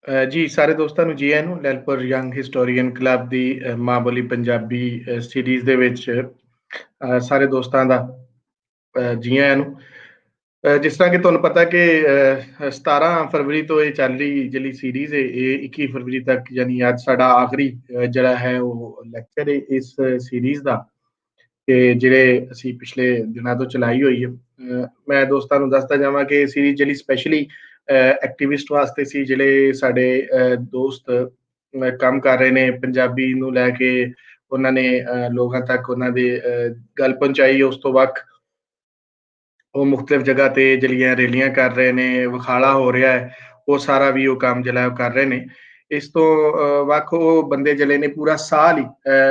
ਜੀ ਸਾਰੇ ਦੋਸਤਾਂ ਨੂੰ ਜੀ ਆਇਆਂ ਨੂੰ ਲੈਲਪੁਰ ਯੰਗ ਹਿਸਟੋਰੀਅਨ ਕਲੱਬ ਦੀ ਮਾਂ ਬੋਲੀ ਪੰਜਾਬੀ ਸੀਰੀਜ਼ ਦੇ ਵਿੱਚ ਸਾਰੇ ਦੋਸਤਾਂ ਦਾ ਜੀ ਆਇਆਂ ਨੂੰ। ਜਿਸ ਤਰ੍ਹਾਂ ਕਿ ਤੁਹਾਨੂੰ ਪਤਾ ਕਿ 17 ਫਰਵਰੀ ਤੋਂ ਇਹ ਚੱਲ ਰਹੀ ਜਿਹੜੀ ਸੀਰੀਜ਼ ਹੈ ਇਹ 21 ਫਰਵਰੀ ਤੱਕ, ਯਾਨੀ ਅੱਜ ਸਾਡਾ ਆਖਰੀ ਜਿਹੜਾ ਹੈ ਉਹ ਲੈਕਚਰ ਹੈ ਇਸ ਸੀਰੀਜ਼ ਦਾ, ਕਿ ਜਿਹੜੇ ਅਸੀਂ ਪਿਛਲੇ ਦਿਨਾਂ ਤੋਂ ਚਲਾਈ ਹੋਈ ਹੈ। ਮੈਂ ਦੋਸਤਾਂ ਨੂੰ ਦੱਸਦਾ ਜਾਵਾਂ ਕਿ ਇਹ ਸੀਰੀਜ਼ ਜਿਹੜੀ ਸਪੈਸ਼ਲੀ ਐਕਟੀਵਿਸਟ ਵਾਸਤੇ ਸੀ, ਜਿਹੜੇ ਸਾਡੇ ਦੋਸਤ ਕੰਮ ਕਰ ਰਹੇ ਨੇ ਪੰਜਾਬੀ ਨੂੰ ਲੈ ਕੇ, ਉਹਨਾਂ ਨੇ ਲੋਕਾਂ ਤੱਕ ਉਹਨਾਂ ਦੇ ਗੱਲ ਪਹੁੰਚਾਈ। ਉਸ ਤੋਂ ਵੱਖ ਉਹ ਮੁਖਤਲਿਫ ਜਗ੍ਹਾ ਤੇ ਜਿਹੜੀਆਂ ਰੈਲੀਆਂ ਕਰ ਰਹੇ ਨੇ, ਵਿਖਾਲਾ ਹੋ ਰਿਹਾ ਹੈ, ਉਹ ਸਾਰਾ ਵੀ ਉਹ ਕੰਮ ਜਿਹੜਾ ਉਹ ਕਰ ਰਹੇ ਨੇ। ਇਸ ਤੋਂ ਵੱਖ ਉਹ ਬੰਦੇ ਜਿਹੜੇ ਨੇ ਪੂਰਾ ਸਾਲ ਹੀ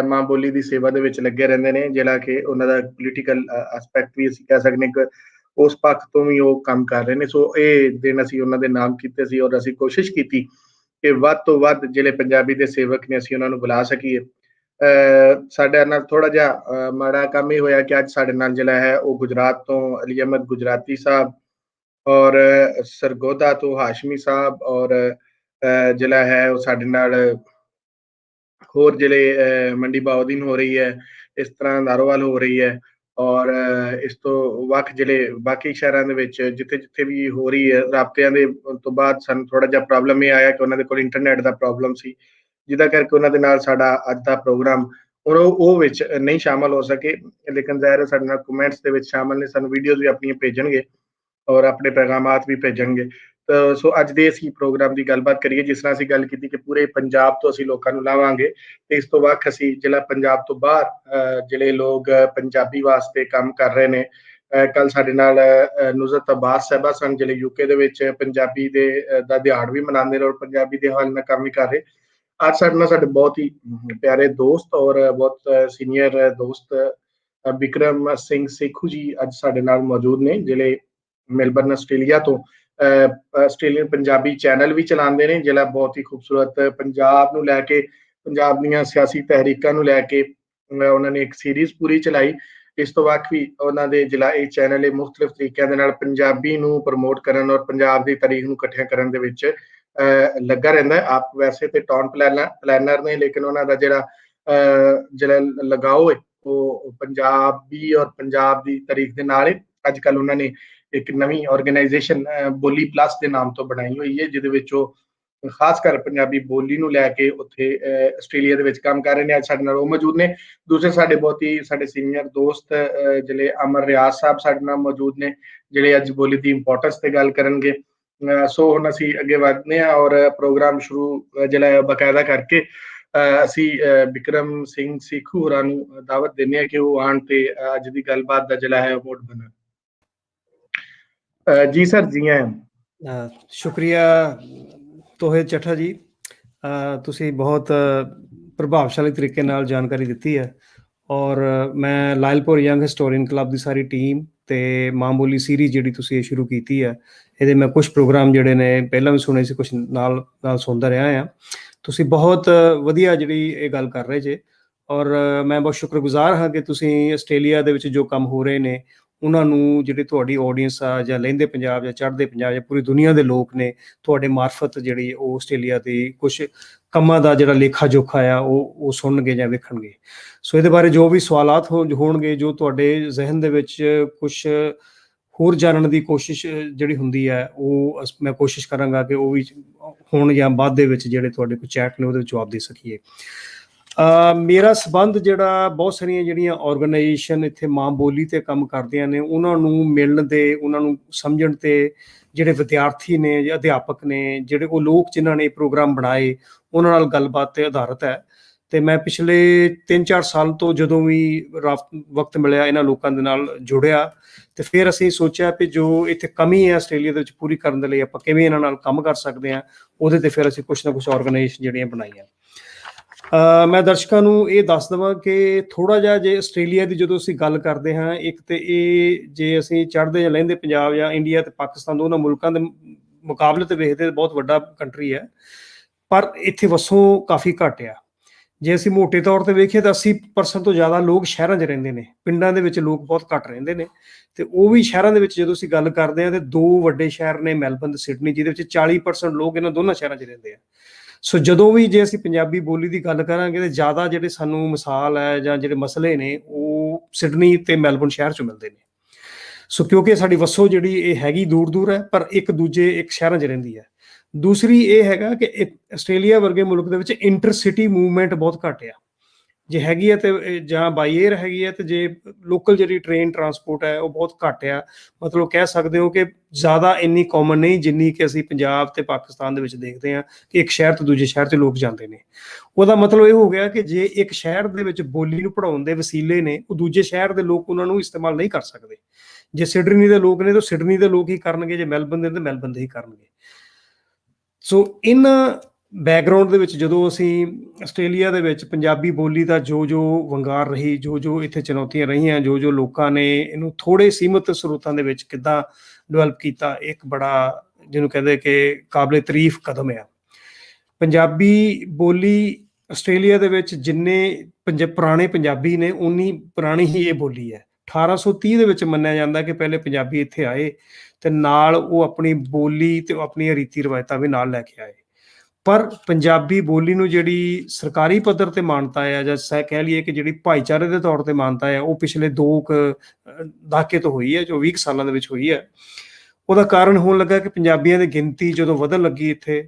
ਮਾਂ ਬੋਲੀ ਦੀ ਸੇਵਾ ਦੇ ਵਿੱਚ ਲੱਗੇ ਰਹਿੰਦੇ ਨੇ, ਜਿਹੜਾ ਕਿ ਉਹਨਾਂ ਦਾ ਪੋਲੀਟੀਕਲ ਐਸਪੈਕਟ ਵੀ ਅਸੀਂ ਕਹਿ ਸਕਦੇ ਕਿ ਉਸ ਪੱਖ ਤੋਂ ਵੀ ਉਹ ਕੰਮ ਕਰ ਰਹੇ ਨੇ। ਸੋ ਇਹ ਦਿਨ ਅਸੀਂ ਉਹਨਾਂ ਦੇ ਨਾਮ ਕੀਤੇ ਸੀ, ਔਰ ਅਸੀਂ ਕੋਸ਼ਿਸ਼ ਕੀਤੀ ਕਿ ਵੱਧ ਤੋਂ ਵੱਧ ਜਿਹੜੇ ਪੰਜਾਬੀ ਦੇ ਸੇਵਕ ਨੇ ਅਸੀਂ ਉਹਨਾਂ ਨੂੰ ਬੁਲਾ ਸਕੀਏ। ਸਾਡੇ ਨਾਲ ਥੋੜਾ ਜਿਹਾ ਮਾੜਾ ਕੰਮ ਇਹ ਹੋਇਆ ਕਿ ਅੱਜ ਸਾਡੇ ਨਾਲ ਜਿਹੜਾ ਹੈ ਉਹ ਗੁਜਰਾਤ ਤੋਂ ਅਲੀ ਅਹਿਮਦ ਗੁਜਰਾਤੀ ਸਾਹਿਬ, ਔਰ ਸਰਗੋਦਾ ਤੋਂ ਹਾਸ਼ਮੀ ਸਾਹਿਬ, ਔਰ ਜਿਹੜਾ ਹੈ ਉਹ ਸਾਡੇ ਨਾਲ ਹੋਰ ਜਿਹੜੇ ਮੰਡੀ ਬਾਉਦੀਨ ਹੋ ਰਹੀ ਹੈ, ਇਸ ਤਰ੍ਹਾਂ ਨਾਰੋਵਾਲ ਹੋ ਰਹੀ ਹੈ, ਔਰ ਇਸ ਤੋਂ ਵੱਖ ਜਿਹੜੇ ਬਾਕੀ ਸ਼ਹਿਰਾਂ ਦੇ ਵਿੱਚ ਜਿੱਥੇ ਜਿੱਥੇ ਵੀ ਹੋ ਰਹੀ ਹੈ। ਰਾਬਤਿਆਂ ਦੇ ਤੋਂ ਬਾਅਦ ਸਾਨੂੰ ਥੋੜਾ ਜਿਹਾ ਪ੍ਰੋਬਲਮ ਇਹ ਆਇਆ ਕਿ ਉਹਨਾਂ ਦੇ ਕੋਲ ਇੰਟਰਨੈਟ ਦਾ ਪ੍ਰੋਬਲਮ ਸੀ, ਜਿਹਦਾ ਕਰਕੇ ਉਹਨਾਂ ਦੇ ਨਾਲ ਸਾਡਾ ਅੱਜ ਦਾ ਪ੍ਰੋਗਰਾਮ ਉਹ ਵਿੱਚ ਨਹੀਂ ਸ਼ਾਮਲ ਹੋ ਸਕੇ। ਲੇਕਿਨ ਜ਼ਾਹਿਰ ਹੈ ਸਾਡੇ ਨਾਲ ਕਮੈਂਟਸ ਦੇ ਵਿੱਚ ਸ਼ਾਮਲ ਨੇ, ਸਾਨੂੰ ਵੀਡੀਓਜ਼ ਵੀ ਆਪਣੀਆਂ ਭੇਜਣਗੇ ਔਰ ਆਪਣੇ ਪੈਗਾਮਾਤ ਵੀ ਭੇਜਣਗੇ। ਸੋ ਅੱਜ ਦੇ ਅਸੀਂ ਪ੍ਰੋਗਰਾਮ ਦੀ ਗੱਲਬਾਤ ਕਰੀਏ। ਜਿਸ ਤਰ੍ਹਾਂ ਅਸੀਂ ਗੱਲ ਕੀਤੀ ਕਿ ਪੂਰੇ ਪੰਜਾਬ ਤੋਂ ਅਸੀਂ ਲੋਕਾਂ ਨੂੰ ਲਾਵਾਂਗੇ, ਤੇ ਇਸ ਤੋਂ ਵੱਖ ਅਸੀਂ ਜਿਹੜਾ ਪੰਜਾਬ ਤੋਂ ਬਾਹਰ ਜਿਹੜੇ ਲੋਕ ਪੰਜਾਬੀ ਵਾਸਤੇ ਕੰਮ ਕਰ ਰਹੇ ਨੇ। ਕੱਲ ਸਾਡੇ ਨਾਲ ਨੁਜ਼ਰਤ ਅਬਾਸ ਸਾਹਿਬਾ ਸਨ, ਜਿਹੜੇ ਯੂਕੇ ਦੇ ਵਿੱਚ ਪੰਜਾਬੀ ਦੇ ਦਾ ਦਿਹਾੜ ਵੀ ਮਨਾਉਂਦੇ ਨੇ ਔਰ ਪੰਜਾਬੀ ਦੇ ਹਵਾਲੇ ਨਾਲ ਕੰਮ ਵੀ ਕਰ ਰਹੇ। ਅੱਜ ਸਾਡੇ ਨਾਲ ਸਾਡੇ ਬਹੁਤ ਹੀ ਪਿਆਰੇ ਦੋਸਤ ਔਰ ਬਹੁਤ ਸੀਨੀਅਰ ਦੋਸਤ ਬਿਕਰਮ ਸਿੰਘ ਸੇਖੂ ਜੀ ਅੱਜ ਸਾਡੇ ਨਾਲ ਮੌਜੂਦ ਨੇ, ਜਿਹੜੇ ਮੈਲਬਰਨ ਆਸਟ੍ਰੇਲੀਆ ਤੋਂ ਆਸਟ੍ਰੇਲੀਅਨ ਪੰਜਾਬੀ ਚੈਨਲ ਵੀ ਚਲਾਉਂਦੇ ਨੇ, ਜਿਹੜਾ ਬਹੁਤ ਹੀ ਖੂਬਸੂਰਤ ਪੰਜਾਬ ਨੂੰ ਲੈ ਕੇ, ਪੰਜਾਬ ਦੀਆਂ ਸਿਆਸੀ ਤਹਿਰੀਕਾਂ ਨੂੰ ਲੈ ਕੇ ਉਹਨਾਂ ਨੇ ਇੱਕ ਸੀਰੀਜ਼ ਪੂਰੀ ਚਲਾਈ। ਇਸ ਤੋਂ ਵੱਖ ਵੀ ਉਹਨਾਂ ਦੇ ਜਿਹੜਾ ਇਹ ਚੈਨਲ ਹੈ ਮੁਖਤਲਿਫ ਤਰੀਕਿਆਂ ਦੇ ਨਾਲ ਪੰਜਾਬੀ ਨੂੰ ਪ੍ਰਮੋਟ ਕਰਨ ਔਰ ਪੰਜਾਬ ਦੀ ਤਾਰੀਖ ਨੂੰ ਇਕੱਠਿਆਂ ਕਰਨ ਦੇ ਵਿੱਚ ਲੱਗਾ ਰਹਿੰਦਾ ਹੈ। ਆਪ ਵੈਸੇ ਤੇ ਟਾਊਨ ਪਲੈਨਰ ਨੇ, ਲੇਕਿਨ ਉਹਨਾਂ ਦਾ ਜਿਹੜਾ ਲਗਾਓ ਹੈ ਉਹ ਪੰਜਾਬੀ ਔਰ ਪੰਜਾਬ ਦੀ ਤਾਰੀਖ ਦੇ ਨਾਲ ਹੈ। ਅੱਜ ਕੱਲ੍ਹ ਉਹਨਾਂ ਨੇ ਇੱਕ ਨਵੀਂ ਆਰਗੇਨਾਈਜੇਸ਼ਨ ਬੋਲੀ ਪਲੱਸ ਦੇ ਨਾਮ ਤੋਂ ਬਣਾਈ ਹੋਈ ਹੈ, ਜਿਹਦੇ ਵਿੱਚ ਉਹ ਖਾਸ ਕਰ ਪੰਜਾਬੀ ਬੋਲੀ ਨੂੰ ਲੈ ਕੇ ਉੱਥੇ ਆਸਟ੍ਰੇਲੀਆ ਦੇ ਵਿੱਚ ਕੰਮ ਕਰ ਰਹੇ ਨੇ। ਅੱਜ ਸਾਡੇ ਨਾਲ ਉਹ ਮੌਜੂਦ ਨੇ। ਦੂਸਰੇ ਸਾਡੇ ਸੀਨੀਅਰ ਦੋਸਤ ਜਿਹੜੇ ਅਮਰ ਰਿਆਜ਼ ਸਾਹਿਬ ਸਾਡੇ ਨਾਲ ਮੌਜੂਦ ਨੇ, ਜਿਹੜੇ ਅੱਜ ਬੋਲੀ ਦੀ ਇੰਪੋਰਟੈਂਸ ਤੇ ਗੱਲ ਕਰਨਗੇ। ਸੋ ਹੁਣ ਅਸੀਂ ਅੱਗੇ ਵਧਦੇ ਹਾਂ ਔਰ ਪ੍ਰੋਗਰਾਮ ਸ਼ੁਰੂ ਜਿਹੜਾ ਬਕਾਇਦਾ ਕਰਕੇ ਅਸੀਂ ਬਿਕਰਮ ਸਿੰਘ ਸੇਖੂ ਹੋਰਾਂ ਨੂੰ ਦਾਵਤ ਦਿੰਦੇ ਹਾਂ ਕਿ ਉਹ ਆਉਣ ਤੇ ਅੱਜ ਦੀ ਗੱਲਬਾਤ ਦਾ ਜਿਹੜਾ ਹੈ ਮੋਢ ਬਣਨ। जी सर, जी आए। शुक्रिया तोहित ਚੱਠਾ ਜੀ, ਤੁਸੀਂ ਬਹੁਤ ਪ੍ਰਭਾਵਸ਼ਾਲੀ ਤਰੀਕੇ ਨਾਲ ਜਾਣਕਾਰੀ ਦਿੱਤੀ ਹੈ। ਔਰ ਮੈਂ ਲਾਇਲਪੁਰ ਯੰਗ ਹਿਸਟੋਰੀਅਨ ਕਲੱਬ ਦੀ ਸਾਰੀ ਟੀਮ ਤੇ ਮਾਂ ਬੋਲੀ ਸੀਰੀਜ਼ ਜਿਹੜੀ ਤੁਸੀਂ ਇਹ ਸ਼ੁਰੂ ਕੀਤੀ ਹੈ, ਇਹਦੇ ਮੈਂ ਕੁਝ ਪ੍ਰੋਗਰਾਮ ਜਿਹੜੇ ਨੇ ਪਹਿਲਾਂ ਵੀ ਸੁਣੇ ਸੀ, ਕੁਝ ਨਾਲ ਸੁਣਦਾ ਰਿਹਾ ਹਾਂ। ਤੁਸੀਂ ਬਹੁਤ ਵਧੀਆ ਜਿਹੜੀ ਇਹ ਗੱਲ ਕਰ ਰਹੇ ਜੇ, ਔਰ ਮੈਂ ਬਹੁਤ ਸ਼ੁਕਰਗੁਜ਼ਾਰ ਹਾਂ ਕਿ ਤੁਸੀਂ ਆਸਟ੍ਰੇਲੀਆ ਦੇ ਵਿੱਚ ਜੋ ਕੰਮ ਹੋ ਰਹੇ ਨੇ ਉਹਨਾਂ ਨੂੰ, ਜਿਹੜੀ ਤੁਹਾਡੀ ਆਡੀਅנס ਆ ਜਾਂ ਲਹਿੰਦੇ ਪੰਜਾਬ ਜਾਂ ਚੜ੍ਹਦੇ ਪੰਜਾਬ ਜਾਂ ਪੂਰੀ ਦੁਨੀਆ ਦੇ ਲੋਕ ਨੇ, ਤੁਹਾਡੇ ਮਾਰਫਤ ਜਿਹੜੀ ਉਹ ਆਸਟ੍ਰੇਲੀਆ ਦੀ ਕੁਛ ਕੰਮਾਂ ਦਾ ਜਿਹੜਾ ਲੇਖਾ ਜੋਖਾ ਆ ਉਹ ਸੁਣਨਗੇ ਜਾਂ ਵੇਖਣਗੇ। ਸੋ ਇਹਦੇ ਬਾਰੇ ਜੋ ਵੀ ਸਵਾਲਾਤ ਹੋਣਗੇ, ਜੋ ਤੁਹਾਡੇ ਜ਼ਿਹਨ ਦੇ ਵਿੱਚ ਕੁਛ ਹੋਰ ਜਾਣਨ ਦੀ ਕੋਸ਼ਿਸ਼ ਜਿਹੜੀ ਹੁੰਦੀ ਹੈ, ਉਹ ਮੈਂ ਕੋਸ਼ਿਸ਼ ਕਰਾਂਗਾ ਕਿ ਉਹ ਵੀ ਹੋਣ ਜਾਂ ਬਾਅਦ ਦੇ ਵਿੱਚ ਜਿਹੜੇ ਤੁਹਾਡੇ ਕੋਈ ਚੈਟ ਨੇ ਉਹਦੇ ਵਿੱਚ ਜਵਾਬ ਦੇ ਸਕੀਏ। ਮੇਰਾ ਸੰਬੰਧ ਜਿਹੜਾ ਬਹੁਤ ਸਾਰੀਆਂ ਜਿਹੜੀਆਂ ਆਰਗੇਨਾਈਜੇਸ਼ਨ ਇੱਥੇ ਮਾਂ ਬੋਲੀ ਤੇ ਕੰਮ ਕਰਦੀਆਂ ਨੇ ਉਹਨਾਂ ਨੂੰ ਮਿਲਣ ਦੇ, ਉਹਨਾਂ ਨੂੰ ਸਮਝਣ ਤੇ, ਜਿਹੜੇ ਵਿਦਿਆਰਥੀ ਨੇ ਜਾਂ ਅਧਿਆਪਕ ਨੇ, ਜਿਹੜੇ ਉਹ ਲੋਕ ਜਿਨ੍ਹਾਂ ਨੇ ਪ੍ਰੋਗਰਾਮ ਬਣਾਏ, ਉਹਨਾਂ ਨਾਲ ਗੱਲਬਾਤ ਤੇ ਆਧਾਰਿਤ ਹੈ। ਤੇ ਮੈਂ ਪਿਛਲੇ 3-4 ਸਾਲ ਤੋਂ ਜਦੋਂ ਵੀ ਵਕਤ ਮਿਲਿਆ ਇਹਨਾਂ ਲੋਕਾਂ ਦੇ ਨਾਲ ਜੁੜਿਆ, ਤੇ ਫਿਰ ਅਸੀਂ ਸੋਚਿਆ ਕਿ ਜੋ ਇੱਥੇ ਕਮੀ ਹੈ ਆਸਟ੍ਰੇਲੀਆ ਦੇ ਵਿੱਚ ਪੂਰੀ ਕਰਨ ਦੇ ਲਈ ਆਪਾਂ ਕਿਵੇਂ ਇਹਨਾਂ ਨਾਲ ਕੰਮ ਕਰ ਸਕਦੇ ਹਾਂ, ਉਹਦੇ ਤੇ ਫਿਰ ਅਸੀਂ ਕੁਛ ਨਾ ਕੁਛ ਆਰਗੇਨਾਈਜੇਸ਼ਨ ਜਿਹੜੀਆਂ ਬਣਾਈਆਂ। ਮੈਂ ਦਰਸ਼ਕਾਂ ਨੂੰ ਇਹ ਦੱਸ ਦੇਵਾਂ ਕਿ ਥੋੜ੍ਹਾ ਜਿਹਾ ਜੇ ਆਸਟ੍ਰੇਲੀਆ ਦੀ ਜਦੋਂ ਅਸੀਂ ਗੱਲ ਕਰਦੇ ਹਾਂ, ਇੱਕ ਤੇ ਇਹ ਜੇ ਅਸੀਂ ਚੜ੍ਹਦੇ ਜਾਂ ਲਹਿੰਦੇ ਪੰਜਾਬ ਜਾਂ ਇੰਡੀਆ ਤੇ ਪਾਕਿਸਤਾਨ ਦੋਨਾਂ ਮੁਲਕਾਂ ਦੇ ਮੁਕਾਬਲੇ ਤੇ ਵੇਖਦੇ ਬਹੁਤ ਵੱਡਾ ਕੰਟਰੀ ਹੈ, ਪਰ ਇੱਥੇ ਵਸੋਂ ਕਾਫੀ ਘੱਟ ਆ। ਜੇ ਅਸੀਂ ਮੋਟੇ ਤੌਰ ਤੇ ਵੇਖੀਏ ਤਾਂ 80% ਤੋਂ ਜ਼ਿਆਦਾ ਲੋਕ ਸ਼ਹਿਰਾਂ 'ਚ ਰਹਿੰਦੇ ਨੇ, ਪਿੰਡਾਂ ਦੇ ਵਿੱਚ ਲੋਕ ਬਹੁਤ ਘੱਟ ਰਹਿੰਦੇ ਨੇ। ਤੇ ਉਹ ਵੀ ਸ਼ਹਿਰਾਂ ਦੇ ਵਿੱਚ ਜਦੋਂ ਅਸੀਂ ਗੱਲ ਕਰਦੇ ਹਾਂ ਤੇ 2 ਵੱਡੇ ਸ਼ਹਿਰ ਨੇ ਮੈਲਬਨ ਤੇ ਸਿਡਨੀ, ਜਿਹਦੇ ਵਿੱਚ 40% ਲੋਕ ਇਹਨਾਂ ਦੋਨਾਂ ਸ਼ਹਿਰਾਂ 'ਚ ਰਹਿੰਦੇ ਆ। ਸੋ ਜਦੋਂ ਵੀ ਜੇ ਅਸੀਂ ਪੰਜਾਬੀ ਬੋਲੀ ਦੀ ਗੱਲ ਕਰਾਂਗੇ ਤੇ ਜ਼ਿਆਦਾ ਜਿਹੜੇ ਸਾਨੂੰ ਮਿਸਾਲ ਹੈ ਜਾਂ ਜਿਹੜੇ ਮਸਲੇ ਨੇ ਉਹ ਸਿਡਨੀ ਤੇ ਮੈਲਬਨ ਸ਼ਹਿਰ 'ਚ ਮਿਲਦੇ ਨੇ। ਸੋ ਕਿਉਂਕਿ ਸਾਡੀ ਵਸੋਂ ਜਿਹੜੀ ਇਹ ਹੈਗੀ ਦੂਰ ਦੂਰ ਹੈ, ਪਰ ਇੱਕ ਸ਼ਹਿਰਾਂ 'ਚ ਰਹਿੰਦੀ ਹੈ। ਦੂਸਰੀ ਇਹ ਹੈਗਾ ਕਿ ਆਸਟ੍ਰੇਲੀਆ ਵਰਗੇ ਮੁਲਕ ਦੇ ਵਿੱਚ ਇੰਟਰਸਿਟੀ ਮੂਵਮੈਂਟ ਬਹੁਤ ਘੱਟ ਆ। ਜੇ ਹੈਗੀ ਹੈ ਤੇ ਜਾਂ ਬਾਈ ਏਅਰ ਹੈਗੀ ਹੈ, ਤੇ ਜੇ ਲੋਕਲ ਜਿਹੜੀ ਟ੍ਰੇਨ ਟਰਾਂਸਪੋਰਟ ਹੈ ਉਹ ਬਹੁਤ ਘੱਟ ਆ। ਮਤਲਬ ਕਹਿ ਸਕਦੇ ਹੋ ਕਿ ਜ਼ਿਆਦਾ ਇੰਨੀ ਕਾਮਨ ਨਹੀਂ ਜਿੰਨੀ ਕਿ ਅਸੀਂ ਪੰਜਾਬ ਤੇ ਪਾਕਿਸਤਾਨ ਦੇ ਵਿੱਚ ਦੇਖਦੇ ਹਾਂ ਕਿ ਇੱਕ ਸ਼ਹਿਰ ਤੋਂ ਦੂਜੇ ਸ਼ਹਿਰ 'ਚ ਲੋਕ ਜਾਂਦੇ ਨੇ। ਉਹਦਾ ਮਤਲਬ ਇਹ ਹੋ ਗਿਆ ਕਿ ਜੇ ਇੱਕ ਸ਼ਹਿਰ ਦੇ ਵਿੱਚ ਬੋਲੀ ਨੂੰ ਪੜ੍ਹਾਉਣ ਦੇ ਵਸੀਲੇ ਨੇ, ਉਹ ਦੂਜੇ ਸ਼ਹਿਰ ਦੇ ਲੋਕ ਉਹਨਾਂ ਨੂੰ ਇਸਤੇਮਾਲ ਨਹੀਂ ਕਰ ਸਕਦੇ। ਜੇ ਸਿਡਨੀ ਦੇ ਲੋਕ ਨੇ ਤਾਂ ਸਿਡਨੀ ਦੇ ਲੋਕ ਹੀ ਕਰਨਗੇ, ਜੇ ਮੈਲਬਨ ਦੇ ਤਾਂ ਮੈਲਬਨ ਦੇ ਹੀ ਕਰਨਗੇ। ਸੋ ਇਹਨਾਂ ਬੈਕਗਰਾਉਂਡ ਦੇ ਵਿੱਚ ਜਦੋਂ ਅਸੀਂ ਆਸਟ੍ਰੇਲੀਆ ਦੇ ਵਿੱਚ ਪੰਜਾਬੀ ਬੋਲੀ ਦਾ ਜੋ ਵੰਗਾਰ ਰਹੀ, ਜੋ ਇੱਥੇ ਚੁਣੌਤੀਆਂ ਰਹੀਆਂ, ਜੋ ਲੋਕਾਂ ਨੇ ਇਹਨੂੰ ਥੋੜੇ ਸੀਮਿਤ ਸਰੋਤਾਂ ਦੇ ਵਿੱਚ ਕਿੱਦਾਂ ਡਿਵੈਲਪ ਕੀਤਾ, ਇੱਕ ਬੜਾ ਜਿਹਨੂੰ ਕਹਿੰਦੇ ਕਿ ਕਾਬਲੇ ਤਾਰੀਫ ਕਦਮ ਆ। ਪੰਜਾਬੀ ਬੋਲੀ ਆਸਟ੍ਰੇਲੀਆ ਦੇ ਵਿੱਚ ਜਿੰਨੇ ਪੁਰਾਣੇ ਪੰਜਾਬੀ ਨੇ ਉਨੀ ਪੁਰਾਣੀ ਹੀ ਇਹ ਬੋਲੀ ਹੈ। 1830 ਦੇ ਵਿੱਚ ਮੰਨਿਆ ਜਾਂਦਾ ਕਿ ਪਹਿਲੇ ਪੰਜਾਬੀ ਇੱਥੇ ਆਏ ਤੇ ਨਾਲ ਉਹ ਆਪਣੀ ਬੋਲੀ ਤੇ ਆਪਣੀਆਂ ਰੀਤੀ ਰਿਵਾਇਤਾਂ ਵੀ ਨਾਲ ਲੈ ਕੇ ਆਏ। ਪਰ ਪੰਜਾਬੀ ਬੋਲੀ ਨੂੰ ਜਿਹੜੀ ਸਰਕਾਰੀ ਪੱਧਰ ਤੇ ਮਾਨਤਾ ਹੈ, ਜਾਂ ਕਹਿ ਲਈਏ ਕਿ ਜਿਹੜੀ ਭਾਈਚਾਰੇ ਦੇ ਤੌਰ ਤੇ ਮਾਨਤਾ ਹੈ, ਉਹ ਪਿਛਲੇ 2 ਦਹਾਕੇ ਤੋਂ ਹੋਈ ਹੈ, ਜੋ 20 ਸਾਲਾਂ ਦੇ ਵਿੱਚ ਹੋਈ ਹੈ। ਉਹਦਾ ਕਾਰਨ ਹੋਣ ਲੱਗਾ ਕਿ ਪੰਜਾਬੀਆਂ ਦੀ ਗਿਣਤੀ ਜਦੋਂ ਵਧਣ ਲੱਗੀ ਇੱਥੇ,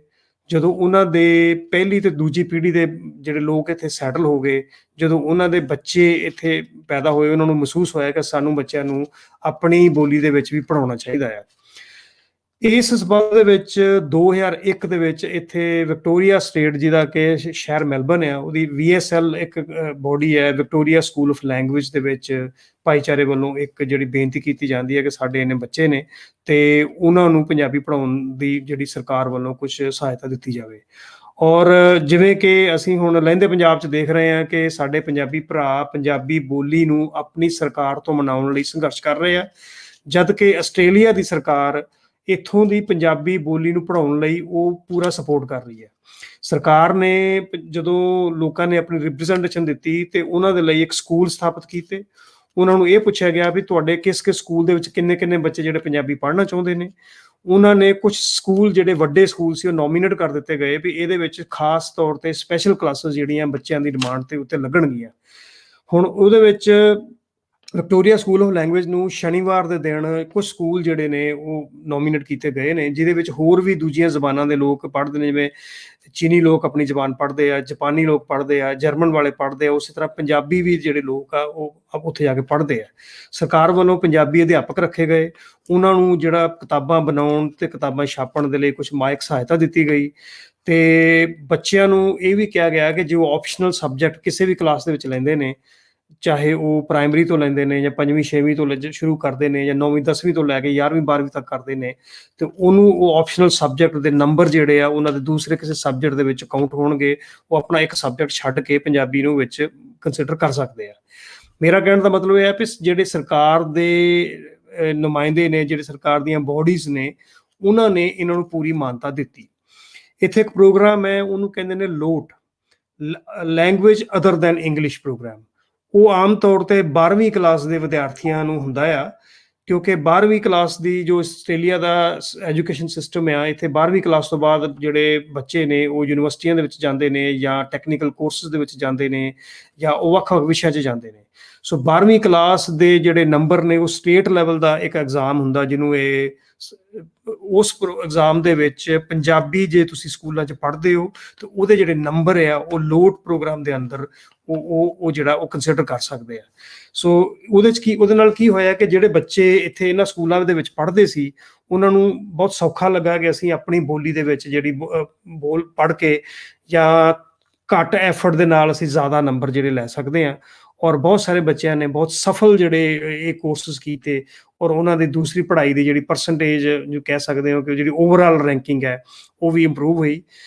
ਜਦੋਂ ਉਹਨਾਂ ਦੇ ਪਹਿਲੀ ਤੇ ਦੂਜੀ ਪੀੜ੍ਹੀ ਦੇ ਜਿਹੜੇ ਲੋਕ ਇੱਥੇ ਸੈਟਲ ਹੋ ਗਏ, ਜਦੋਂ ਉਹਨਾਂ ਦੇ ਬੱਚੇ ਇੱਥੇ ਪੈਦਾ ਹੋਏ, ਉਹਨਾਂ ਨੂੰ ਮਹਿਸੂਸ ਹੋਇਆ ਕਿ ਸਾਨੂੰ ਬੱਚਿਆਂ ਨੂੰ ਆਪਣੀ ਬੋਲੀ ਦੇ ਵਿੱਚ ਵੀ ਪੜ੍ਹਾਉਣਾ ਚਾਹੀਦਾ ਹੈ। ਇਸ ਸਬੰਧ ਦੇ ਵਿੱਚ 2001 ਦੇ ਵਿੱਚ ਇੱਥੇ ਵਿਕਟੋਰੀਆ ਸਟੇਟ, ਜਿਹਦਾ ਕਿ ਸ਼ਹਿਰ ਮੈਲਬਨ ਆ, ਉਹਦੀ VSL ਇੱਕ ਬੋਡੀ ਹੈ, ਵਿਕਟੋਰੀਆ ਸਕੂਲ ਆਫ ਲੈਂਗੁਏਜ ਦੇ ਵਿੱਚ ਭਾਈਚਾਰੇ ਵੱਲੋਂ ਇੱਕ ਜਿਹੜੀ ਬੇਨਤੀ ਕੀਤੀ ਜਾਂਦੀ ਹੈ ਕਿ ਸਾਡੇ ਇੰਨੇ ਬੱਚੇ ਨੇ ਤੇ ਉਹਨਾਂ ਨੂੰ ਪੰਜਾਬੀ ਪੜ੍ਹਾਉਣ ਦੀ ਜਿਹੜੀ ਸਰਕਾਰ ਵੱਲੋਂ ਕੁਝ ਸਹਾਇਤਾ ਦਿੱਤੀ ਜਾਵੇ। ਔਰ ਜਿਵੇਂ ਕਿ ਅਸੀਂ ਹੁਣ ਲਹਿੰਦੇ ਪੰਜਾਬ 'ਚ ਦੇਖ ਰਹੇ ਹਾਂ ਕਿ ਸਾਡੇ ਪੰਜਾਬੀ ਭਰਾ ਪੰਜਾਬੀ ਬੋਲੀ ਨੂੰ ਆਪਣੀ ਸਰਕਾਰ ਤੋਂ ਮਨਾਉਣ ਲਈ ਸੰਘਰਸ਼ ਕਰ ਰਹੇ ਆ, ਜਦ ਕਿ ਆਸਟ੍ਰੇਲੀਆ ਦੀ ਸਰਕਾਰ ਇੱਥੋਂ ਦੀ ਪੰਜਾਬੀ ਬੋਲੀ ਨੂੰ ਪੜ੍ਹਾਉਣ ਲਈ ਉਹ ਪੂਰਾ ਸਪੋਰਟ ਕਰ ਰਹੀ ਹੈ। ਸਰਕਾਰ ਨੇ ਜਦੋਂ ਲੋਕਾਂ ਨੇ ਆਪਣੀ ਰਿਪਰੈਜ਼ੈਂਟੇਸ਼ਨ ਦਿੱਤੀ ਤੇ ਉਹਨਾਂ ਦੇ ਲਈ ਇੱਕ ਸਕੂਲ ਸਥਾਪਿਤ ਕੀਤੇ। ਉਹਨਾਂ ਨੂੰ ਇਹ ਪੁੱਛਿਆ ਗਿਆ ਵੀ ਤੁਹਾਡੇ ਕਿਸ ਸਕੂਲ ਦੇ ਵਿੱਚ ਕਿੰਨੇ ਬੱਚੇ ਜਿਹੜੇ ਪੰਜਾਬੀ ਪੜ੍ਹਨਾ ਚਾਹੁੰਦੇ ਨੇ। ਉਹਨਾਂ ਨੇ ਕੁਝ ਸਕੂਲ ਜਿਹੜੇ ਵੱਡੇ ਸਕੂਲ ਸੀ ਉਹ ਨੋਮੀਨੇਟ ਕਰ ਦਿੱਤੇ ਗਏ ਵੀ ਇਹਦੇ ਵਿੱਚ ਖਾਸ ਤੌਰ ਤੇ ਸਪੈਸ਼ਲ ਕਲਾਸਿਸ ਜਿਹੜੀਆਂ ਬੱਚਿਆਂ ਦੀ ਡਿਮਾਂਡ ਤੇ ਉੱਤੇ ਲੱਗਣਗੀਆਂ। ਹੁਣ ਉਹਦੇ ਵਿੱਚ ਵਿਕਟੋਰੀਆ ਸਕੂਲ ਆਫ ਲੈਂਗੁਏਜ ਨੂੰ ਸ਼ਨੀਵਾਰ ਦੇ ਦਿਨ ਕੁਝ ਸਕੂਲ ਜਿਹੜੇ ਨੇ ਉਹ ਨੋਮੀਨੇਟ ਕੀਤੇ ਗਏ ਨੇ, ਜਿਹਦੇ ਵਿੱਚ ਹੋਰ ਵੀ ਦੂਜੀਆਂ ਜ਼ਬਾਨਾਂ ਦੇ ਲੋਕ ਪੜ੍ਹਦੇ ਨੇ, ਜਿਵੇਂ ਚੀਨੀ ਲੋਕ ਆਪਣੀ ਜ਼ਬਾਨ ਪੜ੍ਹਦੇ ਆ, ਜਾਪਾਨੀ ਲੋਕ ਪੜ੍ਹਦੇ ਆ, ਜਰਮਨ ਵਾਲੇ ਪੜ੍ਹਦੇ ਆ, ਉਸੇ ਤਰ੍ਹਾਂ ਪੰਜਾਬੀ ਵੀ ਜਿਹੜੇ ਲੋਕ ਆ ਉਹ ਉੱਥੇ ਜਾ ਕੇ ਪੜ੍ਹਦੇ ਆ। ਸਰਕਾਰ ਵੱਲੋਂ ਪੰਜਾਬੀ ਅਧਿਆਪਕ ਰੱਖੇ ਗਏ, ਉਹਨਾਂ ਨੂੰ ਜਿਹੜਾ ਕਿਤਾਬਾਂ ਬਣਾਉਣ ਤੇ ਕਿਤਾਬਾਂ ਛਾਪਣ ਦੇ ਲਈ ਕੁਝ ਮਾਇਕ ਸਹਾਇਤਾ ਦਿੱਤੀ ਗਈ ਤੇ ਬੱਚਿਆਂ ਨੂੰ ਇਹ ਵੀ ਕਿਹਾ ਗਿਆ ਕਿ ਜੋ ਆਪਸ਼ਨਲ ਸਬਜੈਕਟ ਕਿਸੇ ਵੀ ਕਲਾਸ ਦੇ ਵਿੱਚ ਲੈਂਦੇ ਨੇ, ਚਾਹੇ ਉਹ ਪ੍ਰਾਇਮਰੀ ਤੋਂ ਲੈਂਦੇ ਨੇ ਜਾਂ 5ਵੀਂ 6ਵੀਂ ਤੋਂ ਸ਼ੁਰੂ ਕਰਦੇ ਨੇ ਜਾਂ 9ਵੀਂ 10ਵੀਂ ਤੋਂ ਲੈ ਕੇ 11ਵੀਂ 12ਵੀਂ ਤੱਕ ਕਰਦੇ ਨੇ, ਤੇ ਉਹਨੂੰ ਉਹ ਆਪਸ਼ਨਲ ਸਬਜੈਕਟ ਦੇ ਨੰਬਰ ਜਿਹੜੇ ਆ ਉਹਨਾਂ ਦੇ ਦੂਸਰੇ ਕਿਸੇ ਸਬਜੈਕਟ ਦੇ ਵਿੱਚ ਕਾਊਂਟ ਹੋਣਗੇ। ਉਹ ਆਪਣਾ ਇੱਕ ਸਬਜੈਕਟ ਛੱਡ ਕੇ ਪੰਜਾਬੀ ਨੂੰ ਵਿੱਚ ਕੰਸੀਡਰ ਕਰ ਸਕਦੇ ਆ। ਮੇਰਾ ਕਹਿਣ ਦਾ ਮਤਲਬ ਇਹ ਹੈ ਕਿ ਜਿਹੜੇ ਸਰਕਾਰ ਦੇ ਨੁਮਾਇੰਦੇ ਨੇ, ਜਿਹੜੇ ਸਰਕਾਰ ਦੀਆਂ ਬੋਡੀਜ਼ ਨੇ, ਉਹਨਾਂ ਨੇ ਇਹਨਾਂ ਨੂੰ ਪੂਰੀ ਮਾਨਤਾ ਦਿੱਤੀ। ਇੱਥੇ ਇੱਕ ਪ੍ਰੋਗਰਾਮ ਹੈ, ਉਹਨੂੰ ਕਹਿੰਦੇ ਨੇ LOTE, language other than English programme. ਉਹ ਆਮ ਤੌਰ ਤੇ 12ਵੀਂ ਕਲਾਸ ਦੇ ਵਿਦਿਆਰਥੀਆਂ ਨੂੰ ਹੁੰਦਾ ਆ, ਕਿਉਂਕਿ 12ਵੀਂ ਕਲਾਸ ਦੀ ਜੋ ਆਸਟ੍ਰੇਲੀਆ ਦਾ ਐਜੂਕੇਸ਼ਨ ਸਿਸਟਮ ਆ, ਇੱਥੇ 12ਵੀਂ ਕਲਾਸ ਤੋਂ ਬਾਅਦ ਜਿਹੜੇ ਬੱਚੇ ਨੇ ਉਹ ਯੂਨੀਵਰਸਿਟੀਆਂ ਦੇ ਵਿੱਚ ਜਾਂਦੇ ਨੇ ਜਾਂ ਟੈਕਨੀਕਲ ਕੋਰਸਿਸ ਦੇ ਵਿੱਚ ਜਾਂਦੇ ਨੇ ਜਾਂ ਉਹ ਵੱਖ-ਵੱਖ ਵਿਸ਼ਿਆਂ 'ਚ ਜਾਂਦੇ ਨੇ। ਸੋ 12ਵੀਂ ਕਲਾਸ ਦੇ ਜਿਹੜੇ ਨੰਬਰ ਨੇ ਉਹ ਸਟੇਟ ਲੈਵਲ ਦਾ ਇੱਕ ਐਗਜ਼ਾਮ ਹੁੰਦਾ, ਜਿਹਨੂੰ ਉਸ ਐਗਜ਼ਾਮ ਦੇ ਵਿੱਚ ਪੰਜਾਬੀ ਜੇ ਤੁਸੀਂ ਸਕੂਲਾਂ 'ਚ ਪੜ੍ਹਦੇ ਹੋ ਤਾਂ ਉਹਦੇ ਜਿਹੜੇ ਨੰਬਰ ਆ ਉਹ ਲੋਟ ਪ੍ਰੋਗਰਾਮ ਦੇ ਅੰਦਰ ਉਹ ਜਿਹੜਾ ਉਹ ਕੰਸੀਡਰ ਕਰ ਸਕਦੇ ਆ। ਸੋ ਉਹਦੇ ਨਾਲ ਕੀ ਹੋਇਆ ਕਿ ਜਿਹੜੇ ਬੱਚੇ ਇੱਥੇ ਇਹਨਾਂ ਸਕੂਲਾਂ ਦੇ ਵਿੱਚ ਪੜ੍ਹਦੇ ਸੀ, ਉਹਨਾਂ ਨੂੰ ਬਹੁਤ ਸੌਖਾ ਲੱਗਾ ਕਿ ਅਸੀਂ ਆਪਣੀ ਬੋਲੀ ਦੇ ਵਿੱਚ ਜਿਹੜੀ ਬੋਲ ਪੜ੍ਹ ਕੇ ਜਾਂ ਘੱਟ ਐਫਰਟ ਦੇ ਨਾਲ ਅਸੀਂ ਜ਼ਿਆਦਾ ਨੰਬਰ ਜਿਹੜੇ ਲੈ ਸਕਦੇ ਹਾਂ। ਔਰ ਬਹੁਤ ਸਾਰੇ ਬੱਚਿਆਂ ਨੇ ਬਹੁਤ ਸਫਲ ਜਿਹੜੇ ਇਹ ਕੋਰਸਿਸ ਕੀਤੇ ਔਰ ਉਹਨਾਂ ਦੀ ਦੂਸਰੀ ਪੜ੍ਹਾਈ ਦੀ ਜਿਹੜੀ ਪਰਸੈਂਟੇਜ ਜੋ ਕਹਿ ਸਕਦੇ ਹੋ ਕਿ ਜਿਹੜੀ ਓਵਰਆਲ ਰੈਂਕਿੰਗ ਹੈ ਉਹ ਵੀ ਇੰਪਰੂਵ ਹੋਈ।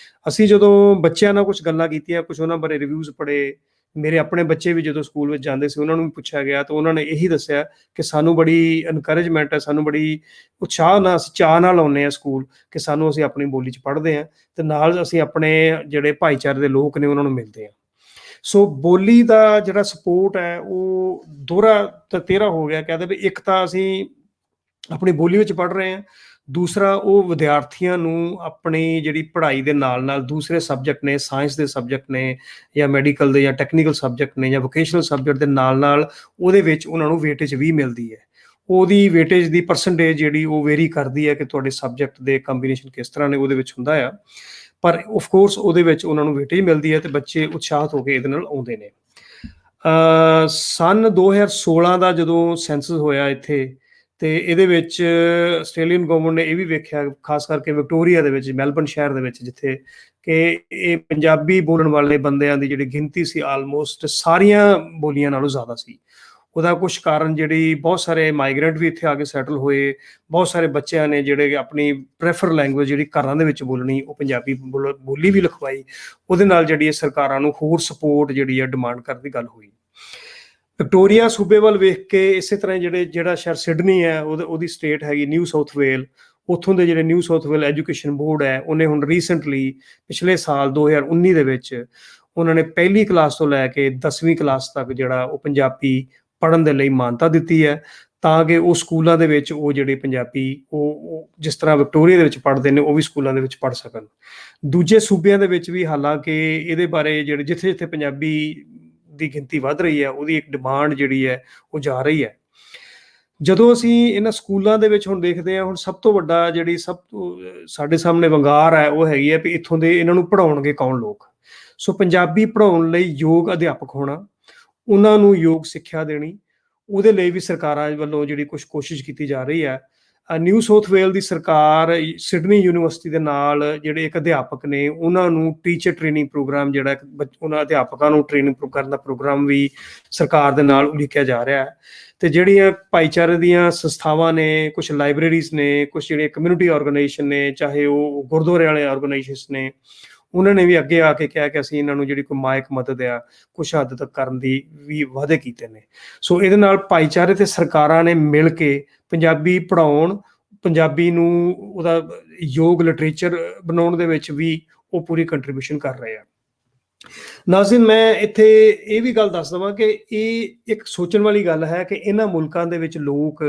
ਅਸੀਂ ਜਦੋਂ ਬੱਚਿਆਂ ਨਾਲ ਕੁਝ ਗੱਲਾਂ ਕੀਤੀਆਂ, ਕੁਝ ਉਹਨਾਂ ਬਾਰੇ ਰਿਵਿਊਜ਼ ਪੜ੍ਹੇ, ਮੇਰੇ ਆਪਣੇ ਬੱਚੇ ਵੀ ਜਦੋਂ ਸਕੂਲ ਵਿੱਚ ਜਾਂਦੇ ਸੀ ਉਹਨਾਂ ਨੂੰ ਵੀ ਪੁੱਛਿਆ ਗਿਆ ਤਾਂ ਉਹਨਾਂ ਨੇ ਇਹੀ ਦੱਸਿਆ ਕਿ ਸਾਨੂੰ ਬੜੀ ਐਨਕਰੇਜਮੈਂਟ ਹੈ, ਸਾਨੂੰ ਬੜੀ ਉਤਸ਼ਾਹ ਨਾਲ, ਅਸੀਂ ਚਾਅ ਨਾਲ ਆਉਂਦੇ ਹਾਂ ਸਕੂਲ ਕਿ ਸਾਨੂੰ ਅਸੀਂ ਆਪਣੀ ਬੋਲੀ 'ਚ ਪੜ੍ਹਦੇ ਹਾਂ ਤੇ ਨਾਲ ਅਸੀਂ ਆਪਣੇ ਜਿਹੜੇ ਭਾਈਚਾਰੇ ਦੇ ਲੋਕ ਨੇ ਉਹਨਾਂ ਨੂੰ ਮਿਲਦੇ ਹਾਂ। ਸੋ ਬੋਲੀ ਦਾ ਜਿਹੜਾ ਸਪੋਰਟ ਹੈ ਉਹ ਦੋਹਰਾ ਤੇ ਤੇਰਾ ਹੋ ਗਿਆ। ਕਹਿੰਦੇ ਵੀ ਇੱਕ ਤਾਂ ਅਸੀਂ ਆਪਣੀ ਬੋਲੀ ਵਿੱਚ ਪੜ੍ਹ ਰਹੇ ਹਾਂ, ਦੂਸਰਾ ਉਹ ਵਿਦਿਆਰਥੀਆਂ ਨੂੰ ਆਪਣੀ ਜਿਹੜੀ ਪੜ੍ਹਾਈ ਦੇ ਨਾਲ ਨਾਲ ਦੂਸਰੇ ਸਬਜੈਕਟ ਨੇ, ਸਾਇੰਸ ਦੇ ਸਬਜੈਕਟ ਨੇ ਜਾਂ ਮੈਡੀਕਲ ਦੇ ਜਾਂ ਟੈਕਨੀਕਲ ਸਬਜੈਕਟ ਨੇ ਜਾਂ ਵੋਕੇਸ਼ਨਲ ਸਬਜੈਕਟ ਦੇ ਨਾਲ ਨਾਲ ਉਹਦੇ ਵਿੱਚ ਉਹਨਾਂ ਨੂੰ ਵੇਟੇਜ ਵੀ ਮਿਲਦੀ ਹੈ। ਉਹਦੀ ਵੇਟੇਜ ਦੀ ਪਰਸੈਂਟੇਜ ਜਿਹੜੀ ਉਹ ਵੇਰੀ ਕਰਦੀ ਹੈ ਕਿ ਤੁਹਾਡੇ ਸਬਜੈਕਟ ਦੇ ਕੰਬੀਨੇਸ਼ਨ ਕਿਸ ਤਰ੍ਹਾਂ ਨੇ ਉਹਦੇ ਵਿੱਚ ਹੁੰਦਾ ਆ, ਪਰ ਆਫ ਕੋਰਸ ਉਹਦੇ ਵਿੱਚ ਉਹਨਾਂ ਨੂੰ ਵੇਟੇਜ ਮਿਲਦੀ ਹੈ ਤੇ ਬੱਚੇ ਉਤਸ਼ਾਹਿਤ ਹੋ ਕੇ ਇਹਦੇ ਨਾਲ ਆਉਂਦੇ ਨੇ। ਸਨ 2016 ਦਾ ਜਦੋਂ ਸੈਂਸਸ ਹੋਇਆ ਇੱਥੇ, ਤੇ ਇਹਦੇ ਵਿੱਚ ਆਸਟ੍ਰੇਲੀਅਨ ਗਵਰਨਮੈਂਟ ਨੇ ਇਹ ਵੀ ਵੇਖਿਆ, ਖਾਸ ਕਰਕੇ ਵਿਕਟੋਰੀਆ ਦੇ ਵਿੱਚ, ਮੈਲਬਰਨ ਸ਼ਹਿਰ ਦੇ ਵਿੱਚ, ਜਿੱਥੇ ਕਿ ਇਹ ਪੰਜਾਬੀ ਬੋਲਣ ਵਾਲੇ ਬੰਦਿਆਂ ਦੀ ਜਿਹੜੀ ਗਿਣਤੀ ਸੀ ਆਲਮੋਸਟ ਸਾਰੀਆਂ ਬੋਲੀਆਂ ਨਾਲੋਂ ਜ਼ਿਆਦਾ ਸੀ। ਉਹਦਾ ਕੁਛ ਕਾਰਨ ਜਿਹੜੀ ਬਹੁਤ ਸਾਰੇ ਮਾਈਗ੍ਰੈਂਟ ਵੀ ਇੱਥੇ ਆ ਕੇ ਸੈਟਲ ਹੋਏ, ਬਹੁਤ ਸਾਰੇ ਬੱਚਿਆਂ ਨੇ ਜਿਹੜੇ ਆਪਣੀ ਪ੍ਰੈਫਰ ਲੈਂਗੁਏਜ ਜਿਹੜੀ ਘਰਾਂ ਦੇ ਵਿੱਚ ਬੋਲਣੀ ਉਹ ਪੰਜਾਬੀ ਬੋਲੀ ਵੀ ਲਿਖਵਾਈ। ਉਹਦੇ ਨਾਲ ਜਿਹੜੀ ਇਹ ਸਰਕਾਰਾਂ ਨੂੰ ਹੋਰ ਸਪੋਰਟ ਜਿਹੜੀ ਹੈ ਡਿਮਾਂਡ ਕਰਨ ਦੀ ਗੱਲ ਹੋਈ। ਵਿਕਟੋਰੀਆ ਸੂਬੇ ਵੱਲ ਵੇਖ ਕੇ ਇਸੇ ਤਰ੍ਹਾਂ ਜਿਹੜਾ ਸ਼ਹਿਰ ਸਿਡਨੀ ਹੈ ਉਹਦੀ ਸਟੇਟ ਹੈਗੀ ਨਿਊ ਸਾਊਥ ਵੇਲ, ਉੱਥੋਂ ਦੇ ਜਿਹੜੇ ਨਿਊ ਸਾਊਥ ਵੇਲ ਐਜੂਕੇਸ਼ਨ ਬੋਰਡ ਹੈ ਉਹਨੇ ਹੁਣ ਰੀਸੈਂਟਲੀ ਪਿਛਲੇ ਸਾਲ 2019 ਦੇ ਵਿੱਚ ਉਹਨਾਂ ਨੇ ਪਹਿਲੀ ਕਲਾਸ ਤੋਂ ਲੈ ਕੇ 10ਵੀਂ ਕਲਾਸ ਤੱਕ ਜਿਹੜਾ ਉਹ ਪੰਜਾਬੀ ਪੜ੍ਹਨ ਦੇ ਲਈ ਮਾਨਤਾ ਦਿੱਤੀ ਹੈ, ਤਾਂ ਕਿ ਉਹ ਸਕੂਲਾਂ ਦੇ ਵਿੱਚ ਉਹ ਜਿਹੜੇ ਪੰਜਾਬੀ ਉਹ ਜਿਸ ਤਰ੍ਹਾਂ ਵਿਕਟੋਰੀਆ ਦੇ ਵਿੱਚ ਪੜ੍ਹਦੇ ਨੇ ਉਹ ਵੀ ਸਕੂਲਾਂ ਦੇ ਵਿੱਚ ਪੜ੍ਹ ਸਕਣ। ਦੂਜੇ ਸੂਬਿਆਂ ਦੇ ਵਿੱਚ ਵੀ ਹਾਲਾਂਕਿ ਇਹਦੇ ਬਾਰੇ ਜਿਹੜੇ ਜਿੱਥੇ ਜਿੱਥੇ ਪੰਜਾਬੀ ਦੀ ਗਿਣਤੀ ਵੱਧ ਰਹੀ ਹੈ ਉਹਦੀ ਇੱਕ ਡਿਮਾਂਡ ਜਿਹੜੀ ਹੈ ਉਹ ਜਾ ਰਹੀ ਹੈ। ਜਦੋਂ ਅਸੀਂ ਇਹਨਾਂ ਸਕੂਲਾਂ ਦੇ ਵਿੱਚ ਹੁਣ ਦੇਖਦੇ ਹਾਂ, ਹੁਣ ਸਭ ਤੋਂ ਵੱਡਾ ਜਿਹੜੀ ਸਭ ਤੋਂ ਸਾਡੇ ਸਾਹਮਣੇ ਵੰਗਾਰ ਹੈ ਉਹ ਹੈਗੀ ਹੈ ਵੀ ਇੱਥੋਂ ਦੇ ਇਹਨਾਂ ਨੂੰ ਪੜ੍ਹਾਉਣਗੇ ਕੌਣ ਲੋਕ। ਸੋ ਪੰਜਾਬੀ ਪੜ੍ਹਾਉਣ ਲਈ ਯੋਗ ਅਧਿਆਪਕ ਹੋਣਾ, ਉਹਨਾਂ ਨੂੰ ਯੋਗ ਸਿੱਖਿਆ ਦੇਣੀ, ਉਹਦੇ ਲਈ ਵੀ ਸਰਕਾਰਾਂ ਵੱਲੋਂ ਜਿਹੜੀ ਕੁਛ ਕੋਸ਼ਿਸ਼ ਕੀਤੀ ਜਾ ਰਹੀ ਹੈ। ਨਿਊ ਸਾਊਥ ਵੇਲ ਦੀ ਸਰਕਾਰ ਸਿਡਨੀ ਯੂਨੀਵਰਸਿਟੀ ਦੇ ਨਾਲ ਜਿਹੜੇ ਇੱਕ ਅਧਿਆਪਕ ਨੇ ਉਹਨਾਂ ਨੂੰ ਟੀਚਰ ਟ੍ਰੇਨਿੰਗ ਪ੍ਰੋਗਰਾਮ ਜਿਹੜਾ ਉਹਨਾਂ ਅਧਿਆਪਕਾਂ ਨੂੰ ਟ੍ਰੇਨਿੰਗ ਕਰਨ ਦਾ ਪ੍ਰੋਗਰਾਮ ਵੀ ਸਰਕਾਰ ਦੇ ਨਾਲ ਉਲੀਕਿਆ ਜਾ ਰਿਹਾ ਹੈ। ਤੇ ਜਿਹੜੀਆਂ ਭਾਈਚਾਰੇ ਦੀਆਂ ਸੰਸਥਾਵਾਂ ਨੇ, ਕੁਛ ਲਾਇਬ੍ਰੇਰੀਜ਼ ਨੇ, ਕੁਛ ਜਿਹੜੇ ਕਮਿਊਨਿਟੀ ਆਰਗੇਨਾਈਜੇਸ਼ਨ ਨੇ, ਚਾਹੇ ਉਹ ਗੁਰਦੁਆਰੇ ਵਾਲੇ ਆਰਗੇਨਾਈਜੇਸ਼ਨ ਨੇ, ਉਹਨਾਂ ਨੇ ਵੀ ਅੱਗੇ ਆ ਕੇ ਕਿਹਾ ਕਿ ਅਸੀਂ ਇਹਨਾਂ ਨੂੰ ਜਿਹੜੀ ਕੋਈ ਮਾਇਕ ਮਦਦ ਆ ਕੁਛ ਹੱਦ ਤੱਕ ਕਰਨ ਦੀ ਵੀ ਵਾਅਦੇ ਕੀਤੇ ਨੇ। ਸੋ ਇਹਦੇ ਨਾਲ ਭਾਈਚਾਰੇ ਤੇ ਸਰਕਾਰਾਂ ਨੇ ਮਿਲ ਕੇ ਪੰਜਾਬੀ ਪੜ੍ਹਾਉਣ, ਪੰਜਾਬੀ ਨੂੰ ਉਹਦਾ ਯੋਗ ਲਿਟਰੇਚਰ ਬਣਾਉਣ ਦੇ ਵਿੱਚ ਵੀ ਉਹ ਪੂਰੀ ਕੰਟਰੀਬਿਊਸ਼ਨ ਕਰ ਰਹੇ ਆ। ਨਾਜ਼ਰੀਨ, ਮੈਂ ਇੱਥੇ ਇਹ ਵੀ ਗੱਲ ਦੱਸ ਦੇਵਾਂ ਕਿ ਇਹ ਇੱਕ ਸੋਚਣ ਵਾਲੀ ਗੱਲ ਹੈ ਕਿ ਇਹਨਾਂ ਮੁਲਕਾਂ ਦੇ ਵਿੱਚ ਲੋਕ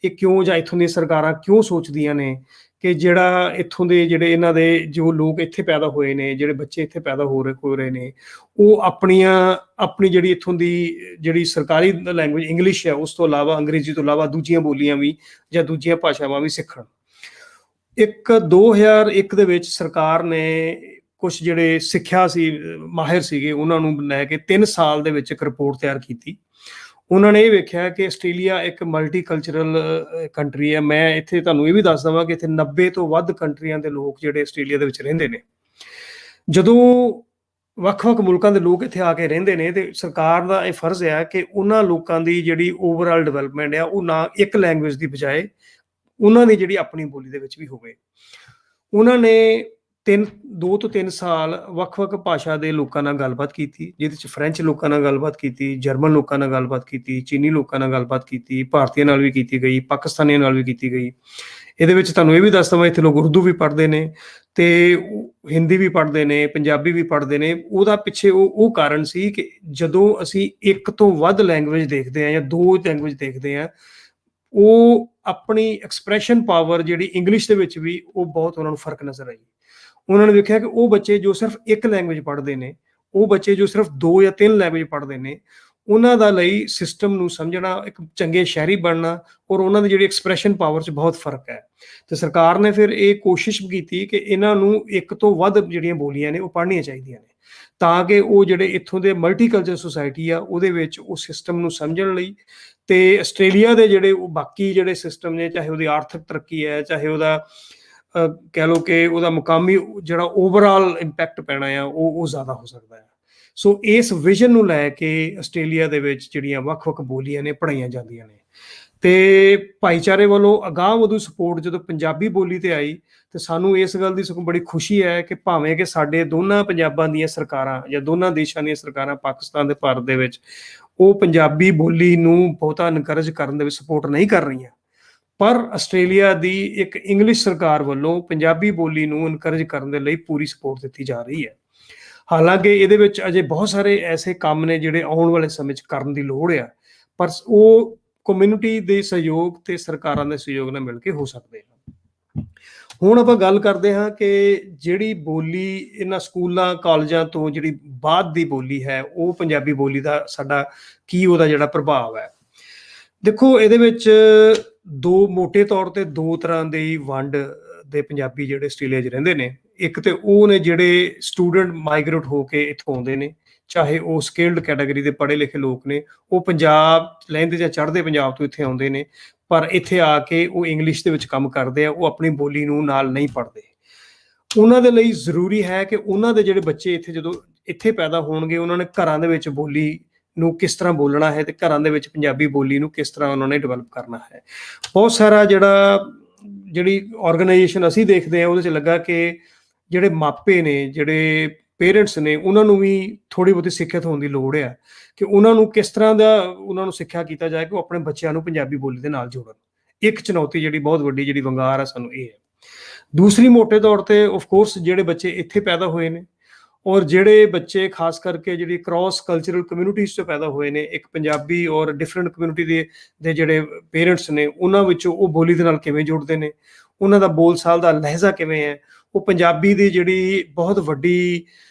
ਇਹ ਕਿਉਂ, ਜਾਂ ਇੱਥੋਂ ਦੀਆਂ ਸਰਕਾਰਾਂ ਕਿਉਂ ਸੋਚਦੀਆਂ ਨੇ ਕਿ ਜਿਹੜਾ ਇੱਥੋਂ ਦੇ ਜਿਹੜੇ ਇਹਨਾਂ ਦੇ ਜੋ ਲੋਕ ਇੱਥੇ ਪੈਦਾ ਹੋਏ ਨੇ, ਜਿਹੜੇ ਬੱਚੇ ਇੱਥੇ ਪੈਦਾ ਹੋ ਰਹੇ ਨੇ, ਉਹ ਆਪਣੀ ਜਿਹੜੀ ਇੱਥੋਂ ਦੀ ਜਿਹੜੀ ਸਰਕਾਰੀ ਲੈਂਗੁਏਜ ਇੰਗਲਿਸ਼ ਹੈ ਉਸ ਤੋਂ ਇਲਾਵਾ ਅੰਗਰੇਜ਼ੀ ਤੋਂ ਇਲਾਵਾ ਦੂਜੀਆਂ ਬੋਲੀਆਂ ਵੀ ਜਾਂ ਦੂਜੀਆਂ ਭਾਸ਼ਾਵਾਂ ਵੀ ਸਿੱਖਣ। 2001 ਦੇ ਵਿੱਚ ਸਰਕਾਰ ਨੇ ਕੁਛ ਜਿਹੜੇ ਸਿੱਖਿਆ ਸੀ ਮਾਹਿਰ ਸੀਗੇ ਉਹਨਾਂ ਨੂੰ ਲੈ ਕੇ 3 ਸਾਲ ਦੇ ਵਿੱਚ ਇੱਕ ਰਿਪੋਰਟ ਤਿਆਰ ਕੀਤੀ। ਉਹਨਾਂ ਨੇ ਇਹ ਵੇਖਿਆ ਕਿ ਆਸਟ੍ਰੇਲੀਆ ਇੱਕ ਮਲਟੀਕਲਚਰਲ ਕੰਟਰੀ ਹੈ। ਮੈਂ ਇੱਥੇ ਤੁਹਾਨੂੰ ਇਹ ਵੀ ਦੱਸ ਦੇਵਾਂ ਕਿ ਇੱਥੇ 90 ਤੋਂ ਵੱਧ ਕੰਟਰੀਆਂ ਦੇ ਲੋਕ ਜਿਹੜੇ ਆਸਟ੍ਰੇਲੀਆ ਦੇ ਵਿੱਚ ਰਹਿੰਦੇ ਨੇ। ਜਦੋਂ ਵੱਖ-ਵੱਖ ਮੁਲਕਾਂ ਦੇ ਲੋਕ ਇੱਥੇ ਆ ਕੇ ਰਹਿੰਦੇ ਨੇ ਤੇ ਸਰਕਾਰ ਦਾ ਇਹ ਫਰਜ਼ ਹੈ ਕਿ ਉਹਨਾਂ ਲੋਕਾਂ ਦੀ ਜਿਹੜੀ ਓਵਰਆਲ ਡਿਵੈਲਪਮੈਂਟ ਆ ਉਹ ਨਾ ਇੱਕ ਲੈਂਗੁਏਜ ਦੀ ਬਜਾਏ ਉਹਨਾਂ ਦੀ ਜਿਹੜੀ ਆਪਣੀ ਬੋਲੀ ਦੇ ਵਿੱਚ ਵੀ ਹੋਵੇ। ਉਹਨਾਂ ਨੇ 2 ਤੋਂ 3 ਸਾਲ ਵੱਖ-ਵੱਖ ਭਾਸ਼ਾ ਦੇ ਲੋਕਾਂ ਨਾਲ ਗੱਲਬਾਤ ਕੀਤੀ, ਜਿਹਦੇ ਚ ਫਰੈਂਚ ਲੋਕਾਂ ਨਾਲ ਗੱਲਬਾਤ ਕੀਤੀ, ਜਰਮਨ ਲੋਕਾਂ ਨਾਲ ਗੱਲਬਾਤ ਕੀਤੀ, ਚੀਨੀ ਲੋਕਾਂ ਨਾਲ ਗੱਲਬਾਤ ਕੀਤੀ, ਭਾਰਤੀਆਂ ਨਾਲ ਵੀ ਕੀਤੀ ਗਈ, ਪਾਕਿਸਤਾਨੀਆਂ ਨਾਲ ਵੀ ਕੀਤੀ ਗਈ। ਇਹਦੇ ਵਿੱਚ ਤੁਹਾਨੂੰ ਇਹ ਵੀ ਦੱਸ ਦੇਵਾਂ ਇੱਥੇ ਲੋਕ ਉਰਦੂ ਵੀ ਪੜ੍ਹਦੇ ਨੇ ਤੇ ਹਿੰਦੀ ਵੀ ਪੜ੍ਹਦੇ ਨੇ, ਪੰਜਾਬੀ ਵੀ ਪੜ੍ਹਦੇ ਨੇ। ਉਹਦਾ ਪਿੱਛੇ ਉਹ ਕਾਰਨ ਸੀ ਕਿ ਜਦੋਂ ਅਸੀਂ ਇੱਕ ਤੋਂ ਵੱਧ ਲੈਂਗੁਏਜ ਦੇਖਦੇ ਹਾਂ ਜਾਂ 2 ਲੈਂਗੁਏਜ ਦੇਖਦੇ ਹਾਂ, ਉਹ ਆਪਣੀ ਐਕਸਪ੍ਰੈਸ਼ਨ ਪਾਵਰ ਜਿਹੜੀ ਇੰਗਲਿਸ਼ ਦੇ ਵਿੱਚ ਵੀ ਉਹ ਬਹੁਤ ਉਹਨਾਂ ਨੂੰ ਫਰਕ ਨਜ਼ਰ ਆਈ। ਉਹਨਾਂ ਨੇ ਵੇਖਿਆ ਕਿ ਉਹ ਬੱਚੇ ਜੋ ਸਿਰਫ ਇੱਕ ਲੈਂਗੁਏਜ ਪੜ੍ਹਦੇ ਨੇ, ਉਹ ਬੱਚੇ ਜੋ ਸਿਰਫ 2 ਜਾਂ 3 ਲੈਂਗੁਏਜ ਪੜ੍ਹਦੇ ਨੇ, ਉਹਨਾਂ ਦਾ ਲਈ ਸਿਸਟਮ ਨੂੰ ਸਮਝਣਾ, ਇੱਕ ਚੰਗੇ ਸ਼ਹਿਰੀ ਬਣਨਾ ਔਰ ਉਹਨਾਂ ਦੀ ਜਿਹੜੀ ਐਕਸਪ੍ਰੈਸ਼ਨ ਪਾਵਰ 'ਚ ਬਹੁਤ ਫਰਕ ਹੈ। ਤੇ ਸਰਕਾਰ ਨੇ ਫਿਰ ਇਹ ਕੋਸ਼ਿਸ਼ ਕੀਤੀ ਕਿ ਇਹਨਾਂ ਨੂੰ ਇੱਕ ਤੋਂ ਵੱਧ ਜਿਹੜੀਆਂ ਬੋਲੀਆਂ ਨੇ ਉਹ ਪੜ੍ਹਨੀਆਂ ਚਾਹੀਦੀਆਂ ਨੇ, ਤਾਂ ਕਿ ਉਹ ਜਿਹੜੇ ਇੱਥੋਂ ਦੇ ਮਲਟੀਕਲਚਰ ਸੁਸਾਇਟੀ ਆ ਉਹਦੇ ਵਿੱਚ ਉਹ ਸਿਸਟਮ ਨੂੰ ਸਮਝਣ ਲਈ ਤੇ ਆਸਟ੍ਰੇਲੀਆ ਦੇ ਜਿਹੜੇ ਉਹ ਬਾਕੀ ਜਿਹੜੇ ਸਿਸਟਮ ਨੇ, ਚਾਹੇ ਉਹਦੀ ਆਰਥਿਕ ਤਰੱਕੀ ਹੈ, ਚਾਹੇ ਉਹਦਾ ਕਹਿ ਲਓ ਕਿ ਉਹਦਾ ਮੁਕਾਮੀ ਜਿਹੜਾ ਓਵਰਆਲ ਇੰਪੈਕਟ ਪੈਣਾ ਆ ਉਹ ਜ਼ਿਆਦਾ ਹੋ ਸਕਦਾ ਹੈ। ਸੋ ਇਸ ਵਿਜ਼ਨ ਨੂੰ ਲੈ ਕੇ ਆਸਟ੍ਰੇਲੀਆ ਦੇ ਵਿੱਚ ਜਿਹੜੀਆਂ ਵੱਖ-ਵੱਖ ਬੋਲੀਆਂ ਨੇ ਪੜ੍ਹਾਈਆਂ ਜਾਂਦੀਆਂ ਨੇ ਤੇ ਭਾਈਚਾਰੇ ਵੱਲੋਂ ਅਗਾਂਹ ਵਧੂ ਸਪੋਰਟ ਜਦੋਂ ਪੰਜਾਬੀ ਬੋਲੀ ਤੇ ਆਈ ਤੇ ਸਾਨੂੰ ਇਸ ਗੱਲ ਦੀ ਸਗੋਂ ਬੜੀ ਖੁਸ਼ੀ ਹੈ ਕਿ ਭਾਵੇਂ ਕਿ ਸਾਡੇ ਦੋਨਾਂ ਪੰਜਾਬਾਂ ਦੀਆਂ ਸਰਕਾਰਾਂ ਜਾਂ ਦੋਨਾਂ ਦੇਸ਼ਾਂ ਦੀਆਂ ਸਰਕਾਰਾਂ, ਪਾਕਿਸਤਾਨ ਤੇ ਭਾਰਤ ਦੇ ਵਿੱਚ, ਉਹ ਪੰਜਾਬੀ ਬੋਲੀ ਨੂੰ ਬਹੁਤਾ ਇਨਕਰੇਜ ਕਰਨ ਦੇ ਵਿੱਚ ਸਪੋਰਟ ਨਹੀਂ ਕਰ ਰਹੀਆਂ, ਪਰ ਆਸਟ੍ਰੇਲੀਆ ਦੀ ਇੱਕ ਇੰਗਲਿਸ਼ ਸਰਕਾਰ ਵੱਲੋਂ ਪੰਜਾਬੀ ਬੋਲੀ ਨੂੰ ਇਨਕਰੇਜ ਕਰਨ ਦੇ ਲਈ ਪੂਰੀ ਸਪੋਰਟ ਦਿੱਤੀ ਜਾ ਰਹੀ ਹੈ। ਹਾਲਾਂਕਿ ਇਹਦੇ ਵਿੱਚ ਅਜੇ ਬਹੁਤ ਸਾਰੇ ਐਸੇ ਕੰਮ ਨੇ ਜਿਹੜੇ ਆਉਣ ਵਾਲੇ ਸਮੇਂ 'ਚ ਕਰਨ ਦੀ ਲੋੜ ਆ, ਪਰ ਉਹ ਕਮਿਊਨਿਟੀ ਦੇ ਸਹਿਯੋਗ ਤੇ ਸਰਕਾਰਾਂ ਦੇ ਸਹਿਯੋਗ ਨਾਲ ਮਿਲ ਕੇ ਹੋ ਸਕਦੇ ਹਨ। ਹੁਣ ਆਪਾਂ ਗੱਲ ਕਰਦੇ ਹਾਂ ਕਿ ਜਿਹੜੀ ਬੋਲੀ ਇਹਨਾਂ ਸਕੂਲਾਂ ਕਾਲਜਾਂ ਤੋਂ ਜਿਹੜੀ ਬਾਅਦ ਦੀ ਬੋਲੀ ਹੈ, ਉਹ ਪੰਜਾਬੀ ਬੋਲੀ ਦਾ ਸਾਡਾ ਕੀ ਉਹਦਾ ਜਿਹੜਾ ਪ੍ਰਭਾਵ ਹੈ। ਦੇਖੋ, ਇਹਦੇ ਵਿੱਚ ਮੋਟੇ ਤੌਰ ਤੇ ਦੋ ਤਰ੍ਹਾਂ ਦੀ ਵੰਡ ਦੇ ਪੰਜਾਬੀ ਜਿਹੜੇ ਆਸਟ੍ਰੇਲੀਆ 'ਚ ਰਹਿੰਦੇ ਨੇ। ਇੱਕ ਤੇ ਉਹ ਨੇ ਜਿਹੜੇ ਸਟੂਡੈਂਟ ਮਾਈਗ੍ਰੇਟ ਹੋ ਕੇ ਇੱਥੋਂ ਆਉਂਦੇ ਨੇ, ਚਾਹੇ ਉਹ ਸਕਿਲਡ ਕੈਟਾਗਰੀ ਦੇ ਪੜ੍ਹੇ ਲਿਖੇ ਲੋਕ ਨੇ, ਉਹ ਪੰਜਾਬ ਲਹਿੰਦੇ ਜਾਂ ਚੜ੍ਹਦੇ ਪੰਜਾਬ ਤੋਂ ਇੱਥੇ ਆਉਂਦੇ ਨੇ, ਪਰ ਇੱਥੇ ਆ ਕੇ ਉਹ ਇੰਗਲਿਸ਼ ਦੇ ਵਿੱਚ ਕੰਮ ਕਰਦੇ ਆ, ਉਹ ਆਪਣੀ ਬੋਲੀ ਨੂੰ ਨਾਲ ਨਹੀਂ ਪੜ੍ਹਦੇ। ਉਹਨਾਂ ਦੇ ਲਈ ਜ਼ਰੂਰੀ ਹੈ ਕਿ ਉਹਨਾਂ ਦੇ ਜਿਹੜੇ ਬੱਚੇ ਇੱਥੇ ਜਦੋਂ ਇੱਥੇ ਪੈਦਾ ਹੋਣਗੇ, ਉਹਨਾਂ ਨੇ ਘਰਾਂ ਦੇ ਵਿੱਚ ਬੋਲੀ ਨੂੰ ਕਿਸ ਤਰ੍ਹਾਂ ਬੋਲਣਾ ਹੈ ਤੇ ਘਰਾਂ ਦੇ ਵਿੱਚ ਪੰਜਾਬੀ ਬੋਲੀ ਨੂੰ ਕਿਸ ਤਰ੍ਹਾਂ ਉਹਨਾਂ ਨੇ ਡਿਵੈਲਪ ਕਰਨਾ ਹੈ। ਬਹੁਤ ਸਾਰਾ ਜਿਹੜੀ ਆਰਗੇਨਾਈਜੇਸ਼ਨ ਅਸੀਂ ਦੇਖਦੇ ਹਾਂ, ਉਹਦੇ 'ਚ ਲੱਗਾ ਕਿ ਜਿਹੜੇ ਮਾਪੇ ਨੇ, ਜਿਹੜੇ ਪੇਰੈਂਟਸ ਨੇ, ਉਹਨਾਂ ਨੂੰ ਵੀ ਥੋੜ੍ਹੀ ਬਹੁਤੀ ਸਿੱਖਿਅਤ ਹੋਣ ਦੀ ਲੋੜ ਆ ਕਿ ਉਹਨਾਂ ਨੂੰ ਕਿਸ ਤਰ੍ਹਾਂ ਦਾ ਉਹਨਾਂ ਨੂੰ ਸਿੱਖਿਆ ਕੀਤਾ ਜਾਏ ਕਿ ਉਹ ਆਪਣੇ ਬੱਚਿਆਂ ਨੂੰ ਪੰਜਾਬੀ ਬੋਲੀ ਦੇ ਨਾਲ ਜੋੜਨ। ਇੱਕ ਚੁਣੌਤੀ ਜਿਹੜੀ ਬਹੁਤ ਵੱਡੀ ਜਿਹੜੀ ਵੰਗਾਰ ਆ ਸਾਨੂੰ ਇਹ ਹੈ। ਦੂਸਰੀ, ਮੋਟੇ ਤੌਰ ਤੇ ਆਫ ਕੋਰਸ ਜਿਹੜੇ ਬੱਚੇ ਇੱਥੇ ਪੈਦਾ ਹੋਏ ਨੇ ਔਰ ਜਿਹੜੇ ਬੱਚੇ ਖਾਸ ਕਰਕੇ ਜਿਹੜੀ ਕ੍ਰਾਸ ਕਲਚਰਲ ਕਮਿਊਨਿਟੀਜ਼ ਤੋਂ ਪੈਦਾ ਹੋਏ ਨੇ, ਇੱਕ ਪੰਜਾਬੀ ਔਰ ਡਿਫਰੈਂਟ ਕਮਿਊਨਿਟੀ ਦੇ ਜਿਹੜੇ ਪੇਰੈਂਟਸ ਨੇ, ਉਹਨਾਂ ਵਿੱਚੋਂ ਉਹ ਬੋਲੀ ਦੇ ਨਾਲ ਕਿਵੇਂ ਜੁੜਦੇ ਨੇ, ਉਹਨਾਂ ਦਾ ਬੋਲਚਾਲ ਦਾ ਲਹਿਜ਼ਾ ਕਿਵੇਂ ਹੈ, ਉਹ ਪੰਜਾਬੀ ਦੀ ਜਿਹੜੀ ਬਹੁਤ ਵੱਡੀ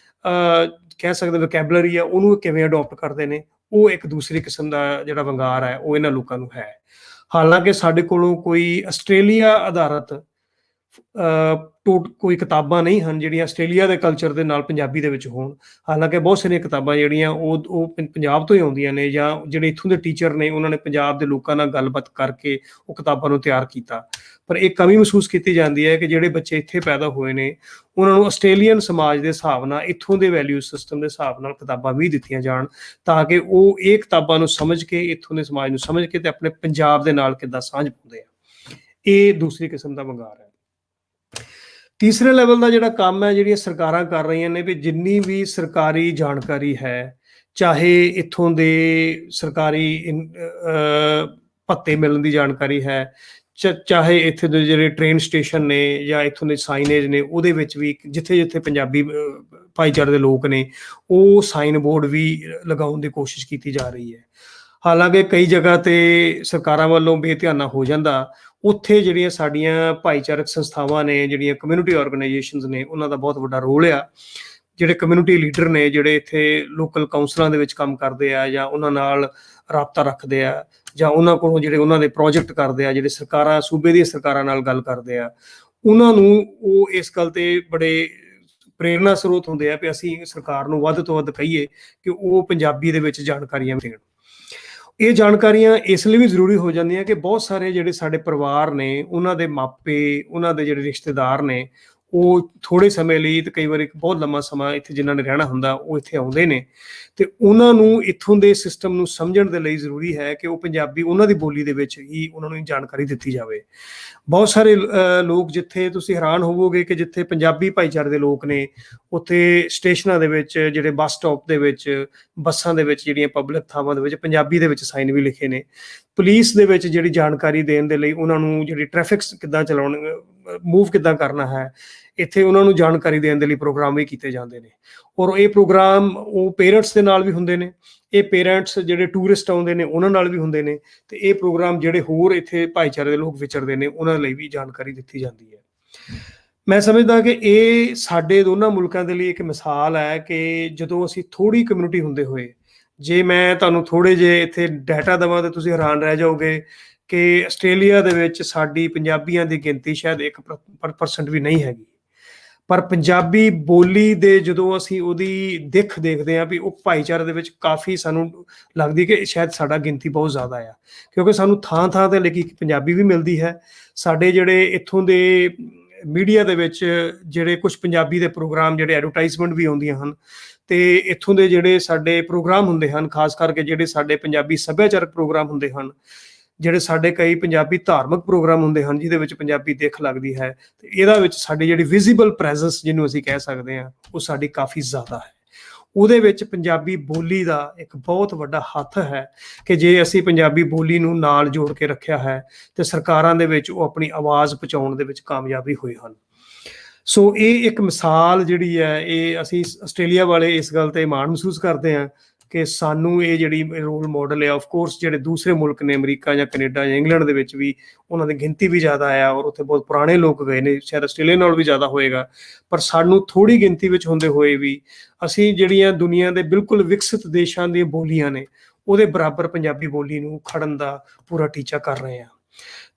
ਕਹਿ ਸਕਦੇ ਵੋਕੈਬਲਰੀ ਆ, ਉਹਨੂੰ ਕਿਵੇਂ ਅਡੋਪਟ ਕਰਦੇ ਨੇ, ਉਹ ਇੱਕ ਦੂਸਰੀ ਕਿਸਮ ਦਾ ਜਿਹੜਾ ਵੰਗਾਰ ਹੈ ਉਹ ਇਹਨਾਂ ਲੋਕਾਂ ਨੂੰ ਹੈ। ਹਾਲਾਂਕਿ ਸਾਡੇ ਕੋਲੋਂ ਕੋਈ ਆਸਟ੍ਰੇਲੀਆ ਆਧਾਰਿਤ ਕੋਈ ਕਿਤਾਬਾਂ ਨਹੀਂ ਹਨ ਜਿਹੜੀਆਂ ਆਸਟ੍ਰੇਲੀਆ ਦੇ ਕਲਚਰ ਦੇ ਨਾਲ ਪੰਜਾਬੀ ਦੇ ਵਿੱਚ ਹੋਣ। ਹਾਲਾਂਕਿ ਬਹੁਤ ਸਾਰੀਆਂ ਕਿਤਾਬਾਂ ਜਿਹੜੀਆਂ ਉਹ ਪੰਜਾਬ ਤੋਂ ਹੀ ਆਉਂਦੀਆਂ ਨੇ, ਜਾਂ ਜਿਹੜੇ ਇੱਥੋਂ ਦੇ ਟੀਚਰ ਨੇ ਉਹਨਾਂ ਨੇ ਪੰਜਾਬ ਦੇ ਲੋਕਾਂ ਨਾਲ ਗੱਲਬਾਤ ਕਰਕੇ ਉਹ ਕਿਤਾਬਾਂ ਨੂੰ ਤਿਆਰ ਕੀਤਾ। ਪਰ ਇਹ ਕਮੀ ਮਹਿਸੂਸ ਕੀਤੀ ਜਾਂਦੀ ਹੈ ਕਿ ਜਿਹੜੇ ਬੱਚੇ ਇੱਥੇ ਪੈਦਾ ਹੋਏ ਨੇ, ਉਹਨਾਂ ਨੂੰ ਆਸਟ੍ਰੇਲੀਅਨ ਸਮਾਜ ਦੇ ਹਿਸਾਬ ਨਾਲ, ਇੱਥੋਂ ਦੇ ਵੈਲਿਊ ਸਿਸਟਮ ਦੇ ਹਿਸਾਬ ਨਾਲ ਕਿਤਾਬਾਂ ਵੀ ਦਿੱਤੀਆਂ ਜਾਣ, ਤਾਂ ਕਿ ਉਹ ਇਹ ਕਿਤਾਬਾਂ ਨੂੰ ਸਮਝ ਕੇ, ਇੱਥੋਂ ਦੇ ਸਮਾਜ ਨੂੰ ਸਮਝ ਕੇ ਤੇ ਆਪਣੇ ਪੰਜਾਬ ਦੇ ਨਾਲ ਕਿੱਦਾਂ ਸਾਂਝ ਪਾਉਂਦੇ ਆ। ਇਹ ਦੂਸਰੀ ਕਿਸਮ ਦਾ ਵੰਗਾਰ ਹੈ। ਤੀਸਰੇ ਲੈਵਲ ਦਾ ਜਿਹੜਾ ਕੰਮ ਹੈ, ਜਿਹੜੀਆਂ ਸਰਕਾਰਾਂ ਕਰ ਰਹੀਆਂ ਨੇ, ਵੀ ਜਿੰਨੀ ਵੀ ਸਰਕਾਰੀ ਜਾਣਕਾਰੀ ਹੈ, ਚਾਹੇ ਇੱਥੋਂ ਦੇ ਸਰਕਾਰੀ ਭੱਤੇ ਮਿਲਣ ਦੀ ਜਾਣਕਾਰੀ ਹੈ, ਚਾਹੇ ਇੱਥੇ ਦੇ ਜਿਹੜੇ ਟ੍ਰੇਨ ਸਟੇਸ਼ਨ ਨੇ ਜਾਂ ਇੱਥੋਂ ਦੇ ਸਾਈਨੇਜ ਨੇ, ਉਹਦੇ ਵਿੱਚ ਵੀ ਜਿੱਥੇ ਜਿੱਥੇ ਪੰਜਾਬੀ ਭਾਈਚਾਰੇ ਦੇ ਲੋਕ ਨੇ, ਉਹ ਸਾਈਨ ਬੋਰਡ ਵੀ ਲਗਾਉਣ ਦੀ ਕੋਸ਼ਿਸ਼ ਕੀਤੀ ਜਾ ਰਹੀ ਹੈ। ਹਾਲਾਂਕਿ ਕਈ ਜਗ੍ਹਾ ਤੇ ਸਰਕਾਰਾਂ ਵੱਲੋਂ ਬੇਧਿਆਨਾ ਹੋ ਜਾਂਦਾ, ਉੱਥੇ ਜਿਹੜੀਆਂ ਸਾਡੀਆਂ ਭਾਈਚਾਰਕ ਸੰਸਥਾਵਾਂ ਨੇ, ਜਿਹੜੀਆਂ ਕਮਿਊਨਿਟੀ ਆਰਗੇਨਾਈਜੇਸ਼ਨਸ ਨੇ, ਉਹਨਾਂ ਦਾ ਬਹੁਤ ਵੱਡਾ ਰੋਲ ਆ। ਜਿਹੜੇ ਕਮਿਊਨਿਟੀ ਲੀਡਰ ਨੇ, ਜਿਹੜੇ ਇੱਥੇ ਲੋਕਲ ਕਾਉਂਸਲਾਂ ਦੇ ਵਿੱਚ ਕੰਮ ਕਰਦੇ ਆ, ਜਾਂ ਉਹਨਾਂ ਨਾਲ ਰਾਬਤਾ ਰੱਖਦੇ ਆ, ਜਾਂ ਉਹਨਾਂ ਕੋਲੋਂ ਜਿਹੜੇ ਉਹਨਾਂ ਦੇ ਪ੍ਰੋਜੈਕਟ ਕਰਦੇ ਆ, ਜਿਹੜੇ ਸਰਕਾਰਾਂ, ਸੂਬੇ ਦੀਆਂ ਸਰਕਾਰਾਂ ਨਾਲ ਗੱਲ ਕਰਦੇ ਆ, ਉਹਨਾਂ ਨੂੰ ਉਹ ਇਸ ਗੱਲ ਤੇ ਬੜੇ ਪ੍ਰੇਰਨਾ ਸਰੋਤ ਹੁੰਦੇ ਆ ਕਿ ਅਸੀਂ ਸਰਕਾਰ ਨੂੰ ਵੱਧ ਤੋਂ ਵੱਧ ਕਹੀਏ ਕਿ ਉਹ ਪੰਜਾਬੀ ਦੇ ਵਿੱਚ ਜਾਣਕਾਰੀਆਂ ਦੇਣ। ਇਹ ਜਾਣਕਾਰੀਆਂ ਇਸ ਲਈ ਵੀ ਜ਼ਰੂਰੀ ਹੋ ਜਾਂਦੀਆਂ ਕਿ ਬਹੁਤ ਸਾਰੇ ਜਿਹੜੇ ਸਾਡੇ ਪਰਿਵਾਰ ਨੇ, ਉਹਨਾਂ ਦੇ ਮਾਪੇ, ਉਹਨਾਂ ਦੇ ਜਿਹੜੇ ਰਿਸ਼ਤੇਦਾਰ ਨੇ, ਉਹ ਥੋੜ੍ਹੇ ਸਮੇਂ ਲਈ ਤੇ ਕਈ ਵਾਰੀ ਬਹੁਤ ਲੰਮਾ ਸਮਾਂ ਇੱਥੇ ਜਿਨ੍ਹਾਂ ਨੇ ਰਹਿਣਾ ਹੁੰਦਾ, ਉਹ ਇੱਥੇ ਆਉਂਦੇ ਨੇ, ਤੇ ਉਹਨਾਂ ਨੂੰ ਇੱਥੋਂ ਦੇ ਸਿਸਟਮ ਨੂੰ ਸਮਝਣ ਦੇ ਲਈ ਜ਼ਰੂਰੀ ਹੈ ਕਿ ਉਹ ਪੰਜਾਬੀ ਉਹਨਾਂ ਦੀ ਬੋਲੀ ਦੇ ਵਿੱਚ ਹੀ ਉਹਨਾਂ ਨੂੰ ਜਾਣਕਾਰੀ ਦਿੱਤੀ ਜਾਵੇ। ਬਹੁਤ ਸਾਰੇ ਲੋਕ, ਜਿੱਥੇ ਤੁਸੀਂ ਹੈਰਾਨ ਹੋਵੋਗੇ ਕਿ ਜਿੱਥੇ ਪੰਜਾਬੀ ਭਾਈਚਾਰੇ ਦੇ ਲੋਕ ਨੇ, ਉੱਥੇ ਸਟੇਸ਼ਨਾਂ ਦੇ ਵਿੱਚ, ਜਿਹੜੇ ਬੱਸ ਸਟਾਪ ਦੇ ਵਿੱਚ, ਬੱਸਾਂ ਦੇ ਵਿੱਚ, ਜਿਹੜੀਆਂ ਪਬਲਿਕ ਥਾਵਾਂ ਦੇ ਵਿੱਚ ਪੰਜਾਬੀ ਦੇ ਵਿੱਚ ਸਾਈਨ ਵੀ ਲਿਖੇ ਨੇ। ਪੁਲਿਸ ਦੇ ਵਿੱਚ ਜਿਹੜੀ ਜਾਣਕਾਰੀ ਦੇਣ ਦੇ ਲਈ, ਉਹਨਾਂ ਨੂੰ ਜਿਹੜੀ ਟ੍ਰੈਫਿਕ ਕਿੱਦਾਂ ਚਲਾਉਣੀ, ਮੂਵ ਕਿੱਦਾਂ ਕਰਨਾ ਹੈ, ਇੱਥੇ ਉਹਨਾਂ ਨੂੰ ਜਾਣਕਾਰੀ ਦੇਣ ਦੇ ਲਈ ਪ੍ਰੋਗਰਾਮ ਵੀ ਕੀਤੇ ਜਾਂਦੇ ਨੇ। ਔਰ ਇਹ ਪ੍ਰੋਗਰਾਮ ਉਹ ਪੇਰੈਂਟਸ ਦੇ ਨਾਲ ਵੀ ਹੁੰਦੇ ਨੇ, ਇਹ ਪੇਰੈਂਟਸ ਜਿਹੜੇ ਟੂਰਿਸਟ ਆਉਂਦੇ ਨੇ ਉਹਨਾਂ ਨਾਲ ਵੀ ਹੁੰਦੇ ਨੇ, ਤੇ ਇਹ ਪ੍ਰੋਗਰਾਮ ਜਿਹੜੇ ਹੋਰ ਇੱਥੇ ਭਾਈਚਾਰੇ ਦੇ ਲੋਕ ਵਿਚਰਦੇ ਨੇ ਉਹਨਾਂ ਲਈ ਵੀ ਜਾਣਕਾਰੀ ਦਿੱਤੀ ਜਾਂਦੀ ਹੈ। ਮੈਂ ਸਮਝਦਾ ਕਿ ਇਹ ਸਾਡੇ ਦੋਨਾਂ ਮੁਲਕਾਂ ਦੇ ਲਈ ਇੱਕ ਮਿਸਾਲ ਹੈ ਕਿ ਜਦੋਂ ਅਸੀਂ ਥੋੜ੍ਹੀ ਕਮਿਊਨਿਟੀ ਹੁੰਦੇ ਹੋਏ, ਜੇ ਮੈਂ ਤੁਹਾਨੂੰ ਥੋੜ੍ਹੇ ਜਿਹੇ ਇੱਥੇ ਡਾਟਾ ਦੇਵਾਂ ਤਾਂ ਤੁਸੀਂ ਹੈਰਾਨ ਰਹਿ ਜਾਓਗੇ ਕਿ ਆਸਟ੍ਰੇਲੀਆ ਦੇ ਵਿੱਚ ਸਾਡੀ ਪੰਜਾਬੀਆਂ ਦੀ ਗਿਣਤੀ ਸ਼ਾਇਦ 1% ਵੀ ਨਹੀਂ ਹੈਗੀ। ਪਰ ਪੰਜਾਬੀ ਬੋਲੀ ਦੇ ਜਦੋਂ ਅਸੀਂ ਉਹਦੀ ਦਿੱਖ ਦੇਖਦੇ ਹਾਂ, ਵੀ ਉਹ ਭਾਈਚਾਰੇ ਦੇ ਵਿੱਚ ਕਾਫੀ ਸਾਨੂੰ ਲੱਗਦੀ ਕਿ ਸ਼ਾਇਦ ਸਾਡਾ ਗਿਣਤੀ ਬਹੁਤ ਜ਼ਿਆਦਾ ਆ, ਕਿਉਂਕਿ ਸਾਨੂੰ ਥਾਂ ਥਾਂ ਤੇ ਲਿਖੀ ਪੰਜਾਬੀ ਵੀ ਮਿਲਦੀ ਹੈ। ਸਾਡੇ ਜਿਹੜੇ ਇੱਥੋਂ ਦੇ ਮੀਡੀਆ ਦੇ ਵਿੱਚ ਜਿਹੜੇ ਕੁਝ ਪੰਜਾਬੀ ਦੇ ਪ੍ਰੋਗਰਾਮ, ਜਿਹੜੇ ਐਡਵਰਟਾਈਜ਼ਮੈਂਟ ਵੀ ਆਉਂਦੀਆਂ ਹਨ, ਤੇ ਇੱਥੋਂ ਦੇ ਜਿਹੜੇ ਸਾਡੇ ਪ੍ਰੋਗਰਾਮ ਹੁੰਦੇ ਹਨ, ਖਾਸ ਕਰਕੇ ਜਿਹੜੇ ਸਾਡੇ ਪੰਜਾਬੀ ਸੱਭਿਆਚਾਰਕ ਪ੍ਰੋਗਰਾਮ ਹੁੰਦੇ ਹਨ, ਜਿਹੜੇ ਸਾਡੇ ਕਈ ਪੰਜਾਬੀ ਧਾਰਮਿਕ ਪ੍ਰੋਗਰਾਮ ਹੁੰਦੇ ਹਨ ਜਿਹਦੇ ਵਿੱਚ ਪੰਜਾਬੀ ਦਿੱਖ ਲੱਗਦੀ ਹੈ, ਤੇ ਇਹਦਾ ਵਿੱਚ ਸਾਡੀ ਜਿਹੜੀ ਵਿਜ਼ੀਬਲ ਪ੍ਰੈਜ਼ੈਂਸ ਜਿਹਨੂੰ ਅਸੀਂ ਕਹਿ ਸਕਦੇ ਹਾਂ, ਉਹ ਸਾਡੀ ਕਾਫੀ ਜ਼ਿਆਦਾ ਹੈ। ਉਹਦੇ ਵਿੱਚ ਪੰਜਾਬੀ ਬੋਲੀ ਦਾ ਇੱਕ ਬਹੁਤ ਵੱਡਾ ਹੱਥ ਹੈ ਕਿ ਜੇ ਅਸੀਂ ਪੰਜਾਬੀ ਬੋਲੀ ਨੂੰ ਨਾਲ ਜੋੜ ਕੇ ਰੱਖਿਆ ਹੈ ਤੇ ਸਰਕਾਰਾਂ ਦੇ ਵਿੱਚ ਉਹ ਆਪਣੀ ਆਵਾਜ਼ ਪਹੁੰਚਾਉਣ ਦੇ ਵਿੱਚ ਕਾਮਯਾਬੀ ਹੋਏ ਹਨ। ਸੋ ਇਹ ਇੱਕ ਮਿਸਾਲ ਜਿਹੜੀ ਹੈ, ਇਹ ਅਸੀਂ ਆਸਟ੍ਰੇਲੀਆ ਵਾਲੇ ਇਸ ਗੱਲ ਤੇ ਮਾਣ ਮਹਿਸੂਸ ਕਰਦੇ ਹਾਂ ਕਿ ਸਾਨੂੰ ਇਹ ਜਿਹੜੀ ਰੋਲ ਮਾਡਲ ਹੈ। ਆਫ ਕੋਰਸ ਜਿਹੜੇ ਦੂਸਰੇ ਮੁਲਕ ਨੇ, ਅਮਰੀਕਾ ਜਾਂ ਕੈਨੇਡਾ ਜਾਂ ਇੰਗਲੈਂਡ ਦੇ ਵਿੱਚ ਵੀ ਉਹਨਾਂ ਦੀ ਗਿਣਤੀ ਵੀ ਜ਼ਿਆਦਾ ਆ, ਔਰ ਉੱਥੇ ਬਹੁਤ ਪੁਰਾਣੇ ਲੋਕ ਗਏ ਨੇ, ਸ਼ਾਇਦ ਆਸਟ੍ਰੇਲੀਆ ਨਾਲ ਵੀ ਜ਼ਿਆਦਾ ਹੋਏਗਾ, ਪਰ ਸਾਨੂੰ ਥੋੜ੍ਹੀ ਗਿਣਤੀ ਵਿੱਚ ਹੁੰਦੇ ਹੋਏ ਵੀ ਅਸੀਂ ਜਿਹੜੀਆਂ ਦੁਨੀਆ ਦੇ ਬਿਲਕੁਲ ਵਿਕਸਿਤ ਦੇਸ਼ਾਂ ਦੀਆਂ ਬੋਲੀਆਂ ਨੇ ਉਹਦੇ ਬਰਾਬਰ ਪੰਜਾਬੀ ਬੋਲੀ ਨੂੰ ਖੜਨ ਦਾ ਪੂਰਾ ਟੀਚਾ ਕਰ ਰਹੇ ਹਾਂ।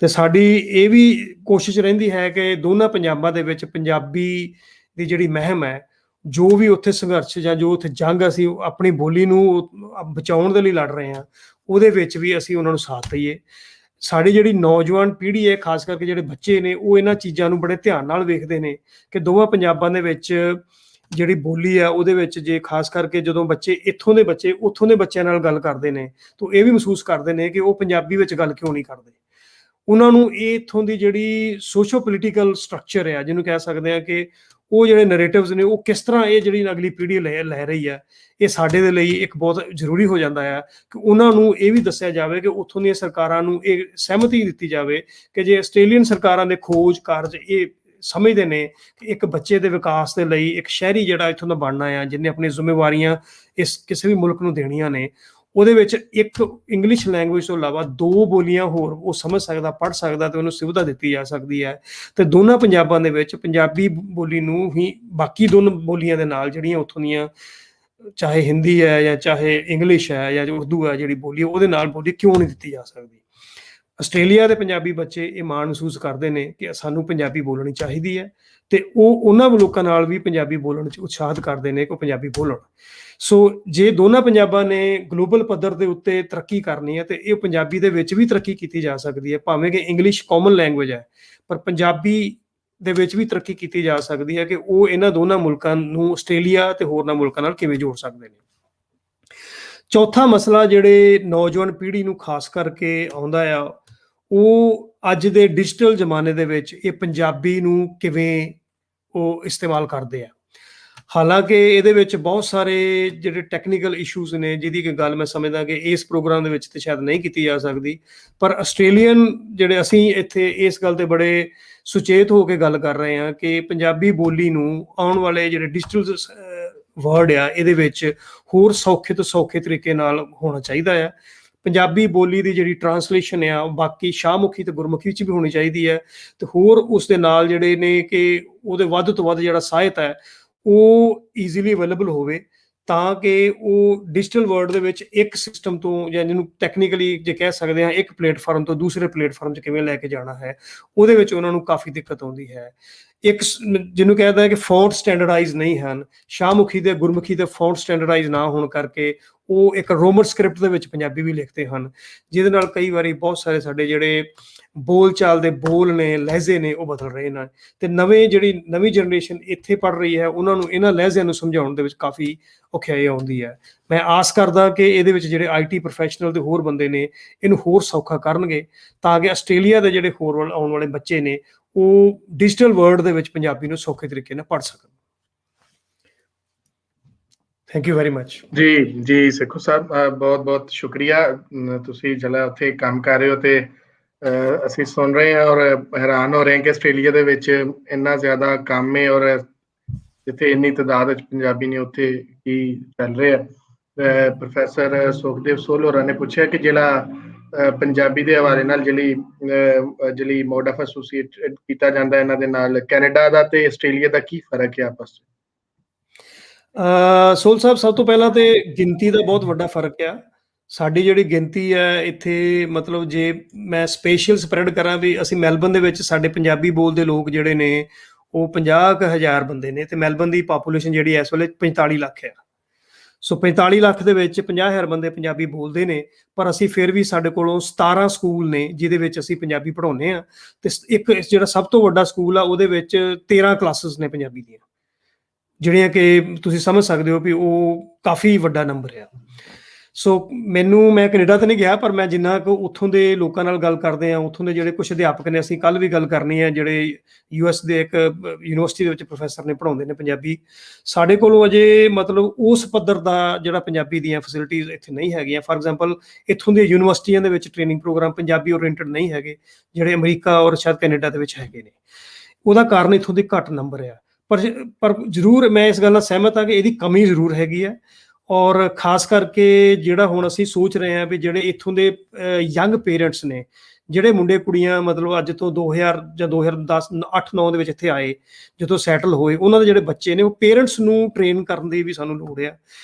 ਤੇ ਸਾਡੀ ਇਹ ਵੀ ਕੋਸ਼ਿਸ਼ ਰਹਿੰਦੀ ਹੈ ਕਿ ਦੋਨਾਂ ਪੰਜਾਬਾਂ ਦੇ ਵਿੱਚ ਪੰਜਾਬੀ ਦੀ ਜਿਹੜੀ ਮਹਿਮ ਹੈ, ਜੋ ਵੀ ਉੱਥੇ ਸੰਘਰਸ਼ ਜਾਂ ਜੋ ਉੱਥੇ ਜੰਗ ਅਸੀਂ ਆਪਣੀ ਬੋਲੀ ਨੂੰ ਬਚਾਉਣ ਦੇ ਲਈ ਲੜ ਰਹੇ ਹਾਂ, ਉਹਦੇ ਵਿੱਚ ਵੀ ਅਸੀਂ ਉਹਨਾਂ ਨੂੰ ਸਾਥ ਦਈਏ। ਸਾਡੀ ਜਿਹੜੀ ਨੌਜਵਾਨ ਪੀੜ੍ਹੀ ਹੈ, ਖਾਸ ਕਰਕੇ ਜਿਹੜੇ ਬੱਚੇ ਨੇ, ਉਹ ਇਹਨਾਂ ਚੀਜ਼ਾਂ ਨੂੰ ਬੜੇ ਧਿਆਨ ਨਾਲ ਵੇਖਦੇ ਨੇ ਕਿ ਦੋਵਾਂ ਪੰਜਾਬਾਂ ਦੇ ਵਿੱਚ ਜਿਹੜੀ ਬੋਲੀ ਆ ਉਹਦੇ ਵਿੱਚ ਜੇ ਖਾਸ ਕਰਕੇ ਜਦੋਂ ਬੱਚੇ ਇੱਥੋਂ ਦੇ ਬੱਚੇ ਉੱਥੋਂ ਦੇ ਬੱਚਿਆਂ ਨਾਲ ਗੱਲ ਕਰਦੇ ਨੇ ਤਾਂ ਇਹ ਵੀ ਮਹਿਸੂਸ ਕਰਦੇ ਨੇ ਕਿ ਉਹ ਪੰਜਾਬੀ ਵਿੱਚ ਗੱਲ ਕਿਉਂ ਨਹੀਂ ਕਰਦੇ। ਉਹਨਾਂ ਨੂੰ ਇਹ ਇੱਥੋਂ ਦੀ ਜਿਹੜੀ ਸੋਸ਼ੋ ਪੋਲੀਟੀਕਲ ਸਟਰਕਚਰ ਆ, ਜਿਹਨੂੰ ਕਹਿ ਸਕਦੇ ਆ ਕਿ ਉਹ ਜਿਹੜੇ ਨੈਰੇਟਿਵਸ ਨੇ ਉਹ ਕਿਸ ਤਰ੍ਹਾਂ ਇਹ ਜਿਹੜੀ ਅਗਲੀ ਪੀੜ੍ਹੀ ਲੈ ਰਹੀ ਆ, ਇਹ ਸਾਡੇ ਦੇ ਲਈ ਇੱਕ ਬਹੁਤ ਜ਼ਰੂਰੀ ਹੋ ਜਾਂਦਾ ਆ ਕਿ ਉਹਨਾਂ ਨੂੰ ਇਹ ਵੀ ਦੱਸਿਆ ਜਾਵੇ ਕਿ ਉੱਥੋਂ ਦੀਆਂ ਸਰਕਾਰਾਂ ਨੂੰ ਇਹ ਸਹਿਮਤੀ ਦਿੱਤੀ ਜਾਵੇ ਕਿ ਜੇ ਆਸਟ੍ਰੇਲੀਅਨ ਸਰਕਾਰਾਂ ਦੇ ਖੋਜ ਕਾਰਜ ਇਹ ਸਮਝਦੇ ਨੇ ਕਿ ਇੱਕ ਬੱਚੇ ਦੇ ਵਿਕਾਸ ਦੇ ਲਈ ਇੱਕ ਸ਼ਹਿਰੀ ਜਿਹੜਾ ਇੱਥੋਂ ਦਾ ਬਣਨਾ ਆ, ਜਿਹਨੇ ਆਪਣੀਆਂ ਜ਼ਿੰਮੇਵਾਰੀਆਂ ਇਸ ਕਿਸੇ ਵੀ ਮੁਲਕ ਨੂੰ ਦੇਣੀਆਂ ਨੇ, ਉਹਦੇ ਵਿੱਚ ਇੱਕ ਇੰਗਲਿਸ਼ ਲੈਂਗੁਏਜ ਤੋਂ ਇਲਾਵਾ 2 ਬੋਲੀਆਂ ਹੋਰ ਉਹ ਸਮਝ ਸਕਦਾ, ਪੜ੍ਹ ਸਕਦਾ, ਤੇ ਉਹਨੂੰ ਸੁਵਿਧਾ ਦਿੱਤੀ ਜਾ ਸਕਦੀ ਹੈ। ਤੇ ਦੋਨਾਂ ਪੰਜਾਬਾਂ ਦੇ ਵਿੱਚ ਪੰਜਾਬੀ ਬੋਲੀ ਨੂੰ ਹੀ ਬਾਕੀ ਦੋਨੋਂ ਬੋਲੀਆਂ ਦੇ ਨਾਲ ਜਿਹੜੀਆਂ ਉੱਥੋਂ ਦੀਆਂ, ਚਾਹੇ ਹਿੰਦੀ ਹੈ ਜਾਂ ਚਾਹੇ ਇੰਗਲਿਸ਼ ਹੈ ਜਾਂ ਉਰਦੂ ਹੈ, ਜਿਹੜੀ ਬੋਲੀ ਉਹਦੇ ਨਾਲ ਬੋਲੀ ਕਿਉਂ ਨਹੀਂ ਦਿੱਤੀ ਜਾ ਸਕਦੀ। ਆਸਟ੍ਰੇਲੀਆ ਦੇ ਪੰਜਾਬੀ ਬੱਚੇ ਇਹ ਮਾਣ ਮਹਿਸੂਸ ਕਰਦੇ ਨੇ ਕਿ ਸਾਨੂੰ ਪੰਜਾਬੀ ਬੋਲਣੀ ਚਾਹੀਦੀ ਹੈ, ਤੇ ਉਹ ਉਹਨਾਂ ਲੋਕਾਂ ਨਾਲ ਵੀ ਪੰਜਾਬੀ ਬੋਲਣ 'ਚ ਉਤਸ਼ਾਹਿਤ ਕਰਦੇ ਨੇ ਕਿ ਉਹ ਪੰਜਾਬੀ ਬੋਲਣ। ਸੋ ਜੇ ਦੋਨਾਂ ਪੰਜਾਬਾਂ ਨੇ ਗਲੋਬਲ ਪੱਧਰ ਦੇ ਉੱਤੇ ਤਰੱਕੀ ਕਰਨੀ ਹੈ, ਤੇ ਇਹ ਪੰਜਾਬੀ ਦੇ ਵਿੱਚ ਵੀ ਤਰੱਕੀ ਕੀਤੀ ਜਾ ਸਕਦੀ ਹੈ, ਭਾਵੇਂ ਕਿ ਇੰਗਲਿਸ਼ ਕਾਮਨ ਲੈਂਗੁਏਜ ਹੈ, ਪਰ ਪੰਜਾਬੀ ਦੇ ਵਿੱਚ ਵੀ ਤਰੱਕੀ ਕੀਤੀ ਜਾ ਸਕਦੀ ਹੈ ਕਿ ਉਹ ਇਹਨਾਂ ਦੋਨਾਂ ਮੁਲਕਾਂ ਨੂੰ ਆਸਟ੍ਰੇਲੀਆ ਤੇ ਹੋਰਨਾਂ ਮੁਲਕਾਂ ਨਾਲ ਕਿਵੇਂ ਜੋੜ ਸਕਦੇ ਨੇ। ਚੌਥਾ ਮਸਲਾ ਜਿਹੜੇ ਨੌਜਵਾਨ ਪੀੜ੍ਹੀ ਨੂੰ ਖਾਸ ਕਰਕੇ ਆਉਂਦਾ ਆ, ਉਹ ਅੱਜ ਦੇ ਡਿਜੀਟਲ ਜ਼ਮਾਨੇ ਦੇ ਵਿੱਚ ਇਹ ਪੰਜਾਬੀ ਨੂੰ ਕਿਵੇਂ ਉਹ ਇਸਤੇਮਾਲ ਕਰਦੇ ਆ। ਹਾਲਾਂਕਿ ਇਹਦੇ ਵਿੱਚ ਬਹੁਤ ਸਾਰੇ ਜਿਹੜੇ ਟੈਕਨੀਕਲ ਇਸ਼ੂਜ਼ ਨੇ, ਜਿਹਦੀ ਕਿ ਗੱਲ ਮੈਂ ਸਮਝਦਾ ਕਿ ਇਸ ਪ੍ਰੋਗਰਾਮ ਦੇ ਵਿੱਚ ਤੇ ਸ਼ਾਇਦ ਨਹੀਂ ਕੀਤੀ ਜਾ ਸਕਦੀ, ਪਰ ਆਸਟ੍ਰੇਲੀਅਨ ਜਿਹੜੇ ਅਸੀਂ ਇੱਥੇ ਇਸ ਗੱਲ ਤੇ ਬੜੇ ਸੁਚੇਤ ਹੋ ਕੇ ਗੱਲ ਕਰ ਰਹੇ ਹਾਂ ਕਿ ਪੰਜਾਬੀ ਬੋਲੀ ਨੂੰ ਆਉਣ ਵਾਲੇ ਜਿਹੜੇ ਡਿਜੀਟਲ ਵਰਡ ਆ, ਇਹਦੇ ਵਿੱਚ ਹੋਰ ਸੌਖੇ ਤੋਂ ਸੌਖੇ ਤਰੀਕੇ ਨਾਲ ਹੋਣਾ ਚਾਹੀਦਾ ਆ। ਪੰਜਾਬੀ ਬੋਲੀ ਦੀ ਜਿਹੜੀ ਟਰਾਂਸਲੇਸ਼ਨ ਆ, ਬਾਕੀ ਸ਼ਾਹਮੁਖੀ ਤੇ ਗੁਰਮੁਖੀ ਵਿੱਚ ਵੀ ਹੋਣੀ ਚਾਹੀਦੀ ਹੈ, ਤੇ ਹੋਰ ਉਸ ਦੇ ਨਾਲ ਜਿਹੜੇ ਨੇ ਕਿ ਉਹਦੇ ਵੱਧ ਤੋਂ ਵੱਧ ਜਿਹੜਾ ਸਾਹਿਤ ਹੈ ਉਹ ਈਜ਼ੀਲੀ ਅਵੇਲੇਬਲ ਹੋਵੇ, ਤਾਂ ਕਿ ਉਹ ਡਿਜੀਟਲ ਵਰਲਡ ਦੇ ਵਿੱਚ ਇੱਕ ਸਿਸਟਮ ਤੋਂ, ਜਾਂ ਜਿਹਨੂੰ ਟੈਕਨੀਕਲੀ ਜੇ ਕਹਿ ਸਕਦੇ ਹਾਂ, ਇੱਕ ਪਲੇਟਫਾਰਮ ਤੋਂ ਦੂਸਰੇ ਪਲੇਟਫਾਰਮ 'ਚ ਕਿਵੇਂ ਲੈ ਕੇ ਜਾਣਾ ਹੈ, ਉਹਦੇ ਵਿੱਚ ਉਹਨਾਂ ਨੂੰ ਕਾਫੀ ਦਿੱਕਤ ਆਉਂਦੀ ਹੈ। ਇੱਕ ਜਿਹਨੂੰ ਕਹਿੰਦਾ ਹੈ ਕਿ ਫੌਂਟ ਸਟੈਂਡਰਡਾਈਜ਼ ਨਹੀਂ ਹਨ, ਸ਼ਾਹਮੁਖੀ ਤੇ ਗੁਰਮੁਖੀ ਦੇ ਫੌਂਟ ਸਟੈਂਡਰਡਾਈਜ਼ ਨਾ ਹੋਣ ਕਰਕੇ ਉਹ ਇੱਕ ਰੋਮਨ ਸਕ੍ਰਿਪਟ ਦੇ ਵਿੱਚ ਪੰਜਾਬੀ ਵੀ ਲਿਖਦੇ ਹਨ, ਜਿਹਦੇ ਨਾਲ ਕਈ ਵਾਰੀ ਬਹੁਤ ਸਾਰੇ ਸਾਡੇ ਜਿਹੜੇ ਬੋਲ ਚਾਲ ਦੇ ਬੋਲ ਨੇ, ਲਹਿਜ਼ੇ ਨੇ, ਉਹ ਬਦਲ ਰਹੇ ਨੇ, ਤੇ ਜਿਹੜੀ ਨਵੀਂ ਜਨਰੇਸ਼ਨ ਇੱਥੇ ਪੜ੍ਹ ਰਹੀ ਹੈ ਉਹਨਾਂ ਨੂੰ ਇਹਨਾਂ ਲਹਿਜ਼ਿਆਂ ਨੂੰ ਸਮਝਾਉਣ ਦੇ ਵਿੱਚ ਕਾਫੀ ਔਖਿਆਈ ਆਉਂਦੀ ਹੈ। ਮੈਂ ਆਸ ਕਰਦਾ ਕਿ ਇਹਦੇ ਵਿੱਚ ਜਿਹੜੇ IT ਪ੍ਰੋਫੈਸ਼ਨਲ ਤੇ ਹੋਰ ਬੰਦੇ ਨੇ ਇਹਨੂੰ ਹੋਰ ਸੌਖਾ ਕਰਨਗੇ, ਤਾਂ ਕਿ ਆਸਟ੍ਰੇਲੀਆ ਦੇ ਜਿਹੜੇ ਹੋਰ ਆਉਣ ਵਾਲੇ ਬੱਚੇ ਨੇ ਉਹ ਡਿਜੀਟਲ ਵਰਲਡ ਦੇ ਵਿੱਚ ਪੰਜਾਬੀ ਨੂੰ ਸੌਖੇ ਤਰੀਕੇ ਨਾਲ ਪੜ੍ਹ ਸਕਣ। Thank you very much. ਜੀ ਸਿੱਖੋ ਸਾਹਿਬ, ਬਹੁਤ ਬਹੁਤ ਸ਼ੁਕਰੀਆ। ਤੁਸੀਂ ਜਿਹੜਾ ਉੱਥੇ ਕੰਮ ਕਰ ਰਹੇ ਹੋ ਤੇ ਅਸੀਂ ਸੁਣ ਰਹੇ ਹਾਂ ਔਰ ਹੈਰਾਨ ਹੋ ਰਹੇ ਹਾਂ ਕਿ ਆਸਟ੍ਰੇਲੀਆ ਦੇ ਵਿੱਚ ਇੰਨਾ ਜ਼ਿਆਦਾ ਕੰਮ ਹੈ, ਔਰ ਜਿੱਥੇ ਇੰਨੀ ਤਾਦਾਦ ਵਿੱਚ ਪੰਜਾਬੀ ਨੇ ਉੱਥੇ ਕੀ ਚੱਲ ਰਿਹਾ। ਪ੍ਰੋਫੈਸਰ ਸੁਖਦੇਵ ਸੋਲ ਹੋਰਾਂ ਨੇ ਪੁੱਛਿਆ ਕਿ ਜਿਹੜਾ ਪੰਜਾਬੀ ਦੇ ਹਵਾਲੇ ਨਾਲ ਜਿਹੜੀ ਮੋਡ ਆਫ ਐਸੋਸੀਏਟ ਕੀਤਾ ਜਾਂਦਾ ਇਹਨਾਂ ਦੇ ਨਾਲ, ਕੈਨੇਡਾ ਦਾ ਤੇ ਆਸਟ੍ਰੇਲੀਆ ਦਾ ਕੀ ਫਰਕ ਹੈ ਆਪਸ 'ਚ? ਸੋਲ ਸਾਹਿਬ, ਸਭ ਤੋਂ ਪਹਿਲਾਂ ਤੇ ਗਿਣਤੀ ਦਾ ਬਹੁਤ ਵੱਡਾ ਫਰਕ ਆ। ਸਾਡੀ ਜਿਹੜੀ ਗਿਣਤੀ ਹੈ ਇੱਥੇ, ਮਤਲਬ ਜੇ ਮੈਂ ਸਪੇਸ਼ਲ ਸਪਰੈਡ ਕਰਾਂ ਵੀ ਅਸੀਂ ਮੈਲਬਨ ਦੇ ਵਿੱਚ ਸਾਡੇ ਪੰਜਾਬੀ ਬੋਲਦੇ ਲੋਕ ਜਿਹੜੇ ਨੇ ਉਹ 50,000 ਬੰਦੇ ਨੇ, ਤੇ ਮੈਲਬਨ ਦੀ ਪਾਪੂਲੇਸ਼ਨ ਜਿਹੜੀ ਇਸ ਵੇਲੇ 45 ਲੱਖ ਆ। ਸੋ 45 ਲੱਖ ਦੇ ਵਿੱਚ 50,000 ਬੰਦੇ ਪੰਜਾਬੀ ਬੋਲਦੇ ਨੇ, ਪਰ ਅਸੀਂ ਫਿਰ ਵੀ ਸਾਡੇ ਕੋਲੋਂ 17 ਸਕੂਲ ਨੇ ਜਿਹਦੇ ਵਿੱਚ ਅਸੀਂ ਪੰਜਾਬੀ ਪੜ੍ਹਾਉਂਦੇ ਹਾਂ, ਤੇ ਇੱਕ ਜਿਹੜਾ ਸਭ ਤੋਂ ਵੱਡਾ ਸਕੂਲ ਆ ਉਹਦੇ ਵਿੱਚ 13 ਕਲਾਸਿਸ ਨੇ ਪੰਜਾਬੀ ਦੀਆਂ, ਜਿਹੜੀਆਂ ਕਿ ਤੁਸੀਂ ਸਮਝ ਸਕਦੇ ਹੋ ਵੀ ਉਹ ਕਾਫੀ ਵੱਡਾ ਨੰਬਰ ਆ। ਸੋ ਮੈਂ ਕੈਨੇਡਾ ਤਾਂ ਨਹੀਂ ਗਿਆ, ਪਰ ਮੈਂ ਜਿੰਨਾ ਕੁ ਉੱਥੋਂ ਦੇ ਲੋਕਾਂ ਨਾਲ ਗੱਲ ਕਰਦੇ ਹਾਂ, ਉੱਥੋਂ ਦੇ ਜਿਹੜੇ ਕੁਛ ਅਧਿਆਪਕ ਨੇ, ਅਸੀਂ ਕੱਲ੍ਹ ਵੀ ਗੱਲ ਕਰਨੀ ਹੈ, ਜਿਹੜੇ US ਦੇ ਇੱਕ ਯੂਨੀਵਰਸਿਟੀ ਦੇ ਵਿੱਚ ਪ੍ਰੋਫੈਸਰ ਨੇ, ਪੜ੍ਹਾਉਂਦੇ ਨੇ ਪੰਜਾਬੀ। ਸਾਡੇ ਕੋਲੋਂ ਅਜੇ ਮਤਲਬ ਉਸ ਪੱਧਰ ਦਾ ਜਿਹੜਾ ਪੰਜਾਬੀ ਦੀਆਂ ਫੈਸਿਲਿਟੀਜ਼ ਇੱਥੇ ਨਹੀਂ ਹੈਗੀਆਂ। ਫਾਰ ਐਗਜ਼ਾਮਪਲ, ਇੱਥੋਂ ਦੀਆਂ ਯੂਨੀਵਰਸਿਟੀਆਂ ਦੇ ਵਿੱਚ ਟ੍ਰੇਨਿੰਗ ਪ੍ਰੋਗਰਾਮ ਪੰਜਾਬੀ ਓਰੀਐਂਟਡ ਨਹੀਂ ਹੈਗੇ, ਜਿਹੜੇ ਅਮਰੀਕਾ ਔਰ ਸ਼ਾਇਦ ਕੈਨੇਡਾ ਦੇ ਵਿੱਚ ਹੈਗੇ ਨੇ। ਉਹਦਾ ਕਾਰਨ ਇੱਥੋਂ ਦੇ ਘੱਟ ਨੰਬਰ ਆ। ਪਰ ਜ਼ਰੂਰ ਮੈਂ ਇਸ ਗੱਲ ਨਾਲ ਸਹਿਮਤ ਹਾਂ ਕਿ ਇਹਦੀ ਕਮੀ ਜ਼ਰੂਰ ਹੈਗੀ ਹੈ। ਔਰ ਖਾਸ ਕਰਕੇ ਜਿਹੜਾ ਹੁਣ ਅਸੀਂ ਸੋਚ ਰਹੇ ਹਾਂ ਵੀ ਜਿਹੜੇ ਇੱਥੋਂ ਦੇ ਯੰਗ ਪੇਰੈਂਟਸ ਨੇ, ਜਿਹੜੇ ਮੁੰਡੇ ਕੁੜੀਆਂ ਮਤਲਬ ਅੱਜ ਤੋਂ 2000 ਜਾਂ 2010 8-9 ਦੇ ਵਿੱਚ ਇੱਥੇ ਆਏ, ਜਦੋਂ ਸੈਟਲ ਹੋਏ, ਉਹਨਾਂ ਦੇ ਜਿਹੜੇ ਬੱਚੇ ਨੇ ਉਹ ਪੇਰੈਂਟਸ ਨੂੰ ਟ੍ਰੇਨ ਕਰਨ ਦੀ ਵੀ ਸਾਨੂੰ ਲੋੜ ਆ।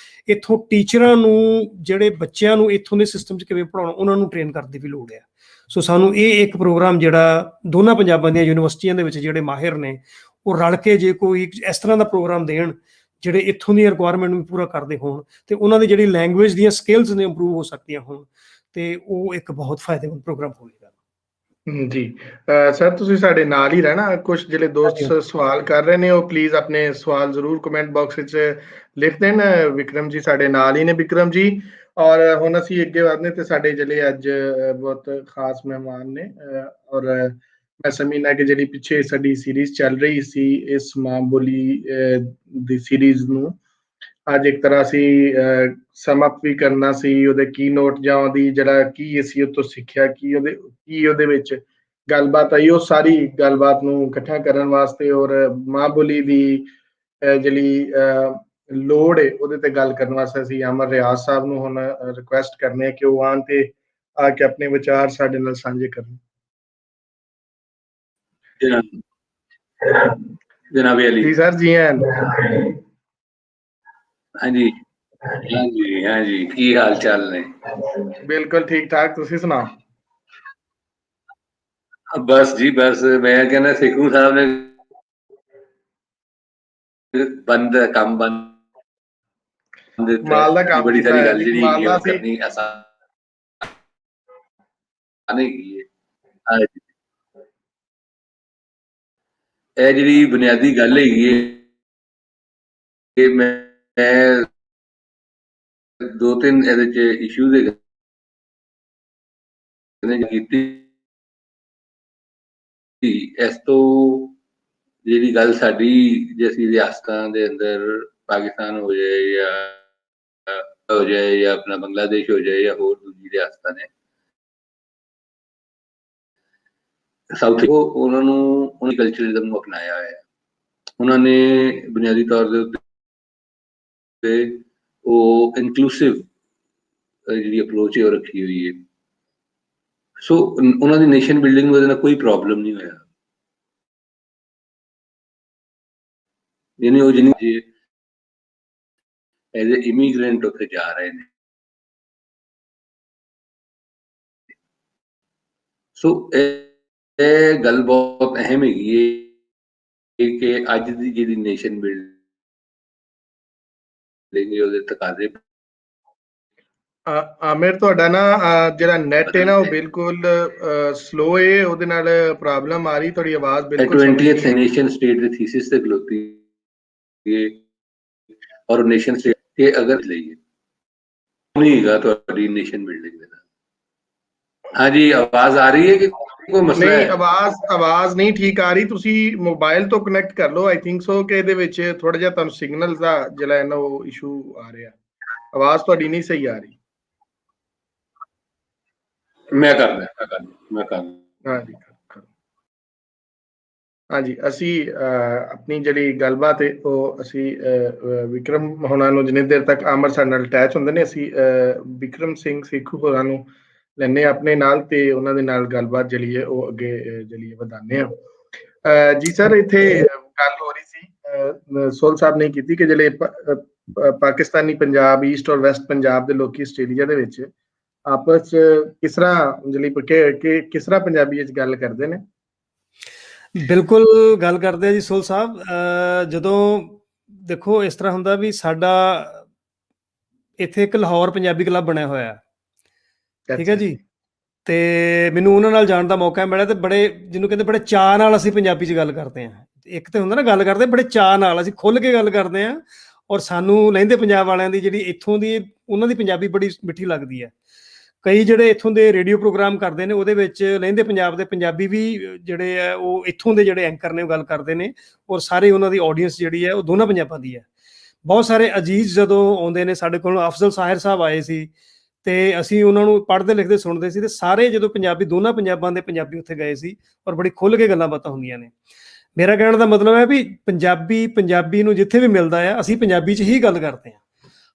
ਇੱਥੋਂ ਟੀਚਰਾਂ ਨੂੰ ਜਿਹੜੇ ਬੱਚਿਆਂ ਨੂੰ ਇੱਥੋਂ ਦੇ ਸਿਸਟਮ 'ਚ ਕਿਵੇਂ ਪੜ੍ਹਾਉਣਾ, ਉਹਨਾਂ ਨੂੰ ਟ੍ਰੇਨ ਕਰਨ ਦੀ ਵੀ ਲੋੜ ਆ। ਸੋ ਸਾਨੂੰ ਇਹ ਇੱਕ ਪ੍ਰੋਗਰਾਮ ਜਿਹੜਾ ਦੋਨਾਂ ਪੰਜਾਬਾਂ ਦੀਆਂ ਯੂਨੀਵਰਸਿਟੀਆਂ ਦੇ ਵਿੱਚ ਜਿਹੜੇ ਮਾਹਿਰ ਨੇ ਉਹ ਰਲ ਕੇ ਜੇ ਕੋਈ ਇਸ ਤਰ੍ਹਾਂ ਦਾ ਪ੍ਰੋਗਰਾਮ ਦੇਣ ਜਿਹੜੇ ਇੱਥੋਂ ਦੀ ਰਿਕੁਆਇਰਮੈਂਟ ਨੂੰ ਪੂਰਾ ਕਰਦੇ ਹੋਣ ਤੇ ਉਹਨਾਂ ਦੀ ਜਿਹੜੀ ਲੈਂਗੁਏਜ ਦੀਆਂ ਸਕਿੱਲਸ ਨੇ ਇੰਪਰੂਵ ਹੋ ਸਕਦੀਆਂ ਹੋਣ, ਤੇ ਉਹ ਇੱਕ ਬਹੁਤ ਫਾਇਦੇਮੰਦ ਪ੍ਰੋਗਰਾਮ ਹੋਵੇਗਾ। ਜੀ ਸਰ, ਤੁਸੀਂ ਸਾਡੇ ਨਾਲ ਹੀ ਰਹਿਣਾ। ਕੁਝ ਜਿਹੜੇ ਦੋਸਤ ਸਵਾਲ ਕਰ ਰਹੇ ਨੇ ਉਹ ਪਲੀਜ਼ ਆਪਣੇ ਸਵਾਲ ਜ਼ਰੂਰ ਕਮੈਂਟ ਬਾਕਸ ਵਿੱਚ ਲਿਖ ਦੇਣ। ਵਿਕਰਮ ਜੀ ਸਾਡੇ ਨਾਲ ਹੀ ਨੇ। ਵਿਕਰਮ ਜੀ, ਔਰ ਹੁਣ ਅਸੀਂ ਅੱਗੇ ਵਧਨੇ ਤੇ ਸਾਡੇ ਜਿਹੜੇ ਅੱਜ ਬਹੁਤ ਖਾਸ ਮਹਿਮਾਨ ਨੇ, ਔਰ ਮੈਂ ਸਮਝਦਾ ਕਿ ਜਿਹੜੀ ਪਿੱਛੇ ਸਾਡੀ ਸੀਰੀਜ਼ ਚੱਲ ਰਹੀ ਸੀ ਇਸ ਮਾਂ ਬੋਲੀ ਦੀ ਸੀਰੀਜ਼ ਨੂੰ ਅੱਜ ਇੱਕ ਤਰ੍ਹਾਂ ਅਸੀਂ ਸਮਅਪ ਵੀ ਕਰਨਾ ਸੀ। ਉਹਦੇ ਕੀ ਨੋਟ ਜਾਂ ਉਹਦੀ ਜਿਹੜਾ ਕੀ ਅਸੀਂ ਉਹ ਤੋਂ ਸਿੱਖਿਆ, ਕੀ ਉਹਦੇ ਵਿੱਚ ਗੱਲਬਾਤ ਆਈ, ਉਹ ਸਾਰੀ ਗੱਲਬਾਤ ਨੂੰ ਇਕੱਠਾ ਕਰਨ ਵਾਸਤੇ ਔਰ ਮਾਂ ਬੋਲੀ ਦੀ ਜਿਹੜੀ ਲੋੜ ਹੈ ਉਹਦੇ ਤੇ ਗੱਲ ਕਰਨ ਵਾਸਤੇ ਅਸੀਂ ਅਮਰ ਰਿਆਜ਼ ਸਾਹਿਬ ਨੂੰ ਹੁਣ ਰਿਕੁਐਸਟ ਕਰਨੇ ਆ ਕਿ ਉਹ ਆਉਣ ਤੇ ਆ ਕੇ ਆਪਣੇ ਵਿਚਾਰ ਸਾਡੇ ਨਾਲ ਸਾਂਝੇ ਕਰਨ। जनाब अली जी सर, जी हैं। हाँ जी, हाँ जी, हाँ जी, की हाल चाल ने? बिल्कुल ठीक ठाक, तुसी सुनाओ। बस जी बस, मैं कहना सिक्खू साहब ने काम बंद माल दा काम बड़ी सारी कीता है गल जी, जिहड़ी माल दा सी करनी आसान हैगी है। हाँ जी, ਇਹ ਜਿਹੜੀ ਬੁਨਿਆਦੀ ਗੱਲ ਹੈਗੀ ਹੈ ਕਿ ਮੈਂ ਦੋ ਤਿੰਨ ਇਹਦੇ ਚ ਇਸ਼ੂਜ਼ ਹੈਗੇ ਕੀਤੀ। ਇਸ ਤੋਂ ਜਿਹੜੀ ਗੱਲ ਸਾਡੀ ਜੇ ਅਸੀਂ ਰਿਆਸਤਾਂ ਦੇ ਅੰਦਰ ਪਾਕਿਸਤਾਨ ਹੋ ਜਾਏ ਜਾਂ ਆਪਣਾ ਬੰਗਲਾਦੇਸ਼ ਹੋ ਜਾਏ ਜਾਂ ਹੋਰ ਦੂਜੀ ਰਿਆਸਤਾਂ ਨੇ ਸਾਊਥ, ਉਹਨਾਂ ਨੂੰ ਉਹਨਾਂ ਕਲਚਰਲਿਜ਼ਮ ਨੂੰ ਅਪਣਾਇਆ ਹੋਇਆ। ਉਹਨਾਂ ਨੇ ਬੁਨਿਆਦੀ ਤੌਰ ਦੇ ਉੱਤੇ ਉਹ ਇਨਕਲੂਸਿਵ ਜਿਹੜੀ ਅਪਰੋਚ ਹੈ ਉਹ ਰੱਖੀ ਹੋਈ ਹੈ। ਸੋ ਉਹਨਾਂ ਦੀ ਨੇਸ਼ਨ ਬਿਲਡਿੰਗ ਨੂੰ ਉਹਦੇ ਨਾਲ ਕੋਈ ਪ੍ਰੋਬਲਮ ਨਹੀਂ ਹੋਇਆ। ਯਾਨੀ ਉਹ ਜਿੰਨੀ ਐਜ਼ ਏ ਇਮੀਗ੍ਰੈਂਟ ਉੱਥੇ ਜਾ ਰਹੇ ਨੇ। ਸੋ ਇਹ ਗੱਲ ਬਹੁਤ ਅਹਿਮ ਹੈਗੀ ਹੈ ਕਿ ਅੱਜ ਦੀ ਜਿਹੜੀ ਨੇਸ਼ਨ ਬਿਲਡਿੰਗ ਉਹਦੇ ਤਕਾਜ਼ੇ। ਆਮਿਰ, ਤੁਹਾਡਾ ਨਾ ਜਿਹੜਾ ਨੈਟ ਹੈ ਨਾ ਉਹ ਬਿਲਕੁਲ ਸਲੋ ਹੈ, ਉਹਦੇ ਨਾਲ ਪ੍ਰੋਬਲਮ ਆ ਰਹੀ, ਤੁਹਾਡੀ ਆਵਾਜ਼ ਬਿਲਕੁਲ 20th ਨੇਸ਼ਨ ਸਟੇਟ ਦੇ ਥੀਸਿਸ ਤੇ ਖਲੋਤੀ ਹੈ ਔਰ ਨੇਸ਼ਨ ਸਟੇਟ ਕੇ ਅਗਰ ਲਈਏ ਨਹੀਂ ਹੈਗਾ ਤੁਹਾਡੀ ਨੇਸ਼ਨ ਬਿਲਡਿੰਗ ਦੇ ਨਾਲ। ਹਾਂਜੀ, ਆਵਾਜ਼ ਆ ਰਹੀ ਹੈ ਕਿ ਕੋਈ ਮਸਲਾ ਨਹੀਂ? ਆਵਾਜ਼ ਨਹੀਂ ਠੀਕ ਆ ਰਹੀ। ਤੁਸੀਂ ਮੋਬਾਈਲ ਤੋਂ ਕਨੈਕਟ ਕਰ ਲਓ। ਆਈ ਥਿੰਕ ਸੋ ਕਿ ਇਹਦੇ ਵਿੱਚ ਥੋੜਾ ਜਿਹਾ ਤੁਹਾਨੂੰ ਸਿਗਨਲ ਦਾ ਜਿਹੜਾ ਹੈ ਨਾ ਉਹ ਇਸ਼ੂ ਆ ਰਿਹਾ। ਆਵਾਜ਼ ਤੁਹਾਡੀ ਨਹੀਂ ਸਹੀ ਆ ਰਹੀ। ਮੈਂ ਕਰਦਾ। ਹਾਂਜੀ ਹਾਂਜੀ, ਅਸੀਂ ਆਪਣੀ ਜਿਹੜੀ ਗੱਲਬਾਤ ਹੈ ਉਹ ਅਸੀਂ ਵਿਕਰਮ ਹੋਣਾ ਨੂੰ ਜਿੰਨੀ ਦੇਰ ਤੱਕ ਆਮਰ ਸਾਡੇ ਨਾਲ ਅਟੈਚ ਹੁੰਦੇ ਨੇ, ਅਸੀਂ ਵਿਕਰਮ ਸਿੰਘ ਸੇਖੂ ਹੋਰਾਂ ਨੂੰ ਲੈਣੇ ਆਪਣੇ ਨਾਲ ਤੇ ਉਹਨਾਂ ਦੇ ਨਾਲ ਗੱਲਬਾਤ ਜਿਹੜੀ ਹੈ ਉਹ ਅੱਗੇ ਜਿਹੜੀ ਵਧਾਉਂਦੇ ਆ। ਜੀ ਸਰ, ਇੱਥੇ ਗੱਲ ਹੋ ਰਹੀ ਸੀ ਸੋਲ ਸਾਹਿਬ ਨੇ ਕੀਤੀ ਕਿ ਜਿਹੜੇ ਪਾਕਿਸਤਾਨੀ ਪੰਜਾਬ, ਈਸਟ ਔਰ ਵੈਸਟ ਪੰਜਾਬ ਦੇ ਲੋਕੀ ਆਸਟ੍ਰੇਲੀਆ ਦੇ ਵਿੱਚ ਆਪਸ ਚ ਕਿਸ ਤਰ੍ਹਾਂ ਜਿਹੜੀ ਕਿਸ ਤਰ੍ਹਾਂ ਪੰਜਾਬੀ ਵਿੱਚ ਗੱਲ ਕਰਦੇ ਨੇ। ਬਿਲਕੁਲ ਗੱਲ ਕਰਦੇ ਆ ਜੀ ਸੋਲ ਸਾਹਿਬ। ਜਦੋਂ ਦੇਖੋ ਇਸ ਤਰ੍ਹਾਂ ਹੁੰਦਾ ਵੀ ਸਾਡਾ ਇੱਥੇ ਇੱਕ ਲਾਹੌਰ ਪੰਜਾਬੀ ਕਲੱਬ ਬਣਿਆ ਹੋਇਆ, ਠੀਕ ਹੈ ਜੀ, ਤੇ ਮੈਨੂੰ ਉਹਨਾਂ ਨਾਲ ਜਾਣ ਦਾ ਮੌਕਾ ਮਿਲਿਆ ਤੇ ਬੜੇ ਜਿਹਨੂੰ ਕਹਿੰਦੇ ਬੜੇ ਚਾਅ ਨਾਲ ਅਸੀਂ ਪੰਜਾਬੀ 'ਚ ਗੱਲ ਕਰਦੇ ਹਾਂ। ਇੱਕ ਤੇ ਹੁੰਦਾ ਨਾ ਗੱਲ ਕਰਦੇ ਬੜੇ ਚਾਅ ਨਾਲ, ਅਸੀਂ ਖੁੱਲ੍ਹ ਕੇ ਗੱਲ ਕਰਦੇ ਹਾਂ ਔਰ ਸਾਨੂੰ ਲਹਿੰਦੇ ਪੰਜਾਬ ਵਾਲਿਆਂ ਦੀ ਜਿਹੜੀ ਇੱਥੋਂ ਦੀ ਉਹਨਾਂ ਦੀ ਪੰਜਾਬੀ ਬੜੀ ਮਿੱਠੀ ਲੱਗਦੀ ਹੈ। ਕਈ ਜਿਹੜੇ ਇੱਥੋਂ ਦੇ ਰੇਡੀਓ ਪ੍ਰੋਗਰਾਮ ਕਰਦੇ ਨੇ ਉਹਦੇ ਵਿੱਚ ਲਹਿੰਦੇ ਪੰਜਾਬ ਦੇ ਪੰਜਾਬੀ ਵੀ ਜਿਹੜੇ ਆ ਉਹ ਇੱਥੋਂ ਦੇ ਜਿਹੜੇ ਐਂਕਰ ਨੇ ਉਹ ਗੱਲ ਕਰਦੇ ਨੇ ਔਰ ਸਾਰੇ ਉਹਨਾਂ ਦੀ ਆਡੀਅנס ਜਿਹੜੀ ਹੈ ਉਹ ਦੋਨਾਂ ਪੰਜਾਬਾਂ ਦੀ ਹੈ। ਬਹੁਤ ਸਾਰੇ ਅਜੀਜ਼ ਜਦੋਂ ਆਉਂਦੇ ਨੇ ਸਾਡੇ ਕੋਲ, ਅਫਜ਼ਲ ਸਾਹਿਰ ਸਾਹਿਬ ਆਏ ਸੀ ਤੇ ਅਸੀਂ ਉਹਨਾਂ ਨੂੰ ਪੜ੍ਹਦੇ ਲਿਖਦੇ ਸੁਣਦੇ ਸੀ ਤੇ ਸਾਰੇ ਜਦੋਂ ਪੰਜਾਬੀ ਦੋਨਾਂ ਪੰਜਾਬਾਂ ਦੇ ਪੰਜਾਬੀ ਉੱਥੇ ਗਏ ਸੀ ਔਰ ਬੜੀ ਖੁੱਲ੍ਹ ਕੇ ਗੱਲਾਂ ਬਾਤਾਂ ਹੁੰਦੀਆਂ ਨੇ। ਮੇਰਾ ਕਹਿਣ ਦਾ ਮਤਲਬ ਹੈ ਵੀ ਪੰਜਾਬੀ ਨੂੰ ਜਿੱਥੇ ਵੀ ਮਿਲਦਾ ਆ ਅਸੀਂ ਪੰਜਾਬੀ 'ਚ ਹੀ ਗੱਲ ਕਰਦੇ ਹਾਂ।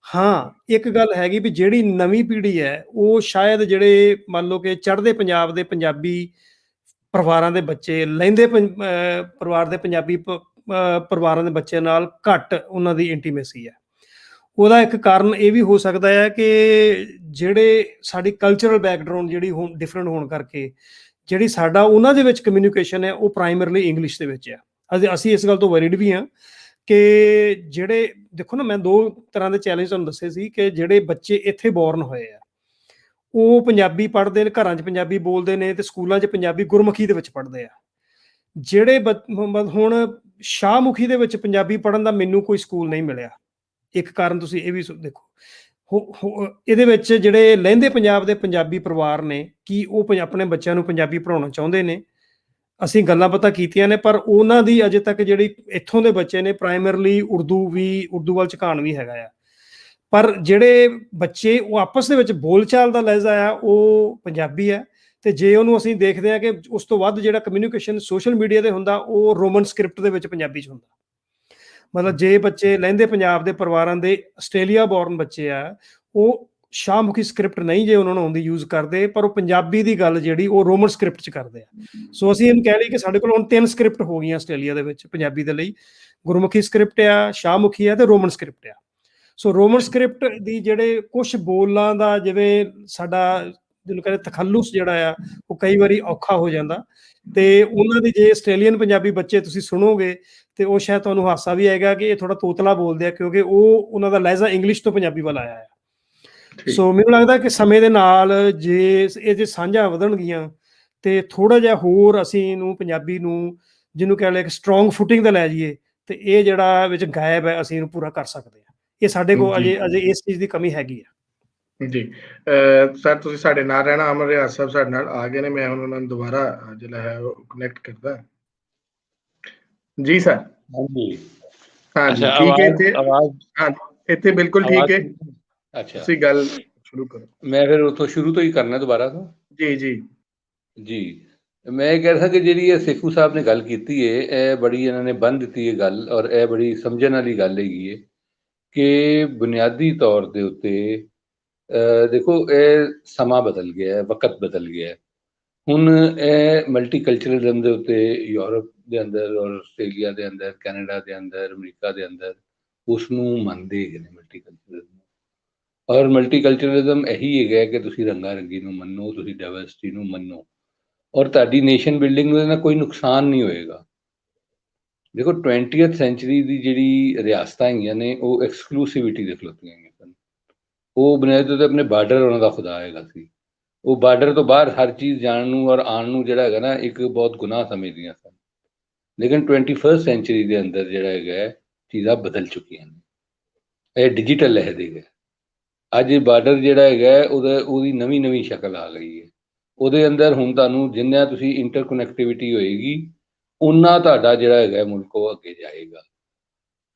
ਹਾਂ, ਇੱਕ ਗੱਲ ਹੈਗੀ ਵੀ ਜਿਹੜੀ ਨਵੀਂ ਪੀੜ੍ਹੀ ਹੈ ਉਹ ਸ਼ਾਇਦ ਜਿਹੜੇ ਮੰਨ ਲਓ ਕਿ ਚੜ੍ਹਦੇ ਪੰਜਾਬ ਦੇ ਪੰਜਾਬੀ ਪਰਿਵਾਰਾਂ ਦੇ ਬੱਚੇ ਲਹਿੰਦੇ ਪਰਿਵਾਰ ਦੇ ਪੰਜਾਬੀ ਪਰਿਵਾਰਾਂ ਦੇ ਬੱਚਿਆਂ ਨਾਲ ਘੱਟ ਉਹਨਾਂ ਦੀ ਇੰਟੀਮੇਸੀ ਹੈ। ਉਹਦਾ ਇੱਕ ਕਾਰਨ ਇਹ ਵੀ ਹੋ ਸਕਦਾ ਹੈ ਕਿ ਜਿਹੜੇ ਸਾਡੀ ਕਲਚਰਲ ਬੈਕਗਰਾਉਂਡ ਜਿਹੜੀ ਹੁਣ ਡਿਫਰੈਂਟ ਹੋਣ ਕਰਕੇ ਜਿਹੜੀ ਸਾਡਾ ਉਹਨਾਂ ਦੇ ਵਿੱਚ ਕਮਿਊਨੀਕੇਸ਼ਨ ਹੈ ਉਹ ਪ੍ਰਾਇਮਰਲੀ ਇੰਗਲਿਸ਼ ਦੇ ਵਿੱਚ ਹੈ। ਅਸੀਂ ਇਸ ਗੱਲ ਤੋਂ ਵਰੀਡ ਵੀ ਹਾਂ ਕਿ ਜਿਹੜੇ ਦੇਖੋ ਨਾ, ਮੈਂ 2 ਤਰ੍ਹਾਂ ਦੇ ਚੈਲੰਜ ਤੁਹਾਨੂੰ ਦੱਸੇ ਸੀ ਕਿ ਜਿਹੜੇ ਬੱਚੇ ਇੱਥੇ ਬੋਰਨ ਹੋਏ ਆ ਉਹ ਪੰਜਾਬੀ ਪੜ੍ਹਦੇ ਨੇ, ਘਰਾਂ 'ਚ ਪੰਜਾਬੀ ਬੋਲਦੇ ਨੇ ਤੇ ਸਕੂਲਾਂ 'ਚ ਪੰਜਾਬੀ ਗੁਰਮੁਖੀ ਦੇ ਵਿੱਚ ਪੜ੍ਹਦੇ ਆ। ਜਿਹੜੇ ਹੁਣ ਸ਼ਾਹਮੁਖੀ ਦੇ ਵਿੱਚ ਪੰਜਾਬੀ ਪੜ੍ਹਨ ਦਾ ਮੈਨੂੰ ਕੋਈ ਸਕੂਲ ਨਹੀਂ ਮਿਲਿਆ। ਇੱਕ ਕਾਰਨ ਤੁਸੀਂ ਇਹ ਵੀ ਦੇਖੋ, ਇਹਦੇ ਵਿੱਚ ਜਿਹੜੇ ਲਹਿੰਦੇ ਪੰਜਾਬ ਦੇ ਪੰਜਾਬੀ ਪਰਿਵਾਰ ਨੇ ਕੀ ਉਹ ਆਪਣੇ ਬੱਚਿਆਂ ਨੂੰ ਪੰਜਾਬੀ ਪੜ੍ਹਾਉਣਾ ਚਾਹੁੰਦੇ ਨੇ? ਅਸੀਂ ਗੱਲਾਂ ਬਾਤਾਂ ਕੀਤੀਆਂ ਨੇ, ਪਰ ਉਹਨਾਂ ਦੀ ਅਜੇ ਤੱਕ ਜਿਹੜੀ ਇੱਥੋਂ ਦੇ ਬੱਚੇ ਨੇ ਪ੍ਰਾਇਮਰਲੀ ਉਰਦੂ ਵੱਲ ਝੁਕਾਣ ਵੀ ਹੈਗਾ ਆ। ਪਰ ਜਿਹੜੇ ਬੱਚੇ ਉਹ ਆਪਸ ਦੇ ਵਿੱਚ ਬੋਲਚਾਲ ਦਾ ਲਹਿਜ਼ਾ ਆ ਉਹ ਪੰਜਾਬੀ ਹੈ। ਤੇ ਜੇ ਉਹਨੂੰ ਅਸੀਂ ਦੇਖਦੇ ਹਾਂ ਕਿ ਉਸ ਤੋਂ ਵੱਧ ਜਿਹੜਾ ਕਮਿਊਨੀਕੇਸ਼ਨ ਸੋਸ਼ਲ ਮੀਡੀਆ ਤੇ ਹੁੰਦਾ ਉਹ ਰੋਮਨ ਸਕ੍ਰਿਪਟ ਦੇ ਵਿੱਚ ਪੰਜਾਬੀ 'ਚ ਹੁੰਦਾ। ਮਤਲਬ ਜੇ ਬੱਚੇ ਲਹਿੰਦੇ ਪੰਜਾਬ ਦੇ ਪਰਿਵਾਰਾਂ ਦੇ ਆਸਟ੍ਰੇਲੀਆ ਬੋਰਨ ਬੱਚੇ ਆ ਉਹ ਸ਼ਾਹਮੁਖੀ ਸਕ੍ਰਿਪਟ ਨਹੀਂ ਜੇ ਉਹਨਾਂ ਨੂੰ ਆਉਂਦੀ ਯੂਜ਼ ਕਰਦੇ, ਪਰ ਉਹ ਪੰਜਾਬੀ ਦੀ ਗੱਲ ਜਿਹੜੀ ਉਹ ਰੋਮਨ ਸਕ੍ਰਿਪਟ 'ਚ ਕਰਦੇ ਆ। ਸੋ ਅਸੀਂ ਇਹਨੂੰ ਕਹਿ ਲਈਏ ਕਿ ਸਾਡੇ ਕੋਲ ਹੁਣ 3 ਸਕ੍ਰਿਪਟ ਹੋ ਗਈਆਂ ਆਸਟ੍ਰੇਲੀਆ ਦੇ ਵਿੱਚ ਪੰਜਾਬੀ ਦੇ ਲਈ। ਗੁਰਮੁਖੀ ਸਕ੍ਰਿਪਟ ਆ, ਸ਼ਾਹਮੁਖੀ ਆ ਤੇ ਰੋਮਨ ਸਕ੍ਰਿਪਟ ਆ। ਸੋ ਰੋਮਨ ਸਕ੍ਰਿਪਟ ਦੀ ਜਿਹੜੇ ਕੁਝ ਬੋਲਾਂ ਦਾ ਜਿਵੇਂ ਸਾਡਾ ਜਿਹਨੂੰ ਕਹਿੰਦੇ ਤਖੱਲੁਸ ਜਿਹੜਾ ਆ ਉਹ ਕਈ ਵਾਰੀ ਔਖਾ ਹੋ ਜਾਂਦਾ, ਤੇ ਉਹਨਾਂ ਦੀ ਜੇ ਆਸਟ੍ਰੇਲੀਅਨ ਪੰਜਾਬੀ ਬੱਚੇ ਤੁਸੀਂ ਸੁਣੋਗੇ ਤੇ ਉਹ ਸ਼ਾਇਦ ਤੁਹਾਨੂੰ ਹਾਸਾ ਵੀ ਆਏਗਾ ਕਿ ਇਹ ਥੋੜਾ ਤੋਤਲਾ ਬੋਲਦੇ ਆ, ਕਿਉਂਕਿ ਉਹਨਾਂ ਦਾ ਲਹਿਜ਼ਾ ਇੰਗਲਿਸ਼ ਤੋਂ ਪੰਜਾਬੀ ਵੱਲ ਆਇਆ ਹੈ। ਸੋ ਮੈਨੂੰ ਲੱਗਦਾ ਕਿ ਸਮੇਂ ਦੇ ਨਾਲ ਜੇ ਸਾਂਝਾਂ ਵਧਣਗੀਆਂ ਤੇ ਥੋੜਾ ਜਿਹਾ ਹੋਰ ਅਸੀਂ ਇਹਨੂੰ ਪੰਜਾਬੀ ਨੂੰ ਜਿਹਨੂੰ ਕਹਿ ਲਏ ਇੱਕ ਸਟਰੋਂਗ ਫੁਟਿੰਗ ਤੇ ਲੈ ਜਾਈਏ ਤੇ ਇਹ ਜਿਹੜਾ ਵਿੱਚ ਗਾਇਬ ਹੈ ਅਸੀਂ ਇਹਨੂੰ ਪੂਰਾ ਕਰ ਸਕਦੇ ਹਾਂ। ਇਹ ਸਾਡੇ ਕੋਲ ਅਜੇ ਇਸ ਚੀਜ਼ ਦੀ ਕਮੀ ਹੈਗੀ ਆ ਜੀ। ਸਰ ਤੁਸੀਂ ਸਾਡੇ ਨਾਲ ਰਹਿਣਾ, ਅਮਰ ਰਿਆਜ਼ ਸਾਹਿਬ ਸਾਡੇ ਨਾਲ ਆ ਗਏ ਨੇ, ਮੈਂ ਹੁਣ ਉਹਨਾਂ ਨੂੰ ਦੁਬਾਰਾ ਜਿਹੜਾ ਹੈ ਉਹ ਕਨੈਕਟ ਕਰਦਾ ਜੀ ਸਰ। ਹਾਂਜੀ ਹਾਂਜੀ ਠੀਕ ਹੈ, ਇੱਥੇ ਹਾਂ ਇੱਥੇ ਬਿਲਕੁਲ ਠੀਕ ਹੈ। ਅੱਛਾ ਤੁਸੀਂ ਗੱਲ ਸ਼ੁਰੂ ਕਰੋ। ਮੈਂ ਫਿਰ ਉੱਥੋਂ ਸ਼ੁਰੂ ਤੋਂ ਹੀ ਕਰਨਾ ਦੁਬਾਰਾ ਤੋਂ। ਜੀ ਮੈਂ ਇਹ ਕਹਿ ਰਿਹਾ ਕਿ ਜਿਹੜੀ ਇਹ ਸੇਖੂ ਸਾਹਿਬ ਨੇ ਗੱਲ ਕੀਤੀ ਹੈ ਇਹ ਬੜੀ ਇਹਨਾਂ ਨੇ ਬੰਨ੍ਹ ਦਿੱਤੀ ਹੈ ਗੱਲ, ਔਰ ਇਹ ਬੜੀ ਸਮਝਣ ਵਾਲੀ ਗੱਲ ਹੈਗੀ ਹੈ ਕਿ ਬੁਨਿਆਦੀ ਤੌਰ ਦੇ ਉੱਤੇ ਦੇਖੋ ਇਹ ਸਮਾਂ ਬਦਲ ਗਿਆ ਹੈ, ਵਕਤ ਬਦਲ ਗਿਆ ਹੈ। ਹੁਣ ਇਹ ਮਲਟੀਕਲਚਰਲਿਜ਼ਮ ਦੇ ਉੱਤੇ ਯੂਰਪ ਦੇ ਅੰਦਰ ਔਰ ਆਸਟ੍ਰੇਲੀਆ ਦੇ ਅੰਦਰ, ਕੈਨੇਡਾ ਦੇ ਅੰਦਰ, ਅਮਰੀਕਾ ਦੇ ਅੰਦਰ ਉਸ ਨੂੰ ਮੰਨਦੇ ਹੈਗੇ ਨੇ ਮਲਟੀਕਲਚਰਲਿਜ਼ਮ। ਔਰ ਮਲਟੀਕਲਚਰਲਿਜ਼ਮ ਇਹੀ ਹੈਗਾ ਕਿ ਤੁਸੀਂ ਰੰਗਾ ਰੰਗੀ ਨੂੰ ਮੰਨੋ, ਤੁਸੀਂ ਡਾਇਵਰਸਿਟੀ ਨੂੰ ਮੰਨੋ, ਔਰ ਤੁਹਾਡੀ ਨੇਸ਼ਨ ਬਿਲਡਿੰਗ ਨੂੰ ਇਹਦਾ ਕੋਈ ਨੁਕਸਾਨ ਨਹੀਂ ਹੋਏਗਾ। ਦੇਖੋ 20th ਸੈਂਚੁਰੀ ਦੀ ਜਿਹੜੀ ਰਿਆਸਤਾਂ ਹੈਗੀਆਂ ਨੇ ਉਹ ਐਕਸਕਲੂਸਿਵਿਟੀ ਦੇ ਖਲੋਤੀਆਂ ਹੈਗੀਆਂ ਸਨ। ਉਹ ਬੁਨਿਆਦੀ ਤੌਰ 'ਤੇ ਆਪਣੇ ਬਾਰਡਰ ਉਹਨਾਂ ਦਾ ਖੁਦਾ ਹੈਗਾ ਸੀ। ਉਹ ਬਾਰਡਰ ਤੋਂ ਬਾਹਰ ਹਰ ਚੀਜ਼ ਜਾਣ ਨੂੰ ਔਰ ਆਉਣ ਨੂੰ ਜਿਹੜਾ ਹੈਗਾ ਨਾ ਇੱਕ ਬਹੁਤ ਗੁਨਾਹ ਸਮਝਦੀਆਂ ਸਨ। ਲੇਕਿਨ 21st ਸੈਂਚੁਰੀ ਦੇ ਅੰਦਰ ਜਿਹੜਾ ਹੈਗਾ ਚੀਜ਼ਾਂ ਬਦਲ ਚੁੱਕੀਆਂ ਨੇ। ਇਹ ਡਿਜੀਟਲ ਲਹਿਰ ਹੈਗਾ। ਅੱਜ ਬਾਰਡਰ ਜਿਹੜਾ ਹੈਗਾ ਉਹਦੀ ਨਵੀਂ ਸ਼ਕਲ ਆ ਗਈ ਹੈ। ਉਹਦੇ ਅੰਦਰ ਹੁਣ ਤੁਹਾਨੂੰ ਜਿੰਨਾ ਤੁਸੀਂ ਇੰਟਰਕਨੈਕਟੀਵਿਟੀ ਹੋਏਗੀ ਉਨਾ ਤੁਹਾਡਾ ਜਿਹੜਾ ਹੈਗਾ ਮੁਲਕ ਉਹ ਅੱਗੇ ਜਾਏਗਾ।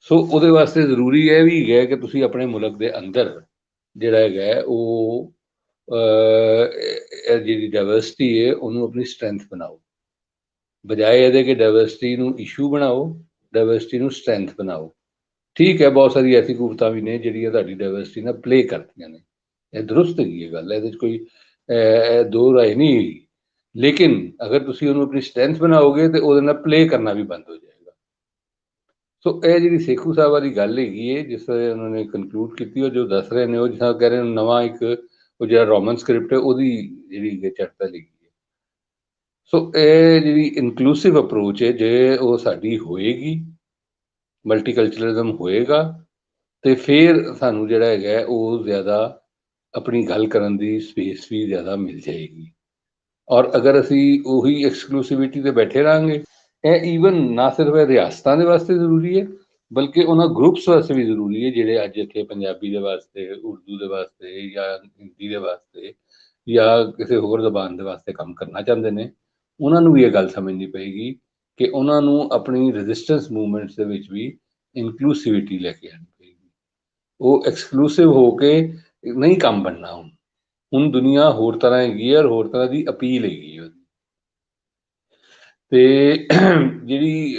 ਸੋ ਉਹਦੇ ਵਾਸਤੇ ਜ਼ਰੂਰੀ ਇਹ ਵੀ ਹੈਗਾ ਕਿ ਤੁਸੀਂ ਆਪਣੇ ਮੁਲਕ ਦੇ ਅੰਦਰ ਜਿਹੜਾ ਹੈਗਾ ਉਹ ਜਿਹੜੀ ਡਾਇਵਰਸਿਟੀ ਹੈ ਉਹਨੂੰ ਆਪਣੀ ਸਟਰੈਂਥ ਬਣਾਓ, ਬਜਾਏ ਇਹਦੇ ਕਿ ਡਾਇਵਰਸਿਟੀ ਨੂੰ ਇਸ਼ੂ ਬਣਾਓ, ਡਾਇਵਰਸਿਟੀ ਨੂੰ ਸਟਰੈਂਥ ਬਣਾਓ। ਠੀਕ ਹੈ, ਬਹੁਤ ਸਾਰੀ ਐਸੀ ਕੂਵਤਾਂ ਵੀ ਨੇ ਜਿਹੜੀਆਂ ਤੁਹਾਡੀ ਡਾਇਵਰਸਿਟੀ ਨਾਲ ਪਲੇ ਕਰਦੀਆਂ ਨੇ, ਇਹ ਦਰੁਸਤ ਹੈਗੀ ਇਹ ਗੱਲ, ਇਹਦੇ 'ਚ ਕੋਈ ਦੋ ਰਾਏ ਨਹੀਂ ਹੈਗੀ। ਲੇਕਿਨ ਅਗਰ ਤੁਸੀਂ ਉਹਨੂੰ ਆਪਣੀ ਸਟਰੈਂਥ ਬਣਾਓਗੇ ਤੇ ਉਹਦੇ ਨਾਲ ਪਲੇ ਕਰਨਾ ਵੀ ਬੰਦ ਹੋ ਜਾਏਗਾ। ਸੋ ਇਹ ਜਿਹੜੀ ਸੇਖੂ ਸਾਹਿਬ ਵਾਲੀ ਗੱਲ ਹੈਗੀ ਹੈ ਜਿਸ ਤਰ੍ਹਾਂ ਉਹਨਾਂ ਨੇ ਕਨਕਲੂਡ ਕੀਤੀ, ਉਹ ਜੋ ਦੱਸ ਰਹੇ ਨੇ ਉਹ ਜਿਸ ਤਰ੍ਹਾਂ ਕਹਿ ਰਹੇ ਨੇ ਨਵਾਂ ਇੱਕ ਉਹ ਜਿਹੜਾ ਰੋਮਨ ਸਕ੍ਰਿਪਟ ਹੈ ਉਹਦੀ ਜਿਹੜੀ ਚਰਚਾ ਲਿਖੀ ਹੈ। ਸੋ ਇਹ ਜਿਹੜੀ ਇਨਕਲੂਸਿਵ ਅਪਰੋਚ ਹੈ ਜੇ ਉਹ ਸਾਡੀ ਹੋਏਗੀ, ਮਲਟੀਕਲਚਰਲਿਜ਼ਮ ਹੋਏਗਾ ਤੇ ਫਿਰ ਸਾਨੂੰ ਜਿਹੜਾ ਹੈਗਾ ਉਹ ਜ਼ਿਆਦਾ ਆਪਣੀ ਗੱਲ ਕਰਨ ਦੀ ਸਪੇਸ ਵੀ ਜ਼ਿਆਦਾ ਮਿਲ ਜਾਏਗੀ। ਔਰ ਅਗਰ ਅਸੀਂ ਉਹੀ ਐਕਸਕਲੂਸਿਵਿਟੀ ਤੇ ਬੈਠੇ ਰਹਾਂਗੇ, ਇਹ ਈਵਨ ਨਾ ਸਿਰਫ ਰਿਆਸਤਾਂ ਦੇ ਵਾਸਤੇ ਜ਼ਰੂਰੀ ਹੈ ਬਲਕਿ ਉਹਨਾਂ ਗਰੁੱਪਸ ਵਾਸਤੇ ਵੀ ਜ਼ਰੂਰੀ ਹੈ ਜਿਹੜੇ ਅੱਜ ਇੱਥੇ ਪੰਜਾਬੀ ਦੇ ਵਾਸਤੇ, ਉਰਦੂ ਦੇ ਵਾਸਤੇ ਜਾਂ ਹਿੰਦੀ ਦੇ ਵਾਸਤੇ ਜਾਂ ਕਿਸੇ ਹੋਰ ਜ਼ਬਾਨ ਦੇ ਵਾਸਤੇ ਕੰਮ ਕਰਨਾ ਚਾਹੁੰਦੇ ਨੇ। ਉਹਨਾਂ ਨੂੰ ਵੀ ਇਹ ਗੱਲ ਸਮਝਣੀ ਪਏਗੀ ਕਿ ਉਹਨਾਂ ਨੂੰ ਆਪਣੀ ਰੈਜ਼ਿਸਟੈਂਸ ਮੂਵਮੈਂਟਸ ਦੇ ਵਿੱਚ ਵੀ ਇਨਕਲੂਸਿਵਿਟੀ ਲੈ ਕੇ ਆਉਣੀ ਪਏਗੀ। ਉਹ ਐਕਸਕਲੂਸਿਵ ਹੋ ਕੇ ਨਹੀਂ ਕੰਮ ਬਣਨਾ। ਹੁਣ ਦੁਨੀਆ ਹੋਰ ਤਰ੍ਹਾਂ ਹੈਗੀ ਹੈ ਔਰ ਹੋਰ ਤਰ੍ਹਾਂ ਦੀ ਅਪੀਲ ਹੈਗੀ ਹੈ। ਤੇ ਜਿਹੜੀ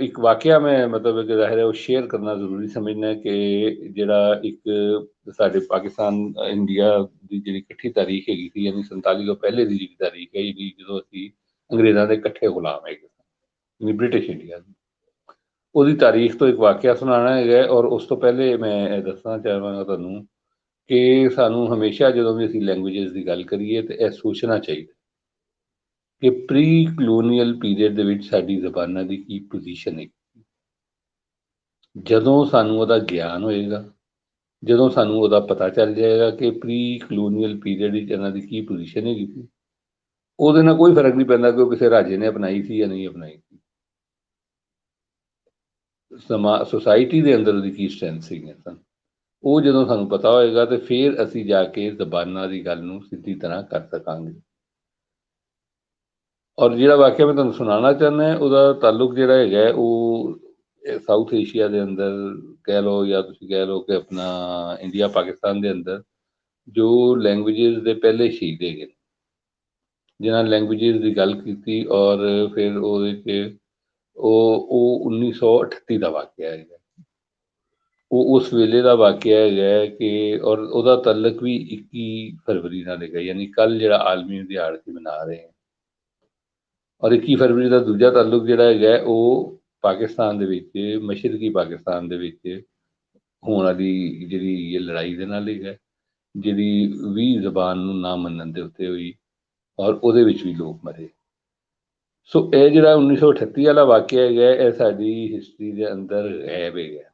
ਇੱਕ ਵਾਕਿਆ ਮੈਂ ਮਤਲਬ ਕਿ ਜ਼ਾਹਿਰ ਹੈ ਉਹ ਸ਼ੇਅਰ ਕਰਨਾ ਜ਼ਰੂਰੀ ਸਮਝਣਾ ਕਿ ਜਿਹੜਾ ਇੱਕ ਸਾਡੇ ਪਾਕਿਸਤਾਨ ਇੰਡੀਆ ਦੀ ਜਿਹੜੀ ਇਕੱਠੀ ਤਾਰੀਖ ਹੈਗੀ ਸੀ, ਯਾਨੀ 47 ਤੋਂ ਪਹਿਲੇ ਦੀ ਜਿਹੜੀ ਤਾਰੀਖ ਹੈ ਜੀ, ਜਦੋਂ ਅਸੀਂ ਅੰਗਰੇਜ਼ਾਂ ਦੇ ਇਕੱਠੇ ਗੁਲਾਮ ਹੈਗੇ ਸਨ, ਯਾਨੀ ਬ੍ਰਿਟਿਸ਼ ਇੰਡੀਆ ਦੀ, ਉਹਦੀ ਤਾਰੀਖ ਤੋਂ ਇੱਕ ਵਾਕਿਆ ਸੁਣਾਉਣਾ ਹੈਗਾ। ਔਰ ਉਸ ਤੋਂ ਪਹਿਲੇ ਮੈਂ ਇਹ ਦੱਸਣਾ ਚਾਹਾਂਗਾ ਤੁਹਾਨੂੰ ਕਿ ਸਾਨੂੰ ਹਮੇਸ਼ਾ ਜਦੋਂ ਵੀ ਅਸੀਂ ਲੈਂਗੁਏਜਸ ਦੀ ਗੱਲ ਕਰੀਏ ਤੇ ਇਹ ਸੋਚਣਾ ਚਾਹੀਦਾ ਕਿ ਪ੍ਰੀ ਕਲੋਨੀਅਲ ਪੀਰੀਅਡ ਦੇ ਵਿੱਚ ਸਾਡੀ ਜ਼ਬਾਨਾਂ ਦੀ ਕੀ ਪੋਜੀਸ਼ਨ ਹੈ। ਜਦੋਂ ਸਾਨੂੰ ਉਹਦਾ ਗਿਆਨ ਹੋਏਗਾ, ਜਦੋਂ ਸਾਨੂੰ ਉਹਦਾ ਪਤਾ ਚੱਲ ਜਾਏਗਾ ਕਿ ਪ੍ਰੀ ਕਲੋਨੀਅਲ ਪੀਰੀਅਡ ਵਿੱਚ ਇਹਨਾਂ ਦੀ ਕੀ ਪੋਜੀਸ਼ਨ ਹੈਗੀ ਸੀ, ਉਹਦੇ ਨਾਲ ਕੋਈ ਫਰਕ ਨਹੀਂ ਪੈਂਦਾ ਕਿ ਉਹ ਕਿਸੇ ਰਾਜੇ ਨੇ ਅਪਣਾਈ ਸੀ ਜਾਂ ਨਹੀਂ ਅਪਣਾਈ ਸੀ। ਸੋਸਾਇਟੀ ਦੇ ਅੰਦਰ ਉਹਦੀ ਕੀ ਸਟਰੈਂਥ ਸੀਗੀਆਂ ਸਨ, ਉਹ ਜਦੋਂ ਸਾਨੂੰ ਪਤਾ ਹੋਏਗਾ ਤੇ ਫਿਰ ਅਸੀਂ ਜਾ ਕੇ ਜ਼ਬਾਨਾਂ ਦੀ ਗੱਲ ਨੂੰ ਸਿੱਧੀ ਤਰ੍ਹਾਂ ਕਰ ਸਕਾਂਗੇ। ਔਰ ਜਿਹੜਾ ਵਾਕਿਆ ਮੈਂ ਤੁਹਾਨੂੰ ਸੁਣਾਉਣਾ ਚਾਹੁੰਦਾ ਉਹਦਾ ਤਾਲੁਕ ਜਿਹੜਾ ਹੈਗਾ ਉਹ ਸਾਊਥ ਏਸ਼ੀਆ ਦੇ ਅੰਦਰ ਕਹਿ ਲਓ, ਜਾਂ ਤੁਸੀਂ ਕਹਿ ਲਓ ਕਿ ਆਪਣਾ ਇੰਡੀਆ ਪਾਕਿਸਤਾਨ ਦੇ ਅੰਦਰ ਜੋ ਲੈਂਗੁਏਜਸ ਦੇ ਪਹਿਲੇ ਸ਼ਹੀਦ ਹੈਗੇ, ਜਿਨ੍ਹਾਂ ਲੈਂਗੁਏਜਸ ਦੀ ਗੱਲ ਕੀਤੀ। ਔਰ ਫਿਰ ਉਹਦੇ 'ਚ ਉਹ 1938 ਦਾ ਵਾਕਿਆ ਹੈਗਾ, ਉਹ ਉਸ ਵੇਲੇ ਦਾ ਵਾਕਿਆ ਹੈਗਾ ਕਿ ਔਰ ਉਹਦਾ ਤਾਲੁਕ ਵੀ 21 ਫਰਵਰੀ ਨਾਲ ਹੈਗਾ, ਯਾਨੀ ਕੱਲ੍ਹ ਜਿਹੜਾ ਆਲਮੀ ਦਿਹਾੜਾ ਅਸੀਂ ਮਨਾ ਰਹੇ ਹਾਂ। ਔਰ 21 ਫਰਵਰੀ ਦਾ ਦੂਜਾ ਤਾਲੁਕ ਜਿਹੜਾ ਹੈਗਾ ਉਹ ਪਾਕਿਸਤਾਨ ਦੇ ਵਿੱਚ, ਮਸ਼ਰਕੀ ਪਾਕਿਸਤਾਨ ਦੇ ਵਿੱਚ ਹੋਣ ਵਾਲੀ ਜਿਹੜੀ ਇਹ ਲੜਾਈ ਦੇ ਨਾਲ ਹੈਗਾ, ਜਿਹੜੀ 20 ਜ਼ਬਾਨ ਨੂੰ ਨਾ ਮੰਨਣ ਦੇ ਉੱਤੇ ਹੋਈ ਔਰ ਉਹਦੇ ਵਿੱਚ ਵੀ ਲੋਕ ਮਰੇ। ਸੋ ਇਹ ਜਿਹੜਾ 1938 ਵਾਲਾ ਵਾਕਿਆ ਹੈਗਾ ਇਹ ਸਾਡੀ ਹਿਸਟਰੀ ਦੇ ਅੰਦਰ ਗਾਇਬ ਹੈਗਾ,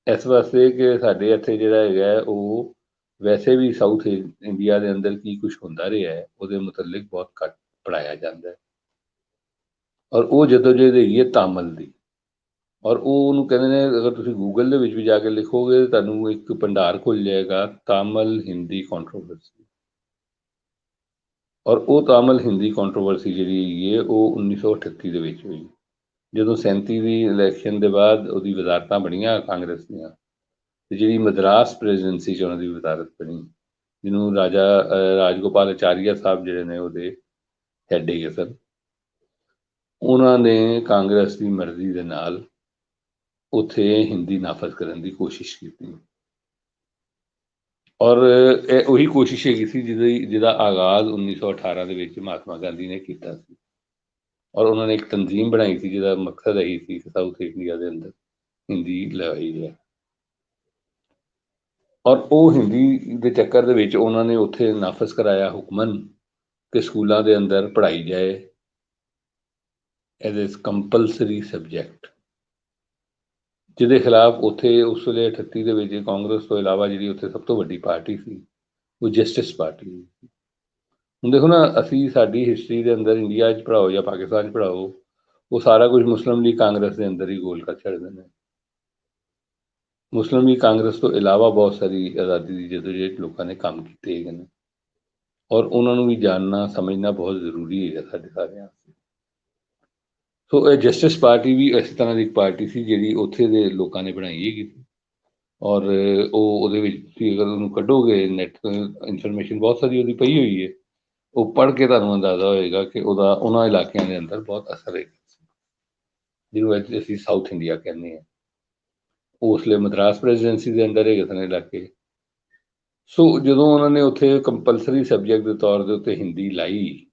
ਇਸ ਵਾਸਤੇ ਕਿ ਸਾਡੇ ਇੱਥੇ ਜਿਹੜਾ ਹੈਗਾ ਉਹ ਵੈਸੇ ਵੀ ਸਾਊਥ ਇੰਡੀਆ ਦੇ ਅੰਦਰ ਕੀ ਕੁਛ ਹੁੰਦਾ ਰਿਹਾ ਹੈ ਉਹਦੇ ਮੁਤਲਕ ਬਹੁਤ ਘੱਟ ਪੜ੍ਹਾਇਆ ਜਾਂਦਾ ਹੈ। ਔਰ ਉਹ ਜਦੋਜਹਿਦ ਹੈਗੀ ਹੈ ਤਾਮਿਲ ਦੀ, ਔਰ ਉਹ ਉਹਨੂੰ ਕਹਿੰਦੇ ਨੇ, ਅਗਰ ਤੁਸੀਂ ਗੂਗਲ ਦੇ ਵਿੱਚ ਵੀ ਜਾ ਕੇ ਲਿਖੋਗੇ ਤੁਹਾਨੂੰ ਇੱਕ ਭੰਡਾਰ ਖੁੱਲ ਜਾਏਗਾ, ਤਾਮਿਲ ਹਿੰਦੀ ਕੰਟਰੋਵਰਸੀ। ਔਰ ਉਹ ਤਾਮਿਲ ਹਿੰਦੀ ਕੰਟਰੋਵਰਸੀ ਜਿਹੜੀ ਹੈਗੀ ਹੈ ਉਹ 1938 ਦੇ ਵਿੱਚ ਹੋਈ, ਜਦੋਂ 37 ਦੀ ਇਲੈਕਸ਼ਨ ਦੇ ਬਾਅਦ ਉਹਦੀ ਵਜ਼ਾਰਤਾਂ ਬਣੀਆਂ ਕਾਂਗਰਸ ਦੀਆਂ, ਤੇ ਜਿਹੜੀ ਮਦਰਾਸ ਪ੍ਰੈਜ਼ੀਡੈਂਸੀ 'ਚ ਉਹਨਾਂ ਦੀ ਵਜ਼ਾਰਤ ਬਣੀ, ਜਿਹਨੂੰ ਰਾਜਗੋਪਾਲ ਆਚਾਰੀਆ ਸਾਹਿਬ ਜਿਹੜੇ ਨੇ ਉਹਦੇ ਹੈਡ ਹੈਗੇ ਸਨ, ਉਹਨਾਂ ਨੇ ਕਾਂਗਰਸ ਦੀ ਮਰਜ਼ੀ ਦੇ ਨਾਲ ਉੱਥੇ ਹਿੰਦੀ ਨਾਫਜ਼ ਕਰਨ ਦੀ ਕੋਸ਼ਿਸ਼ ਕੀਤੀ। ਔਰ ਇਹ ਉਹੀ ਕੋਸ਼ਿਸ਼ ਹੈਗੀ ਸੀ ਜਿਹਦਾ ਆਗਾਜ਼ 1918 ਦੇ ਵਿੱਚ ਮਹਾਤਮਾ ਗਾਂਧੀ ਨੇ ਕੀਤਾ ਸੀ। ਔਰ ਉਹਨਾਂ ਨੇ ਇੱਕ ਤਨਜ਼ੀਮ ਬਣਾਈ ਸੀ ਜਿਹਦਾ ਮਕਸਦ ਇਹੀ ਸੀ ਕਿ ਸਾਊਥ ਇੰਡੀਆ ਦੇ ਅੰਦਰ ਹਿੰਦੀ ਲਗਾਈ ਜਾਏ। ਔਰ ਉਹ ਹਿੰਦੀ ਦੇ ਚੱਕਰ ਦੇ ਵਿੱਚ ਉਹਨਾਂ ਨੇ ਉੱਥੇ ਨਾਫਜ਼ ਕਰਾਇਆ ਹੁਕਮਨ ਕਿ ਸਕੂਲਾਂ ਦੇ ਅੰਦਰ ਪੜ੍ਹਾਈ ਜਾਏ ਐਜ਼ ਏ ਕੰਪਲਸਰੀ ਸਬਜੈਕਟ, ਜਿਹਦੇ ਖਿਲਾਫ ਉੱਥੇ ਉਸ ਵੇਲੇ 38 ਦੇ ਵਿੱਚ ਕਾਂਗਰਸ ਤੋਂ ਇਲਾਵਾ ਜਿਹੜੀ ਉੱਥੇ ਸਭ ਤੋਂ ਵੱਡੀ ਪਾਰਟੀ ਸੀ ਉਹ ਜਸਟਿਸ ਪਾਰਟੀ ਸੀ। ਹੁਣ ਦੇਖੋ ਨਾ, ਅਸੀਂ ਸਾਡੀ ਹਿਸਟਰੀ ਦੇ ਅੰਦਰ ਇੰਡੀਆ 'ਚ ਪੜ੍ਹਾਓ ਜਾਂ ਪਾਕਿਸਤਾਨ 'ਚ ਪੜ੍ਹਾਓ, ਉਹ ਸਾਰਾ ਕੁਝ ਮੁਸਲਿਮ ਲੀਗ ਕਾਂਗਰਸ ਦੇ ਅੰਦਰ ਹੀ ਗੋਲ ਕਰ ਛੱਡਦੇ ਨੇ। ਮੁਸਲਿਮ ਲੀਗ ਕਾਂਗਰਸ ਤੋਂ ਇਲਾਵਾ ਬਹੁਤ ਸਾਰੀ ਆਜ਼ਾਦੀ ਦੀ ਜਦੋਜਹਿਦ ਲੋਕਾਂ ਨੇ ਕੰਮ ਕੀਤੇ ਹੈਗੇ ਨੇ, ਔਰ ਉਹਨਾਂ ਨੂੰ ਵੀ ਜਾਣਨਾ ਸਮਝਣਾ ਬਹੁਤ ਜ਼ਰੂਰੀ ਹੈਗਾ ਸਾਡੇ ਸਾਰਿਆਂ ਵਾਸਤੇ। ਸੋ ਇਹ ਜਸਟਿਸ ਪਾਰਟੀ ਵੀ ਇਸ ਤਰ੍ਹਾਂ ਦੀ ਇੱਕ ਪਾਰਟੀ ਸੀ ਜਿਹੜੀ ਉੱਥੇ ਦੇ ਲੋਕਾਂ ਨੇ ਬਣਾਈ ਹੈਗੀ, ਔਰ ਉਹਦੇ ਵਿੱਚ ਤੁਸੀਂ ਅਗਰ ਉਹਨੂੰ ਕੱਢੋਗੇ ਨੈਟ ਇਨਫੋਰਮੇਸ਼ਨ ਬਹੁਤ ਸਾਰੀ ਉਹਦੀ ਪਈ ਹੋਈ ਹੈ, ਉਹ ਪੜ੍ਹ ਕੇ ਤੁਹਾਨੂੰ ਅੰਦਾਜ਼ਾ ਹੋਏਗਾ ਕਿ ਉਹਦਾ ਉਹਨਾਂ ਇਲਾਕਿਆਂ ਦੇ ਅੰਦਰ ਬਹੁਤ ਅਸਰ ਹੈਗਾ, ਜਿਹਨੂੰ ਅਸੀਂ ਸਾਊਥ ਇੰਡੀਆ ਕਹਿੰਦੇ ਹਾਂ। ਉਸ ਲਈ ਮਦਰਾਸ ਪ੍ਰੈਜ਼ੀਡੈਂਸੀ ਦੇ ਅੰਦਰ ਹੈਗੇ ਸਨ ਇਲਾਕੇ। ਸੋ ਜਦੋਂ ਉਹਨਾਂ ਨੇ ਉੱਥੇ ਕੰਪਲਸਰੀ ਸਬਜੈਕਟ ਦੇ ਤੌਰ ਦੇ ਉੱਤੇ ਹਿੰਦੀ ਲਾਈ,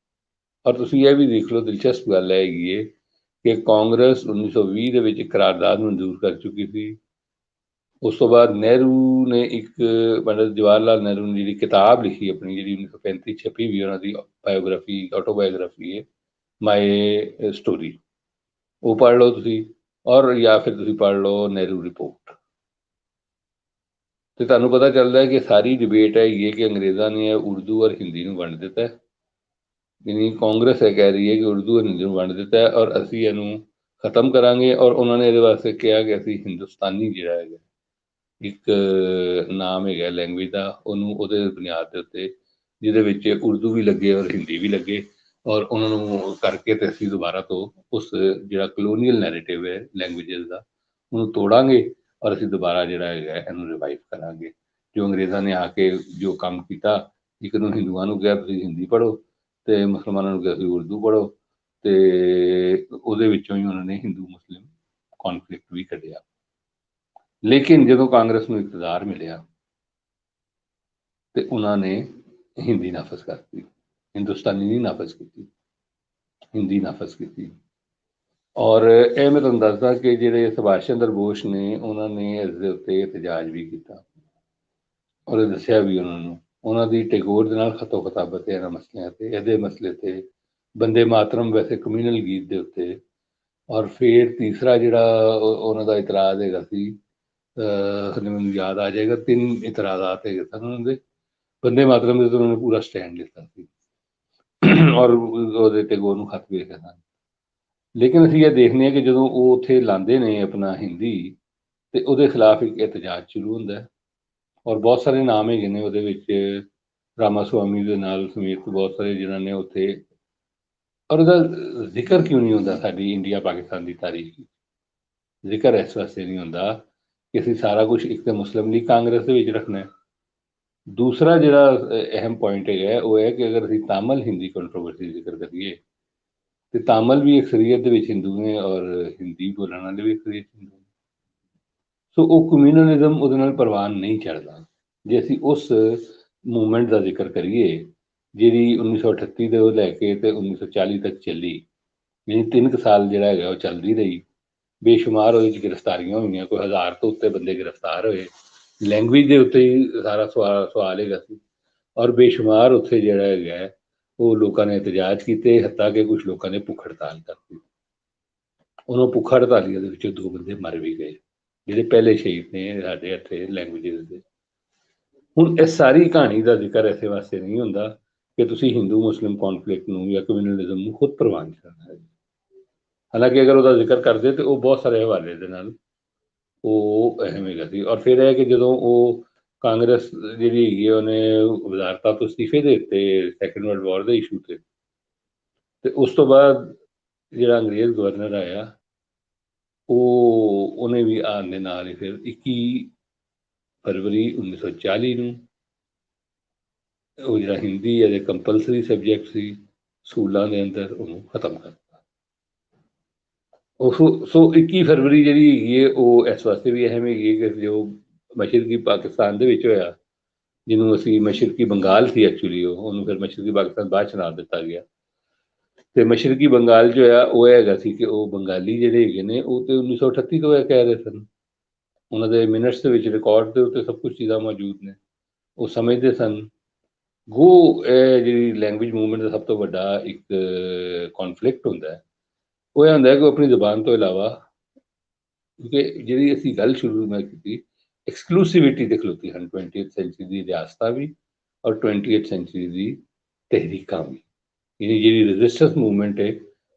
ਔਰ ਤੁਸੀਂ ਇਹ ਵੀ ਦੇਖ ਲਓ, ਦਿਲਚਸਪ ਗੱਲ ਹੈਗੀ ਹੈ ਕਿ ਕਾਂਗਰਸ 1920 ਦੇ ਵਿੱਚ ਕਰਾਰਦਾਦ ਮਨਜ਼ੂਰ ਕਰ ਚੁੱਕੀ ਸੀ। ਉਸ ਤੋਂ ਬਾਅਦ ਨਹਿਰੂ ਨੇ ਇੱਕ ਪੰਡਿਤ ਜਵਾਹਰ ਲਾਲ ਨਹਿਰੂ ਨੇ ਜਿਹੜੀ ਕਿਤਾਬ ਲਿਖੀ ਆਪਣੀ, ਜਿਹੜੀ 1935 ਛਪੀ ਵੀ ਉਹਨਾਂ ਦੀ ਬਾਇਓਗ੍ਰਾਫੀ, ਆਟੋਬਾਇਓਗ੍ਰਾਫੀ ਹੈ, ਮਾਈ ਸਟੋਰੀ, ਉਹ ਪੜ੍ਹ ਲਓ ਤੁਸੀਂ, ਔਰ ਜਾਂ ਫਿਰ ਤੁਸੀਂ ਪੜ੍ਹ ਲਓ ਨਹਿਰੂ ਰਿਪੋਰਟ, ਤੇ ਤੁਹਾਨੂੰ ਪਤਾ ਚੱਲਦਾ ਕਿ ਸਾਰੀ ਡਿਬੇਟ ਹੈਗੀ ਹੈ ਕਿ ਅੰਗਰੇਜ਼ਾਂ ਨੇ ਉਰਦੂ ਔਰ ਹਿੰਦੀ ਨੂੰ ਵੰਡ ਦਿੱਤਾ, ਯਾਨੀ ਕਾਂਗਰਸ ਇਹ ਕਹਿ ਰਹੀ ਹੈ ਕਿ ਉਰਦੂ ਔਰ ਹਿੰਦੀ ਨੂੰ ਵੰਡ ਦਿੱਤਾ ਔਰ ਅਸੀਂ ਇਹਨੂੰ ਖਤਮ ਕਰਾਂਗੇ। ਔਰ ਉਹਨਾਂ ਨੇ ਇਹਦੇ ਵਾਸਤੇ ਕਿਹਾ ਕਿ ਅਸੀਂ ਹਿੰਦੁਸਤਾਨੀ ਜਿਹੜਾ ਹੈਗਾ ਇੱਕ ਨਾਮ ਹੈਗਾ ਲੈਂਗੁਏਜ ਦਾ, ਉਹਨੂੰ ਉਹਦੇ ਬੁਨਿਆਦ ਦੇ ਉੱਤੇ, ਜਿਹਦੇ ਵਿੱਚ ਉਰਦੂ ਵੀ ਲੱਗੇ ਔਰ ਹਿੰਦੀ ਵੀ ਲੱਗੇ, ਔਰ ਉਹਨਾਂ ਨੂੰ ਕਰਕੇ ਤੇ ਅਸੀਂ ਦੁਬਾਰਾ ਤੋਂ ਉਸ ਜਿਹੜਾ ਕਲੋਨੀਅਲ ਨੈਰੇਟਿਵ ਹੈ ਲੈਂਗੁਏਜਸ ਦਾ, ਉਹਨੂੰ ਤੋੜਾਂਗੇ ਔਰ ਅਸੀਂ ਦੁਬਾਰਾ ਜਿਹੜਾ ਹੈਗਾ ਇਹਨੂੰ ਰਿਵਾਈਵ ਕਰਾਂਗੇ। ਜੋ ਅੰਗਰੇਜ਼ਾਂ ਨੇ ਆ ਕੇ ਜੋ ਕੰਮ ਕੀਤਾ, ਇੱਕ ਨੂੰ ਹਿੰਦੂਆਂ ਨੂੰ ਕਿਹਾ ਤੁਸੀਂ ਹਿੰਦੀ ਪੜ੍ਹੋ, ਤੇ ਮੁਸਲਮਾਨਾਂ ਨੂੰ ਕਿਹਾ ਤੁਸੀਂ ਉਰਦੂ ਪੜ੍ਹੋ, ਤੇ ਉਹਦੇ ਵਿੱਚੋਂ ਹੀ ਉਹਨਾਂ ਨੇ ਹਿੰਦੂ ਮੁਸਲਿਮ ਕੌਨਫਲਿਕਟ ਵੀ ਕੱਢਿਆ। ਲੇਕਿਨ ਜਦੋਂ ਕਾਂਗਰਸ ਨੂੰ ਇਕਤਦਾਰ ਮਿਲਿਆ ਤੇ ਉਹਨਾਂ ਨੇ ਹਿੰਦੀ ਨਾਫਜ਼ ਕਰਤੀ, ਹਿੰਦੁਸਤਾਨੀ ਨਹੀਂ ਨਾਫਜ਼ ਕੀਤੀ, ਹਿੰਦੀ ਨਾਫਜ਼ ਕੀਤੀ। ਔਰ ਇਹ ਮੈਂ ਤੁਹਾਨੂੰ ਦੱਸਦਾ ਕਿ ਜਿਹੜੇ ਸੁਭਾਸ਼ ਚੰਦਰ ਬੋਸ ਨੇ ਉਹਨਾਂ ਨੇ ਇਸ ਦੇ ਉੱਤੇ ਇਤਜਾਜ ਵੀ ਕੀਤਾ ਔਰ ਇਹ ਦੱਸਿਆ ਵੀ ਉਹਨਾਂ ਨੂੰ। ਉਹਨਾਂ ਦੀ ਟੈਗੋਰ ਦੇ ਨਾਲ ਖਤੋ ਖਤਾਬਤ ਹੈ ਇਹਨਾਂ ਮਸਲਿਆਂ ਤੇ, ਇਹਦੇ ਮਸਲੇ ਤੇ, ਬੰਦੇ ਮਾਤਰਮ ਵੈਸੇ ਕਮਿਊਨਲ ਗੀਤ ਦੇ ਉੱਤੇ। ਔਰ ਫਿਰ ਤੀਸਰਾ ਜਿਹੜਾ ਉਹਨਾਂ ਦਾ ਇਤਰਾਜ਼ ਹੈਗਾ ਸੀ, ਮੈਨੂੰ ਯਾਦ ਆ ਜਾਏਗਾ, 3 ਇਤਰਾਜ਼ਾਤ ਹੈਗੇ ਸਨ ਉਹਨਾਂ ਦੇ। ਬੰਦੇ ਮਾਤਰਮ ਦੇ ਉੱਤੇ ਉਹਨਾਂ ਨੇ ਪੂਰਾ ਸਟੈਂਡ ਲਿੱਤਾ ਸੀ ਔਰ ਉਹਦੇ ਟੈਗੋਰ ਨੂੰ ਖਤ ਵੀ ਲਿਖਿਆ ਸਨ। ਲੇਕਿਨ ਅਸੀਂ ਇਹ ਦੇਖਦੇ ਹਾਂ ਕਿ ਜਦੋਂ ਉਹ ਉੱਥੇ ਲਾਉਂਦੇ ਨੇ ਆਪਣਾ ਹਿੰਦੀ ਤੇ ਉਹਦੇ ਖਿਲਾਫ ਇੱਕ ਇਤਜਾਜ ਸ਼ੁਰੂ ਹੁੰਦਾ ਹੈ। ਔਰ ਬਹੁਤ ਸਾਰੇ ਨਾਮ ਹੈਗੇ ਨੇ ਉਹਦੇ ਵਿੱਚ, ਰਾਮਾ ਸੁਆਮੀ ਦੇ ਨਾਲ ਸਮੇਤ ਬਹੁਤ ਸਾਰੇ ਜਿਨ੍ਹਾਂ ਨੇ ਉੱਥੇ। ਔਰ ਉਹਦਾ ਜ਼ਿਕਰ ਕਿਉਂ ਨਹੀਂ ਹੁੰਦਾ ਸਾਡੀ ਇੰਡੀਆ ਪਾਕਿਸਤਾਨ ਦੀ ਤਾਰੀਖ ਵਿੱਚ? ਜ਼ਿਕਰ ਇਸ ਵਾਸਤੇ ਨਹੀਂ ਹੁੰਦਾ ਕਿ ਅਸੀਂ ਸਾਰਾ ਕੁਝ ਇੱਕ ਤਾਂ ਮੁਸਲਿਮ ਲੀਗ ਕਾਂਗਰਸ ਦੇ ਵਿੱਚ ਰੱਖਣਾ ਹੈ। ਦੂਸਰਾ ਜਿਹੜਾ ਅਹਿਮ ਪੁਆਇੰਟ ਹੈਗਾ ਉਹ ਹੈ ਕਿ ਅਗਰ ਅਸੀਂ ਤਾਮਿਲ ਹਿੰਦੀ ਕੰਟਰੋਵਰਸੀ ਜ਼ਿਕਰ ਕਰੀਏ ਤੇ ਤਾਮਿਲ ਵੀ ਅਕਸਰੀਅਤ ਦੇ ਵਿੱਚ ਹਿੰਦੂ ਨੇ ਔਰ ਹਿੰਦੀ ਬੋਲਣ ਵਾਲੇ ਵੀ ਅਕਸਰੀਅਤ ਹਿੰਦੂ ਨੇ। ਸੋ ਉਹ ਕਮਿਊਨਲਿਜ਼ਮ ਉਹਦੇ ਨਾਲ ਪ੍ਰਵਾਨ ਨਹੀਂ ਚੜ੍ਹਦਾ। ਜੇ ਅਸੀਂ ਉਸ ਮੂਵਮੈਂਟ ਦਾ ਜ਼ਿਕਰ ਕਰੀਏ ਜਿਹੜੀ 1938 ਦੇ ਲੈ ਕੇ ਤੇ 1940 ਤੱਕ ਚੱਲੀ, ਯਾਨੀ 3 ਸਾਲ ਜਿਹੜਾ ਹੈਗਾ ਉਹ ਚੱਲਦੀ ਰਹੀ। ਬੇਸ਼ੁਮਾਰ ਉਹਦੇ 'ਚ ਗ੍ਰਿਫਤਾਰੀਆਂ ਹੋਈਆਂ, ਕੋਈ 1000 ਤੋਂ ਉੱਤੇ ਬੰਦੇ ਗ੍ਰਿਫਤਾਰ ਹੋਏ। ਲੈਂਗੁਏਜ ਦੇ ਉੱਤੇ ਹੀ ਸਾਰਾ ਸਵਾਲ ਹੈਗਾ ਸੀ ਔਰ ਬੇਸ਼ੁਮਾਰ ਉੱਥੇ ਜਿਹੜਾ ਹੈਗਾ ਉਹ ਲੋਕਾਂ ਨੇ ਇਤਜਾਜ ਕੀਤੇ, ਹੱਤਾਂ ਕਿ ਕੁਛ ਲੋਕਾਂ ਨੇ ਭੁੱਖ ਹੜਤਾਲ ਕਰਤੀ। ਉਹਨਾਂ ਭੁੱਖ ਹੜਤਾਲੀਆਂ ਦੇ ਵਿੱਚੋਂ 2 ਬੰਦੇ ਮਰ ਵੀ ਗਏ, ਜਿਹੜੇ ਪਹਿਲੇ ਸ਼ਹੀਦ ਨੇ ਸਾਡੇ ਇੱਥੇ ਲੈਂਗੁਏਜਿਸ ਦੇ। ਹੁਣ ਇਸ ਸਾਰੀ ਕਹਾਣੀ ਦਾ ਜ਼ਿਕਰ ਇਸੇ ਵਾਸਤੇ ਨਹੀਂ ਹੁੰਦਾ ਕਿ ਤੁਸੀਂ ਹਿੰਦੂ ਮੁਸਲਿਮ ਕੌਨਫਲਿਕਟ ਨੂੰ ਜਾਂ ਕਮਿਊਨਲਿਜ਼ਮ ਨੂੰ ਖੁਦ ਪ੍ਰਵਾਨ ਕਰਨਾ ਹੈ। ਹਾਲਾਂਕਿ ਅਗਰ ਉਹਦਾ ਜ਼ਿਕਰ ਕਰਦੇ ਤੇ ਉਹ ਬਹੁਤ ਸਾਰੇ ਹਵਾਲੇ ਦੇ ਨਾਲ ਉਹ ਅਹਿਮ ਹੈਗਾ ਸੀ। ਔਰ ਫਿਰ ਇਹ ਕਿ ਜਦੋਂ ਉਹ ਕਾਂਗਰਸ ਜਿਹੜੀ ਹੈਗੀ ਉਹਨੇ ਵਜ਼ਾਰਤਾਂ ਤੋਂ ਅਸਤੀਫੇ ਦੇ ਦਿੱਤੇ ਸੈਕੰਡ ਵਰਲਡ ਵਾਰ ਦੇ ਇਸ਼ੂ ਤੇ ਉਸ ਤੋਂ ਬਾਅਦ ਜਿਹੜਾ ਅੰਗਰੇਜ਼ ਗਵਰਨਰ ਆਇਆ ਉਹਨੇ ਵੀ ਆਉਣ ਦੇ ਨਾਲ ਹੀ ਫਿਰ 21 ਫਰਵਰੀ 1940 ਨੂੰ ਉਹ ਜਿਹੜਾ ਹਿੰਦੀ ਇਹਦੇ ਕੰਪਲਸਰੀ ਸਬਜੈਕਟ ਸੀ ਸਕੂਲਾਂ ਦੇ ਅੰਦਰ ਉਹਨੂੰ ਖਤਮ ਕਰਤਾ। ਸੋ 21 ਫਰਵਰੀ ਜਿਹੜੀ ਹੈਗੀ ਹੈ ਉਹ ਇਸ ਵਾਸਤੇ ਵੀ ਅਹਿਮ ਹੈਗੀ ਹੈ ਕਿ ਜੋ ਮਸ਼ਰਕੀ ਪਾਕਿਸਤਾਨ ਦੇ ਵਿੱਚ ਹੋਇਆ, ਜਿਹਨੂੰ ਅਸੀਂ ਮਸ਼ਰਕੀ ਬੰਗਾਲ ਸੀ ਐਕਚੁਅਲੀ, ਉਹਨੂੰ ਫਿਰ ਮਸ਼ਰਕੀ ਪਾਕਿਸਤਾਨ ਬਾਅਦ 'ਚ ਨਾਮ ਦਿੱਤਾ ਗਿਆ। ਤੇ ਮਸ਼ਰਕੀ ਬੰਗਾਲ ਜੋ ਹੈ ਉਹ ਹੈਗਾ ਸੀ ਕਿ ਉਹ ਬੰਗਾਲੀ ਜਿਹੜੇ ਹੈਗੇ ਨੇ ਉਹ ਤੇ 1938 ਤੋਂ ਇਹ ਕਹਿ ਰਹੇ ਸਨ। ਉਹਨਾਂ ਦੇ ਮਿਨਟਸ ਦੇ ਵਿੱਚ ਰਿਕਾਰਡ ਦੇ ਉੱਤੇ ਸਭ ਕੁਝ ਚੀਜ਼ਾਂ ਮੌਜੂਦ ਨੇ। ਉਹ ਸਮਝਦੇ ਸਨ ਗੋ ਇਹ ਜਿਹੜੀ ਲੈਂਗੁਏਜ ਮੂਵਮੈਂਟ ਦਾ ਸਭ ਤੋਂ ਵੱਡਾ ਇੱਕ ਕੌਨਫਲਿਕਟ ਹੁੰਦਾ ਹੈ ਉਹ ਇਹ ਹੁੰਦਾ ਕਿ ਉਹ ਆਪਣੀ ਜ਼ੁਬਾਨ ਤੋਂ ਇਲਾਵਾ, ਕਿਉਂਕਿ ਜਿਹੜੀ ਅਸੀਂ ਗੱਲ ਸ਼ੁਰੂ ਮੈਂ ਕੀਤੀ ਐਕਸਕਲੂਸਿਵਿਟੀ ਤੇ ਖਲੋਤੀ ਹਨ 20th ਸੈਂਚੁਰੀ ਦੀ ਰਿਆਸਤਾਂ ਵੀ ਔਰ 20th ਸੈਂਚੁਰੀ ਦੀ ਤਹਿਰੀਕਾਂ ਵੀ। ਯਾਨੀ ਜਿਹੜੀ ਰੈਜ਼ਿਸਟੈਂਸ ਮੂਵਮੈਂਟ ਹੈ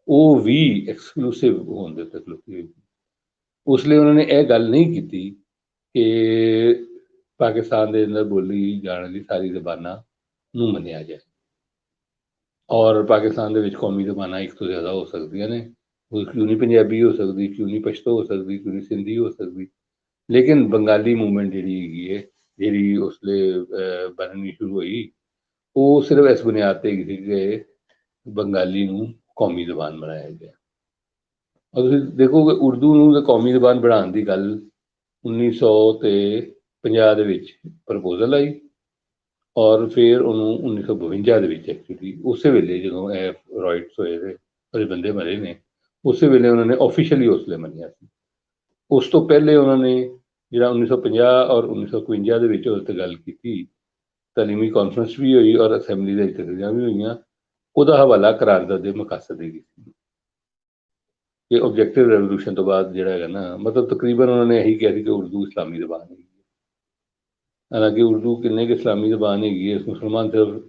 ਉਹ ਵੀ ਐਕਸਕਲੂਸਿਵ ਹੋਣ ਦੇ ਉੱਤੇ ਖਲੋਤੀ ਹੋਈ। ਉਸ ਲਈ ਉਹਨਾਂ ਨੇ ਇਹ ਗੱਲ ਨਹੀਂ ਕੀਤੀ ਕਿ ਪਾਕਿਸਤਾਨ ਦੇ ਅੰਦਰ ਬੋਲੀ ਜਾਣ ਵਾਲੀ ਸਾਰੀ ਜ਼ਬਾਨਾਂ ਨੂੰ ਮੰਨਿਆ ਜਾਏ ਔਰ ਪਾਕਿਸਤਾਨ ਦੇ ਵਿੱਚ ਕੌਮੀ ਜ਼ਬਾਨਾਂ ਇੱਕ ਤੋਂ ਜ਼ਿਆਦਾ ਹੋ ਸਕਦੀਆਂ ਨੇ। ਉਹ ਕਿਉਂ ਨਹੀਂ ਪੰਜਾਬੀ ਹੋ ਸਕਦੀ, ਕਿਉਂ ਨਹੀਂ ਪਸ਼ਤੋ ਹੋ ਸਕਦੀ, ਕਿਉਂ ਨਹੀਂ ਸਿੰਧੀ ਹੋ ਸਕਦੀ। ਲੇਕਿਨ ਬੰਗਾਲੀ ਮੂਵਮੈਂਟ ਜਿਹੜੀ ਹੈਗੀ ਹੈ ਜਿਹੜੀ ਉਸ ਲਈ ਬਣਨੀ ਸ਼ੁਰੂ ਹੋਈ ਉਹ ਸਿਰਫ ਇਸ ਬੁਨਿਆਦ ਤੇ ਹੈਗੀ ਕਿ ਬੰਗਾਲੀ ਨੂੰ ਕੌਮੀ ਜ਼ਬਾਨ ਬਣਾਇਆ ਗਿਆ। ਔਰ ਤੁਸੀਂ ਦੇਖੋਗੇ ਉਰਦੂ ਨੂੰ ਕੌਮੀ ਜ਼ਬਾਨ ਬਣਾਉਣ ਦੀ ਗੱਲ 1950 ਦੇ ਵਿੱਚ ਪ੍ਰਪੋਜ਼ਲ ਆਈ ਔਰ ਫਿਰ ਉਹਨੂੰ 1952 ਦੇ ਵਿੱਚ ਐਕਚੁਅਲੀ ਉਸੇ ਵੇਲੇ ਜਦੋਂ ਇਹ ਰਾਈਟਸ ਹੋਏ ਤੇ ਉਹਦੇ ਬੰਦੇ ਮਰੇ ਨੇ ਉਸੇ ਵੇਲੇ ਉਹਨਾਂ ਨੇ ਆਫੀਸ਼ੀਅਲੀ ਉਸ ਲਈ ਮੰਨਿਆ ਸੀ। ਉਸ ਤੋਂ ਪਹਿਲੇ ਉਹਨਾਂ ਨੇ ਜਿਹੜਾ 1950 ਔਰ 1951 ਦੇ ਵਿੱਚ ਉਹਦੇ 'ਤੇ ਗੱਲ ਕੀਤੀ, ਤਾਲੀਮੀ ਕਾਨਫਰੰਸ ਵੀ ਹੋਈ ਔਰ ਅਸੈਂਬਲੀ ਦੇ ਤਕਰੀਰਾਂ ਵੀ ਹੋਈਆਂ। ਉਹਦਾ ਹਵਾਲਾ ਕਰਾਰਦਾਦ ਦੇ ਮਕਸਦ ਦੀ ਸੀ ਕਿ ਆਬਜੈਕਟਿਵ ਰੈਵੋਲੂਸ਼ਨ ਤੋਂ ਬਾਅਦ ਜਿਹੜਾ ਹੈਗਾ ਨਾ, ਮਤਲਬ ਤਕਰੀਬਨ ਉਹਨਾਂ ਨੇ ਇਹੀ ਕਿਹਾ ਸੀ ਕਿ ਉਰਦੂ ਇਸਲਾਮੀ ਜ਼ਬਾਨ ਹੈਗੀ। ਹਾਲਾਂਕਿ ਉਰਦੂ ਕਿੰਨੇ ਕੁ ਇਸਲਾਮੀ ਜ਼ਬਾਨ ਹੈਗੀ ਹੈ, ਮੁਸਲਮਾਨ ਸਿਰਫ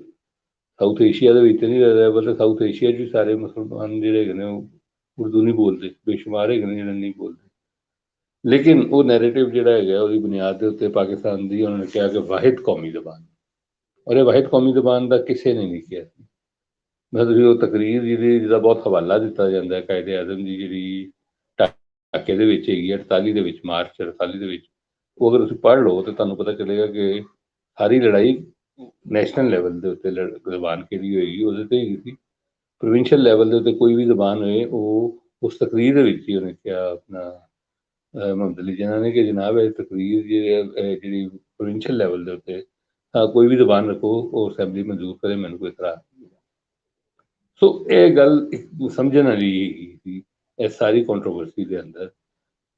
ਸਾਊਥ ਏਸ਼ੀਆ ਦੇ ਵਿੱਚ ਨਹੀਂ ਰਹਿ ਰਿਹਾ, ਬਲਕਿ ਸਾਊਥ ਏਸ਼ੀਆ 'ਚ ਵੀ ਸਾਰੇ ਮੁਸਲਮਾਨ ਜਿਹੜੇ ਹੈਗੇ ਨੇ ਉਹ ਉਰਦੂ ਨਹੀਂ ਬੋਲਦੇ, ਬੇਸ਼ੁਮਾਰ ਹੈਗੇ ਨੇ ਜਿਹੜੇ ਨਹੀਂ ਬੋਲਦੇ। ਲੇਕਿਨ ਉਹ ਨੈਰੇਟਿਵ ਜਿਹੜਾ ਹੈਗਾ ਉਹਦੀ ਬੁਨਿਆਦ ਦੇ ਉੱਤੇ ਪਾਕਿਸਤਾਨ ਦੀ ਉਹਨਾਂ ਨੇ ਕਿਹਾ ਕਿ ਵਾਹਿਦ ਕੌਮੀ ਜ਼ਬਾਨ, ਔਰ ਇਹ ਵਾਹਿਦ ਕੌਮੀ ਜ਼ਬਾਨ ਦਾ ਕਿਸੇ ਨੇ ਨਹੀਂ ਕਿਹਾ ਸੀ। ਮੈਂ ਤੁਸੀਂ ਉਹ ਤਕਰੀਰ ਜਿਹਦਾ ਬਹੁਤ ਹਵਾਲਾ ਦਿੱਤਾ ਜਾਂਦਾ ਕਾਇਦੇ ਆਜ਼ਮ ਦੀ ਜਿਹੜੀ ਢਾਕੇ ਦੇ ਵਿੱਚ ਹੈਗੀ 48 ਦੇ ਵਿੱਚ, ਮਾਰਚ 48 ਦੇ ਵਿੱਚ, ਉਹ ਅਗਰ ਤੁਸੀਂ ਪੜ੍ਹ ਲਓ ਤਾਂ ਤੁਹਾਨੂੰ ਪਤਾ ਚੱਲੇਗਾ ਕਿ ਸਾਰੀ ਲੜਾਈ ਨੈਸ਼ਨਲ ਲੈਵਲ ਦੇ ਉੱਤੇ ਜ਼ਬਾਨ ਕਿਹੜੀ ਹੋਏਗੀ ਉਹਦੇ 'ਤੇ ਹੈਗੀ ਸੀ। ਪ੍ਰੋਵਿੰਸ਼ੀਅਲ ਲੈਵਲ ਦੇ ਉੱਤੇ ਕੋਈ ਵੀ ਜ਼ਬਾਨ ਹੋਏ, ਉਹ ਉਸ ਤਕਰੀਰ ਦੇ ਵਿੱਚ ਹੀ ਉਹਨੇ ਕਿਹਾ ਆਪਣਾ ਮੁਹੰਮਦ ਅਲੀ ਜਿਨ੍ਹਾਂ ਨੇ, ਕਿ ਜਨਾਬ ਇਹ ਤਕਰੀਰ ਜਿਹੜੀ ਪ੍ਰੋਵਿੰਸ਼ੀਅਲ ਲੈਵਲ ਦੇ ਉੱਤੇ ਕੋਈ ਵੀ ਜ਼ਬਾਨ ਰੱਖੋ, ਉਹ ਅਸੈਂਬਲੀ ਮਨਜ਼ੂਰ ਕਰੇ, ਮੈਨੂੰ ਕੋਈ ਇਤਰਾਜ਼ ਨਹੀਂ। ਸੋ ਇਹ ਗੱਲ ਸਮਝਣ ਵਾਲੀ ਸੀ ਇਸ ਸਾਰੀ ਕੰਟਰੋਵਰਸੀ ਦੇ ਅੰਦਰ,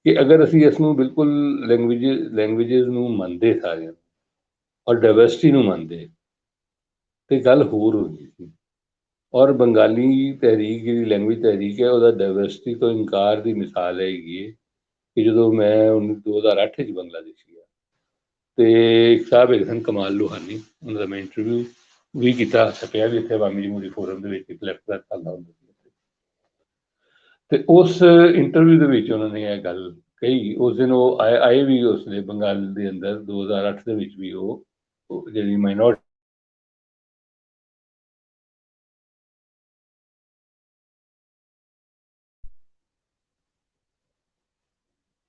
ਕਿ ਅਗਰ ਅਸੀਂ ਇਸ ਨੂੰ ਬਿਲਕੁਲ ਲੈਂਗੁਏਜਸ ਨੂੰ ਮੰਨਦੇ ਸਾਰਿਆਂ ਨੂੰ ਔਰ ਡਾਇਵਰਸਿਟੀ ਨੂੰ ਮੰਨਦੇ, ਤੇ ਗੱਲ ਹੋਰ ਹੁੰਦੀ ਸੀ। ਔਰ ਬੰਗਾਲੀ ਤਹਿਰੀਕ ਜਿਹੜੀ ਲੈਂਗੁਏਜ ਤਹਿਰੀਕ ਹੈ, ਉਹਦਾ ਡਾਇਵਰਸਿਟੀ ਤੋਂ ਇਨਕਾਰ ਦੀ ਮਿਸਾਲ ਹੈਗੀ ਹੈ ਕਿ ਜਦੋਂ ਮੈਂ 2008 'ਚ ਬੰਗਲਾਦੇਸ਼ ਗਿਆ, ਤੇ ਇੱਕ ਸਾਹਿਬ ਹੈਗੇ ਸਨ ਕਮਾਲ ਲੋਹਾਨੀ, ਉਹਨਾਂ ਦਾ ਮੈਂ ਇੰਟਰਵਿਊ ਵੀ ਕੀਤਾ, ਛਪਿਆ ਵੀ ਇੱਥੇ ਅਵਾਮੀ ਜਮਹੂਰੀ ਫੋਰਮ ਦੇ ਵਿੱਚ, ਇੱਕ ਲੈਕਚਰ ਚੱਲਦਾ ਹੁੰਦਾ ਸੀ। ਤੇ ਉਸ ਇੰਟਰਵਿਊ ਦੇ ਵਿੱਚ ਉਹਨਾਂ ਨੇ ਇਹ ਗੱਲ ਕਹੀ। ਉਸ ਦਿਨ ਉਹ ਆਏ ਵੀ ਉਸਨੇ ਬੰਗਾਲ ਦੇ ਅੰਦਰ 2008 ਦੇ ਵਿੱਚ ਵੀ, ਉਹ ਜਿਹੜੀ ਮਾਈਨੋਰਟੀ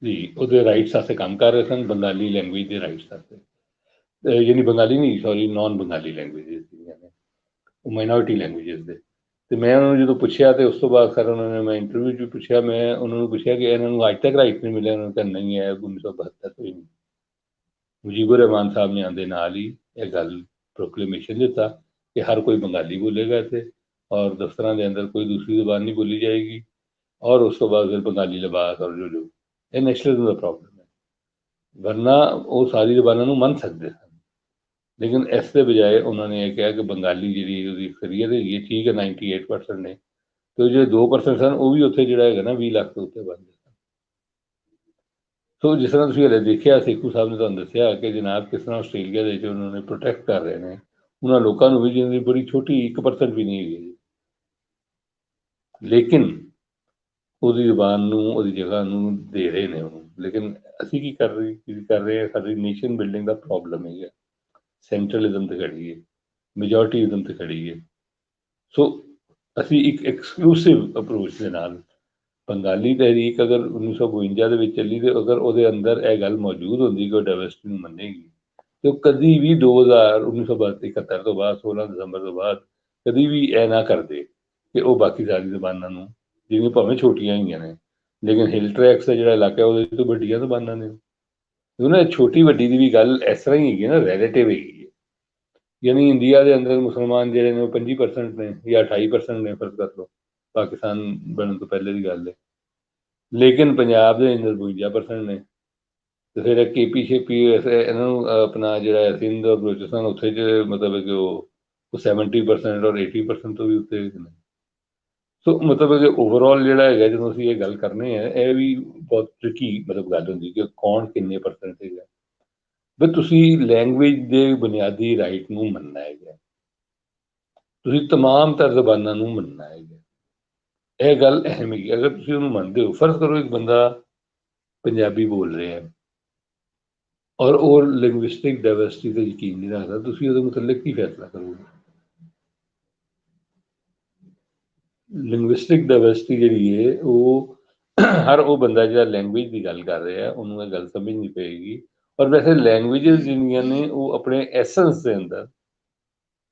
ਜੀ ਉਹਦੇ ਰਾਈਟਸ ਵਾਸਤੇ ਕੰਮ ਕਰ ਰਹੇ ਸਨ, ਬੰਗਾਲੀ ਲੈਂਗੁਏਜ ਦੇ ਰਾਈਟਸ ਵਾਸਤੇ, ਯਾਨੀ ਬੰਗਾਲੀ ਨਹੀਂ, ਸੌਰੀ, ਨਾਨ ਬੰਗਾਲੀ ਲੈਂਗੁਏਜਸ ਜਿਹੜੀਆਂ ਨੇ, ਉਹ ਮਾਈਨੋਰਟੀ ਲੈਂਗੁਏਜਸ ਦੇ। ਤੇ ਮੈਂ ਉਹਨਾਂ ਨੂੰ ਜਦੋਂ ਪੁੱਛਿਆ, ਤੇ ਉਸ ਤੋਂ ਬਾਅਦ ਸਰ ਉਹਨਾਂ ਨੇ, ਮੈਂ ਇੰਟਰਵਿਊ 'ਚ ਵੀ ਪੁੱਛਿਆ, ਮੈਂ ਉਹਨਾਂ ਨੂੰ ਪੁੱਛਿਆ ਕਿ ਇਹਨਾਂ ਨੂੰ ਅੱਜ ਤੱਕ ਰਾਈਟ ਨਹੀਂ ਮਿਲਿਆ? ਉਹਨਾਂ ਨੂੰ ਕਹਿੰਦਾ ਨਹੀਂ ਹੈ, 1972 ਤੋਂ ਹੀ ਨਹੀਂ। ਮੁਜੀਬੁਰ ਰਹਿਮਾਨ ਸਾਹਿਬ ਨੇ ਆਉਂਦੇ ਨਾਲ ਹੀ ਇਹ ਗੱਲ ਪ੍ਰੋਕਲੇਮੇਸ਼ਨ ਦਿੱਤਾ ਕਿ ਹਰ ਕੋਈ ਬੰਗਾਲੀ ਬੋਲੇਗਾ ਇੱਥੇ, ਔਰ ਦਫ਼ਤਰਾਂ ਦੇ ਅੰਦਰ ਕੋਈ ਦੂਸਰੀ ਜ਼ੁਬਾਨ ਨਹੀਂ ਬੋਲੀ ਜਾਏਗੀ, ਔਰ ਉਸ ਤੋਂ ਬਾਅਦ ਫਿਰ ਬੰਗਾਲੀ ਲਿਬਾਸ ਔਰ ਜੋ ਇਹ ਨੈਸ਼ਨਲਿਜ਼ਮ ਦਾ ਪ੍ਰੋਬਲਮ ਹੈ। ਵਰਨਾ ਉਹ ਸਾਰੀ ਜ਼ਬਾਨਾਂ ਨੂੰ ਮੰਨ ਸਕਦੇ ਸਨ, ਲੇਕਿਨ ਇਸ ਦੇ ਬਜਾਏ ਉਹਨਾਂ ਨੇ ਇਹ ਕਿਹਾ ਕਿ ਬੰਗਾਲੀ ਜਿਹੜੀ ਉਹਦੀ ਅਕਸਰੀਅਤ ਹੈਗੀ ਹੈ, ਠੀਕ ਹੈ 98% ਨੇ, ਤੇ ਉਹ ਜਿਹੜੇ 2% ਸਨ, ਉਹ ਵੀ ਉੱਥੇ ਜਿਹੜਾ ਹੈਗਾ ਨਾ 20 ਲੱਖ ਤੋਂ ਉੱਤੇ ਬਣਦੇ ਸਨ। ਸੋ ਜਿਸ ਤਰ੍ਹਾਂ ਤੁਸੀਂ ਹਲੇ ਦੇਖਿਆ, ਸੇਖੂ ਸਾਹਿਬ ਨੇ ਤੁਹਾਨੂੰ ਦੱਸਿਆ ਕਿ ਜਨਾਬ ਕਿਸ ਤਰ੍ਹਾਂ ਆਸਟ੍ਰੇਲੀਆ ਦੇ ਵਿੱਚ ਉਹਨਾਂ ਨੇ ਪ੍ਰੋਟੈਕਟ ਕਰ ਰਹੇ ਨੇ ਉਹਨਾਂ ਲੋਕਾਂ ਨੂੰ ਵੀ, ਜਿਹਨਾਂ ਦੀ ਬੜੀ ਛੋਟੀ 1% ਵੀ ਨਹੀਂ ਹੈਗੀ, ਲੇਕਿਨ ਉਹਦੀ ਜ਼ੁਬਾਨ ਨੂੰ, ਉਹਦੀ ਜਗ੍ਹਾ ਨੂੰ ਦੇ ਰਹੇ ਨੇ ਉਹਨੂੰ। ਲੇਕਿਨ ਅਸੀਂ ਕੀ ਕਰ ਰਹੇ ਹਾਂ? ਸਾਡੀ ਨੇਸ਼ਨ ਬਿਲਡਿੰਗ ਦਾ ਪ੍ਰੋਬਲਮ ਹੈਗਾ, ਸੈਂਟਰਲਿਜ਼ਮ ਤੇ ਖੜੀ ਹੈ, ਮੈਜੋਰਟੀਜ਼ਮ ਤੇ ਖੜੀ ਹੈ। ਸੋ ਅਸੀਂ ਇੱਕ ਐਕਸਕਲੂਸਿਵ ਅਪਰੋਚ ਦੇ ਨਾਲ, ਬੰਗਾਲੀ ਤਹਿਰੀਕ ਅਗਰ 1952 ਦੇ ਵਿੱਚ ਚੱਲੀ, ਤੇ ਅਗਰ ਉਹਦੇ ਅੰਦਰ ਇਹ ਗੱਲ ਮੌਜੂਦ ਹੁੰਦੀ ਕਿ ਉਹ ਡਾਇਵਰਸਿਟੀ ਨੂੰ ਮੰਨੇਗੀ, ਤੇ ਉਹ ਕਦੀ ਵੀ 1971 ਤੋਂ ਬਾਅਦ, 16 ਦਸੰਬਰ ਤੋਂ ਬਾਅਦ ਕਦੀ ਵੀ ਇਹ ਨਾ ਕਰਦੇ ਕਿ ਉਹ ਬਾਕੀ ਸਾਰੀ ਜ਼ਬਾਨਾਂ ਨੂੰ, ਜਿਵੇਂ ਭਾਵੇਂ ਛੋਟੀਆਂ ਹੋਈਆਂ ਨੇ, ਲੇਕਿਨ ਹਿਲ ਟ੍ਰੈਕਸ ਦਾ ਜਿਹੜਾ ਇਲਾਕਾ ਉਹਦੇ ਤੋਂ ਵੱਡੀਆਂ ਜ਼ਬਾਨਾਂ ਨੇ, ਉਹਨਾਂ ਛੋਟੀ ਵੱਡੀ ਦੀ ਵੀ ਗੱਲ ਇਸ ਤਰ੍ਹਾਂ ਹੀ ਹੈਗੀ ਨਾ, ਰੈਲੇਟਿਵ ਹੈਗੀ ਹੈ। ਯਾਨੀ ਇੰਡੀਆ ਦੇ ਅੰਦਰ ਮੁਸਲਮਾਨ ਜਿਹੜੇ ਨੇ ਉਹ 25% ਨੇ ਜਾਂ 28% ਨੇ, ਫਰਕ ਕਰ ਲਓ, ਪਾਕਿਸਤਾਨ ਬਣਨ ਤੋਂ ਪਹਿਲੇ ਦੀ ਗੱਲ ਹੈ, ਲੇਕਿਨ ਪੰਜਾਬ ਦੇ ਅੰਦਰ 52% ਨੇ। ਤੇ ਫਿਰ KP ਸ਼ੇਪੀ ਇਹਨਾਂ ਨੂੰ ਆਪਣਾ ਜਿਹੜਾ ਸਿੰਧ ਔਰ ਬਲੋਚਿਸਤਾਨ, ਉੱਥੇ 'ਚ ਮਤਲਬ ਹੈ ਕਿ ਉਹ 70% ਔਰ 80% ਤੋਂ ਵੀ ਉੱਤੇ ਨੇ। ਸੋ ਮਤਲਬ ਹੈ ਕਿ ਓਵਰਆਲ ਜਿਹੜਾ ਹੈਗਾ, ਜਦੋਂ ਅਸੀਂ ਇਹ ਗੱਲ ਕਰਨੇ ਆ, ਇਹ ਵੀ ਬਹੁਤ ਟ੍ਰਿਕੀ ਮਤਲਬ ਗੱਲ ਹੁੰਦੀ ਕਿ ਕੌਣ ਕਿੰਨੇ % ਹੈਗਾ। ਬਈ ਤੁਸੀਂ ਲੈਂਗੁਏਜ ਦੇ ਬੁਨਿਆਦੀ ਰਾਈਟ ਨੂੰ ਮੰਨਣਾ ਹੈਗਾ, ਤੁਸੀਂ ਤਮਾਮ ਤਰ ਜ਼ਬਾਨਾਂ ਨੂੰ ਮੰਨਣਾ ਹੈਗਾ, ਇਹ ਗੱਲ ਅਹਿਮ ਹੈਗੀ। ਅਗਰ ਤੁਸੀਂ ਉਹਨੂੰ ਮੰਨਦੇ ਹੋ, ਫਰਜ਼ ਕਰੋ ਇੱਕ ਬੰਦਾ ਪੰਜਾਬੀ ਬੋਲ ਰਿਹਾ ਹੈ ਔਰ ਉਹ ਲਿੰਗੁਇਸਟਿਕ ਡਾਇਵਰਸਿਟੀ 'ਤੇ ਯਕੀਨ ਨਹੀਂ ਰੱਖਦਾ, ਤੁਸੀਂ ਉਹਦੇ ਮੁਤਲਕ ਕੀ ਫੈਸਲਾ ਕਰੋਗੇ? ਲਿੰਗੁਇਸਟਿਕ ਡਾਇਵਰਸਿਟੀ ਜਿਹੜੀ ਹੈ, ਉਹ ਹਰ ਉਹ ਬੰਦਾ ਜਿਹੜਾ ਲੈਂਗੁਏਜ ਦੀ ਗੱਲ ਕਰ ਰਿਹਾ, ਉਹਨੂੰ ਇਹ ਗੱਲ ਸਮਝਣੀ ਪਏਗੀ। ਔਰ ਵੈਸੇ ਲੈਂਗੁਏਜਸ ਜਿਹੜੀਆਂ ਨੇ, ਉਹ ਆਪਣੇ ਐਸੈਂਸ ਦੇ ਅੰਦਰ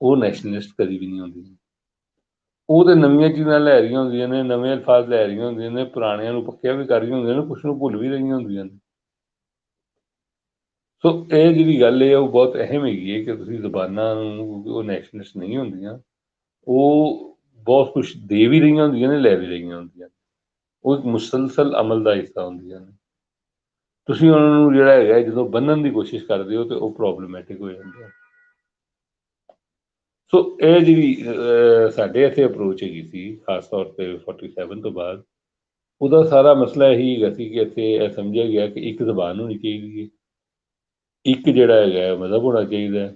ਉਹ ਨੈਸ਼ਨਲਿਸਟ ਕਦੀ ਵੀ ਨਹੀਂ ਹੁੰਦੀਆਂ। ਉਹ ਤਾਂ ਨਵੀਆਂ ਚੀਜ਼ਾਂ ਲੈ ਰਹੀਆਂ ਹੁੰਦੀਆਂ ਨੇ, ਨਵੇਂ ਅਲਫਾਜ਼ ਲੈ ਰਹੀਆਂ ਹੁੰਦੀਆਂ ਨੇ, ਪੁਰਾਣਿਆਂ ਨੂੰ ਪੱਕਿਆ ਵੀ ਕਰ ਰਹੀਆਂ ਹੁੰਦੀਆਂ ਨੇ, ਕੁਛ ਨੂੰ ਭੁੱਲ ਵੀ ਰਹੀਆਂ ਹੁੰਦੀਆਂ ਨੇ। ਸੋ ਇਹ ਜਿਹੜੀ ਗੱਲ ਹੈ, ਉਹ ਬਹੁਤ ਅਹਿਮ ਹੈਗੀ ਹੈ ਕਿ ਤੁਸੀਂ ਜ਼ਬਾਨਾਂ ਨੂੰ, ਉਹ ਨੈਸ਼ਨਲਿਸਟ ਨਹੀਂ ਹੁੰਦੀਆਂ, ਉਹ ਬਹੁਤ ਕੁਛ ਦੇ ਵੀ ਰਹੀਆਂ ਹੁੰਦੀਆਂ ਨੇ, ਲੈ ਵੀ ਰਹੀਆਂ ਹੁੰਦੀਆਂ, ਉਹ ਇੱਕ ਮੁਸਲਸਲ ਅਮਲ ਦਾ ਹਿੱਸਾ ਹੁੰਦੀਆਂ ਨੇ। ਤੁਸੀਂ ਉਹਨਾਂ ਨੂੰ ਜਿਹੜਾ ਹੈਗਾ, ਜਦੋਂ ਬੰਨ੍ਹਣ ਦੀ ਕੋਸ਼ਿਸ਼ ਕਰਦੇ ਹੋ, ਤੇ ਉਹ ਪ੍ਰੋਬਲਮੈਟਿਕ ਹੋ ਜਾਂਦਾ। ਸੋ ਇਹ ਜਿਹੜੀ ਸਾਡੇ ਇੱਥੇ ਅਪਰੋਚ ਹੈਗੀ ਸੀ, ਖਾਸ ਤੌਰ 'ਤੇ 47 ਤੋਂ ਬਾਅਦ, ਉਹਦਾ ਸਾਰਾ ਮਸਲਾ ਇਹੀ ਹੈਗਾ ਸੀ ਕਿ ਇੱਥੇ ਇਹ ਸਮਝਿਆ ਗਿਆ ਕਿ ਇੱਕ ਜ਼ਬਾਨ ਹੋਣੀ ਚਾਹੀਦੀ ਹੈ, ਇੱਕ ਜਿਹੜਾ ਹੈਗਾ ਮਜ਼ਹਬ ਹੋਣਾ ਚਾਹੀਦਾ ਹੈ,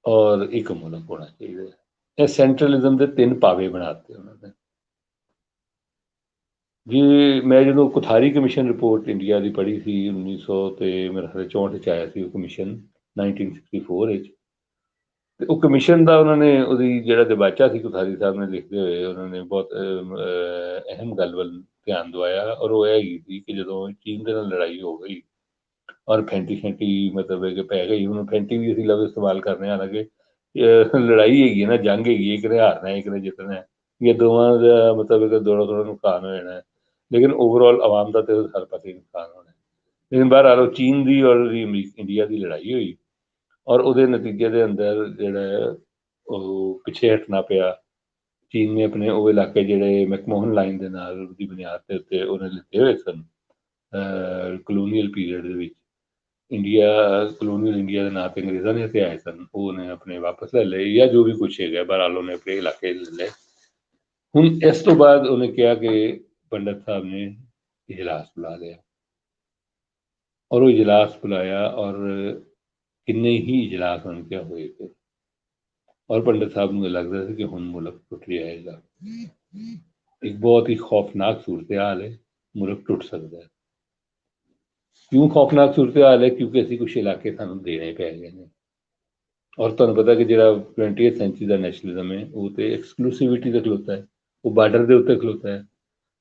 ਔਰ ਇੱਕ ਮੁਲਕ ਹੋਣਾ ਚਾਹੀਦਾ ਹੈ। ਇਹ ਸੈਂਟਰਲਿਜ਼ਮ ਦੇ 3 ਪਾਵੇ ਬਣਾ ਦਿੱਤੇ ਉਹਨਾਂ ਨੇ। ਜੀ ਮੈਂ ਜਦੋਂ ਕੋਥਾਰੀ ਕਮਿਸ਼ਨ ਰਿਪੋਰਟ ਇੰਡੀਆ ਦੀ ਪੜ੍ਹੀ ਸੀ 1900 ਤੇ ਮੇਰੇ ਖਿਆਲ 64 'ਚ ਆਇਆ ਸੀ ਉਹ ਕਮਿਸ਼ਨ, 1964 ਵਿੱਚ, ਤੇ ਉਹ ਕਮਿਸ਼ਨ ਦਾ ਉਹਨਾਂ ਨੇ, ਉਹਦੀ ਜਿਹੜਾ ਦਿਬਾਚਾ ਸੀ ਕੋਥਾਰੀ ਸਾਹਿਬ ਨੇ ਲਿਖਦੇ ਹੋਏ, ਉਹਨਾਂ ਨੇ ਬਹੁਤ ਅਹਿਮ ਗੱਲ ਵੱਲ ਧਿਆਨ ਦਵਾਇਆ, ਔਰ ਉਹ ਇਹ ਹੈਗੀ ਸੀ ਕਿ ਜਦੋਂ ਚੀਨ ਦੇ ਨਾਲ ਲੜਾਈ ਹੋ ਗਈ ਔਰ ਫੈਂਟੀ ਮਤਲਬ ਹੈ ਕਿ ਪੈ ਗਈ, ਉਹਨੂੰ ਫੈਂਟੀ ਵੀ ਅਸੀਂ ਲਫ਼ਜ਼ ਇਸਤੇਮਾਲ ਕਰਨੇ, ਹਾਲਾਂਕਿ ਲੜਾਈ ਹੈਗੀ ਹੈ ਨਾ, ਜੰਗ ਹੈਗੀ ਹੈ, ਇੱਕ ਨੇ ਹਾਰਨਾ, ਇੱਕ ਨੇ ਜਿੱਤਣਾ, ये दोवां दा मतलब कि थोड़ा नुकसान हो जाना है, लेकिन ओवरऑल आवाम का तो हर पासे नुकसान होना है। लेकिन बहरहाल चीन की और इंडिया की लड़ाई हुई और ਉਹਦੇ ਨਤੀਜੇ ਦੇ ਅੰਦਰ ਜਿਹੜਾ ਉਹ ਪਿੱਛੇ ਹਟਣਾ ਪਿਆ। ਚੀਨ ਨੇ ਆਪਣੇ ਉਹ ਇਲਾਕੇ ਜਿਹੜੇ ਮੈਕਮੋਹਨ ਲਾਈਨ ਦੇ ਨਾਲ ਦੀ ਬੁਨਿਆਦ ਦੇ ਉੱਤੇ ਉਹਨੇ ਲਿੱਤੇ ਹੋਏ ਸਨ ਕਲੋਨੀਅਲ ਪੀਰੀਅਡ ਦੇ ਵਿੱਚ। ਇੰਡੀਆ ਕਲੋਨੀਅਲ ਇੰਡੀਆ ਦੇ ਨਾਂ 'ਤੇ ਅੰਗਰੇਜ਼ਾਂ ਨੇ ਇੱਥੇ ਆਏ ਸਨ, ਉਹਨੇ ਆਪਣੇ ਵਾਪਸ ਲੈ ਲਏ ਜਾਂ ਜੋ ਵੀ ਕੁਛ ਹੈਗਾ, ਬਹਰਹਾਲ ਉਹਨੇ ਆਪਣੇ ਇਲਾਕੇ ਲੈ ਲਏ। ਹੁਣ ਇਸ ਤੋਂ ਬਾਅਦ ਉਹਨੇ ਕਿਹਾ ਕਿ ਪੰਡਤ ਸਾਹਿਬ ਨੇ ਇਜਲਾਸ ਬੁਲਾ ਲਿਆ ਔਰ ਉਹ ਇਜਲਾਸ ਬੁਲਾਇਆ ਔਰ ਕਿੰਨੇ ਹੀ ਇਜਲਾਸ ਹੋਣ ਕਿਆ ਹੋਏ थे और पंडित साहब ਨੂੰ लगता ਸੀ कि ਹੁਣ मुल्क टुट जाएगा। एक बहुत ही खौफनाक सूरत हाल है, मुल्क टुट सकता है। क्यों खौफनाक सूरत हाल है? क्योंकि ਅਸੀਂ कुछ इलाके ਸਾਨੂੰ देने पै गए ਨੇ ਔਰ ਤੁਹਾਨੂੰ ਪਤਾ ਕਿ ਜਿਹੜਾ 20th ਸੈਂਚੁਰੀ ਦਾ ਨੈਸ਼ਨਲਿਜ਼ਮ ਹੈ ਉਹ ਤੇ ਐਕਸਕਲੂਸਿਵਿਟੀ ਤੇ ਖਲੋਤਾ ਹੈ, ਉਹ ਬਾਰਡਰ ਦੇ ਉੱਤੇ ਖਲੋਤਾ ਹੈ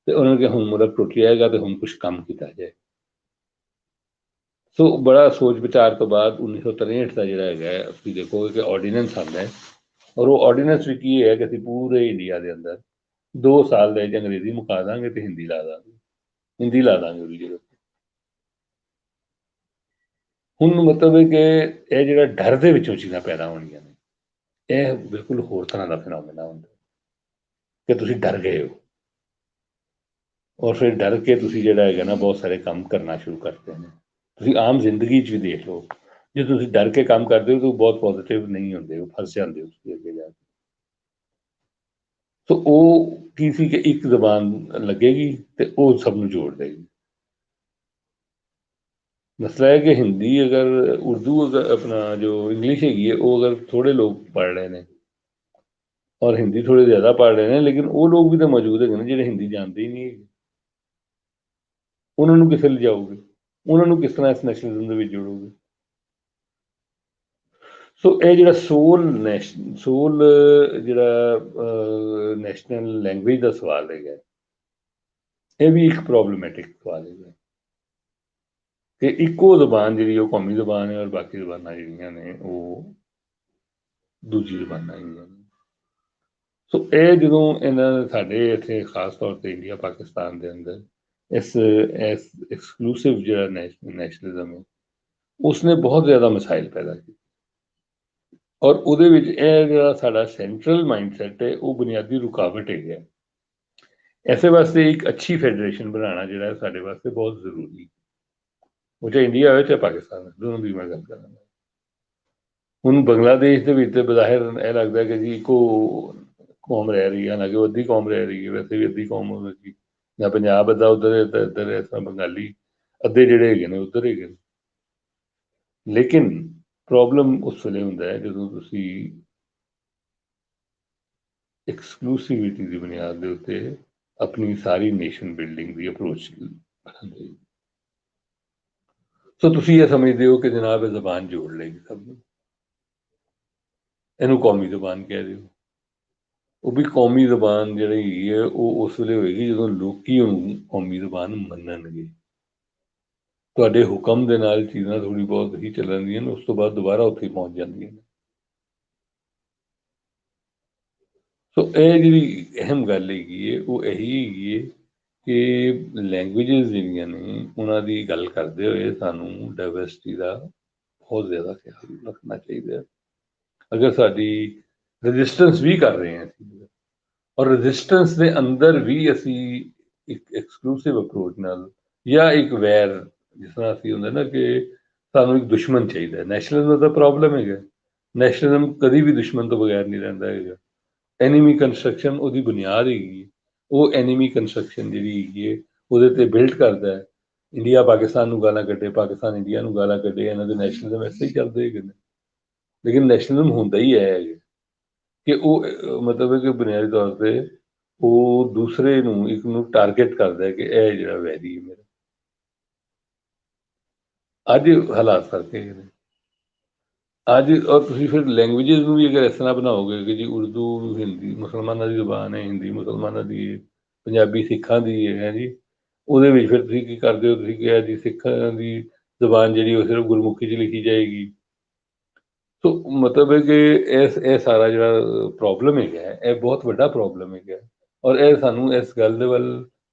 ਤੇ ਉਹਨਾਂ ਨੇ ਕਿਹਾ ਹੁਣ ਮੁਲਕ ਟੁੱਟ ਜਾਏਗਾ ਤੇ ਹੁਣ ਕੁਝ ਕੰਮ ਕੀਤਾ ਜਾਏ। ਸੋ ਬੜਾ ਸੋਚ ਵਿਚਾਰ ਤੋਂ ਬਾਅਦ 1963 ਦਾ ਜਿਹੜਾ ਹੈਗਾ ਤੁਸੀਂ ਦੇਖੋਗੇ ਕਿ ਆਰਡੀਨੈਂਸ ਆਉਂਦਾ ਹੈ ਔਰ ਉਹ ਆਰਡੀਨੈਂਸ ਵੀ ਕੀ ਹੈ ਕਿ ਅਸੀਂ ਪੂਰੇ ਇੰਡੀਆ ਦੇ ਅੰਦਰ 2 ਸਾਲ ਦੇ ਵਿੱਚ ਅੰਗਰੇਜ਼ੀ ਮੁਕਾ ਦਾਂਗੇ ਤੇ ਹਿੰਦੀ ਲਾ ਦਾਂਗੇ ਉਹਦੀ ਜਗ੍ਹਾ। ਹੁਣ ਮਤਲਬ ਹੈ ਕਿ ਇਹ ਜਿਹੜਾ ਡਰ ਦੇ ਵਿੱਚੋਂ ਚੀਜ਼ਾਂ ਪੈਦਾ ਹੋਣੀਆਂ ਨੇ, ਇਹ ਬਿਲਕੁਲ ਹੋਰ ਤਰ੍ਹਾਂ ਦਾ ਫਿਨੋਮੀਨਾ ਹੁੰਦਾ ਕਿ ਤੁਸੀਂ ਡਰ ਗਏ ਹੋ ਔਰ ਫਿਰ ਡਰ ਕੇ ਤੁਸੀਂ ਜਿਹੜਾ ਹੈਗਾ ਨਾ ਬਹੁਤ ਸਾਰੇ ਕੰਮ ਕਰਨਾ ਸ਼ੁਰੂ ਕਰਦੇ ਨੇ। ਤੁਸੀਂ ਆਮ ਜ਼ਿੰਦਗੀ 'ਚ ਵੀ ਦੇਖ ਲਓ, ਜੇ ਤੁਸੀਂ ਡਰ ਕੇ ਕੰਮ ਕਰਦੇ ਹੋ ਤਾਂ ਬਹੁਤ ਪੋਜ਼ੀਟਿਵ ਨਹੀਂ ਹੁੰਦੇ, ਉਹ ਫਸ ਜਾਂਦੇ ਹੋ ਤੁਸੀਂ ਅੱਗੇ ਜਾ ਕੇ। ਸੋ ਉਹ ਕੀ ਸੀ ਕਿ ਇੱਕ ਜ਼ਬਾਨ ਲੱਗੇਗੀ ਤੇ ਉਹ ਸਭ ਨੂੰ ਜੋੜ ਦੇਗੀ। ਮਸਲਾ ਹੈ ਕਿ ਹਿੰਦੀ ਅਗਰ ਉਰਦੂ ਅਗਰ ਆਪਣਾ ਜੋ ਇੰਗਲਿਸ਼ ਹੈਗੀ ਹੈ ਉਹ ਅਗਰ ਥੋੜ੍ਹੇ ਲੋਕ ਪੜ੍ਹ ਰਹੇ ਨੇ ਔਰ ਹਿੰਦੀ ਥੋੜ੍ਹੇ ਜ਼ਿਆਦਾ ਪੜ੍ਹ ਰਹੇ ਨੇ, ਲੇਕਿਨ ਉਹ ਲੋਕ ਵੀ ਤਾਂ ਮੌਜੂਦ ਹੈਗੇ ਨੇ ਜਿਹੜੇ ਹਿੰਦੀ ਜਾਣਦੇ ਹੀ ਨਹੀਂ ਹੈਗੇ। ਉਹਨਾਂ ਨੂੰ ਕਿੱਥੇ ਲਿਜਾਓਗੇ? ਉਹਨਾਂ ਨੂੰ ਕਿਸ ਤਰ੍ਹਾਂ ਇਸ ਨੈਸ਼ਨਲਿਜ਼ਮ ਦੇ ਵਿੱਚ ਜੋੜੋਗੇ? ਸੋ ਇਹ ਜਿਹੜਾ ਸੋਲ ਜਿਹੜਾ ਨੈਸ਼ਨਲ ਲੈਂਗੁਏਜ ਦਾ ਸਵਾਲ ਹੈਗਾ, ਇਹ ਵੀ ਇੱਕ ਪ੍ਰੋਬਲਮੈਟਿਕ ਸਵਾਲ ਹੈਗਾ ਕਿ ਇੱਕੋ ਜ਼ਬਾਨ ਜਿਹੜੀ ਉਹ ਕੌਮੀ ਜ਼ਬਾਨ ਹੈ ਔਰ ਬਾਕੀ ਜ਼ਬਾਨਾਂ ਜਿਹੜੀਆਂ ਨੇ ਉਹ ਦੂਜੀ ਜ਼ਬਾਨਾਂ ਹੈਗੀਆਂ ਨੇ। ਸੋ ਇਹ ਜਦੋਂ ਇਹਨਾਂ ਸਾਡੇ ਇੱਥੇ ਖਾਸ ਤੌਰ 'ਤੇ ਇੰਡੀਆ ਪਾਕਿਸਤਾਨ ਦੇ ਅੰਦਰ ਇਸ ਐਕਸਕਲੂਸਿਵ ਜਿਹੜਾ ਨੈਸ਼ਨਲਿਜ਼ਮ ਹੈ ਉਸਨੇ ਬਹੁਤ ਜ਼ਿਆਦਾ ਮਸਾਇਲ ਪੈਦਾ ਕੀਤੇ ਔਰ ਉਹਦੇ ਵਿੱਚ ਇਹ ਜਿਹੜਾ ਸਾਡਾ ਸੈਂਟਰਲ ਮਾਈਂਡਸੈਟ ਹੈ ਉਹ ਬੁਨਿਆਦੀ ਰੁਕਾਵਟ ਹੈਗਾ। ਐਸੇ ਵਾਸਤੇ ਇੱਕ ਅੱਛੀ ਫੈਡਰੇਸ਼ਨ ਬਣਾਉਣਾ ਜਿਹੜਾ ਸਾਡੇ ਵਾਸਤੇ ਬਹੁਤ ਜ਼ਰੂਰੀ, ਉਹ ਚਾਹੇ ਇੰਡੀਆ ਹੋਵੇ ਚਾਹੇ ਪਾਕਿਸਤਾਨ, ਦੋਨੋਂ ਦੀ ਮੈਂ ਗੱਲ ਕਰਾਂਗਾ। ਹੁਣ ਬੰਗਲਾਦੇਸ਼ ਦੇ ਵਿੱਚ ਬਜ਼ਾਹਿਰ ਇਹ ਲੱਗਦਾ ਕਿ ਜੀ ਇੱਕੋ ਕੌਮ ਰਹਿ ਰਹੀ ਹੈ, ਹਾਲਾਂਕਿ ਉਹ ਅੱਧੀ ਕੌਮ ਰਹਿ ਰਹੀ ਹੈ, ਵੈਸੇ ਵੀ ਅੱਧੀ ਕੌਮ ਹੋਵੇਗੀ। ਜਾਂ ਪੰਜਾਬ ਅੱਧਾ ਉੱਧਰ ਹੈ ਤਾਂ ਇੱਧਰ ਇਸ ਤਰ੍ਹਾਂ ਬੰਗਾਲੀ ਅੱਧੇ ਜਿਹੜੇ ਹੈਗੇ ਨੇ ਉੱਧਰ ਹੈਗੇ ਨੇ। ਲੇਕਿਨ ਪ੍ਰੋਬਲਮ ਉਸ ਵੇਲੇ ਹੁੰਦਾ ਹੈ ਜਦੋਂ ਤੁਸੀਂ ਐਕਸਕਲੂਸਿਵਿਟੀ ਦੀ ਬੁਨਿਆਦ ਦੇ ਉੱਤੇ ਆਪਣੀ ਸਾਰੀ ਨੇਸ਼ਨ ਬਿਲਡਿੰਗ ਦੀ ਅਪਰੋਚ ਬਣਾਉਂਦੇ। ਸੋ ਤੁਸੀਂ ਇਹ ਸਮਝਦੇ ਹੋ ਕਿ ਜਨਾਬ ਇਹ ਜ਼ਬਾਨ ਜੋੜ ਲਏਗੀ ਸਭ ਨੂੰ, ਇਹਨੂੰ ਕੌਮੀ ਜ਼ਬਾਨ ਕਹਿ ਦਿਓ। ਉਹ ਵੀ ਕੌਮੀ ਜ਼ਬਾਨ ਜਿਹੜੀ ਹੈਗੀ ਹੈ ਉਹ ਉਸ ਵੇਲੇ ਹੋਏਗੀ ਜਦੋਂ ਲੋਕੀ ਉਹਨੂੰ ਕੌਮੀ ਜ਼ਬਾਨ ਮੰਨਣਗੇ। ਤੁਹਾਡੇ ਹੁਕਮ ਦੇ ਨਾਲ ਚੀਜ਼ਾਂ ਥੋੜ੍ਹੀ ਬਹੁਤ ਹੀ ਚੱਲਣਦੀਆਂ ਨੇ, ਉਸ ਤੋਂ ਬਾਅਦ ਦੁਬਾਰਾ ਉੱਥੇ ਪਹੁੰਚ ਜਾਂਦੀਆਂ ਨੇ। ਸੋ ਇਹ ਜਿਹੜੀ ਅਹਿਮ ਗੱਲ ਹੈਗੀ ਹੈ ਉਹ ਇਹੀ ਹੈਗੀ ਹੈ ਕਿ ਲੈਂਗੁਏਜਿਸ ਜਿਹੜੀਆਂ ਨੇ ਉਹਨਾਂ ਦੀ ਗੱਲ ਕਰਦੇ ਹੋਏ ਸਾਨੂੰ ਡਾਇਵਰਸਿਟੀ ਦਾ ਬਹੁਤ ਜ਼ਿਆਦਾ ਖਿਆਲ ਰੱਖਣਾ ਚਾਹੀਦਾ। ਅਗਰ ਸਾਡੀ ਰਜਿਸਟੈਂਸ ਵੀ ਕਰ ਰਹੇ ਹਾਂ ਔਰ ਰਜਿਸਟੈਂਸ ਦੇ ਅੰਦਰ ਵੀ ਅਸੀਂ ਇੱਕ ਐਕਸਕਲੂਸਿਵ ਅਪਰੋਚ ਨਾਲ ਜਾਂ ਇੱਕ ਵੈਰ, ਜਿਸ ਤਰ੍ਹਾਂ ਅਸੀਂ ਹੁੰਦਾ ਨਾ ਕਿ ਸਾਨੂੰ ਇੱਕ ਦੁਸ਼ਮਣ ਚਾਹੀਦਾ। ਨੈਸ਼ਨਲਿਜ਼ਮ ਦਾ ਪ੍ਰੋਬਲਮ ਹੈਗਾ, ਨੈਸ਼ਨਲਿਜ਼ਮ ਕਦੀ ਵੀ ਦੁਸ਼ਮਣ ਤੋਂ ਬਗੈਰ ਨਹੀਂ ਰਹਿੰਦਾ ਹੈਗਾ। ਐਨੀਮੀ ਕੰਸਟਰਕਸ਼ਨ ਉਹਦੀ ਬੁਨਿਆਦ ਹੈਗੀ, ਉਹ ਐਨੀਮੀ ਕੰਸਟਰਕਸ਼ਨ ਜਿਹੜੀ ਹੈਗੀ ਹੈ ਉਹਦੇ 'ਤੇ ਬਿਲਡ ਕਰਦਾ ਹੈ। ਇੰਡੀਆ ਪਾਕਿਸਤਾਨ ਨੂੰ ਗਾਲਾਂ ਕੱਢੇ, ਪਾਕਿਸਤਾਨ ਇੰਡੀਆ ਨੂੰ ਗਾਲਾਂ ਕੱਢੇ, ਇਹਨਾਂ ਦੇ ਨੈਸ਼ਨਲਿਜ਼ਮ ਐਸੇ ਹੀ ਚੱਲਦੇ ਹੈਗੇ ਨੇ। ਲੇਕਿਨ ਨੈਸ਼ਨਲਿਜ਼ਮ ਹੁੰਦਾ ਹੀ ਹੈ ਕਿ ਉਹ ਮਤਲਬ ਹੈ ਕਿ ਬੁਨਿਆਦੀ ਤੌਰ 'ਤੇ ਉਹ ਦੂਸਰੇ ਨੂੰ ਇੱਕ ਨੂੰ ਟਾਰਗੇਟ ਕਰਦਾ ਹੈ ਕਿ ਇਹ ਜਿਹੜਾ ਵੈਰੀ ਹੈ ਮੇਰਾ। ਅੱਜ ਹਾਲਾਤ ਫਰਕ ਹੈਗੇ ਨੇ ਅੱਜ, ਔਰ ਤੁਸੀਂ ਫਿਰ ਲੈਂਗੁਏਜਿਸ ਨੂੰ ਵੀ ਅਗਰ ਇਸ ਤਰ੍ਹਾਂ ਬਣਾਓਗੇ ਕਿ ਜੀ ਉਰਦੂ ਹਿੰਦੀ ਮੁਸਲਮਾਨਾਂ ਦੀ ਜ਼ੁਬਾਨ ਹੈ, ਹਿੰਦੀ ਮੁਸਲਮਾਨਾਂ ਦੀ ਹੈ, ਪੰਜਾਬੀ ਸਿੱਖਾਂ ਦੀ ਹੈ ਜੀ, ਉਹਦੇ ਵਿੱਚ ਫਿਰ ਤੁਸੀਂ ਕੀ ਕਰਦੇ ਹੋ? ਤੁਸੀਂ ਕਿਹਾ ਜੀ ਸਿੱਖਾਂ ਦੀ ਜ਼ੁਬਾਨ ਜਿਹੜੀ ਉਹ ਸਿਰਫ ਗੁਰਮੁਖੀ 'ਚ ਲਿਖੀ ਜਾਏਗੀ। ਸੋ ਮਤਲਬ ਹੈ ਕਿ ਇਹ ਸਾਰਾ ਜਿਹੜਾ ਪ੍ਰੋਬਲਮ ਹੈਗਾ ਇਹ ਬਹੁਤ ਵੱਡਾ ਪ੍ਰੋਬਲਮ ਹੈਗਾ, ਔਰ ਇਹ ਸਾਨੂੰ ਇਸ ਗੱਲ ਦੇ ਵੱਲ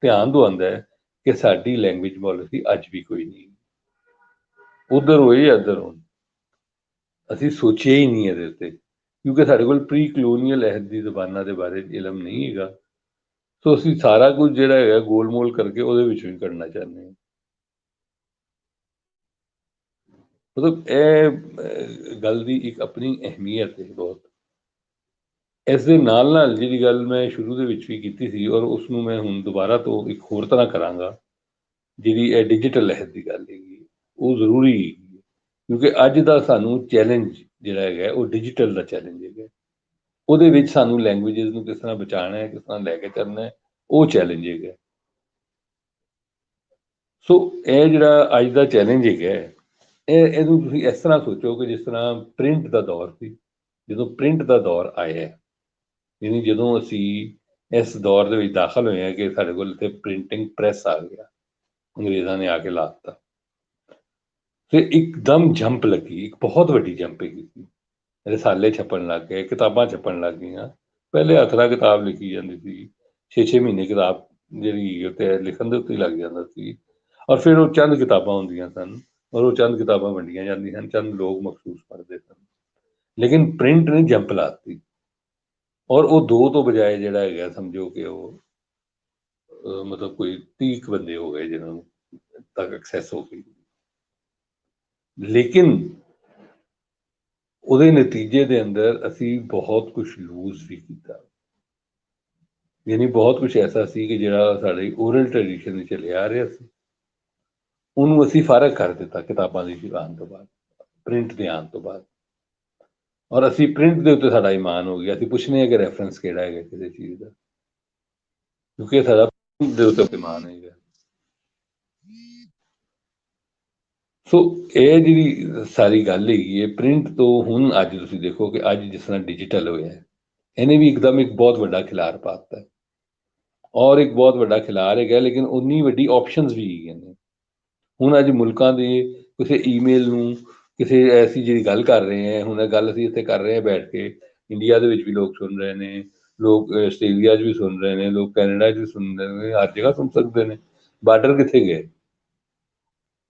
ਧਿਆਨ ਦਵਾਉਂਦਾ ਹੈ ਕਿ ਸਾਡੀ ਲੈਂਗੁਏਜ ਪਾਲਿਸੀ ਅੱਜ ਵੀ ਕੋਈ ਨਹੀਂ, ਉਧਰ ਹੋਏ ਇੱਧਰ ਹੋਣ, ਅਸੀਂ ਸੋਚਿਆ ਹੀ ਨਹੀਂ ਇਹਦੇ ਉੱਤੇ, ਕਿਉਂਕਿ ਸਾਡੇ ਕੋਲ ਪ੍ਰੀ ਕਲੋਨੀਅਲ ਅਹਿਦ ਦੀ ਜ਼ਬਾਨਾਂ ਦੇ ਬਾਰੇ ਇਲਮ ਨਹੀਂ ਹੈਗਾ। ਸੋ ਅਸੀਂ ਸਾਰਾ ਕੁਝ ਜਿਹੜਾ ਹੈਗਾ ਗੋਲ-ਮੋਲ ਕਰਕੇ ਉਹਦੇ ਵਿੱਚੋਂ ਹੀ ਕਰਨਾ ਚਾਹੁੰਦੇ ਹਾਂ। ਮਤਲਬ ਇਹ ਗੱਲ ਦੀ ਇੱਕ ਆਪਣੀ ਅਹਿਮੀਅਤ ਹੈ ਬਹੁਤ। ਇਸ ਦੇ ਨਾਲ ਨਾਲ ਜਿਹੜੀ ਗੱਲ ਮੈਂ ਸ਼ੁਰੂ ਦੇ ਵਿੱਚ ਵੀ ਕੀਤੀ ਸੀ, ਔਰ ਉਸ ਨੂੰ ਮੈਂ ਹੁਣ ਦੁਬਾਰਾ ਤੋਂ ਇੱਕ ਹੋਰ ਤਰ੍ਹਾਂ ਕਰਾਂਗਾ, ਜਿਹੜੀ ਇਹ ਡਿਜੀਟਲ ਅਹਿਦ ਦੀ ਗੱਲ ਹੈਗੀ ਉਹ ਜ਼ਰੂਰੀ ਹੈਗੀ, ਕਿਉਂਕਿ ਅੱਜ ਦਾ ਸਾਨੂੰ ਚੈਲੰਜ ਜਿਹੜਾ ਹੈਗਾ ਉਹ ਡਿਜੀਟਲ ਦਾ ਚੈਲੰਜ ਹੈਗਾ। ਉਹਦੇ ਵਿੱਚ ਸਾਨੂੰ ਲੈਂਗੁਏਜਸ ਨੂੰ ਕਿਸ ਤਰ੍ਹਾਂ ਬਚਾਉਣਾ ਹੈ, ਕਿਸ ਤਰ੍ਹਾਂ ਲੈ ਕੇ ਚੱਲਣਾ ਹੈ, ਉਹ ਚੈਲੰਜ ਹੈਗਾ। ਸੋ ਇਹ ਜਿਹੜਾ ਅੱਜ ਦਾ ਚੈਲੰਜ ਹੈਗਾ ਇਹਨੂੰ ਤੁਸੀਂ ਇਸ ਤਰ੍ਹਾਂ ਸੋਚੋ ਕਿ ਜਿਸ ਤਰ੍ਹਾਂ ਪ੍ਰਿੰਟ ਦਾ ਦੌਰ ਸੀ, ਜਦੋਂ ਪ੍ਰਿੰਟ ਦਾ ਦੌਰ ਆਇਆ, ਯਾਨੀ ਜਦੋਂ ਅਸੀਂ ਇਸ ਦੌਰ ਦੇ ਵਿੱਚ ਦਾਖਲ ਹੋਏ ਹਾਂ ਕਿ ਸਾਡੇ ਕੋਲ ਇੱਥੇ ਪ੍ਰਿੰਟਿੰਗ ਪ੍ਰੈਸ ਆ ਗਿਆ, ਅੰਗਰੇਜ਼ਾਂ ਨੇ ਆ ਕੇ ਲਾ ਦਿੱਤਾ, ਤੇ ਇੱਕਦਮ ਜੰਪ ਲੱਗੀ, ਇੱਕ ਬਹੁਤ ਵੱਡੀ ਜੰਪ ਹੈਗੀ ਸੀ। ਰਸਾਲੇ ਛਪਣ ਲੱਗ ਗਏ, ਕਿਤਾਬਾਂ ਛਪਣ ਲੱਗ ਗਈਆਂ। ਪਹਿਲੇ ਹੱਥ ਨਾਲ ਕਿਤਾਬ ਲਿਖੀ ਜਾਂਦੀ ਸੀ, 6-6 ਮਹੀਨੇ ਕਿਤਾਬ ਜਿਹੜੀ ਉੱਤੇ ਲਿਖਣ ਦੇ ਉੱਤੇ ਲੱਗ ਜਾਂਦਾ ਸੀ, ਔਰ ਫਿਰ ਉਹ ਚੰਦ ਕਿਤਾਬਾਂ ਹੁੰਦੀਆਂ ਸਨ, ਔਰ ਉਹ ਚੰਦ ਕਿਤਾਬਾਂ ਵੰਡੀਆਂ ਜਾਂਦੀਆਂ ਸਨ, ਚੰਦ ਲੋਕ ਮਖਸੂਸ ਪੜ੍ਹਦੇ ਸਨ। ਲੇਕਿਨ ਪ੍ਰਿੰਟ ਨੇ ਜੰਪ ਲਾਤੀ, ਔਰ ਉਹ 2 ਤੋਂ ਬਜਾਏ ਜਿਹੜਾ ਹੈਗਾ ਸਮਝੋ ਕਿ ਉਹ ਮਤਲਬ ਕੋਈ 30 ਬੰਦੇ ਹੋ ਗਏ ਜਿਹਨਾਂ ਨੂੰ ਤੱਕ ਐਕਸੈਸ ਹੋ ਗਈ। ਲੇਕਿਨ ਉਹਦੇ ਨਤੀਜੇ ਦੇ ਅੰਦਰ ਅਸੀਂ ਬਹੁਤ ਕੁਝ ਲੂਜ਼ ਵੀ ਕੀਤਾ, ਯਾਨੀ ਬਹੁਤ ਕੁਝ ਐਸਾ ਸੀ ਕਿ ਜਿਹੜਾ ਸਾਡੇ ਓਰਲ ਟ੍ਰੈਡੀਸ਼ਨ ਵਿੱਚ ਚੱਲਿਆ ਆ ਰਿਹਾ ਸੀ, ਉਹਨੂੰ ਅਸੀਂ ਫਰਕ ਕਰ ਦਿੱਤਾ ਕਿਤਾਬਾਂ ਦੀ ਆਉਣ ਤੋਂ ਬਾਅਦ, ਪ੍ਰਿੰਟ ਦੇ ਆਉਣ ਤੋਂ ਬਾਅਦ। ਔਰ ਅਸੀਂ ਪ੍ਰਿੰਟ ਦੇ ਉੱਤੇ ਸਾਡਾ ਈਮਾਨ ਹੋ ਗਿਆ, ਅਸੀਂ ਪੁੱਛਦੇ ਹਾਂ ਕਿ ਰੈਫਰੈਂਸ ਕਿਹੜਾ ਹੈਗਾ ਕਿਸੇ ਚੀਜ਼ ਦਾ, ਕਿਉਂਕਿ ਸਾਡਾ ਪ੍ਰਿੰਟ ਦੇ ਉੱਤੇ ਈਮਾਨ ਹੈਗਾ। ਸੋ ਇਹ ਜਿਹੜੀ ਸਾਰੀ ਗੱਲ ਹੈਗੀ ਹੈ ਪ੍ਰਿੰਟ ਤੋਂ, ਹੁਣ ਅੱਜ ਤੁਸੀਂ ਦੇਖੋ ਕਿ ਅੱਜ ਜਿਸ ਤਰ੍ਹਾਂ ਡਿਜੀਟਲ ਹੋਇਆ, ਇਹਨੇ ਵੀ ਇੱਕਦਮ ਇੱਕ ਬਹੁਤ ਵੱਡਾ ਖਿਲਾਰ ਪਾ ਦਿੱਤਾ, ਔਰ ਇੱਕ ਬਹੁਤ ਵੱਡਾ ਖਿਲਾਰ ਹੈਗਾ, ਲੇਕਿਨ ਉਨੀ ਵੱਡੀ ਆਪਸ਼ਨਸ ਵੀ ਹੈਗੀਆਂ ਨੇ। ਹੁਣ ਅੱਜ ਮੁਲਕਾਂ ਦੇ ਕਿਸੇ ਈਮੇਲ ਨੂੰ, ਕਿਸੇ ਐਸੀ ਜਿਹੜੀ ਗੱਲ ਕਰ ਰਹੇ ਹੈ, ਹੁਣ ਇਹ ਗੱਲ ਅਸੀਂ ਇੱਥੇ ਕਰ ਰਹੇ ਹਾਂ ਬੈਠ ਕੇ, ਇੰਡੀਆ ਦੇ ਵਿੱਚ ਵੀ ਲੋਕ ਸੁਣ ਰਹੇ ਨੇ, ਲੋਕ ਆਸਟ੍ਰੇਲੀਆ 'ਚ ਵੀ ਸੁਣ ਰਹੇ ਨੇ, ਲੋਕ ਕੈਨੇਡਾ 'ਚ ਵੀ ਸੁਣ ਰਹੇ ਨੇ, ਹਰ ਜਗ੍ਹਾ ਸੁਣ ਸਕਦੇ ਨੇ। ਬਾਰਡਰ ਕਿੱਥੇ ਗਏ?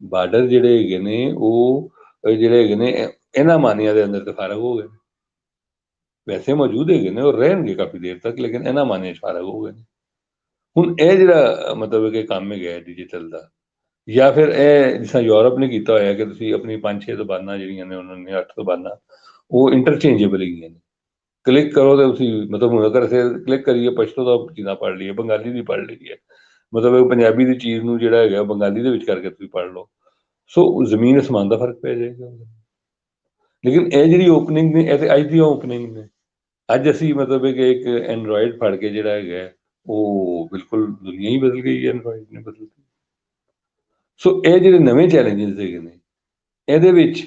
ਬਾਰਡਰ ਜਿਹੜੇ ਹੈਗੇ ਨੇ ਉਹ ਜਿਹੜੇ ਹੈਗੇ ਨੇ ਇਹਨਾਂ ਮਾਨੀਆਂ ਦੇ ਅੰਦਰ ਤੇ ਫਰਕ ਹੋ ਗਏ, ਵੈਸੇ ਮੌਜੂਦ ਹੈਗੇ ਨੇ ਔਰ ਰਹਿਣਗੇ ਕਾਫੀ ਦੇਰ ਤੱਕ, ਲੇਕਿਨ ਇਹਨਾਂ ਮਾਨੀਆਂ 'ਚ ਫਰਕ ਹੋ ਗਏ ਨੇ। ਹੁਣ ਇਹ ਜਿਹੜਾ ਮਤਲਬ ਕਿ ਕੰਮ ਹੈਗਾ ਡਿਜੀਟਲ ਦਾ, ਜਾਂ ਫਿਰ ਇਹ ਜਿਸ ਤਰ੍ਹਾਂ ਯੂਰਪ ਨੇ ਕੀਤਾ ਹੋਇਆ ਕਿ ਤੁਸੀਂ ਆਪਣੀ 5-6 ਜ਼ਬਾਨਾਂ ਜਿਹੜੀਆਂ ਨੇ, ਉਹਨਾਂ ਨੇ 8 ਜ਼ਬਾਨਾਂ, ਉਹ ਇੰਟਰਚੇਂਜੇਬਲ ਹੈਗੀਆਂ ਨੇ। ਕਲਿੱਕ ਕਰੋ ਤੇ ਤੁਸੀਂ ਮਤਲਬ ਹੁਣ ਅਗਰ ਅਸੀਂ ਕਲਿੱਕ ਕਰੀਏ ਪਸ਼ਤੋ ਦਾ ਚੀਜ਼ਾਂ ਪੜ੍ਹ ਲਈਏ, ਬੰਗਾਲੀ ਦੀ ਪੜ੍ਹ ਲਈਏ, ਮਤਲਬ ਪੰਜਾਬੀ ਦੀ ਚੀਜ਼ ਨੂੰ ਜਿਹੜਾ ਹੈਗਾ ਬੰਗਾਲੀ ਦੇ ਵਿੱਚ ਕਰਕੇ ਤੁਸੀਂ ਪੜ੍ਹ ਲਓ, ਸੋ ਜ਼ਮੀਨ ਅਸਮਾਨ ਦਾ ਫਰਕ ਪੈ ਜਾਏਗਾ। ਲੇਕਿਨ ਇਹ ਜਿਹੜੀ ਓਪਨਿੰਗ ਨੇ, ਇਹ ਤੇ ਅੱਜ ਦੀਆਂ ਓਪਨਿੰਗ ਨੇ। ਅੱਜ ਅਸੀਂ ਮਤਲਬ ਕਿ ਇੱਕ ਐਂਡਰੋਇਡ ਫੜ ਕੇ ਜਿਹੜਾ ਹੈਗਾ ਉਹ ਬਿਲਕੁਲ ਦੁਨੀਆ ਹੀ ਬਦਲ ਗਈ, ਐਂਡਰੋਇਡ ਨੇ ਬਦਲ ਗਈ। ਸੋ ਇਹ ਜਿਹੜੇ ਨਵੇਂ ਚੈਲੰਜਸ ਹੈਗੇ ਨੇ, ਇਹਦੇ ਵਿੱਚ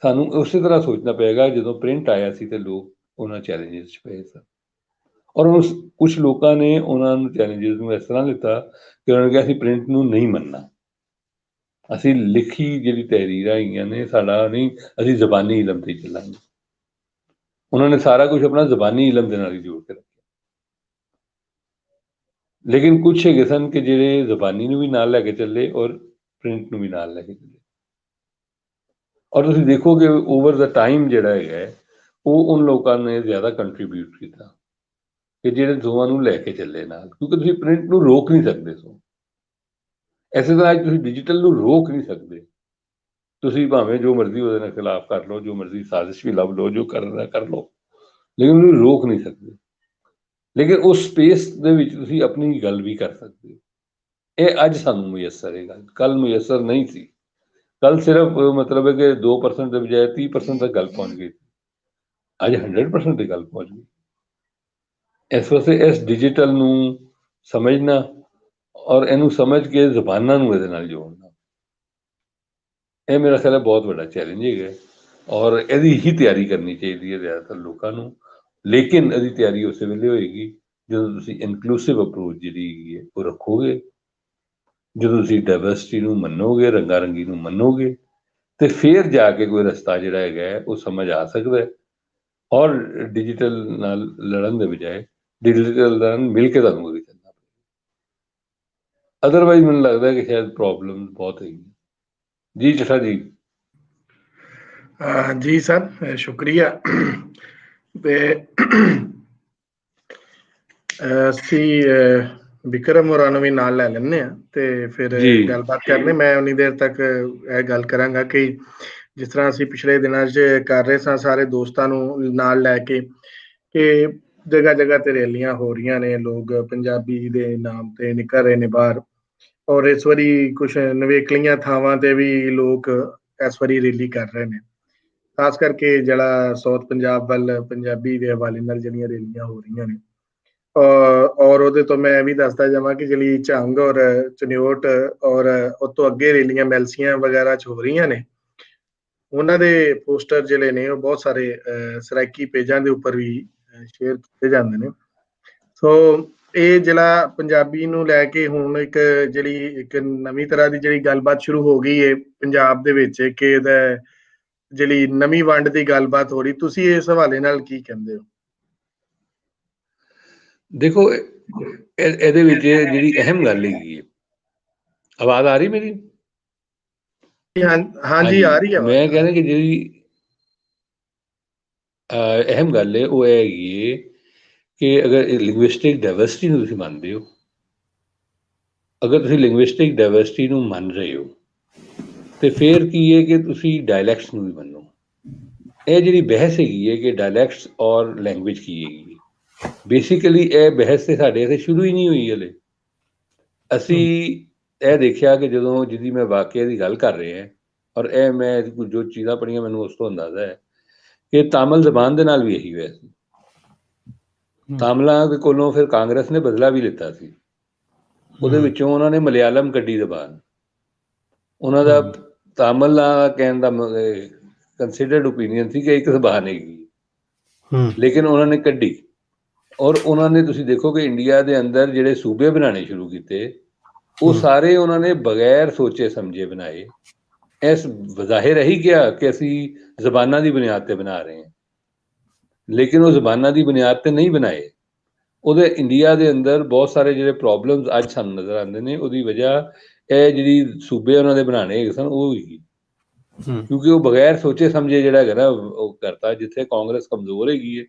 ਸਾਨੂੰ ਉਸੇ ਤਰ੍ਹਾਂ ਸੋਚਣਾ ਪਏਗਾ ਜਦੋਂ ਪ੍ਰਿੰਟ ਆਇਆ ਸੀ ਤੇ ਲੋਕ ਉਹਨਾਂ ਚੈਲੰਜਸ 'ਚ ਪਏ ਸਨ, ਔਰ ਕੁਝ ਲੋਕਾਂ ਨੇ ਉਹਨਾਂ ਨੂੰ ਚੈਲੰਜਸ ਨੂੰ ਇਸ ਤਰ੍ਹਾਂ ਲਿੱਤਾ ਕਿ ਉਹਨਾਂ ਨੇ ਕਿਹਾ ਅਸੀਂ ਪ੍ਰਿੰਟ ਨੂੰ ਨਹੀਂ ਮੰਨਣਾ, ਅਸੀਂ ਲਿਖੀ ਜਿਹੜੀ ਤਹਿਰੀਰਾਂ ਹੈਗੀਆਂ ਨੇ ਸਾਡਾ ਨਹੀਂ, ਅਸੀਂ ਜ਼ਬਾਨੀ ਇਲਮ ਤੇ ਚੱਲਾਂਗੇ। ਉਹਨਾਂ ਨੇ ਸਾਰਾ ਕੁਝ ਆਪਣਾ ਜ਼ਬਾਨੀ ਇਲਮ ਦੇ ਨਾਲ ਹੀ ਜੋੜ ਕੇ ਰੱਖਿਆ। ਲੇਕਿਨ ਕੁਛ ਹੈਗੇ ਸਨ ਕਿ ਜਿਹੜੇ ਜ਼ਬਾਨੀ ਨੂੰ ਵੀ ਨਾਲ ਲੈ ਕੇ ਚੱਲੇ ਔਰ ਪ੍ਰਿੰਟ ਨੂੰ ਵੀ ਨਾਲ ਲੈ ਕੇ ਚੱਲੇ, ਔਰ ਤੁਸੀਂ ਦੇਖੋਗੇ ਓਵਰ ਦਾ ਟਾਈਮ ਜਿਹੜਾ ਹੈਗਾ ਉਹ ਉਨ ਲੋਕਾਂ ਨੇ ਜ਼ਿਆਦਾ ਕੰਟਰੀਬਿਊਟ ਕੀਤਾ ਕਿ ਜਿਹੜੇ ਦੋਵਾਂ ਨੂੰ ਲੈ ਕੇ ਚੱਲੇ ਨਾਲ, ਕਿਉਂਕਿ ਤੁਸੀਂ ਪ੍ਰਿੰਟ ਨੂੰ ਰੋਕ ਨਹੀਂ ਸਕਦੇ। ਸੋ ਇਸੇ ਤਰ੍ਹਾਂ ਤੁਸੀਂ ਡਿਜੀਟਲ ਨੂੰ ਰੋਕ ਨਹੀਂ ਸਕਦੇ, ਤੁਸੀਂ ਭਾਵੇਂ ਜੋ ਮਰਜ਼ੀ ਉਹਦੇ ਨਾਲ ਖਿਲਾਫ ਕਰ ਲਓ, ਜੋ ਮਰਜ਼ੀ ਸਾਜ਼ਿਸ਼ ਵੀ ਲੱਭ ਲਓ, ਜੋ ਕਰਨਾ ਕਰ ਲਓ, ਲੇਕਿਨ ਉਹਨੂੰ ਰੋਕ ਨਹੀਂ ਸਕਦੇ। ਲੇਕਿਨ ਉਸ ਸਪੇਸ ਦੇ ਵਿੱਚ ਤੁਸੀਂ ਆਪਣੀ ਗੱਲ ਵੀ ਕਰ ਸਕਦੇ ਹੋ। ਇਹ ਅੱਜ ਸਾਨੂੰ ਮੁਯੱਸਰ ਹੈ, ਗੱਲ ਕੱਲ ਮੁਯੱਸਰ ਨਹੀਂ ਸੀ। ਕੱਲ ਸਿਰਫ ਮਤਲਬ ਹੈ ਕਿ 2% ਦੇ ਬਜਾਏ 30% ਤੱਕ ਗੱਲ ਪਹੁੰਚ ਗਈ, ਅੱਜ 100% ਦੀ ਗੱਲ ਪਹੁੰਚ ਗਈ। ਇਸ ਵਾਸਤੇ ਇਸ ਡਿਜੀਟਲ ਨੂੰ ਸਮਝਣਾ ਔਰ ਇਹਨੂੰ ਸਮਝ ਕੇ ਜ਼ਬਾਨਾਂ ਨੂੰ ਇਹਦੇ ਨਾਲ ਜੋੜਨਾ, ਇਹ ਮੇਰਾ ਖਿਆਲ ਹੈ ਬਹੁਤ ਵੱਡਾ ਚੈਲੰਜ ਹੈਗਾ, ਔਰ ਇਹਦੀ ਹੀ ਤਿਆਰੀ ਕਰਨੀ ਚਾਹੀਦੀ ਹੈ ਜ਼ਿਆਦਾਤਰ ਲੋਕਾਂ ਨੂੰ। ਲੇਕਿਨ ਇਹਦੀ ਤਿਆਰੀ ਉਸੇ ਵੇਲੇ ਹੋਏਗੀ ਜਦੋਂ ਤੁਸੀਂ ਇਨਕਲੂਸਿਵ ਅਪਰੋਚ ਜਿਹੜੀ ਹੈਗੀ ਹੈ ਉਹ ਰੱਖੋਗੇ, ਜਦੋਂ ਤੁਸੀਂ ਡਾਇਵਰਸਿਟੀ ਨੂੰ ਮੰਨੋਗੇ, ਰੰਗਾ ਰੰਗੀ ਨੂੰ ਮੰਨੋਗੇ, ਤੇ ਫਿਰ ਜਾ ਕੇ ਕੋਈ ਰਸਤਾ ਜਿਹੜਾ ਹੈਗਾ ਹੈ ਉਹ ਸਮਝ ਆ ਸਕਦਾ ਹੈ। ਔਰ ਡਿਜੀਟਲ ਨਾਲ ਲੜਨ ਦੇ ਬਜਾਏ ਡਿਜੀਟਲ ਨਾਲ ਮਿਲ ਕੇ ਤੁਹਾਨੂੰ ਉਹਦੀ ਚੱਲਣਾ ਪਏਗਾ। ਅਦਰਵਾਈਜ਼ ਮੈਨੂੰ ਲੱਗਦਾ ਕਿ ਸ਼ਾਇਦ ਪ੍ਰੋਬਲਮ ਬਹੁਤ ਹੈਗੀ। ਜੀ ਚਠਾ ਜੀ। ਜੀ ਸਰ, ਸ਼ੁਕਰੀਆ। ਤੇ ਅਸੀਂ ਵਿਕਰਮ ਹੋਰਾਂ ਨੂੰ ਵੀ ਨਾਲ ਲੈ ਲੈਂਦੇ ਹਾਂ ਤੇ ਫਿਰ ਜੀ ਗੱਲਬਾਤ ਕਰਨੇ। ਮੈਂ ਉਨੀ ਦੇਰ ਤੱਕ ਇਹ ਗੱਲ ਕਰਾਂਗਾ ਕਿ ਜਿਸ ਤਰ੍ਹਾਂ ਅਸੀਂ ਪਿਛਲੇ ਦਿਨਾਂ 'ਚ ਕਰ ਰਹੇ ਸਾਂ ਸਾਰੇ ਦੋਸਤਾਂ ਨੂੰ ਨਾਲ ਲੈ ਕੇ, ਕਿ ਜਗ੍ਹਾ ਜਗ੍ਹਾ ਤੇ ਰੈਲੀਆਂ ਹੋ ਰਹੀਆਂ ਨੇ, ਲੋਕ ਪੰਜਾਬੀ ਦੇ ਨਾਮ ਤੇ ਨਿਕਲ ਰਹੇ ਨੇ ਬਾਹਰ, ਔਰ ਇਸ ਵਾਰੀ ਕੁਝ ਨਵੇਕਲੀਆਂ ਥਾਵਾਂ ਤੇ ਵੀ ਲੋਕ ਇਸ ਵਾਰੀ ਰੈਲੀ ਕਰ ਰਹੇ ਨੇ, ਖਾਸ ਕਰਕੇ ਜਿਹੜਾ ਸਾਊਥ ਪੰਜਾਬ ਵੱਲ ਪੰਜਾਬੀ ਦੇ ਹਵਾਲੇ ਨਾਲ ਜਿਹੜੀਆਂ ਰੈਲੀਆਂ ਹੋ ਰਹੀਆਂ ਨੇ। ਔਰ ਉਹਦੇ ਤੋਂ ਮੈਂ ਇਹ ਵੀ ਦੱਸਦਾ ਜਾਵਾਂ ਕਿ ਜਿਹੜੀ ਝੰਗ ਔਰ ਚਨਿਓਟ ਔਰ ਉਸ ਤੋਂ ਅੱਗੇ ਰੈਲੀਆਂ ਮੈਲਸੀਆਂ ਵਗੈਰਾ 'ਚ ਹੋ ਰਹੀਆਂ ਨੇ, ਉਹਨਾਂ ਦੇ ਪੋਸਟਰ ਜਿਹੜੇ ਨੇ ਉਹ ਬਹੁਤ ਸਾਰੇ ਸਰਾਇਕੀ ਪੇਜਾਂ ਦੇ ਉੱਪਰ ਵੀ ਸ਼ੇਅਰ ਕੀਤੇ ਜਾਂਦੇ ਨੇ। ਸੋ ਇਹ ਜਿਹੜਾ ਪੰਜਾਬੀ ਨੂੰ ਲੈ ਕੇ ਹੁਣ ਇੱਕ ਨਵੀਂ ਤਰ੍ਹਾਂ ਦੀ ਜਿਹੜੀ ਗੱਲਬਾਤ ਸ਼ੁਰੂ ਹੋ ਗਈ ਹੈ ਪੰਜਾਬ ਦੇ ਵਿੱਚ, ਕਿ ਇਹਦਾ ਜਿਹੜੀ ਨਵੀਂ ਵੰਡ ਦੀ ਗੱਲਬਾਤ ਹੋ ਰਹੀ, ਤੁਸੀਂ ਇਸ ਹਵਾਲੇ ਨਾਲ ਕੀ ਕਹਿੰਦੇ ਹੋ? ਦੇਖੋ, ਇਹਦੇ ਵਿੱਚ ਜਿਹੜੀ ਅਹਿਮ ਗੱਲ ਹੈਗੀ ਹੈ, ਆਵਾਜ਼ ਆ ਰਹੀ ਮੇਰੀ? ਹਾਂਜੀ, ਆ ਰਹੀ ਹੈ ਮੈਂ ਆਵਾਜ਼। ਕਹਿੰਦਾ ਕਿ ਜਿਹੜੀ ਅਹਿਮ ਗੱਲ ਹੈ ਉਹ ਇਹ ਹੈਗੀ ਹੈ ਕਿ ਅਗਰ ਲਿੰਗੁਇਸਟਿਕ ਡਾਇਵਰਸਿਟੀ ਨੂੰ ਤੁਸੀਂ ਮੰਨਦੇ ਹੋ, ਅਗਰ ਤੁਸੀਂ ਲਿੰਗੁਇਸਟਿਕ ਡਾਇਵਰਸਿਟੀ ਨੂੰ ਮੰਨ ਰਹੇ ਹੋ ਤੇ ਫਿਰ ਕੀ ਹੈ ਕਿ ਤੁਸੀਂ ਡਾਇਲੈਕਟਸ ਨੂੰ ਵੀ ਮੰਨੋ। ਇਹ ਜਿਹੜੀ ਬਹਿਸ ਹੈਗੀ ਹੈ ਕਿ ਡਾਇਲੈਕਟਸ ਔਰ ਲੈਂਗੁਏਜ ਕੀ ਹੈਗੀ, ਬੇਸਿਕਲੀ ਇਹ ਬਹਿਸ ਤੇ ਸਾਡੇ ਇੱਥੇ ਸ਼ੁਰੂ ਹੀ ਨਹੀਂ ਹੋਈ ਹਲੇ। ਅਸੀਂ ਇਹ ਦੇਖਿਆ ਕਿ ਜਦੋਂ ਜਿਹਦੀ ਮੈਂ ਵਾਕਿਆ ਦੀ ਗੱਲ ਕਰ ਰਿਹਾ, ਔਰ ਇਹ ਮੈਂ ਜੋ ਚੀਜ਼ਾਂ ਪੜ੍ਹੀਆਂ ਮੈਨੂੰ ਉਸ ਤੋਂ ਅੰਦਾਜ਼ਾ ਹੈ ਕਿ ਤਾਮਿਲ ਜ਼ਬਾਨ ਦੇ ਨਾਲ ਵੀ ਇਹੀ ਹੋਇਆ ਸੀ। ਤਾਮਿਲਾਂ ਦੇ ਕੋਲੋਂ ਫਿਰ ਕਾਂਗਰਸ ਨੇ ਬਦਲਾ ਵੀ ਲਿੱਤਾ ਸੀ, ਉਹਦੇ ਵਿੱਚੋਂ ਉਹਨਾਂ ਨੇ ਮਲਿਆਲਮ ਕੱਢੀ ਜ਼ਬਾਨ। ਉਹਨਾਂ ਦਾ ਤਾਮਿਲ ਦਾ ਕਹਿਣ ਦਾ ਕੰਸੀਡਰਡ ਓਪੀਨੀਅਨ ਸੀ ਕਿ ਇੱਕ ਜ਼ਬਾਨ ਹੈਗੀ, ਲੇਕਿਨ ਉਹਨਾਂ ਨੇ ਕੱਢੀ। ਔਰ ਉਹਨਾਂ ਨੇ ਤੁਸੀਂ ਦੇਖੋ ਕਿ ਇੰਡੀਆ ਦੇ ਅੰਦਰ ਜਿਹੜੇ ਸੂਬੇ ਬਣਾਉਣੇ ਸ਼ੁਰੂ ਕੀਤੇ, ਉਹ ਸਾਰੇ ਉਹਨਾਂ ਨੇ ਬਗੈਰ ਸੋਚੇ ਸਮਝੇ ਬਣਾਏ। ਇਸ ਜ਼ਾਹਿਰ ਇਹੀ ਕਿਹਾ ਕਿ ਅਸੀਂ ਜ਼ਬਾਨਾਂ ਦੀ ਬੁਨਿਆਦ ਤੇ ਬਣਾ ਰਹੇ ਹਾਂ, ਲੇਕਿਨ ਉਹ ਜ਼ਬਾਨਾਂ ਦੀ ਬੁਨਿਆਦ ਤੇ ਨਹੀਂ ਬਣਾਏ। ਉਹਦੇ ਇੰਡੀਆ ਦੇ ਅੰਦਰ ਬਹੁਤ ਸਾਰੇ ਜਿਹੜੇ ਪ੍ਰੋਬਲਮਸ ਅੱਜ ਸਾਨੂੰ ਨਜ਼ਰ ਆਉਂਦੇ ਨੇ, ਉਹਦੀ ਵਜ੍ਹਾ ਇਹ ਜਿਹੜੀ ਸੂਬੇ ਉਹਨਾਂ ਦੇ ਬਣਾਉਣੇ ਹੈਗੇ ਸਨ ਉਹ ਹੀ, ਕਿਉਂਕਿ ਉਹ ਬਗੈਰ ਸੋਚੇ ਸਮਝੇ ਜਿਹੜਾ ਹੈਗਾ ਨਾ ਉਹ ਕਰਤਾ। ਜਿੱਥੇ ਕਾਂਗਰਸ ਕਮਜ਼ੋਰ ਹੈਗੀ ਹੈ,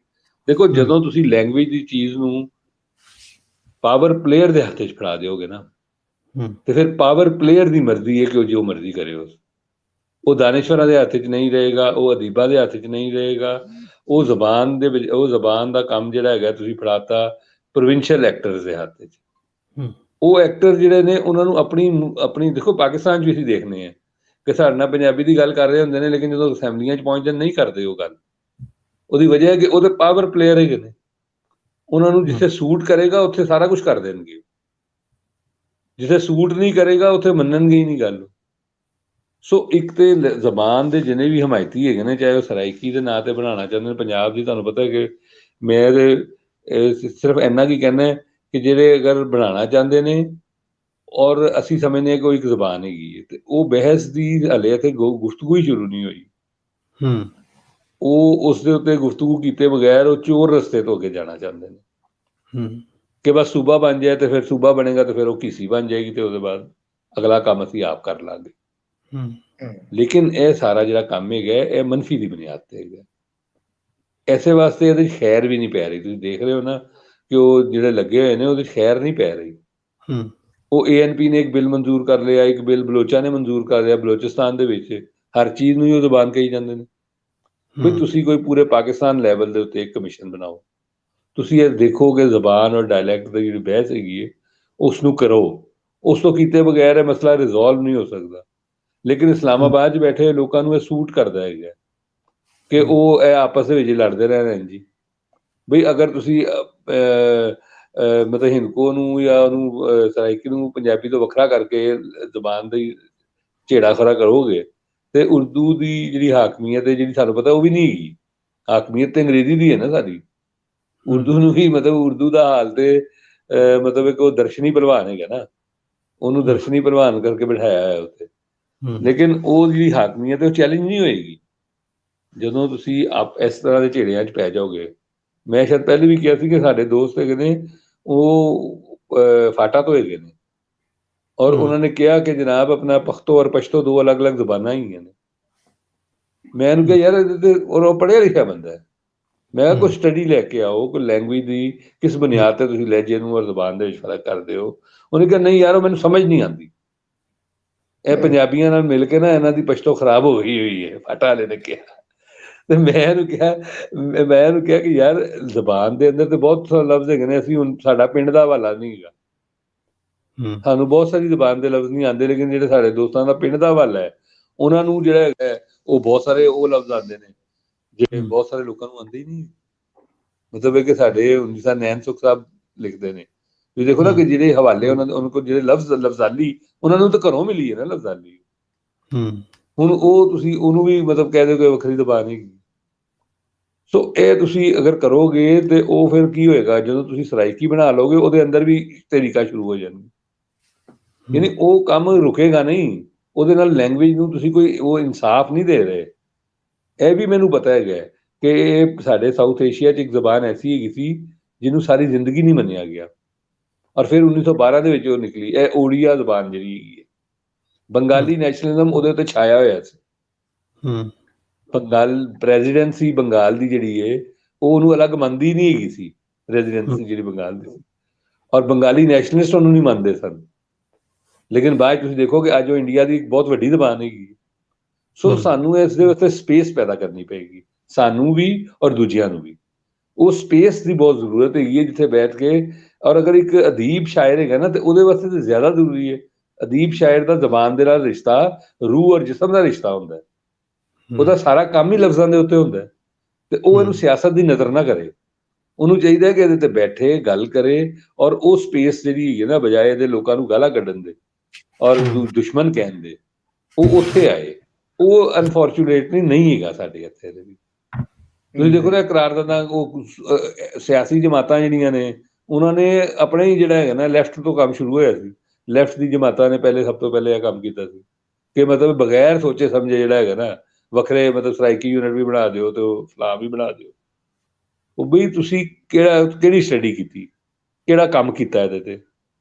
ਦੇਖੋ ਜਦੋਂ ਤੁਸੀਂ ਲੈਂਗੁਏਜ ਦੀ ਚੀਜ਼ ਨੂੰ ਪਾਵਰ ਪਲੇਅਰ ਦੇ ਹੱਥ 'ਚ ਫੜਾ ਦਿਓਗੇ ਨਾ, ਤੇ ਫਿਰ ਪਾਵਰ ਪਲੇਅਰ ਦੀ ਮਰਜ਼ੀ ਹੈ ਕਿ ਉਹ ਜੋ ਮਰਜ਼ੀ ਕਰੇ। ਉਹ ਦਾਨੇਸ਼ਵਰਾਂ ਦੇ ਹੱਥ 'ਚ ਨਹੀਂ ਰਹੇਗਾ, ਉਹ ਅਦੀਬਾਂ ਦੇ ਹੱਥ 'ਚ ਨਹੀਂ ਰਹੇਗਾ। ਉਹ ਜ਼ਬਾਨ ਦੇ ਵਿੱਚ, ਉਹ ਜ਼ਬਾਨ ਦਾ ਕੰਮ ਜਿਹੜਾ ਹੈਗਾ ਤੁਸੀਂ ਫੜਾਤਾ ਪ੍ਰੋਵਿੰਸ਼ੀਅਲ ਐਕਟਰਸ ਦੇ ਹੱਥ 'ਚ। ਉਹ ਐਕਟਰ ਜਿਹੜੇ ਨੇ ਉਹਨਾਂ ਨੂੰ ਆਪਣੀ ਦੇਖੋ, ਪਾਕਿਸਤਾਨ 'ਚ ਵੀ ਅਸੀਂ ਦੇਖਦੇ ਹਾਂ ਕਿ ਸਾਡੇ ਨਾਲ ਪੰਜਾਬੀ ਦੀ ਗੱਲ ਕਰ ਰਹੇ ਹੁੰਦੇ ਨੇ, ਲੇਕਿਨ ਜਦੋਂ ਅਸੈਂਬਲੀਆਂ 'ਚ ਪਹੁੰਚਦੇ ਨਹੀਂ ਕਰਦੇ ਉਹ ਗੱਲ। ਉਹਦੀ ਵਜ੍ਹਾ ਹੈ ਕਿ ਉਹਦੇ ਪਾਵਰ ਪਲੇਅਰ ਹੈਗੇ ਨੇ, ਉਹਨਾਂ ਨੂੰ ਜਿੱਥੇ ਸੂਟ ਕਰੇਗਾ ਉੱਥੇ ਸਾਰਾ ਕੁਝ ਕਰ ਦੇਣਗੇ, ਜਿੱਥੇ ਸੂਟ ਨਹੀਂ ਕਰੇਗਾ ਉੱਥੇ ਮੰਨਣਗੇ ਹੀ ਨਹੀਂ ਗੱਲ। ਸੋ ਇੱਕ ਤੇ ਜ਼ਬਾਨ ਦੇ ਜਿੰਨੇ ਵੀ ਹਮਾਇਤੀ ਹੈਗੇ ਨੇ, ਚਾਹੇ ਉਹ ਸਰਾਇਕੀ ਦੇ ਨਾਂ ਤੇ ਬਣਾਉਣਾ ਚਾਹੁੰਦੇ ਨੇ ਪੰਜਾਬ ਦੀ, ਤੁਹਾਨੂੰ ਪਤਾ ਕਿ ਮੈਂ ਸਿਰਫ ਇੰਨਾ ਕੀ ਕਹਿੰਦਾ ਕਿ ਜਿਹੜੇ ਅਗਰ ਬਣਾਉਣਾ ਚਾਹੁੰਦੇ ਨੇ, ਔਰ ਅਸੀਂ ਸਮਝਦੇ ਹਾਂ ਕਿ ਉਹ ਇੱਕ ਜ਼ਬਾਨ ਹੈਗੀ ਹੈ, ਤੇ ਉਹ ਬਹਿਸ ਦੀ ਹਲੇ ਇੱਥੇ ਗੁਫ਼ਤਗੂ ਹੀ ਸ਼ੁਰੂ ਨਹੀਂ ਹੋਈ। ਉਹ ਉਸ ਦੇ ਉੱਤੇ ਗੁਫ਼ਤਗੂ ਕੀਤੇ ਬਗੈਰ ਉਹ ਚੋਰ ਰਸਤੇ ਤੋਂ ਅੱਗੇ ਜਾਣਾ ਚਾਹੁੰਦੇ ਨੇ ਕਿ ਬਸ ਸੂਬਾ ਬਣ ਜਾਏ, ਤੇ ਫਿਰ ਸੂਬਾ ਬਣੇਗਾ ਤੇ ਫਿਰ ਉਹ ਕੀਸੀ ਬਣ ਜਾਏਗੀ, ਤੇ ਉਹਦੇ ਬਾਅਦ ਅਗਲਾ ਕੰਮ ਅਸੀਂ ਆਪ ਕਰ ਲਾਂਗੇ। ਲੇਕਿਨ ਇਹ ਸਾਰਾ ਜਿਹੜਾ ਕੰਮ ਹੈਗਾ ਇਹ ਮਨਫੀ ਦੀ ਬੁਨਿਆਦ ਤੇ ਹੈਗਾ। ਐਸੇ ਵਾਸਤੇ ਇਹਦੇ 'ਚ ਖੈਰ ਵੀ ਨਹੀਂ ਪੈ ਰਹੀ। ਤੁਸੀਂ ਦੇਖ ਰਹੇ ਹੋ ਨਾ ਕਿ ਉਹ ਜਿਹੜੇ ਲੱਗੇ ਹੋਏ ਨੇ ਉਹਦੇ 'ਚ ਖੈਰ ਨਹੀਂ ਪੈ ਰਹੀ। ਉਹ ANP ਨੇ ਇੱਕ ਬਿੱਲ ਮਨਜ਼ੂਰ ਕਰ ਲਿਆ, ਇੱਕ ਬਿੱਲ ਬਲੋਚਾਂ ਨੇ ਮਨਜ਼ੂਰ ਕਰ ਲਿਆ। ਬਲੋਚਿਸਤਾਨ ਦੇ ਵਿੱਚ ਹਰ ਚੀਜ਼ ਨੂੰ ਹੀ ਉਹ ਜ਼ਬਾਨ ਕਹੀ ਜਾਂਦੇ ਨੇ। ਵੀ ਤੁਸੀਂ ਕੋਈ ਪੂਰੇ ਪਾਕਿਸਤਾਨ ਲੈਵਲ ਦੇ ਉੱਤੇ ਇੱਕ ਕਮਿਸ਼ਨ ਬਣਾਓ, ਤੁਸੀਂ ਇਹ ਦੇਖੋ ਕਿ ਜ਼ਬਾਨ ਔਰ ਡਾਇਲੈਕਟ ਦੀ ਜਿਹੜੀ ਬਹਿਸ ਹੈਗੀ ਹੈ ਉਸ ਨੂੰ ਕਰੋ। ਉਸ ਤੋਂ ਕੀਤੇ ਬਗੈਰ ਇਹ ਮਸਲਾ ਰਿਜ਼ੋਲਵ ਨਹੀਂ ਹੋ ਸਕਦਾ। ਲੇਕਿਨ ਇਸਲਾਮਾਬਾਦ 'ਚ ਬੈਠੇ ਲੋਕਾਂ ਨੂੰ ਇਹ ਸੂਟ ਕਰਦਾ ਹੈਗਾ ਕਿ ਉਹ ਇਹ ਆਪਸ ਦੇ ਵਿੱਚ ਲੜਦੇ ਰਹਿਣ ਜੀ। ਬਈ ਅਗਰ ਤੁਸੀਂ ਮਤਲਬ ਹਿੰਦਕੋ ਨੂੰ ਜਾਂ ਉਹਨੂੰ ਸਰਾਇਕੀ ਨੂੰ ਪੰਜਾਬੀ ਤੋਂ ਵੱਖਰਾ ਕਰਕੇ ਜ਼ਬਾਨ ਦੀ ਝੇੜਾ ਖੜਾ ਕਰੋਗੇ, ਤੇ ਉਰਦੂ ਦੀ ਜਿਹੜੀ ਹਾਕਮੀਅਤ ਹੈ, ਜਿਹੜੀ ਸਾਨੂੰ ਪਤਾ ਉਹ ਵੀ ਨਹੀਂ ਹੈਗੀ। ਹਾਕਮੀਅਤ ਤੇ ਅੰਗਰੇਜ਼ੀ ਦੀ ਹੈ ਨਾ ਸਾਡੀ। ਉਰਦੂ ਨੂੰ ਵੀ ਮਤਲਬ ਉਰਦੂ ਦਾ ਹਾਲ ਤੇ ਮਤਲਬ ਇੱਕ ਉਹ ਦਰਸ਼ਨੀ ਭਲਵਾਨ ਹੈਗਾ ਨਾ, ਉਹਨੂੰ ਦਰਸ਼ਨੀ ਭਲਵਾਨ ਕਰਕੇ ਬਿਠਾਇਆ ਹੋਇਆ ਉੱਥੇ। ਲੇਕਿਨ ਉਹ ਜਿਹੜੀ ਹਾਕਮੀਅਤ ਹੈ ਉਹ ਚੈਲੰਜ ਨਹੀਂ ਹੋਏਗੀ ਜਦੋਂ ਤੁਸੀਂ ਇਸ ਤਰ੍ਹਾਂ ਦੇ ਝੇੜਿਆਂ 'ਚ ਪੈ ਜਾਓਗੇ। ਮੈਂ ਸ਼ਾਇਦ ਪਹਿਲੇ ਵੀ ਕਿਹਾ ਸੀ ਕਿ ਸਾਡੇ ਦੋਸਤ ਹੈਗੇ ਨੇ ਉਹ ਫਾਟਾ ਤੋਂ ਹੈਗੇ ਨੇ ਔਰ ਉਹਨਾਂ ਨੇ ਕਿਹਾ ਕਿ ਜਨਾਬ ਆਪਣਾ ਪਖਤੋ ਔਰ ਪਸ਼ਤੋ ਦੋ ਅਲੱਗ-ਅਲੱਗ ਜ਼ਬਾਨਾਂ ਹੈਗੀਆਂ ਨੇ। ਮੈਂ ਇਹਨੂੰ ਕਿਹਾ ਯਾਰ ਔਰ ਉਹ ਪੜ੍ਹਿਆ ਲਿਖਿਆ ਬੰਦਾ ਹੈ। ਮੈਂ ਕਿਹਾ ਕੋਈ ਸਟੱਡੀ ਲੈ ਕੇ ਆਓ, ਕੋਈ ਲੈਂਗੁਏਜ ਦੀ ਕਿਸ ਬੁਨਿਆਦ ਤੇ ਤੁਸੀਂ ਲਹਿਜੇ ਨੂੰ ਔਰ ਜ਼ਬਾਨ ਦੇ ਵਿੱਚ ਫਰਕ ਕਰਦੇ ਹੋ। ਉਹਨੇ ਕਿਹਾ ਨਹੀਂ ਯਾਰ ਉਹ ਮੈਨੂੰ ਸਮਝ ਨਹੀਂ ਆਉਂਦੀ। ਇਹ ਪੰਜਾਬੀਆਂ ਨਾਲ ਮਿਲ ਕੇ ਨਾ ਇਹਨਾਂ ਦੀ ਪਸ਼ਤੋ ਖਰਾਬ ਹੋ ਗਈ ਹੋਈ ਹੈ, ਫਾਟਾ ਵਾਲੇ ਨੇ ਕਿਹਾ। ਤੇ ਮੈਂ ਇਹਨੂੰ ਕਿਹਾ ਕਿ ਯਾਰ ਜ਼ਬਾਨ ਦੇ ਅੰਦਰ ਤੇ ਬਹੁਤ ਲਫ਼ਜ਼ ਹੈਗੇ ਨੇ, ਅਸੀਂ ਹੁਣ ਸਾਡਾ ਪਿੰਡ ਦਾ ਹਵਾਲਾ ਨਹੀਂ ਹੈਗਾ, ਸਾਨੂੰ ਬਹੁਤ ਸਾਰੀ ਜ਼ਬਾਨ ਦੇ ਲਫ਼ਜ਼ ਨਹੀਂ ਆਉਂਦੇ, ਲੇਕਿਨ ਜਿਹੜੇ ਸਾਡੇ ਦੋਸਤਾਂ ਦਾ ਪਿੰਡ ਦਾ ਹਵਾਲਾ ਹੈ ਉਹਨਾਂ ਨੂੰ ਜਿਹੜਾ ਹੈਗਾ ਉਹ ਬਹੁਤ ਸਾਰੇ ਉਹ ਲਫ਼ਜ਼ ਆਉਂਦੇ ਨੇ ਜਿਹੜੇ ਬਹੁਤ ਸਾਰੇ ਲੋਕਾਂ ਨੂੰ ਆਉਂਦੇ ਹੀ ਨਹੀਂ। ਮਤਲਬ ਹੈ ਕਿ ਸਾਡੇ ਜਿਸ ਤਰ੍ਹਾਂ ਨੈਣ ਸੁਖ ਸਾਹਿਬ ਲਿਖਦੇ ਨੇ, ਤੁਸੀਂ ਦੇਖੋ ਨਾ ਕਿ ਜਿਹੜੇ ਹਵਾਲੇ ਉਹਨਾਂ ਕੋਲ ਜਿਹੜੇ ਲਫ਼ਜ਼ਾਲੀ ਉਹਨਾਂ ਨੂੰ ਤਾਂ ਘਰੋਂ ਮਿਲੀ ਹੈ ਨਾ ਲਫ਼ਜ਼ਾਲੀ। ਹੁਣ ਉਹ ਤੁਸੀਂ ਉਹਨੂੰ ਵੀ ਮਤਲਬ ਕਹਿ ਦਿਓ ਕਿ ਵੱਖਰੀ ਜ਼ਬਾਨ ਹੈਗੀ। ਸੋ ਇਹ ਤੁਸੀਂ ਅਗਰ ਕਰੋਗੇ ਤੇ ਉਹ ਫਿਰ ਕੀ ਹੋਏਗਾ, ਜਦੋਂ ਤੁਸੀਂ ਸਰਾਇਕੀ ਬਣਾ ਲਓਗੇ ਉਹਦੇ ਅੰਦਰ ਵੀ ਤਰੀਕਾ ਸ਼ੁਰੂ ਹੋ ਜਾਣਗੇ। ਯਾਨੀ ਉਹ ਕੰਮ ਰੁਕੇਗਾ ਨਹੀਂ, ਉਹਦੇ ਨਾਲ ਲੈਂਗੁਏਜ ਨੂੰ ਤੁਸੀਂ ਕੋਈ ਉਹ ਇਨਸਾਫ ਨਹੀਂ ਦੇ ਰਹੇ। ਇਹ ਵੀ ਮੈਨੂੰ ਪਤਾ ਹੈਗਾ ਕਿ ਸਾਡੇ ਸਾਊਥ ਏਸ਼ੀਆ 'ਚ ਇੱਕ ਜ਼ਬਾਨ ਐਸੀ ਹੈਗੀ ਸੀ ਜਿਹਨੂੰ ਸਾਰੀ ਜ਼ਿੰਦਗੀ ਨਹੀਂ ਮੰਨਿਆ ਗਿਆ ਔਰ ਫਿਰ 1912 ਦੇ ਵਿੱਚ ਉਹ ਨਿਕਲੀ, ਇਹ ਓਡੀਆ ਜ਼ਬਾਨ ਜਿਹੜੀ ਹੈਗੀ ਹੈ। ਬੰਗਾਲੀ ਨੈਸ਼ਨਲਿਜ਼ਮ ਉਹਦੇ ਉੱਤੇ ਛਾਇਆ ਹੋਇਆ ਸੀ। ਪ੍ਰੈਜ਼ੀਡੈਂਸੀ ਬੰਗਾਲ ਦੀ ਜਿਹੜੀ ਹੈ ਉਹ ਉਹਨੂੰ ਅਲੱਗ ਮੰਨਦੀ ਨਹੀਂ ਹੈਗੀ ਸੀ, ਰੈਜ਼ੀਡੈਂਸੀ ਜਿਹੜੀ ਬੰਗਾਲ ਦੀ ਸੀ, ਔਰ ਬੰਗਾਲੀ ਨੈਸ਼ਨਲਿਸਟ ਉਹਨੂੰ ਨਹੀਂ ਮੰਨਦੇ ਸਨ। ਲੇਕਿਨ ਬਾਅਦ ਤੁਸੀਂ ਦੇਖੋ ਕਿ ਅੱਜ ਉਹ ਇੰਡੀਆ ਦੀ ਬਹੁਤ ਵੱਡੀ ਜ਼ਬਾਨ ਹੈਗੀ। ਸੋ ਸਾਨੂੰ ਇਸ ਦੇ ਉੱਤੇ ਸਪੇਸ ਪੈਦਾ ਕਰਨੀ ਪਏਗੀ, ਸਾਨੂੰ ਵੀ ਔਰ ਦੂਜਿਆਂ ਨੂੰ ਵੀ। ਉਹ ਸਪੇਸ ਦੀ ਬਹੁਤ ਜ਼ਰੂਰਤ ਹੈਗੀ ਹੈ ਜਿੱਥੇ ਬੈਠ ਕੇ, ਔਰ ਅਗਰ ਇੱਕ ਅਦੀਬ ਸ਼ਾਇਰ ਹੈਗਾ ਨਾ ਤੇ ਉਹਦੇ ਵਾਸਤੇ ਤਾਂ ਜ਼ਿਆਦਾ ਜ਼ਰੂਰੀ ਹੈ। ਅਦੀਬ ਸ਼ਾਇਰ ਦਾ ਜ਼ਬਾਨ ਦੇ ਨਾਲ ਰਿਸ਼ਤਾ ਰੂਹ ਔਰ ਜਿਸਮ ਦਾ ਰਿਸ਼ਤਾ ਹੁੰਦਾ ਹੈ, ਉਹਦਾ ਸਾਰਾ ਕੰਮ ਹੀ ਲਫ਼ਜ਼ਾਂ ਦੇ ਉੱਤੇ ਹੁੰਦਾ ਹੈ। ਤੇ ਉਹ ਇਹਨੂੰ ਸਿਆਸਤ ਦੀ ਨਜ਼ਰ ਨਾ ਕਰੇ, ਉਹਨੂੰ ਚਾਹੀਦਾ ਕਿ ਇਹਦੇ ਤੇ ਬੈਠੇ ਗੱਲ ਕਰੇ ਔਰ ਉਹ ਸਪੇਸ ਜਿਹੜੀ ਹੈਗੀ ਨਾ, ਬਜਾਏ ਇਹਦੇ ਲੋਕਾਂ ਨੂੰ ਗਾਲਾਂ ਕੱਢਣ ਦੇ ਔਰ ਦੁਸ਼ਮਣ ਕਹਿਣ ਦੇ, ਉਹ ਉੱਥੇ ਆਏ। ਉਹ ਅਨਫੋਰਚੂਨੇਟਲੀ ਨਹੀਂ ਹੈਗਾ ਸਾਡੇ ਇੱਥੇ ਦੇ ਵੀ। ਤੁਸੀਂ ਦੇਖੋ ਨਾ ਕਰਾਰਦਾਦਾ ਉਹ ਸਿਆਸੀ ਜਮਾਤਾਂ ਜਿਹੜੀਆਂ ਨੇ ਉਹਨਾਂ ਨੇ ਆਪਣੇ ਹੀ ਜਿਹੜਾ ਹੈਗਾ ਨਾ ਲੈਫਟ ਤੋਂ ਕੰਮ ਸ਼ੁਰੂ ਹੋਇਆ ਸੀ। ਲੈਫਟ ਦੀ ਜਮਾਤਾਂ ਨੇ ਸਭ ਤੋਂ ਪਹਿਲੇ ਇਹ ਕੰਮ ਕੀਤਾ ਸੀ ਕਿ ਮਤਲਬ ਬਗੈਰ ਸੋਚੇ ਸਮਝੇ ਜਿਹੜਾ ਹੈਗਾ ਨਾ ਵੱਖਰੇ ਮਤਲਬ ਸਰਾਇਕੀ ਯੂਨਿਟ ਵੀ ਬਣਾ ਦਿਓ ਤੇ ਉਹ ਫਲਾਮ ਵੀ ਬਣਾ ਦਿਓ। ਉਹ ਬਈ ਤੁਸੀਂ ਕਿਹੜੀ ਸਟੱਡੀ ਕੀਤੀ, ਕਿਹੜਾ ਕੰਮ ਕੀਤਾ ਇਹਦੇ ਤੇ।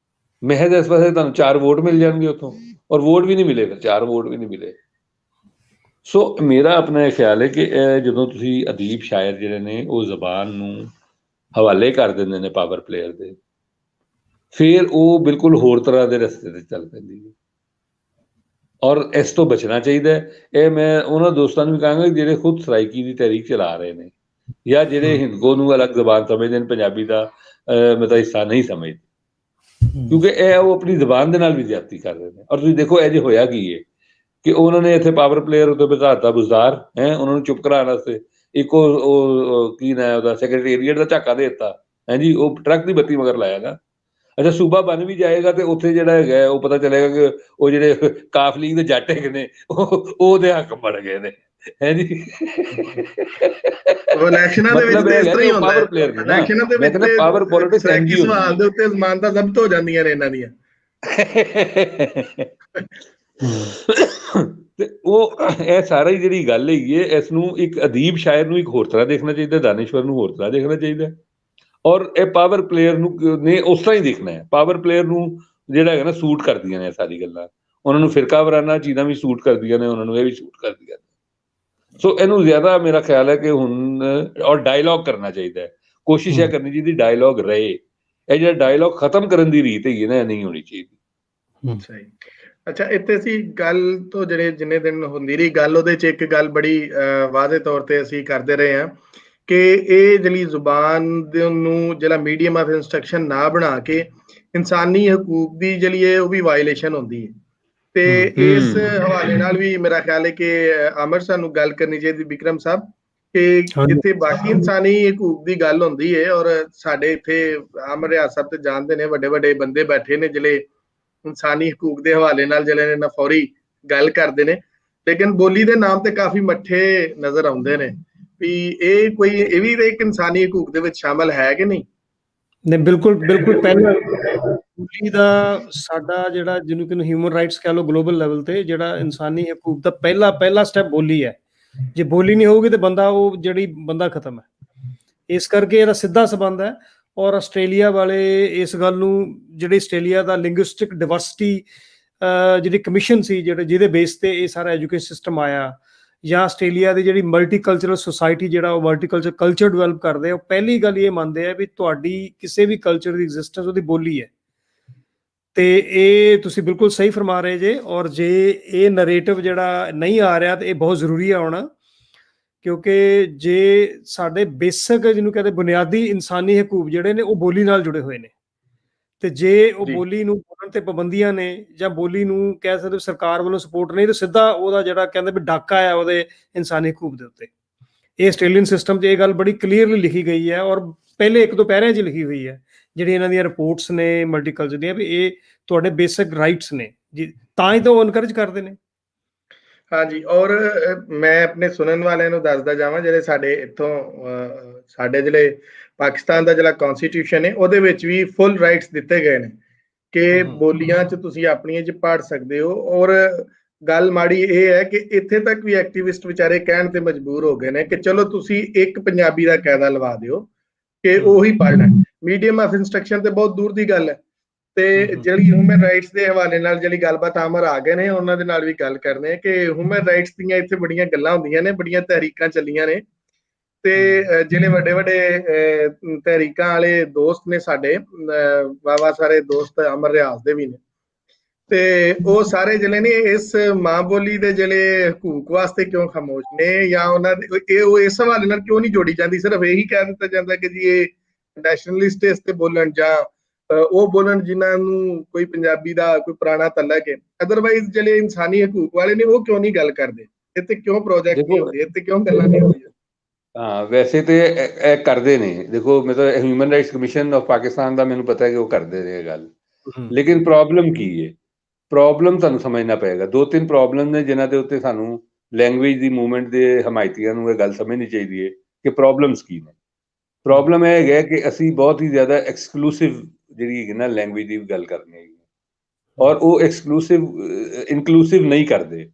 ਮਹਿਜ਼ ਇਸ ਪਾਸੇ ਤੁਹਾਨੂੰ 4 ਵੋਟ ਮਿਲ ਜਾਣਗੇ ਉੱਥੋਂ, ਔਰ ਵੋਟ ਵੀ ਨਹੀਂ ਮਿਲੇ, ਫਿਰ 4 ਵੋਟ ਵੀ ਨਹੀਂ ਮਿਲੇ। ਸੋ ਮੇਰਾ ਆਪਣਾ ਇਹ ਖਿਆਲ ਹੈ ਕਿ ਇਹ ਜਦੋਂ ਤੁਸੀਂ ਅਦੀਬ ਸ਼ਾਇਰ ਜਿਹੜੇ ਨੇ ਉਹ ਜ਼ਬਾਨ ਨੂੰ ਹਵਾਲੇ ਕਰ ਦਿੰਦੇ ਨੇ ਪਾਵਰ ਪਲੇਅਰ ਦੇ, ਫਿਰ ਉਹ ਬਿਲਕੁਲ ਹੋਰ ਤਰ੍ਹਾਂ ਦੇ ਰਸਤੇ ਤੇ ਚੱਲ ਪੈਂਦੀ ਹੈ ਔਰ ਇਸ ਤੋਂ ਬਚਣਾ ਚਾਹੀਦਾ ਹੈ। ਇਹ ਮੈਂ ਉਹਨਾਂ ਦੋਸਤਾਂ ਨੂੰ ਵੀ ਕਹਾਂਗਾ ਜਿਹੜੇ ਖੁਦ ਸਰਾਇਕੀ ਦੀ ਤਹਿਰੀਕ ਚਲਾ ਰਹੇ ਨੇ ਜਾਂ ਜਿਹੜੇ ਹਿੰਦਕੋ ਨੂੰ ਅਲੱਗ ਜ਼ਬਾਨ ਸਮਝਦੇ ਨੇ, ਪੰਜਾਬੀ ਦਾ ਮਤਲਬ ਹਿੱਸਾ ਨਹੀਂ ਸਮਝਦੇ, ਕਿਉਂਕਿ ਇਹ ਉਹ ਆਪਣੀ ਜ਼ਬਾਨ ਦੇ ਨਾਲ ਵੀ ਜ਼ਿਆਦਤੀ ਕਰ ਰਹੇ ਨੇ। ਔਰ ਤੁਸੀਂ ਦੇਖੋ ਇਹ ਜੇ ਹੋਇਆ ਕੀ ਹੈ ਕਿ ਉਹਨਾਂ ਨੇ ਇੱਥੇ ਪਾਵਰ ਪਲੇਅਰ ਉੱਤੇ ਬਿਠਾ ਦਿੱਤਾ ਬੁਜ਼ਦਾਰ ਹੈ, ਉਹਨਾਂ ਨੂੰ ਚੁੱਪ ਕਰਾਉਣ ਵਾਸਤੇ ਇੱਕ ਉਹ ਕੀ ਨਾ ਉਹਦਾ ਸੈਕਟਰੀਏਟ ਦਾ ਝਾਕਾ ਦੇ ਦਿੱਤਾ ਹੈ ਜੀ, ਉਹ ਟਰੱਕ ਦੀ ਬੱਤੀ ਮਗਰ ਲਾਇਆ ਨਾ। ਅੱਛਾ ਸੂਬਾ ਬਣ ਵੀ ਜਾਏਗਾ ਤੇ ਉੱਥੇ ਜਿਹੜਾ ਹੈਗਾ ਉਹ ਪਤਾ ਚੱਲੇਗਾ ਕਿ ਉਹ ਜਿਹੜੇ ਕਾਫਲੀ ਦੇ ਜੱਟ ਹੈਗੇ ਨੇ ਉਹਦੇ ਹੱਕ ਬਣ ਗਏ ਨੇ, ਹੈ ਜੀ। ਉਹ ਇਲੈਕਸ਼ਨਾਂ ਦੇ ਵਿੱਚ ਤੇ ਇਸ ਤਰ੍ਹਾਂ ਹੀ ਹੁੰਦਾ ਹੈ। ਇਲੈਕਸ਼ਨਾਂ ਦੇ ਵਿੱਚ ਪਾਵਰ ਪੋਲਿਟਿਕਸ ਸਰਾਇਕੀ ਸਵਾਲ ਦੇ ਉੱਤੇ ਜ਼ਮਾਨਤਾਂ ਜ਼ਬਤ ਹੋ ਜਾਂਦੀਆਂ ਨੇ ਇਹਨਾਂ ਦੀਆਂ। ਤੇ ਉਹ ਇਹ ਸਾਰਾ ਹੀ ਜਿਹੜੀ ਗੱਲ ਹੈਗੀ ਹੈ, ਇਸ ਨੂੰ ਇੱਕ ਅਦੀਬ ਸ਼ਾਇਰ ਨੂੰ ਇੱਕ ਹੋਰ ਤਰ੍ਹਾਂ ਦੇਖਣਾ ਚਾਹੀਦਾ, ਦਾਨਿਸ਼ਵਰ ਨੂੰ ਹੋਰ ਤਰ੍ਹਾਂ ਦੇਖਣਾ ਚਾਹੀਦਾ, ਔਰ ਇਹ ਪਾਵਰ ਪਲੇਅਰ ਨੂੰ ਨੇ ਉਸ ਤਰ੍ਹਾਂ ਹੀ ਦੇਖਣਾ ਹੈ। ਪਾਵਰ ਪਲੇਅਰ ਨੂੰ ਜਿਹੜਾ ਹੈਗਾ ਨਾ ਸੂਟ ਕਰਦੀਆਂ ਨੇ ਸਾਰੀ ਗੱਲਾਂ, ਉਹਨਾਂ ਨੂੰ ਫਿਰਕਾ ਵਰਾਨਾ ਚੀਜ਼ਾਂ ਵੀ ਸੂਟ ਕਰਦੀਆਂ ਨੇ, ਉਹਨਾਂ ਨੂੰ ਇਹ ਵੀ ਸੂਟ ਕਰਦੀਆਂ ਨੇ। ਸੋ ਇਹਨੂੰ ਜ਼ਿਆਦਾ ਮੇਰਾ ਖਿਆਲ ਹੈ ਕਿ ਹੁਣ ਔਰ ਡਾਇਲੌਗ ਕਰਨਾ ਚਾਹੀਦਾ ਹੈ, ਕੋਸ਼ਿਸ਼ ਇਹ ਕਰਨੀ ਚਾਹੀਦੀ ਡਾਇਲੌਗ ਰਹੇ। ਇਹ ਜਿਹੜਾ ਡਾਇਲੌਗ ਖਤਮ ਕਰਨ ਦੀ ਰੀਤ ਹੈਗੀ ਨਾ, ਇਹ ਨਹੀਂ ਹੋਣੀ ਚਾਹੀਦੀ। ਸਹੀ। ਅੱਛਾ ਇੱਥੇ ਅਸੀਂ ਗੱਲ ਤੋਂ ਜਿੰਨੇ ਦਿਨ ਹੁੰਦੀ ਰਹੀ ਗੱਲ, ਉਹਦੇ 'ਚ ਇੱਕ ਗੱਲ ਬੜੀ ਵਾਜ਼ੇ ਤੌਰ ਤੇ ਅਸੀਂ ਕਰਦੇ ਰਹੇ ਹਾਂ ਕਿ ਇਹ ਜਿਹੜੀ ਜ਼ੁਬਾਨ ਨੂੰ ਜਿਹੜਾ ਮੀਡੀਅਮ ਆਫ ਇੰਸਟਰਕਸ਼ਨ ਨਾ ਬਣਾ ਕੇ ਇਨਸਾਨੀ ਹਕੂਕ ਦੀ ਜਿਹੜੀ ਹੈ ਉਹ ਵੀ ਵਾਇਲੇਸ਼ਨ ਹੁੰਦੀ ਹੈ। ਤੇ ਇਸ ਹਵਾਲੇ ਨਾਲ ਵੀ ਮੇਰਾ ਖਿਆਲ ਹੈ ਕਿ ਅਮਰ ਸਾਨੂੰ ਗੱਲ ਕਰਨੀ ਚਾਹੀਦੀ ਬਿਕਰਮ ਸਾਹਿਬ, ਕਿ ਜਿੱਥੇ ਬਾਕੀ ਇਨਸਾਨੀ ਹਕੂਕ ਦੀ ਗੱਲ ਹੁੰਦੀ ਹੈ ਔਰ ਸਾਡੇ ਇੱਥੇ ਅਮਰ ਰਿਆਜ਼ ਸਾਹਿਬ ਤੇ ਜਾਣਦੇ ਨੇ ਵੱਡੇ ਵੱਡੇ ਬੰਦੇ ਬੈਠੇ ਨੇ ਜਿਹੜੇ ਇਨਸਾਨੀ ਹਕੂਕ ਦੇ ਹਵਾਲੇ ਨਾਲ ਜਿਹੜੇ ਨੇ ਨਫੌਰੀ ਗੱਲ ਕਰਦੇ ਨੇ, ਲੇਕਿਨ ਬੋਲੀ ਦੇ ਨਾਮ ਤੇ ਕਾਫੀ ਮੱਠੇ ਨਜ਼ਰ ਆਉਂਦੇ ਨੇ ਵੀ ਇਹ ਵੀ ਇੱਕ ਇਨਸਾਨੀ ਹਕੂਕ ਦੇ ਵਿੱਚ ਸ਼ਾਮਲ ਹੈ ਕਿ ਨਹੀਂ? ਨਹੀਂ ਬਿਲਕੁਲ ਬਿਲਕੁਲ। ਬੋਲੀ ਦਾ ਸਾਡਾ ਜਿਹੜਾ ਜਿਹਨੂੰ ਕਿ ਹਿਊਮਨ ਰਾਈਟਸ ਕਹਿ ਲਓ ਗਲੋਬਲ ਲੈਵਲ ਤੇ ਜਿਹੜਾ ਇਨਸਾਨੀ ਹਕੂਕ ਦਾ ਪਹਿਲਾ ਸਟੈਪ ਬੋਲੀ ਹੈ। ਜੇ ਬੋਲੀ ਨਹੀਂ ਹੋਊਗੀ ਤੇ ਬੰਦਾ ਖਤਮ ਹੈ। ਇਸ ਕਰਕੇ ਇਹਦਾ ਸਿੱਧਾ ਸੰਬੰਧ ਹੈ। ਔਰ ਆਸਟ੍ਰੇਲੀਆ ਵਾਲੇ ਇਸ ਗੱਲ ਨੂੰ ਜਿਹੜੀ ਆਸਟ੍ਰੇਲੀਆ ਦਾ ਲਿੰਗੁਇਸਟਿਕ ਡਿਵਰਸਿਟੀ ਜਿਹੜੀ ਕਮਿਸ਼ਨ ਸੀ ਜਿਹਦੇ ਬੇਸ ਤੇ ਇਹ ਸਾਰਾ ਐਜੂਕੇਸ਼ਨ ਸਿਸਟਮ ਆਇਆ, ਜਾਂ ਆਸਟ੍ਰੇਲੀਆ ਦੀ ਜਿਹੜੀ ਮਲਟੀਕਲਚਰਲ ਸੁਸਾਇਟੀ ਜਿਹੜਾ ਉਹ ਕਲਚਰ ਡਿਵੈਲਪ ਕਰਦੇ ਆ, ਉਹ ਪਹਿਲੀ ਗੱਲ ਇਹ ਮੰਨਦੇ ਆ ਵੀ ਤੁਹਾਡੀ ਕਿਸੇ ਵੀ ਕਲਚਰ ਦੀ ਐਗਜ਼ਿਸਟੈਂਸ ਉਹਦੀ ਬੋਲੀ ਹੈ। ਤੇ ਇਹ ਤੁਸੀਂ ਬਿਲਕੁਲ ਸਹੀ ਫਰਮਾ ਰਹੇ ਜੇ। ਔਰ ਜੇ ਇਹ ਨਰੇਟਿਵ ਜਿਹੜਾ ਨਹੀਂ ਆ ਰਿਹਾ ਤੇ ਇਹ ਬਹੁਤ ਜ਼ਰੂਰੀ ਆ ਆਉਣਾ, ਕਿਉਂਕਿ ਜੇ ਸਾਡੇ ਬੇਸਿਕ ਜਿਹਨੂੰ ਕਹਿੰਦੇ ਬੁਨਿਆਦੀ ਇਨਸਾਨੀ ਹਕੂਕ ਜਿਹੜੇ ਨੇ ਉਹ ਬੋਲੀ ਨਾਲ ਜੁੜੇ ਹੋਏ ਨੇ, ਤੇ ਜੇ ਉਹ ਬੋਲੀ ਨੂੰ ਬੋਲਣ ਤੇ ਪਾਬੰਦੀਆਂ ਨੇ ਜਾਂ ਬੋਲੀ ਨੂੰ ਕਹਿ ਸਕਦੇ ਸਰਕਾਰ ਵੱਲੋਂ ਸਪੋਰਟ ਨਹੀਂ, ਤੇ ਸਿੱਧਾ ਉਹਦਾ ਜਿਹੜਾ ਕਹਿੰਦੇ ਵੀ ਡਾਕਾ ਆ ਉਹਦੇ ਇਨਸਾਨੀ ਹਕੂਕ ਦੇ ਉੱਤੇ। ਇਹ ਆਸਟ੍ਰੇਲੀਅਨ ਸਿਸਟਮ 'ਚ ਇਹ ਗੱਲ ਬੜੀ ਕਲੀਅਰਲੀ ਲਿਖੀ ਗਈ ਹੈ, ਔਰ ਪਹਿਲੇ 1-2 ਪੈਰਿਆਂ 'ਚ ਲਿਖੀ ਹੋਈ ਹੈ ਜਿਹੜੀ ਇਹਨਾਂ ਦੀਆਂ ਰਿਪੋਰਟਸ ਨੇ ਮਲਟੀਕਲਚਰ ਦੀਆਂ, ਵੀ ਇਹ ਤੁਹਾਡੇ ਬੇਸਿਕ ਰਾਈਟਸ ਨੇ ਜੀ, ਤਾਂ ਹੀ ਤਾਂ ਉਹ ਇਨਕਰੇਜ ਕਰਦੇ ਨੇ। ਹਾਂਜੀ, ਔਰ ਮੈਂ ਆਪਣੇ ਸੁਣਨ ਵਾਲਿਆਂ ਨੂੰ ਦੱਸਦਾ ਜਾਵਾਂ, ਜਿਹੜੇ ਸਾਡੇ ਇੱਥੋਂ ਸਾਡੇ ਜਿਹੜੇ ਪਾਕਿਸਤਾਨ ਦਾ ਜਿਹੜਾ ਕਨਸਟੀਟਿਊਸ਼ਨ ਹੈ ਉਹਦੇ ਵਿੱਚ ਵੀ ਫੁੱਲ ਰਾਈਟਸ ਦਿੱਤੇ ਗਏ ਨੇ ਕਿ ਬੋਲੀਆਂ 'ਚ ਤੁਸੀਂ ਆਪਣੀਆਂ 'ਚ ਪੜ੍ਹ ਸਕਦੇ ਹੋ। ਔਰ ਗੱਲ ਮਾੜੀ ਇਹ ਹੈ ਕਿ ਇੱਥੇ ਤੱਕ ਵੀ ਐਕਟਿਵਿਸਟ ਵਿਚਾਰੇ ਕਹਿਣ ਤੇ ਮਜਬੂਰ ਹੋ ਗਏ ਨੇ ਕਿ ਚਲੋ ਤੁਸੀਂ ਇੱਕ ਪੰਜਾਬੀ ਦਾ ਕਾਇਦਾ ਲਵਾ ਦਿਓ ਕਿ ਉਹੀ ਪੜ੍ਹਨਾ। ਮੀਡੀਅਮ ਆਫ ਇੰਸਟਰਕਸ਼ਨ ਤੇ ਬਹੁਤ ਦੂਰ ਦੀ ਗੱਲ ਹੈ। ਤੇ ਜਿਹੜੀ ਹਿਊਮਨ ਰਾਈਟਸ ਦੇ ਹਵਾਲੇ ਨਾਲ ਜਿਹੜੀ ਗੱਲਬਾਤ ਆਮਰ ਆ ਗਏ ਨੇ, ਉਹਨਾਂ ਦੇ ਨਾਲ ਵੀ ਗੱਲ ਕਰਨੇ ਕਿ ਹਿਊਮਨ ਰਾਈਟਸ ਦੀਆਂ ਇੱਥੇ ਬੜੀਆਂ ਗੱਲਾਂ ਹੁੰਦੀਆਂ ਨੇ, ਬੜੀਆਂ ਤਹਿਰੀਕਾਂ ਚੱਲੀਆਂ ਨੇ, ਤੇ ਜਿਹੜੇ ਵੱਡੇ ਤਹਿਰੀਕਾਂ ਵਾਲੇ ਦੋਸਤ ਨੇ ਸਾਡੇ, ਵਾਵਾ ਸਾਰੇ ਦੋਸਤ ਅਮਰ ਰਿਆਜ਼ ਦੇ ਵੀ ਨੇ, ਤੇ ਉਹ ਸਾਰੇ ਜਿਹੜੇ ਨੇ ਇਸ ਮਾਂ ਬੋਲੀ ਦੇ ਜਿਹੜੇ ਹਕੂਕ ਵਾਸਤੇ ਕਿਉਂ ਖਾਮੋਸ਼ ਨੇ, ਜਾਂ ਉਹਨਾਂ ਦੇ ਉਹ ਇਸ ਹਵਾਲੇ ਨਾਲ ਕਿਉਂ ਨਹੀਂ ਜੋੜੀ ਜਾਂਦੀ। ਸਿਰਫ ਇਹੀ ਕਹਿ ਦਿੱਤਾ ਜਾਂਦਾ ਕਿ ਜੀ ਇਹ ਨੈਸ਼ਨਲਿਸਟ ਇਸ ਤੇ ਬੋਲਣ, ਜਾਂ ਉਹ ਬੋਲਣ ਜਿਨ੍ਹਾਂ ਨੂੰ ਕੋਈ ਪੰਜਾਬੀ ਦਾ ਕੋਈ ਪੁਰਾਣਾ ਤਲਕ ਹੈ। ਅਦਰਵਾਈਜ਼ ਜਿਹੜੇ ਇਨਸਾਨੀ ਹਕੂਕ ਵਾਲੇ ਨੇ ਉਹ ਕਿਉਂ ਨਹੀਂ ਗੱਲ ਕਰਦੇ, ਇੱਥੇ ਕਿਉਂ ਪ੍ਰੋਜੈਕਟ ਨਹੀਂ ਹੁੰਦੇ, ਇੱਥੇ ਕਿਉਂ ਗੱਲਾਂ ਨਹੀਂ ਹੁੰਦੀਆਂ। ਹਾਂ, ਵੈਸੇ ਤੇ ਇਹ ਕਰਦੇ ਨੇ। ਦੇਖੋ, ਮਤਲਬ human rights commission of Pakistan ਦਾ ਮੈਨੂੰ ਪਤਾ ਹੈ ਕਿ ਉਹ ਕਰਦੇ ਨੇ ਇਹ ਗੱਲ, ਲੇਕਿਨ ਪ੍ਰੋਬਲਮ ਕੀ ਹੈ? ਪ੍ਰੋਬਲਮ ਤੁਹਾਨੂੰ ਸਮਝਣਾ ਪਏਗਾ। 2-3 ਪ੍ਰੋਬਲਮ ਨੇ ਜਿਨ੍ਹਾਂ ਦੇ ਉੱਤੇ ਸਾਨੂੰ ਲੈਂਗੁਏਜ ਦੀ ਮੂਵਮੈਂਟ ਦੇ ਹਮਾਇਤੀਆਂ ਨੂੰ ਇਹ ਗੱਲ ਸਮਝਣੀ ਚਾਹੀਦੀ ਹੈ ਕਿ ਪ੍ਰੋਬਲਮਸ ਕੀ ਨੇ। ਪ੍ਰੋਬਲਮ ਇਹ ਹੈਗਾ ਕਿ ਅਸੀਂ ਬਹੁਤ ਹੀ ਜ਼ਿਆਦਾ ਐਕਸਕਲੂਸਿਵ ਜਿਹੜੀ ਹੈਗੀ ਨਾ ਲੈਂਗੁਏਜ ਦੀ ਗੱਲ ਕਰਨੀ ਹੈਗੀ, ਔਰ ਉਹ ਇਨਕਲੂਸਿਵ ਨਹੀਂ ਕਰਦੇ।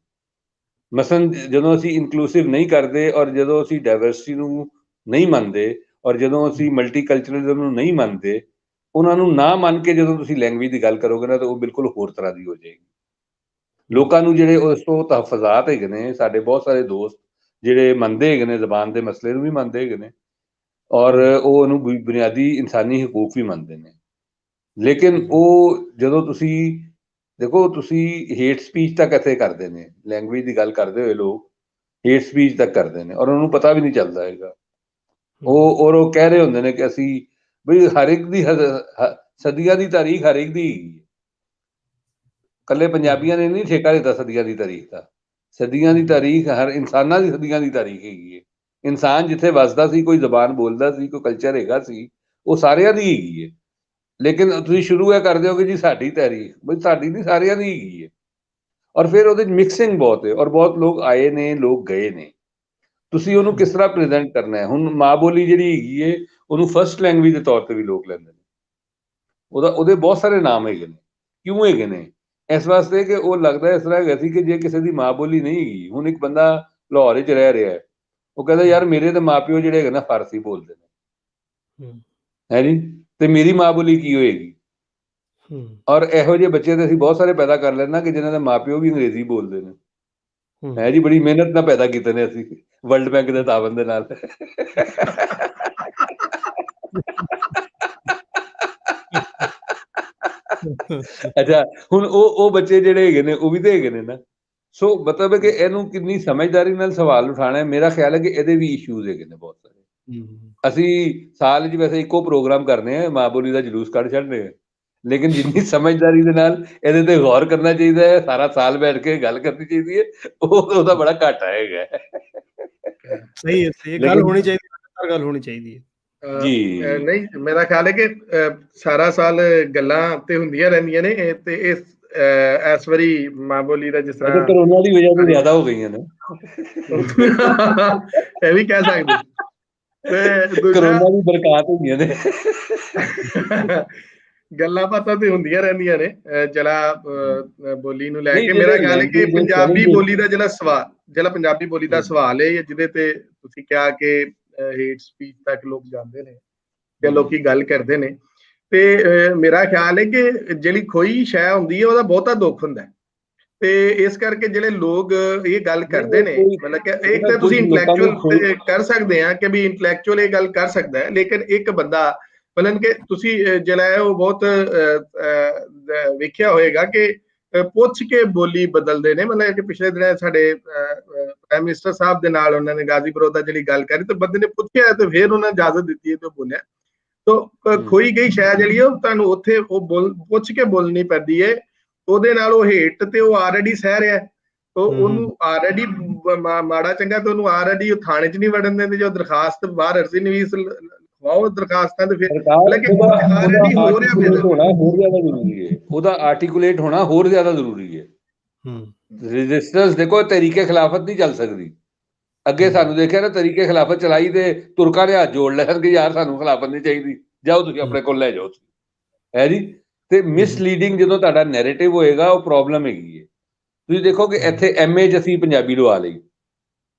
ਮਸਲਨ ਜਦੋਂ ਅਸੀਂ ਇਨਕਲੂਸਿਵ ਨਹੀਂ ਕਰਦੇ, ਔਰ ਜਦੋਂ ਅਸੀਂ ਡਾਇਵਰਸਿਟੀ ਨੂੰ ਨਹੀਂ ਮੰਨਦੇ, ਔਰ ਜਦੋਂ ਅਸੀਂ ਮਲਟੀਕਲਚਰਲਿਜ਼ਮ ਨੂੰ ਨਹੀਂ ਮੰਨਦੇ, ਉਹਨਾਂ ਨੂੰ ਨਾ ਮੰਨ ਕੇ ਜਦੋਂ ਤੁਸੀਂ ਲੈਂਗੁਏਜ ਦੀ ਗੱਲ ਕਰੋਗੇ ਨਾ, ਤਾਂ ਉਹ ਬਿਲਕੁਲ ਹੋਰ ਤਰ੍ਹਾਂ ਦੀ ਹੋ ਜਾਏਗੀ। ਲੋਕਾਂ ਨੂੰ ਜਿਹੜੇ ਉਸ ਤੋਂ ਤਹਫਜ਼ਾਤ ਹੈਗੇ ਨੇ, ਸਾਡੇ ਬਹੁਤ ਸਾਰੇ ਦੋਸਤ ਜਿਹੜੇ ਮੰਨਦੇ ਹੈਗੇ ਨੇ, ਜ਼ਬਾਨ ਦੇ ਮਸਲੇ ਨੂੰ ਵੀ ਮੰਨਦੇ ਹੈਗੇ ਨੇ, ਔਰ ਉਹ ਉਹਨੂੰ ਬੁਨਿਆਦੀ ਇਨਸਾਨੀ ਹਕੂਕ ਵੀ ਮੰਨਦੇ ਨੇ। ਲੇਕਿਨ ਉਹ ਜਦੋਂ ਤੁਸੀਂ ਦੇਖੋ, ਤੁਸੀਂ ਹੇਟ ਸਪੀਚ ਤੱਕ ਇੱਥੇ ਕਰਦੇ ਨੇ, ਲੈਂਗੁਏਜ ਦੀ ਗੱਲ ਕਰਦੇ ਹੋਏ ਲੋਕ ਹੇਟ ਸਪੀਚ ਤੱਕ ਕਰਦੇ ਨੇ, ਔਰ ਉਹਨੂੰ ਪਤਾ ਵੀ ਨਹੀਂ ਚੱਲਦਾ ਹੈਗਾ। ਉਹ ਕਹਿ ਰਹੇ ਹੁੰਦੇ ਨੇ ਕਿ ਅਸੀਂ ਬਈ ਹਰ ਇੱਕ ਦੀ ਸਦੀਆਂ ਦੀ ਤਾਰੀਖ ਹਰ ਇੱਕ ਦੀ ਹੈਗੀ ਹੈ। ਇਕੱਲੇ ਪੰਜਾਬੀਆਂ ਨੇ ਨਹੀਂ ਠੇਕਾ ਦਿੱਤਾ ਸਦੀਆਂ ਦੀ ਤਾਰੀਖ ਦਾ। ਸਦੀਆਂ ਦੀ ਤਾਰੀਖ ਹਰ ਇਨਸਾਨਾਂ ਦੀ ਸਦੀਆਂ ਦੀ ਤਾਰੀਖ ਹੈਗੀ ਹੈ। ਇਨਸਾਨ ਜਿੱਥੇ ਵੱਸਦਾ ਸੀ, ਕੋਈ ਜ਼ਬਾਨ ਬੋਲਦਾ ਸੀ, ਕੋਈ ਕਲਚਰ ਹੈਗਾ ਸੀ, ਉਹ ਸਾਰਿਆਂ ਦੀ ਹੈਗੀ ਹੈ। ਲੇਕਿਨ ਤੁਸੀਂ ਸ਼ੁਰੂ ਇਹ ਕਰਦੇ ਹੋ ਕਿ ਜੀ ਸਾਡੀ ਤਾਰੀਖ, ਬਈ ਸਾਡੀ ਨਹੀਂ, ਸਾਰਿਆਂ ਦੀ ਹੈਗੀ ਹੈ। ਔਰ ਫਿਰ ਉਹਦੇ 'ਚ ਮਿਕਸਿੰਗ ਬਹੁਤ ਹੈ, ਔਰ ਬਹੁਤ ਲੋਕ ਆਏ ਨੇ, ਲੋਕ ਗਏ ਨੇ। ਤੁਸੀਂ ਉਹਨੂੰ ਕਿਸ ਤਰ੍ਹਾਂ ਪ੍ਰੈਜ਼ੈਂਟ ਕਰਨਾ ਹੈ? ਹੁਣ ਮਾਂ ਬੋਲੀ ਜਿਹੜੀ ਹੈਗੀ ਹੈ, ਉਹਨੂੰ ਫਸਟ ਲੈਂਗੁਏਜ ਦੇ ਤੌਰ ਤੇ ਵੀ ਲੋਕ ਲੈਂਦੇ ਨੇ। ਉਹਦੇ ਬਹੁਤ ਸਾਰੇ ਨਾਮ ਹੈਗੇ ਨੇ। ਕਿਉਂ ਹੈਗੇ ਨੇ? ਇਸ ਵਾਸਤੇ ਕਿ ਉਹ ਲੱਗਦਾ ਇਸ ਤਰ੍ਹਾਂ ਹੈਗਾ ਸੀ ਕਿ ਜੇ ਕਿਸੇ ਦੀ ਮਾਂ ਬੋਲੀ ਨਹੀਂ ਹੈਗੀ, ਹੁਣ ਇੱਕ ਬੰਦਾ ਲਾਹੌਰ 'ਚ ਰਹਿ ਰਿਹਾ ਹੈ, ਉਹ ਕਹਿੰਦਾ ਯਾਰ ਮੇਰੇ ਤਾਂ ਮਾਂ ਪਿਓ ਜਿਹੜੇ ਹੈਗੇ ਨਾ ਫਾਰਸੀ ਬੋਲਦੇ ਨੇ, ਹੈ ਜੀ, ਤੇ ਮੇਰੀ ਮਾਂ ਬੋਲੀ ਕੀ ਹੋਏਗੀ? ਔਰ ਇਹੋ ਜਿਹੇ ਬੱਚੇ ਤੇ ਅਸੀਂ ਬਹੁਤ ਸਾਰੇ ਪੈਦਾ ਕਰ ਲੈਣਾ ਕਿ ਜਿਨ੍ਹਾਂ ਦੇ ਮਾਂ ਪਿਓ ਵੀ ਅੰਗਰੇਜ਼ੀ ਬੋਲਦੇ ਨੇ, ਹੈ ਜੀ। ਬੜੀ ਮਿਹਨਤ ਨਾਲ ਪੈਦਾ ਕੀਤੇ ਨੇ ਅਸੀਂ, ਵਰਲਡ ਬੈਂਕ ਦੇ ਤਾਵਨ ਦੇ ਨਾਲ। ਅੱਛਾ, ਹੁਣ ਉਹ ਬੱਚੇ ਜਿਹੜੇ ਹੈਗੇ ਨੇ ਉਹ ਵੀ ਤਾਂ ਹੈਗੇ ਨੇ ਨਾ। ਸੋ ਮਤਲਬ ਹੈ ਕਿ ਇਹਨੂੰ ਕਿੰਨੀ ਸਮਝਦਾਰੀ ਨਾਲ ਸਵਾਲ ਉਠਾਉਣਾ ਹੈ। ਮੇਰਾ ਖਿਆਲ ਹੈ ਕਿ ਇਹਦੇ ਵੀ ਇਸ਼ੂਜ਼ ਹੈਗੇ ਨੇ ਬਹੁਤ ਸਾਰੇ। ਅਸੀਂ ਸਾਲ 'ਚ ਵੈਸੇ ਇੱਕੋ ਪ੍ਰੋਗਰਾਮ ਕਰਨੇ ਆ, ਮਾਂ ਬੋਲੀ ਦਾ ਜਲੂਸ ਕੱਢ ਛੱਡਦੇ ਆ, ਲੇਕਿਨ ਜਿੰਨੀ ਸਮਝਦਾਰੀ ਦੇ ਨਾਲ ਇਹਦੇ ਤੇ ਗੌਰ ਕਰਨਾ ਚਾਹੀਦਾ ਹੈ, ਸਾਰਾ ਸਾਲ ਬੈਠ ਕੇ ਗੱਲ ਕਰਨੀ ਚਾਹੀਦੀ ਹੈ, ਉਹਦਾ ਬੜਾ ਘੱਟ ਆਏਗਾ। ਸਹੀ ਹੈ, ਗੱਲ ਹੋਣੀ ਚਾਹੀਦੀ ਹੈ, ਗੱਲ ਹੋਣੀ ਚਾਹੀਦੀ ਹੈ ਜੀ। ਨਹੀਂ, ਮੇਰਾ ਖਿਆਲ ਹੈ ਕਿ ਸਾਰਾ ਸਾਲ ਗੱਲਾਂ ਤੇ ਹੁੰਦੀਆਂ ਰਹਿੰਦੀਆਂ ਨੇ, ਤੇ ਇਸ ਵਾਰੀ ਮਾਂ ਬੋਲੀ ਦਾ ਜਿਸ ਤਰ੍ਹਾਂ ਕਰੋਨਾ ਦੀ ਵਜ੍ਹਾ ਤੋਂ ਜ਼ਿਆਦਾ ਹੋ ਗਈਆਂ ਨੇ, ਇਹ ਵੀ ਕਹਿ ਸਕਦੇ। ਤੇ ਕਰੋਨਾ ਦੀ ਬਰਕਾਤ ਹੋਈਆਂ ਨੇ। ਗੱਲਾਂ ਬਾਤਾਂ ਤੇ ਹੁੰਦੀਆਂ ਰਹਿੰਦੀਆਂ ਨੇ ਬੋਲੀ ਨੂੰ ਲੈ ਨਹੀਂ, ਕੇ। ਮੇਰਾ ਜਿਹੜੇ ਖਿਆਲ ਹੈ ਕਿ language ਦੇ ਪੰਜਾਬੀ challenges ਬੋਲੀ ਦਾ ਜਿਹੜਾ ਪੰਜਾਬੀ ਬੋਲੀ ਦਾ ਸਵਾਲ ਹੈ, ਜਿਹਦੇ ਤੇ ਤੁਸੀਂ ਕਿਹਾ ਕਿ ਹੇਟ ਸਪੀਚ ਤੱਕ ਲੋਕ ਜਾਂਦੇ ਨੇ ਜਾਂ ਲੋਕੀ ਗੱਲ ਕਰਦੇ ਨੇ, ਤੇ ਮੇਰਾ ਖਿਆਲ ਹੈ ਕਿ ਜਿਹੜੀ ਖੋਈ ਸ਼ੈ ਹੁੰਦੀ ਹੈ ਉਹਦਾ ਬਹੁਤਾ ਦੁੱਖ ਹੁੰਦਾ ਹੈ। ਤੇ ਇਸ ਕਰਕੇ ਜਿਹੜੇ ਲੋਕ ਇਹ ਗੱਲ ਕਰਦੇ ਨੇ, ਮਤਲਬ ਕਿ ਇੱਕ ਤਾਂ ਤੁਸੀਂ ਇੰਟੈਲੈਕਚੁਅਲ ਕਰ ਸਕਦੇ ਆ ਕਿ ਵੀ ਇੰਟੈਲੈਕਚੁਅਲ ਇਹ ਗੱਲ ਕਰ ਸਕਦਾ ਹੈ, ਲੇਕਿਨ ਇੱਕ ਬੰਦਾ ਮਤਲਬ ਕਿ ਤੁਸੀਂ ਜਿਹੜਾ ਹੈ ਉਹ ਬਹੁਤ ਵੇਖਿਆ ਹੋਏਗਾ ਕਿ ਪੁੱਛ ਕੇ ਬੋਲੀ ਬਦਲਦੇ ਨੇ। ਮਤਲਬ ਕਿ ਪਿਛਲੇ ਦਿਨ ਸਾਡੇ ਪ੍ਰਾਈਮ ਮਿਨਿਸਟਰ ਸਾਹਿਬ ਦੇ ਨਾਲ ਉਹਨਾਂ ਨੇ ਗਾਜ਼ੀਪੁਰ ਦਾ ਜਿਹੜੀ ਗੱਲ ਕਰੀ, ਤੇ ਬੰਦੇ ਨੇ ਪੁੱਛਿਆ ਤੇ ਫਿਰ ਉਹਨਾਂ ਨੇ ਇਜਾਜ਼ਤ ਦਿੱਤੀ ਹੈ ਤੇ ਬੋਲਿਆ। ਤਾਂ ਖੋਈ ਗਈ ਸ਼ਾਇਦ ਜਿਹੜੀ ਉਹ ਤੁਹਾਨੂੰ ਉੱਥੇ ਉਹ ਪੁੱਛ ਕੇ ਬੋਲਣੀ ਪੈਂਦੀ ਹੈ। ਉਹਦੇ ਨਾਲ ਉਹ ਹੇਟ ਤੇ ਉਹ ਆਲਰੇਡੀ ਸਹਿ ਰਿਹਾ, ਉਹਨੂੰ ਆਲਰੇਡੀ ਮਾੜਾ ਚੰਗਾ ਤੇ ਉਹਨੂੰ ਆਲਰੇਡੀ ਉਹ ਥਾਣੇ 'ਚ ਨਹੀਂ ਵੜਨ ਦਿੰਦੇ। ਜੋ ਦਰਖਾਸਤ ਬਾਹਰ ਅਰਜ਼ੀ ਨਵੀਸ ਲਵਾਓ ਦਰਖਾਸਤਾਂ ਤੇ ਫਿਰ ਉਹਦਾ ਆਰਟੀਕੂਲੇਟ ਹੋਣਾ ਹੋਰ ਜ਼ਿਆਦਾ ਜ਼ਰੂਰੀ ਹੈ। ਰੈਜ਼ਿਸਟੈਂਸ ਦੇਖੋ, ਤਰੀਕੇ ਖਿਲਾਫਤ ਨਹੀਂ ਚੱਲ ਸਕਦੀ। ਅੱਗੇ ਸਾਨੂੰ ਦੇਖਿਆ ਨਾ, ਤਰੀਕੇ ਖਿਲਾਫਤ ਚਲਾਈ ਤੇ ਤੁਰਕਾਂ ਨੇ ਹੱਥ ਜੋੜ ਲਿਆ ਕਿ ਯਾਰ ਸਾਨੂੰ ਖਿਲਾਫਤ ਨਹੀਂ ਚਾਹੀਦੀ, ਜਾਓ ਤੁਸੀਂ ਆਪਣੇ ਕੋਲ ਲੈ ਜਾਓ, ਹੈ ਜੀ। ਤੇ ਮਿਸਲੀਡਿੰਗ ਜਦੋਂ ਤੁਹਾਡਾ ਨੈਰੇਟਿਵ ਹੋਏਗਾ, ਉਹ ਪ੍ਰੋਬਲਮ ਹੈਗੀ ਹੈ। ਤੁਸੀਂ ਦੇਖੋ ਕਿ ਇੱਥੇ MA 'ਚ ਅਸੀਂ ਪੰਜਾਬੀ ਲਵਾ ਲਈ,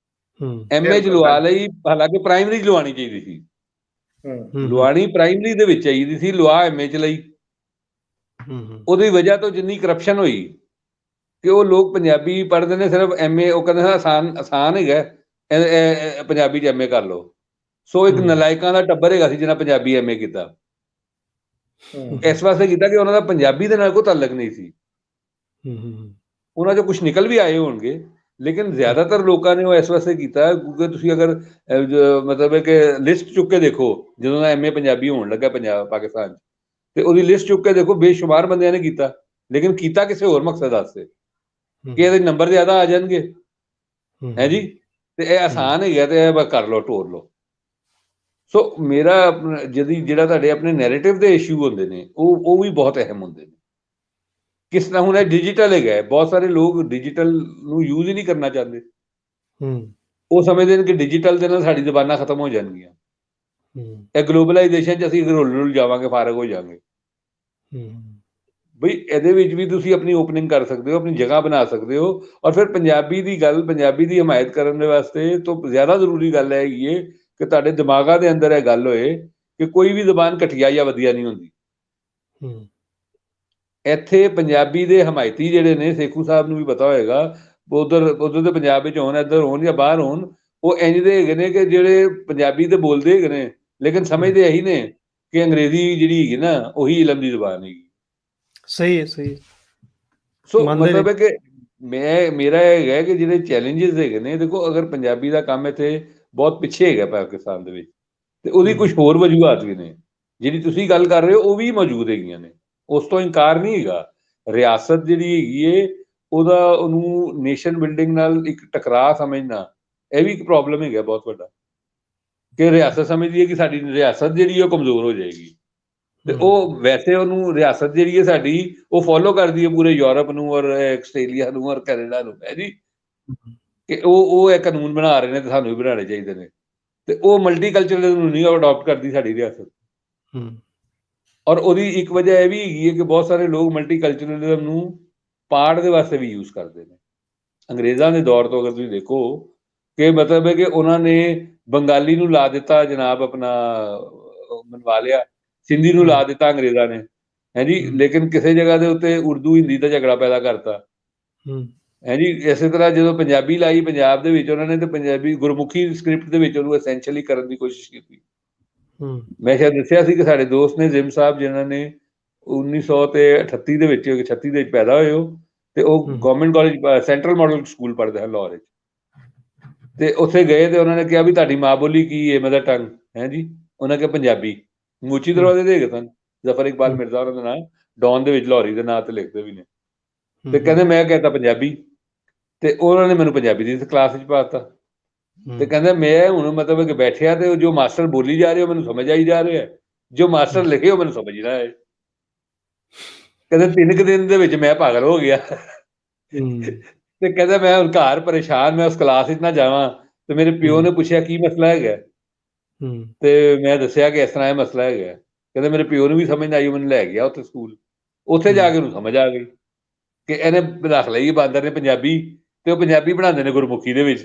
MA 'ਚ ਲਵਾ ਲਈ, ਹਾਲਾਂਕਿ ਪ੍ਰਾਇਮਰੀ 'ਚ ਲਵਾਉਣੀ ਚਾਹੀਦੀ ਸੀ। ਲਵਾਣੀ ਪ੍ਰਾਇਮਰੀ ਦੇ ਵਿੱਚ ਚਾਹੀਦੀ ਸੀ, ਲਵਾ MA 'ਚ ਲਈ। ਉਹਦੀ ਵਜ੍ਹਾ ਤੋਂ ਜਿੰਨੀ ਕਰਪਸ਼ਨ ਹੋਈ ਕਿ ਉਹ ਲੋਕ ਪੰਜਾਬੀ ਪੜ੍ਹਦੇ ਨੇ ਸਿਰਫ MA, ਉਹ ਕਹਿੰਦੇ ਆਸਾਨ ਹੈਗਾ ਪੰਜਾਬੀ 'ਚ MA ਕਰ ਲਓ। ਸੋ ਇੱਕ ਨਲਾਇਕਾਂ ਦਾ ਟੱਬਰ ਹੈਗਾ ਸੀ ਜਿਹਨਾਂ ਪੰਜਾਬੀ MA ਕੀਤਾ। ਇਸ ਵਾਸਤੇ ਕੀਤਾ ਕਿ ਉਹਨਾਂ ਦਾ ਪੰਜਾਬੀ ਦੇ ਨਾਲ ਕੋਈ ਤਾਲੁਕ ਨਹੀਂ ਸੀ। ਉਹਨਾਂ 'ਚੋਂ ਕੁਛ ਨਿਕਲ ਵੀ ਆਏ ਹੋਣਗੇ, ਲੇਕਿਨ ਜ਼ਿਆਦਾਤਰ ਲੋਕਾਂ ਨੇ ਉਹ ਇਸ ਵਾਸਤੇ ਕੀਤਾ ਕਿਉਂਕਿ ਤੁਸੀਂ ਅਗਰ ਮਤਲਬ ਹੈ ਕਿ ਲਿਸਟ ਚੁੱਕ ਕੇ ਦੇਖੋ, ਜਦੋਂ ਦਾ MA ਪੰਜਾਬੀ ਹੋਣ ਲੱਗਾ ਪਾਕਿਸਤਾਨ 'ਚ, ਤੇ ਉਹਦੀ ਲਿਸਟ ਚੁੱਕ ਕੇ ਦੇਖੋ, ਬੇਸ਼ੁਮਾਰ ਬੰਦਿਆਂ ਨੇ ਕੀਤਾ, ਲੇਕਿਨ ਕੀਤਾ ਕਿਸੇ ਹੋਰ ਮਕਸਦ ਵਾਸਤੇ ਕਿ ਇਹਦੇ ਨੰਬਰ ਜ਼ਿਆਦਾ ਆ ਜਾਣਗੇ, ਹੈ ਜੀ, ਤੇ ਇਹ ਆਸਾਨ ਹੈਗਾ ਤੇ ਇਹ ਕਰ ਲਓ, ਟੋਰ ਲਓ। ਸੋ ਮੇਰਾ ਜਿਹੜਾ ਤੁਹਾਡੇ ਆਪਣੇ ਨੈਰੇਟਿਵ ਦੇ ਇਸ਼ੂ ਹੁੰਦੇ ਨੇ, ਉਹ ਵੀ ਬਹੁਤ ਅਹਿਮ ਹੁੰਦੇ ਨੇ। ਕਿਸ ਤਰ੍ਹਾਂ ਹੁਣ ਇਹ ਡਿਜੀਟਲ ਹੈਗਾ, ਬਹੁਤ ਸਾਰੇ ਲੋਕ ਡਿਜੀਟਲ ਨੂੰ ਯੂਜ਼ ਹੀ ਨਹੀਂ ਕਰਨਾ ਚਾਹੁੰਦੇ। ਉਹ ਸਮਝਦੇ ਨੇ ਕਿ ਡਿਜੀਟਲ ਦੇ ਨਾਲ ਸਾਡੀ ਜ਼ਬਾਨਾਂ ਖਤਮ ਹੋ ਜਾਣਗੀਆਂ। ਇਹ ਗਲੋਬਲਾਈਜੇਸ਼ਨ 'ਚ ਅਸੀਂ ਰੁੱਲ ਜਾਵਾਂਗੇ, ਫਾਰਗ ਹੋ ਜਾਵਾਂਗੇ। ਬਈ ਇਹਦੇ ਵਿੱਚ ਵੀ ਤੁਸੀਂ ਆਪਣੀ ਓਪਨਿੰਗ ਕਰ ਸਕਦੇ ਹੋ, ਆਪਣੀ ਜਗ੍ਹਾ ਬਣਾ ਸਕਦੇ ਹੋ। ਔਰ ਫਿਰ ਪੰਜਾਬੀ ਦੀ ਗੱਲ, ਪੰਜਾਬੀ ਦੀ ਹਮਾਇਤ ਕਰਨ ਦੇ ਵਾਸਤੇ ਤੋਂ ਜ਼ਿਆਦਾ ਜ਼ਰੂਰੀ ਗੱਲ ਹੈਗੀ ਹੈ ਕਿ ਤੁਹਾਡੇ ਦਿਮਾਗਾਂ ਦੇ ਅੰਦਰ ਇਹ ਗੱਲ ਹੋਏ ਕਿ ਕੋਈ ਵੀ ਜ਼ਬਾਨ ਘਟੀਆ ਜਾਂ ਵਧੀਆ ਨਹੀਂ ਹੁੰਦੀ। ਇੱਥੇ ਪੰਜਾਬੀ ਦੇ ਹਮਾਇਤੀ ਜਿਹੜੇ ਨੇ, ਸੇਖੂ ਸਾਹਿਬ ਨੂੰ ਵੀ ਪਤਾ ਹੋਏਗਾ, ਉਧਰ ਦੇ ਪੰਜਾਬ ਵਿੱਚ ਹੋਣ, ਇੱਧਰ ਹੋਣ ਜਾਂ ਬਾਹਰ ਹੋਣ, ਉਹ ਇੰਝ ਦੇ ਹੈਗੇ ਨੇ ਕਿ ਜਿਹੜੇ ਪੰਜਾਬੀ ਤੇ ਬੋਲਦੇ ਹੈਗੇ ਨੇ, ਲੇਕਿਨ ਸਮਝਦੇ ਇਹੀ ਨੇ ਕਿ ਅੰਗਰੇਜ਼ੀ ਜਿਹੜੀ ਹੈਗੀ ਨਾ, ਉਹੀ ਇਲਮ ਦੀ ਜ਼ਬਾਨ ਹੈਗੀ। ਸਹੀ ਹੈ, ਸਹੀ। ਸੋ ਮਤਲਬ ਹੈ ਕਿ ਮੇਰਾ ਇਹ ਹੈਗਾ ਕਿ ਜਿਹੜੇ ਚੈਲੰਜਸ ਹੈਗੇ ਨੇ, ਦੇਖੋ ਅਗਰ ਪੰਜਾਬੀ ਦਾ ਕੰਮ ਇੱਥੇ ਬਹੁਤ ਪਿੱਛੇ ਹੈਗਾ ਪਾਕਿਸਤਾਨ ਦੇ ਵਿੱਚ, ਤੇ ਉਹਦੀ ਕੁਝ ਹੋਰ ਵਜੂਹਾਤ ਵੀ ਨੇ। ਜਿਹੜੀ ਤੁਸੀਂ ਗੱਲ ਕਰ ਰਹੇ ਹੋ ਉਹ ਵੀ ਮੌਜੂਦ ਹੈਗੀਆਂ ਨੇ, ਉਸ ਤੋਂ ਇਨਕਾਰ ਨਹੀਂ ਹੈਗਾ। ਰਿਆਸਤ ਜਿਹੜੀ ਹੈਗੀ ਏ, ਉਹਨੂੰ ਨੇਸ਼ਨ ਬਿਲਡਿੰਗ ਨਾਲ ਇੱਕ ਟਕਰਾਅ ਸਮਝਣਾ, ਇਹ ਵੀ ਇੱਕ ਪ੍ਰੋਬਲਮ ਹੈਗਾ ਬਹੁਤ ਵੱਡਾ, ਕਿ ਰਿਆਸਤ ਸਮਝਦੀ ਹੈ ਕਿ ਸਾਡੀ ਰਿਆਸਤ ਜਿਹੜੀ ਉਹ ਕਮਜ਼ੋਰ ਹੋ ਜਾਏਗੀ, ਤੇ ਉਹ ਵੈਸੇ ਉਹਨੂੰ ਰਿਆਸਤ ਜਿਹੜੀ ਹੈ ਸਾਡੀ, ਉਹ ਫੋਲੋ ਕਰਦੀ ਹੈ ਪੂਰੇ ਯੂਰਪ ਨੂੰ ਔਰ ਆਸਟ੍ਰੇਲੀਆ ਨੂੰ ਔਰ ਕੈਨੇਡਾ ਨੂੰ, ਹੈ ਜੀ, ਕਿ ਉਹ ਇਹ ਕਾਨੂੰਨ ਬਣਾ ਰਹੇ ਨੇ ਤੇ ਸਾਨੂੰ ਵੀ ਬਣਾਉਣੇ ਚਾਹੀਦੇ ਨੇ। ਤੇ ਉਹ ਮਲਟੀਕਲਚਰਲਿਜ਼ਮ ਨੂੰ ਨਹੀਂ ਅਡਾਪਟ ਕਰਦੀ ਸਾਡੀ ਰਿਆਸਤ। ਔਰ ਉਹਦੀ ਇੱਕ ਵਜ੍ਹਾ ਇਹ ਵੀ ਹੈਗੀ ਹੈ ਕਿ ਬਹੁਤ ਸਾਰੇ ਲੋਕ ਮਲਟੀਕਲਚਰਲਿਜ਼ਮ ਨੂੰ ਪਾੜ ਦੇ ਵਾਸਤੇ ਵੀ ਯੂਜ਼ ਕਰਦੇ ਨੇ। ਅੰਗਰੇਜ਼ਾਂ ਦੇ ਦੌਰ ਤੋਂ ਅਗਰ ਤੁਸੀਂ ਦੇਖੋ ਕਿ ਮਤਲਬ ਹੈ ਕਿ ਉਹਨਾਂ ਨੇ ਬੰਗਾਲੀ ਨੂੰ ਲਾ ਦਿੱਤਾ, ਜਨਾਬ ਆਪਣਾ ਮਨਵਾ ਲਿਆ, ਸਿੰਧੀ ਨੂੰ ਲਾ ਦਿੱਤਾ ਅੰਗਰੇਜ਼ਾਂ ਨੇ, ਹੈ ਜੀ, ਲੇਕਿਨ ਕਿਸੇ ਜਗ੍ਹਾ ਦੇ ਉੱਤੇ ਉਰਦੂ ਹਿੰਦੀ ਦਾ ਝਗੜਾ ਪੈਦਾ ਕਰਤਾ, ਹੈ ਜੀ। ਇਸੇ ਤਰ੍ਹਾਂ ਜਦੋਂ ਪੰਜਾਬੀ ਲਾਈ ਪੰਜਾਬ ਦੇ ਵਿੱਚ, ਉਹਨਾਂ ਨੇ ਤੇ ਪੰਜਾਬੀ ਗੁਰਮੁਖੀ ਸਕ੍ਰਿਪਟ ਦੇ ਵਿੱਚ ਉਹਨੂੰ ਐਸੈਂਸ਼ੀਅਲੀ ਕਰਨ ਦੀ ਕੋਸ਼ਿਸ਼ ਕੀਤੀ। ਮੈਂ ਸ਼ਾਇਦ ਦੱਸਿਆ ਸੀ ਕਿ ਸਾਡੇ ਦੋਸਤ ਨੇ ਜ਼ਿਮ ਸਾਹਿਬ, ਜਿਨ੍ਹਾਂ ਨੇ 1938 ਦੇ ਵਿੱਚ 36 ਦੇ ਵਿੱਚ ਪੈਦਾ ਹੋਏ ਹੋ, ਤੇ ਉਹ government college central model school ਪੜ੍ਹਦੇ ਹਨ ਲਾਹੌਰ ਵਿੱਚ। ਤੇ ਉੱਥੇ ਗਏ ਤੇ ਉਹਨਾਂ ਨੇ ਕਿਹਾ ਵੀ ਤੁਹਾਡੀ ਮਾਂ ਬੋਲੀ ਕੀ ਹੈ, ਮਦਰ ਟੰਗ, ਹੈ ਜੀ। ਉਹਨਾਂ ਕਿਹਾ ਪੰਜਾਬੀ। ਮੂਚੀ ਦਰਵਾਜ਼ੇ ਦੇ ਹੈਗੇ ਸਨ, ਜ਼ਫਰ ਇਕਬਾਲ ਮਿਰਜ਼ਾ ਉਹਨਾਂ ਦਾ ਨਾਂ, ਡੌਨ ਦੇ ਵਿੱਚ ਲਾਹੌਰੀ ਦੇ ਨਾਂ ਤੇ ਲਿਖਦੇ ਵੀ ਨੇ। ਤੇ ਕਹਿੰਦੇ ਮੈਂ ਕਹਿਤਾ ਪੰਜਾਬੀ, ਤੇ ਉਹਨਾਂ ਨੇ ਮੈਨੂੰ ਪੰਜਾਬੀ ਦੀ ਕਲਾਸ ਵਿੱਚ ਪਾ ਦਿੱਤਾ। ਤੇ ਕਹਿੰਦਾ ਮੈਂ ਹੁਣ ਮਤਲਬ ਕਿ ਬੈਠਿਆ ਤੇ ਜੋ ਮਾਸਟਰ ਬੋਲੀ ਜਾ ਰਹੇ ਹੋ ਮੈਨੂੰ ਸਮਝ ਆਈ ਜਾ ਰਿਹਾ, ਜੋ ਮਾਸਟਰ ਲਿਖੇ ਉਹ ਮੈਨੂੰ ਸਮਝ ਨਾ ਆਏ। ਕਹਿੰਦੇ 3 ਦਿਨ ਦੇ ਵਿੱਚ ਮੈਂ ਪਾਗਲ ਹੋ ਗਿਆ। ਤੇ ਕਹਿੰਦਾ ਮੈਂ ਹੁਣ ਘਰ ਪਰੇਸ਼ਾਨ, ਮੈਂ ਉਸ ਕਲਾਸ ਵਿੱਚ ਨਾ ਜਾਵਾਂ। ਤੇ ਮੇਰੇ ਪਿਓ ਨੇ ਪੁੱਛਿਆ ਕੀ ਮਸਲਾ ਹੈਗਾ, ਤੇ ਮੈਂ ਦੱਸਿਆ ਕਿ ਇਸ ਤਰ੍ਹਾਂ ਇਹ ਮਸਲਾ ਹੈਗਾ। ਕਹਿੰਦਾ ਮੇਰੇ ਪਿਓ ਨੂੰ ਵੀ ਸਮਝ ਆਈ, ਮੈਨੂੰ ਲੈ ਗਿਆ ਉੱਥੇ ਸਕੂਲ। ਉੱਥੇ ਜਾ ਕੇ ਉਹਨੂੰ ਸਮਝ ਆ ਗਈ ਕਿ ਇਹਨੇ ਰੱਖ ਲਈ ਬਾਂਦਰ ਨੇ ਪੰਜਾਬੀ, ਤੇ ਉਹ ਪੰਜਾਬੀ ਬਣਾਉਂਦੇ ਨੇ ਗੁਰਮੁਖੀ ਦੇ ਵਿੱਚ।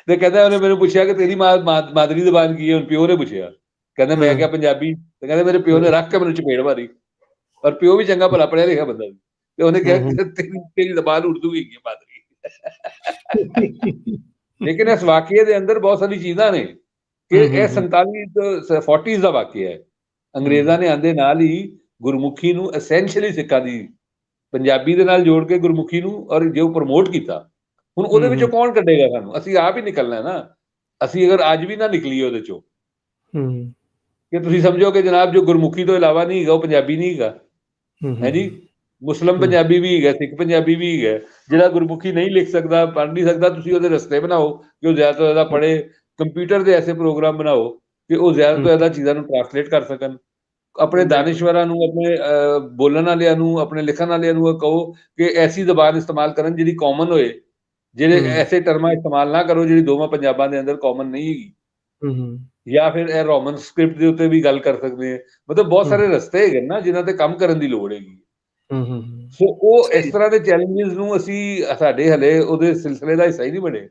ਤੇ ਕਹਿੰਦਾ ਉਹਨੇ ਮੈਨੂੰ ਪੁੱਛਿਆ ਕਿ ਤੇਰੀ ਮਾਦਰੀ ਜ਼ਬਾਨ ਕੀ ਹੈ? ਹੁਣ ਪਿਓ ਨੇ ਪੁੱਛਿਆ, ਕਹਿੰਦਾ ਮੈਂ ਕਿਹਾ ਪੰਜਾਬੀ। ਤੇ ਕਹਿੰਦਾ ਮੇਰੇ ਪਿਓ ਨੇ ਰੱਖ ਕੇ ਮੈਨੂੰ ਚਪੇੜ ਮਾਰੀ, ਪਰ ਪਿਓ ਵੀ ਚੰਗਾ ਭਲਾ ਪੜ੍ਹਿਆ ਲਿਖਿਆ ਬੰਦਾ ਸੀ, ਤੇ ਉਹਨੇ ਕਿਹਾ ਤੇਰੀ ਜ਼ਬਾਨ ਉਰਦੂ ਹੈਗੀ ਹੈ, ਮਾਦਰੀ। ਲੇਕਿਨ ਇਸ ਵਾਕਿਏ ਦੇ ਅੰਦਰ ਬਹੁਤ ਸਾਰੀ ਚੀਜ਼ਾਂ ਨੇ ਕਿ ਇਹ 40s ਦਾ ਵਾਕਿਆ ਹੈ। ਅੰਗਰੇਜ਼ਾਂ ਨੇ ਆਂਦੇ ਨਾਲ ਹੀ ਗੁਰਮੁਖੀ ਨੂੰ ਐਸੈਂਸ਼ੀਅਲੀ ਸਿੱਖਾਂ ਦੀ ਪੰਜਾਬੀ ਦੇ ਨਾਲ ਜੋੜ ਕੇ ਗੁਰਮੁਖੀ ਨੂੰ ਔਰ ਜੋ ਪ੍ਰਮੋਟ ਕੀਤਾ। ਹੁਣ ਉਹਦੇ ਵਿੱਚੋਂ ਕੌਣ ਕੱਢੇਗਾ ਸਾਨੂੰ? ਅਸੀਂ ਆਪ ਹੀ ਨਿਕਲਣਾ ਨਾ। ਅਸੀਂ ਅਗਰ ਅੱਜ ਵੀ ਨਾ ਨਿਕਲੀਏ ਉਹਦੇ ਚੋਂ, ਕਿ ਤੁਸੀਂ ਸਮਝੋ ਕਿ ਜਨਾਬ ਜੋ ਗੁਰਮੁਖੀ ਤੋਂ ਇਲਾਵਾ ਨਹੀਂ ਹੈਗਾ ਉਹ ਪੰਜਾਬੀ ਨਹੀਂ ਹੈਗਾ, ਹੈ ਜੀ। ਮੁਸਲਿਮ ਪੰਜਾਬੀ ਵੀ ਹੈਗਾ, ਸਿੱਖ ਪੰਜਾਬੀ ਵੀ ਹੈਗਾ। ਜਿਹੜਾ ਗੁਰਮੁਖੀ ਨਹੀਂ ਲਿਖ ਸਕਦਾ, ਪੜ੍ਹ ਨਹੀਂ ਸਕਦਾ, ਤੁਸੀਂ ਉਹਦੇ ਰਸਤੇ ਬਣਾਓ ਕਿ ਉਹ ਜ਼ਿਆਦਾ ਤੋਂ ਜ਼ਿਆਦਾ ਪੜ੍ਹੇ। ਕੰਪਿਊਟਰ ਦੇ ਐਸੇ ਪ੍ਰੋਗਰਾਮ ਬਣਾਓ ਕਿ ਉਹ ਜ਼ਿਆਦਾ ਤੋਂ ਜ਼ਿਆਦਾ ਚੀਜ਼ਾਂ ਨੂੰ ਟ੍ਰਾਂਸਲੇਟ ਕਰ ਸਕਣ। ਆਪਣੇ ਦਾਨਿਸ਼ਵਰਾਂ ਨੂੰ, ਆਪਣੇ ਬੋਲਣ ਵਾਲਿਆਂ ਨੂੰ, ਆਪਣੇ ਲਿਖਣ ਵਾਲਿਆਂ ਨੂੰ ਕਹੋ ਕਿ ਐਸੀ ਜ਼ਬਾਨ ਇਸਤੇਮਾਲ ਕਰਨ ਜਿਹੜੀ ਕਾਮਨ ਹੋਏ, ਜਿਹੜੇ ਐਸੇ ਟਰਮਾਂ ਇਸਤੇਮਾਲ ਨਾ ਕਰੋ ਜਿਹੜੀ ਦੋਵਾਂ ਪੰਜਾਬਾਂ ਦੇ ਅੰਦਰ ਕਾਮਨ ਨਹੀਂ ਹੈਗੀ। ਜਾਂ ਫਿਰ ਇਹ ਰੋਮਨ ਸਕ੍ਰਿਪਟ ਦੇ ਉੱਤੇ ਵੀ ਗੱਲ ਕਰ ਸਕਦੇ ਹਾਂ। ਮਤਲਬ ਬਹੁਤ ਸਾਰੇ ਰਸਤੇ ਹੈਗੇ ਨਾ ਜਿਨ੍ਹਾਂ ਤੇ ਕੰਮ ਕਰਨ ਦੀ ਲੋੜ ਹੈਗੀ। ਸੋ ਉਹ ਇਸ ਤਰ੍ਹਾਂ ਦੇ ਚੈਲੰਜਸ ਨੂੰ ਅਸੀਂ, ਸਾਡੇ ਹਲੇ ਉਹਦੇ ਸਿਲਸਿਲੇ ਦਾ ਹਿੱਸਾ ਹੀ ਨਹੀਂ ਬਣੇ।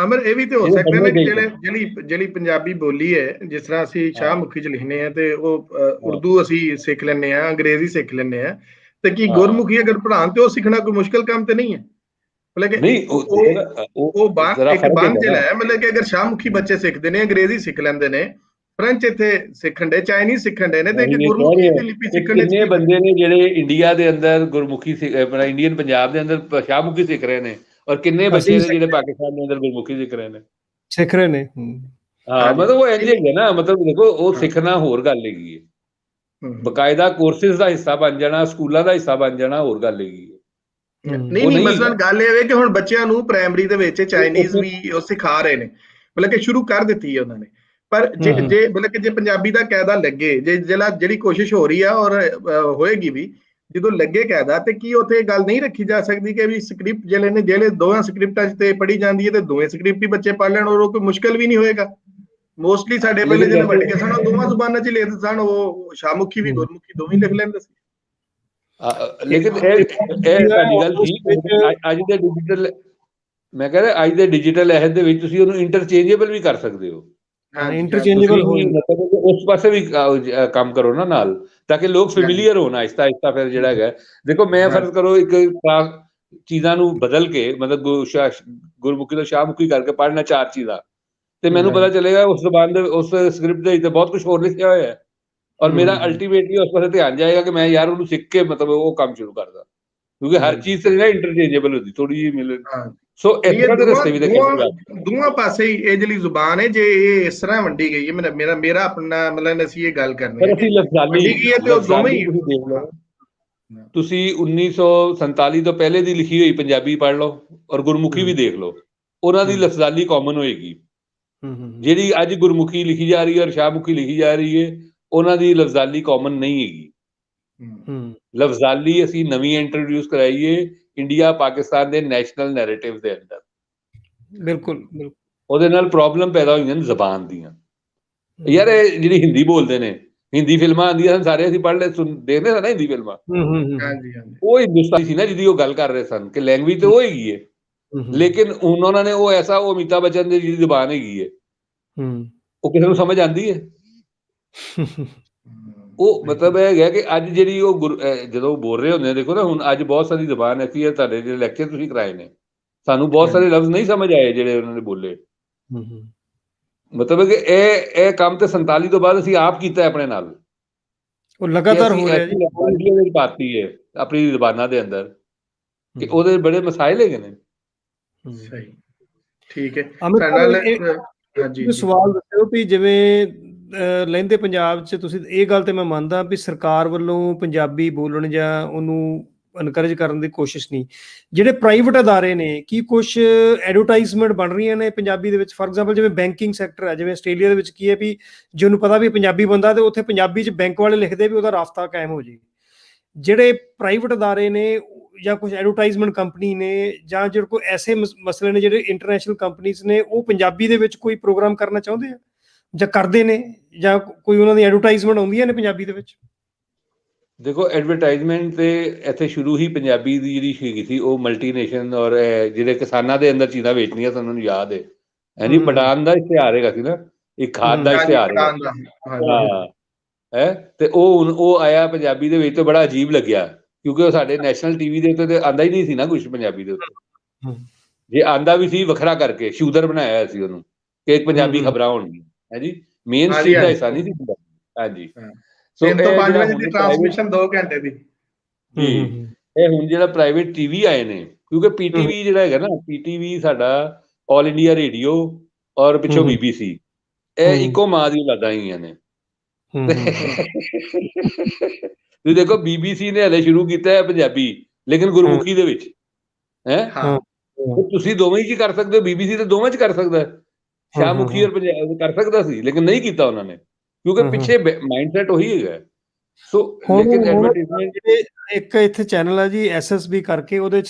ਅਮਰ, ਇਹ ਵੀ ਤੇ ਹੋ ਸਕਦਾ ਨਾ ਕਿ ਜਿਹੜੀ ਪੰਜਾਬੀ ਬੋਲੀ ਹੈ, ਜਿਸ ਤਰ੍ਹਾਂ ਅਸੀਂ ਸ਼ਾਹਮੁਖੀ ਚ ਲਿਖਨੇ ਆ ਤੇ ਉਹ ਉਰਦੂ ਅਸੀਂ ਸਿੱਖ ਲੈਂਦੇ ਹਾਂ, ਅੰਗਰੇਜ਼ੀ ਸਿੱਖ ਲੈਂਦੇ ਹਾਂ, ਤੇ ਕੀ ਗੁਰਮੁਖੀ ਅਗਰ ਪੜ੍ਹਾਉਣ ਤੇ ਉਹ ਸਿੱਖਣਾ ਕੋਈ ਮੁਸ਼ਕਿਲ ਕੰਮ ਤੇ ਨਹੀਂ ਹੈ? ਮਤਲਬ ਕਿ ਉਹ ਇੱਕ ਬਾਂਝਲ ਹੈ। ਮਤਲਬ ਕਿ ਅਗਰ ਸ਼ਾਹਮੁਖੀ ਬੱਚੇ ਸਿੱਖਦੇ ਨੇ, ਅੰਗਰੇਜ਼ੀ ਸਿੱਖ ਲੈਂਦੇ ਨੇ, ਫ੍ਰੈਂਚ ਇੱਥੇ ਸਿੱਖਣ ਦੇ, ਚਾਈਨੀਜ਼ ਸਿੱਖਣ ਦੇ ਨੇ, ਤੇ ਗੁਰਮੁਖੀ ਦੀ ਲਿਪੀ ਸਿੱਖਣ ਦੇ ਕਿੰਨੇ ਬੰਦੇ ਨੇ ਜਿਹੜੇ ਇੰਡੀਆ ਦੇ ਅੰਦਰ ਗੁਰਮੁਖੀ, ਆਪਣਾ ਇੰਡੀਅਨ ਪੰਜਾਬ ਦੇ ਅੰਦਰ ਸ਼ਾਹਮੁਖੀ ਸਿੱਖ ਰਹੇ ਨੇ, ਔਰ ਕਿੰਨੇ ਬੱਚੇ ਨੇ ਜਿਹੜੇ ਪਾਕਿਸਤਾਨ ਦੇ ਅੰਦਰ ਗੁਰਮੁਖੀ ਸਿੱਖ ਰਹੇ ਨੇ। ਹਾਂ, ਮਤਲਬ ਉਹ ਇੰਝ ਹੈਗਾ ਨਾ। ਮਤਲਬ ਦੇਖੋ, ਉਹ ਸਿੱਖਣਾ ਹੋਰ ਗੱਲ ਹੈਗੀ ਹੈ, ਬਕਾਇਦਾ ਕੋਰਸਿਸ ਦਾ ਹਿੱਸਾ ਬਣ ਜਾਣਾ, ਸਕੂਲਾਂ ਦਾ ਹਿੱਸਾ ਬਣ ਜਾਣਾ ਹੋਰ ਗੱਲ ਹੈਗੀ ਹੈ। ਨਹੀਂ, ਮਸਲਨ ਗੱਲ ਇਹ ਹੈ ਕਿ ਹੁਣ ਬੱਚਿਆਂ ਨੂੰ ਪ੍ਰਾਇਮਰੀ ਦੇ ਵਿੱਚ ਚਾਈਨੀਜ਼ ਵੀ ਉਹ ਸਿਖਾ ਰਹੇ ਨੇ, ਮਤਲਬ ਕਿ ਸ਼ੁਰੂ ਕਰ ਦਿੱਤੀ ਹੈ ਉਹਨਾਂ ਨੇ। ਪਰ ਜੇ ਮਤਲਬ ਕਿ ਜੇ ਪੰਜਾਬੀ ਦਾ ਕਾਇਦਾ ਲੱਗੇ, ਜਿਹੜੀ ਕੋਸ਼ਿਸ਼ ਹੋ ਰਹੀ ਆ ਔਰ ਹੋਏਗੀ ਵੀ, ਜਦੋਂ ਲੱਗੇ ਕਾਇਦਾ, ਤੇ ਕੀ ਉੱਥੇ ਗੱਲ ਨਹੀਂ ਰੱਖੀ ਜਾ ਸਕਦੀ ਕਿ ਵੀ ਸਕ੍ਰਿਪਟ ਜਿਹੜੇ ਦੋਵਾਂ ਸਕ੍ਰਿਪਟਾਂ 'ਚ ਤੇ ਪੜ੍ਹੀ ਜਾਂਦੀ ਹੈ ਤੇ ਦੋਵੇਂ ਸਕ੍ਰਿਪਟ ਹੀ ਬੱਚੇ ਪੜ੍ਹ ਲੈਣ, ਔਰ ਉਹ ਕੋਈ ਮੁਸ਼ਕਲ ਵੀ ਨਹੀਂ ਹੋਏਗਾ। ਮੋਸਟਲੀ ਸਾਡੇ ਪਹਿਲੇ ਜਿਹੜੇ ਵੱਡੇ ਸਨ ਉਹ ਦੋਵਾਂ ਜ਼ੁਬਾਨਾਂ 'ਚ ਲਿਖਦੇ ਸਨ, ਉਹ ਸ਼ਾਹਮੁਖੀ ਵੀ ਗੁਰਮੁਖੀ ਦੋਵੇਂ ਲਿਖ ਲੈਂਦੇ ਸੀ। ਲੇਕਿਨ ਇਹ ਤੁਹਾਡੀ ਗੱਲ ਠੀਕ ਹੈ। ਅੱਜ ਦੇ ਡਿਜੀਟਲ, ਮੈਂ ਕਹਿ ਰਿਹਾ, ਅੱਜ ਦੇ ਡਿਜੀਟਲ ਅਹਿਦ ਦੇ ਵਿੱਚ ਤੁਸੀਂ ਉਹਨੂੰ ਇੰਟਰਚੇਂਜੇਬਲ ਵੀ ਕਰ ਸਕਦੇ ਹੋ। ਉਸ ਪਾਸੇ ਵੀ ਕੰਮ ਕਰੋ ਨਾ ਨਾਲ, ਤਾਂ ਕਿ ਲੋਕ ਫੈਮਿਲੀਅਰ ਹੋਣ ਆਹਿਸਤਾ ਆਹਿਸਤਾ। ਫਿਰ ਜਿਹੜਾ ਹੈਗਾ, ਦੇਖੋ ਮੈਂ ਫਰਜ਼ ਕਰੋ ਇੱਕ ਚੀਜ਼ਾਂ ਨੂੰ ਬਦਲ ਕੇ, ਮਤਲਬ ਗੁਰਮੁਖੀ ਤੋਂ ਸ਼ਾਹਮੁਖੀ ਕਰਕੇ ਪੜ੍ਹਨਾ 4 ਚੀਜ਼ਾਂ, ਤੇ ਮੈਨੂੰ ਪਤਾ ਚੱਲੇਗਾ ਉਸ ਜ਼ਬਾਨ ਦੇ, ਉਸ ਸਕ੍ਰਿਪਟ ਦੇ ਵਿੱਚ ਬਹੁਤ ਕੁਝ ਹੋਰ ਲਿਖਿਆ ਹੋਇਆ ਹੈ, ਔਰ ਮੇਰਾ ਅਲਟੀਮੇਟਲੀ ਉਸ ਪਾਸੇ ਧਿਆਨ ਜਾਏਗਾ ਕਿ ਮੈਂ ਯਾਰ ਉਹਨੂੰ ਸਿੱਖ ਕੇ ਮਤਲਬ ਉਹ ਕੰਮ ਸ਼ੁਰੂ ਕਰਦਾ, ਕਿਉਂਕਿ ਹਰ ਚੀਜ਼ ਤੇ ਜਿਹੜਾ ਇੰਟਰਚੇਂਜੇਬਲ ਹੁੰਦੀ ਥੋੜੀ ਜਿਹੀ ਮਿਲੇ। ਸੋ ਇਸ ਤਰ੍ਹਾਂ ਦੇ ਰਸਤੇ ਵੀ ਦੋਵਾਂ ਪਾਸੇ ਹੀ ਇਹ ਜਿਹੜੀ ਜ਼ੁਬਾਨ ਹੈ, ਜੇ ਇਹ ਇਸ ਤਰ੍ਹਾਂ ਵੰਡੀ ਗਈ ਹੈ, ਮੇਰਾ ਆਪਣਾ ਮਤਲਬ ਅਸੀਂ ਇਹ ਗੱਲ ਕਰਨੀ ਹੈ, ਤੁਸੀਂ 1947 ਤੋਂ ਪਹਿਲੇ ਦੀ ਲਿਖੀ ਹੋਈ ਪੰਜਾਬੀ ਪੜ੍ਹ ਲਓ ਔਰ ਗੁਰਮੁਖੀ ਵੀ ਦੇਖ ਲਓ, ਉਹਨਾਂ ਦੀ ਲਫ਼ਜ਼ਾਲੀ ਕਾਮਨ ਹੋਏਗੀ। ਜਿਹੜੀ ਅੱਜ ਗੁਰਮੁਖੀ ਲਿਖੀ ਜਾ ਰਹੀ ਹੈ ਔਰ ਸ਼ਾਹਮੁਖੀ ਲਿਖੀ ਜਾ ਰਹੀ ਹੈ, ਉਹਨਾਂ ਦੀ ਲਫ਼ਜ਼ਾਲੀ ਕਾਮਨ ਨਹੀਂ ਹੈਗੀ। ਲਫ਼ਜ਼ਾਲੀ ਅਸੀਂ ਨਵੀਂ ਇੰਟਰੋਡਿਊਸ ਕਰਾਈਏ ਇੰਡੀਆ ਪਾਕਿਸਤਾਨ ਦੇ ਨੈਸ਼ਨਲ ਨੈਰੇਟਿਵ ਦੇ ਅੰਦਰ। ਬਿਲਕੁਲ, ਉਹਦੇ ਨਾਲ ਪ੍ਰੋਬਲਮ ਪੈਦਾ ਹੋਈਆਂ ਨੇ ਜ਼ਬਾਨ ਦੀਆਂ। ਯਾਰ ਇਹ ਜਿਹੜੀ ਹਿੰਦੀ ਬੋਲਦੇ ਨੇ, ਹਿੰਦੀ ਫਿਲਮਾਂ ਆਉਂਦੀਆਂ ਸਾਰੇ ਅਸੀਂ ਪੜ੍ਹ ਲੈ ਦੇਖਦੇ ਸਨ ਨਾ ਹਿੰਦੀ ਫਿਲਮਾਂ, ਉਹ ਹਿੰਦੁਸਤਾਨੀ ਸੀ ਨਾ ਜਿਹਦੀ ਉਹ ਗੱਲ ਕਰ ਰਹੇ ਸਨ ਕਿ ਲੈਂਗੁਏਜ ਤੇ ਉਹ ਹੈਗੀ ਹੈ, ਲੇਕਿਨ ਹੁਣ ਉਹਨਾਂ ਨੇ ਉਹ ਐਸਾ, ਉਹ ਅਮਿਤਾਭ ਬੱਚਨ ਦੀ ਜਿਹੜੀ ਜ਼ੁਬਾਨ ਹੈਗੀ ਹੈ, ਉਹ ਕਿਸੇ ਨੂੰ ਸਮਝ ਆਉਂਦੀ ਹੈ? ਉਹ ਮਤਲਬ ਇਹ ਹੈਗਾ ਕਿ ਅੱਜ ਜਿਹੜੀ ਉਹ ਜਦੋਂ ਬੋਲ ਰਹੇ ਹੁੰਦੇ, ਦੇਖੋ ਨਾ ਹੁਣ ਅੱਜ ਬਹੁਤ ਸਾਰੀ ਜ਼ਬਾਨ ਐਸੀ ਹੈ, ਤੁਹਾਡੇ ਜਿਹੜੇ ਲੈਕਚਰ ਤੁਸੀਂ ਕਰਾਏ ਨੇ, ਸਾਨੂੰ ਬਹੁਤ ਸਾਰੇ ਲਫ਼ਜ਼ ਨਹੀਂ ਸਮਝ ਆਏ ਜਿਹੜੇ ਉਹਨਾਂ ਨੇ ਬੋਲੇ। ਮਤਲਬ ਕਿ ਇਹ ਕੰਮ ਤੇ 47 ਤੋਂ ਬਾਅਦ ਅਸੀਂ ਆਪ ਕੀਤਾ ਆਪਣੇ ਨਾਲ, ਉਹ ਲਗਾਤਾਰ ਹੋ ਰਿਹਾ ਜੀ, ਪਾਤੀ ਹੈ ਆਪਣੀ ਜ਼ਬਾਨਾਂ ਦੇ ਅੰਦਰ, ਕਿ ਉਹਦੇ ਬੜੇ ਮਸਾਇਲ ਹੈਗੇ ਨੇ। ਸਹੀ, ਠੀਕ ਹੈ। ਸਵਾਲ ਦੱਸਿਓ ਵੀ ਜਿਵੇਂ ਲਹਿੰਦੇ ਪੰਜਾਬ 'ਚ ਤੁਸੀਂ, ਇਹ ਗੱਲ ਤੇ ਮੈਂ ਮੰਨਦਾ ਵੀ ਸਰਕਾਰ ਵੱਲੋਂ ਪੰਜਾਬੀ ਬੋਲਣ ਜਾਂ ਉਹਨੂੰ ਐਨਕਰੇਜ ਕਰਨ ਦੀ ਕੋਸ਼ਿਸ਼ ਨਹੀਂ, ਜਿਹੜੇ ਪ੍ਰਾਈਵੇਟ ਅਦਾਰੇ ਨੇ, ਕੀ ਕੁਛ ਐਡਵਰਟਾਈਜ਼ਮੈਂਟ ਬਣ ਰਹੀਆਂ ਨੇ ਪੰਜਾਬੀ ਦੇ ਵਿੱਚ? ਫੋਰ ਐਗਜ਼ਾਮਪਲ ਜਿਵੇਂ ਬੈਂਕਿੰਗ ਸੈਕਟਰ ਹੈ, ਜਿਵੇਂ ਆਸਟ੍ਰੇਲੀਆ ਦੇ ਵਿੱਚ ਕੀ ਹੈ ਵੀ ਜੇ ਉਹਨੂੰ ਪਤਾ ਵੀ ਪੰਜਾਬੀ ਬੰਦਾ, ਤੇ ਉੱਥੇ ਪੰਜਾਬੀ 'ਚ ਬੈਂਕ ਵਾਲੇ ਲਿਖਦੇ ਵੀ ਉਹਦਾ ਰਾਬਤਾ ਕਾਇਮ ਹੋ ਜਾਏ। ਜਿਹੜੇ ਪ੍ਰਾਈਵੇਟ ਅਦਾਰੇ ਨੇ ਜਾਂ ਕੁਝ ਐਡਵਰਟਾਈਜ਼ਮੈਂਟ ਕੰਪਨੀ ਨੇ ਜਾਂ ਜਿਹੜੇ ਕੋਈ ਐਸੇ ਮਸਲੇ ਨੇ ਜਿਹੜੇ ਇੰਟਰਨੈਸ਼ਨਲ ਕੰਪਨੀਜ਼ ਨੇ ਉਹ ਪੰਜਾਬੀ ਦੇ ਵਿੱਚ ਕੋਈ ਪ੍ਰੋਗਰਾਮ ਕਰਨਾ ਚਾਹੁੰਦੇ ਆ ਜਾਂ ਕਰਦੇ ਨੇ, ਜਾਂ ਕੋਈ ਉਹਨਾਂ ਦੀ ਐਡਵਰਟਾਈਜ਼ਮੈਂਟ ਆਉਂਦੀਆਂ ਨੇ ਪੰਜਾਬੀ ਦੇ ਵਿੱਚ? ਦੇਖੋ, ਐਡਵਰਟਾਈਜ਼ਮੈਂਟ ਤੇ ਇੱਥੇ ਸ਼ੁਰੂ ਹੀ ਪੰਜਾਬੀ ਦੀ ਜਿਹੜੀ ਹੈਗੀ ਸੀ ਉਹ ਮਲਟੀਨੇਸ਼ਨ ਔਰ ਜਿਹੜੇ ਕਿਸਾਨਾਂ ਦੇ ਅੰਦਰ ਚੀਜ਼ਾਂ ਵੇਚਣੀਆਂ ਸਨ, ਉਹਨਾਂ ਨੂੰ ਯਾਦ ਹੈ ਜੀ, ਪਠਾਨ ਦਾ ਇਸ਼ਤਿਹਾਰ ਹੈਗਾ ਸੀ ਨਾ, ਇੱਕ ਖਾਦ ਦਾ ਇਸ਼ਤਿਹਾਰ ਹੈਗਾ ਹੈ, ਤੇ ਉਹ ਆਇਆ ਪੰਜਾਬੀ ਦੇ ਵਿੱਚ ਤੇ ਬੜਾ ਅਜੀਬ ਲੱਗਿਆ, ਕਿਉਂਕਿ ਉਹ ਸਾਡੇ ਨੈਸ਼ਨਲ ਟੀਵੀ ਦੇ ਉੱਤੇ ਤੇ ਆਂਦਾ ਹੀ ਨਹੀਂ ਸੀ ਨਾ ਕੁਛ ਪੰਜਾਬੀ ਦੇ ਉੱਤੇ, ਜੇ ਆਂਦਾ ਵੀ ਸੀ ਵੱਖਰਾ ਕਰਕੇ ਸ਼ੂਦਰ ਬਣਾਇਆ ਹੋਇਆ ਸੀ ਉਹਨੂੰ ਕਿ ਇੱਕ ਪੰਜਾਬੀ ਖਬਰਾਂ ਹੋਣਗੀਆਂ, ਹੈ ਜੀ, ਮੇਨ ਸਟ੍ਰੀਮ ਦਾ ਹਿੱਸਾ ਨਹੀਂ ਸੀ ਪੰਜਾਬੀ। ਹਾਂਜੀ, ਸੋ 3 ਤੋਂ 5 ਵਜੇ ਦੀ ਟ੍ਰਾਂਸਮਿਸ਼ਨ 2 ਘੰਟੇ ਦੀ ਜੀ। ਇਹ ਹੁਣ ਜਿਹੜਾ ਪ੍ਰਾਈਵੇਟ ਟੀਵੀ ਆਏ ਨੇ, ਕਿਉਂਕਿ ਪੀਟੀਵੀ ਜਿਹੜਾ ਹੈਗਾ ਨਾ, ਪੀਟੀਵੀ ਸਾਡਾ ਆਲ ਇੰਡੀਆ ਰੇਡੀਓ ਔਰ ਪਿੱਛੋਂ BBC, ਇਹ ਇੱਕੋ ਮਾਂ ਦੀ ਔਲਾਦਾਂ ਹੈਗੀਆਂ ਨੇ। ਤੁਸੀਂ ਦੇਖੋ BBC ਨੇ ਹਲੇ ਸ਼ੁਰੂ ਕੀਤਾ ਹੈ ਪੰਜਾਬੀ, ਲੇਕਿਨ ਗੁਰਮੁਖੀ ਦੇ ਵਿੱਚ ਹੈ। ਤੁਸੀਂ ਦੋਵੇਂ ਹੀ ਕਰ ਸਕਦੇ ਹੋ, BBC ਤੇ ਦੋਵਾਂ ਚ ਕਰ ਸਕਦਾ ਹੈ, ਸ਼ਾਹਮੁਖੀ ਔਰ ਪੰਜਾਬ ਕਰ ਸਕਦਾ ਸੀ, ਲੇਕਿਨ ਨਹੀਂ ਕੀਤਾ ਉਹਨਾਂ ਨੇ, ਕਿਉਂਕਿ ਪਿੱਛੇ ਮਾਈਂਡਸੈਟ ਉਹੀ ਹੈਗਾ। ਸੋ ਲੇਕਿਨ ਐਡਵਰਟਾਈਜ਼ਮੈਂਟ ਜਿਹੜੇ ਇੱਕ ਇੱਥੇ ਚੈਨਲ ਹੈ ਜੀ SSB ਕਰਕੇ, ਉਹਦੇ ਚ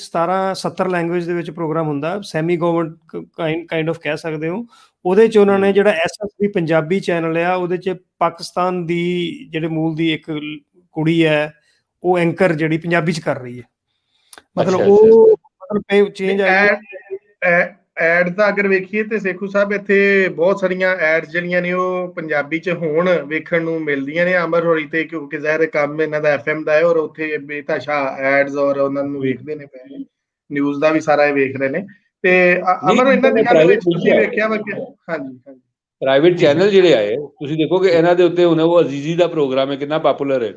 70 ਲੈਂਗੁਏਜ ਦੇ ਵਿੱਚ ਪ੍ਰੋਗਰਾਮ ਹੁੰਦਾ, ਸੈਮੀ ਗਵਰਨਮੈਂਟ ਕਾਈਂਡ ਆਫ ਕਹਿ ਸਕਦੇ ਹੋ। ਉਹਦੇ ਚ ਉਹਨਾਂ ਨੇ ਜਿਹੜਾ SSB ਪੰਜਾਬੀ ਚੈਨਲ ਆ, ਉਹਦੇ ਚ ਪਾਕਿਸਤਾਨ ਦੀ ਜਿਹੜੇ ਮੂਲ ਦੀ ਇੱਕ ਕੁੜੀ ਹੈ, ਉਹ ਐਂਕਰ ਜਿਹੜੀ ਪੰਜਾਬੀ ਚ ਕਰ ਰਹੀ ਹੈ, ਮਤਲਬ ਉਹ ਮਤਲਬ ਚੇਂਜ ਆਈ। ਐਡ ਤਾਂ ਅਗਰ ਵੇਖੀਏ ਤੇ ਸੇਖੂ ਸਾਹਿਬ ਇੱਥੇ ਬਹੁਤ ਸਾਰੀਆਂ ਐਡਸ ਜਿਹੜੀਆਂ ਨੇ ਉਹ ਪੰਜਾਬੀ ਚ ਹੁਣ ਵੇਖਣ ਨੂੰ ਮਿਲਦੀਆਂ ਨੇ। ਅਮਰ ਹੋਰੀ ਤੇ ਕਿਉਂਕਿ ਜ਼ਾਹਿਰ ਕੰਮ ਇਹਨਾਂ ਦਾ FM ਦਾ ਹੈ, ਔਰ ਉੱਥੇ ਬੇਤਹਾਸ਼ਾ ਐਡਸ ਔਰ ਉਹਨਾਂ ਨੂੰ ਵੇਖਦੇ ਨੇ ਪਏ, ਨਿਊਜ਼ ਦਾ ਵੀ ਸਾਰਾ ਇਹ ਵੇਖ ਰਹੇ ਨੇ। ਤੇ ਅਮਰ ਇਹਨਾਂ ਦਿਨਾਂ ਦੇ ਵਿੱਚ ਤੁਸੀਂ ਵੇਖਿਆ ਵਾ ਕਿ ਹਾਂਜੀ ਪ੍ਰਾਈਵੇਟ ਚੈਨਲ ਜਿਹੜੇ ਆਏ, ਤੁਸੀਂ ਦੇਖੋਗੇ ਇਹਨਾਂ ਦੇ ਉੱਤੇ ਹੁਣ ਉਹ ਅਜ਼ੀਜ਼ੀ ਦਾ ਪ੍ਰੋਗਰਾਮ ਹੈ, ਕਿੰਨਾ ਪਪੂਲਰ ਹੈ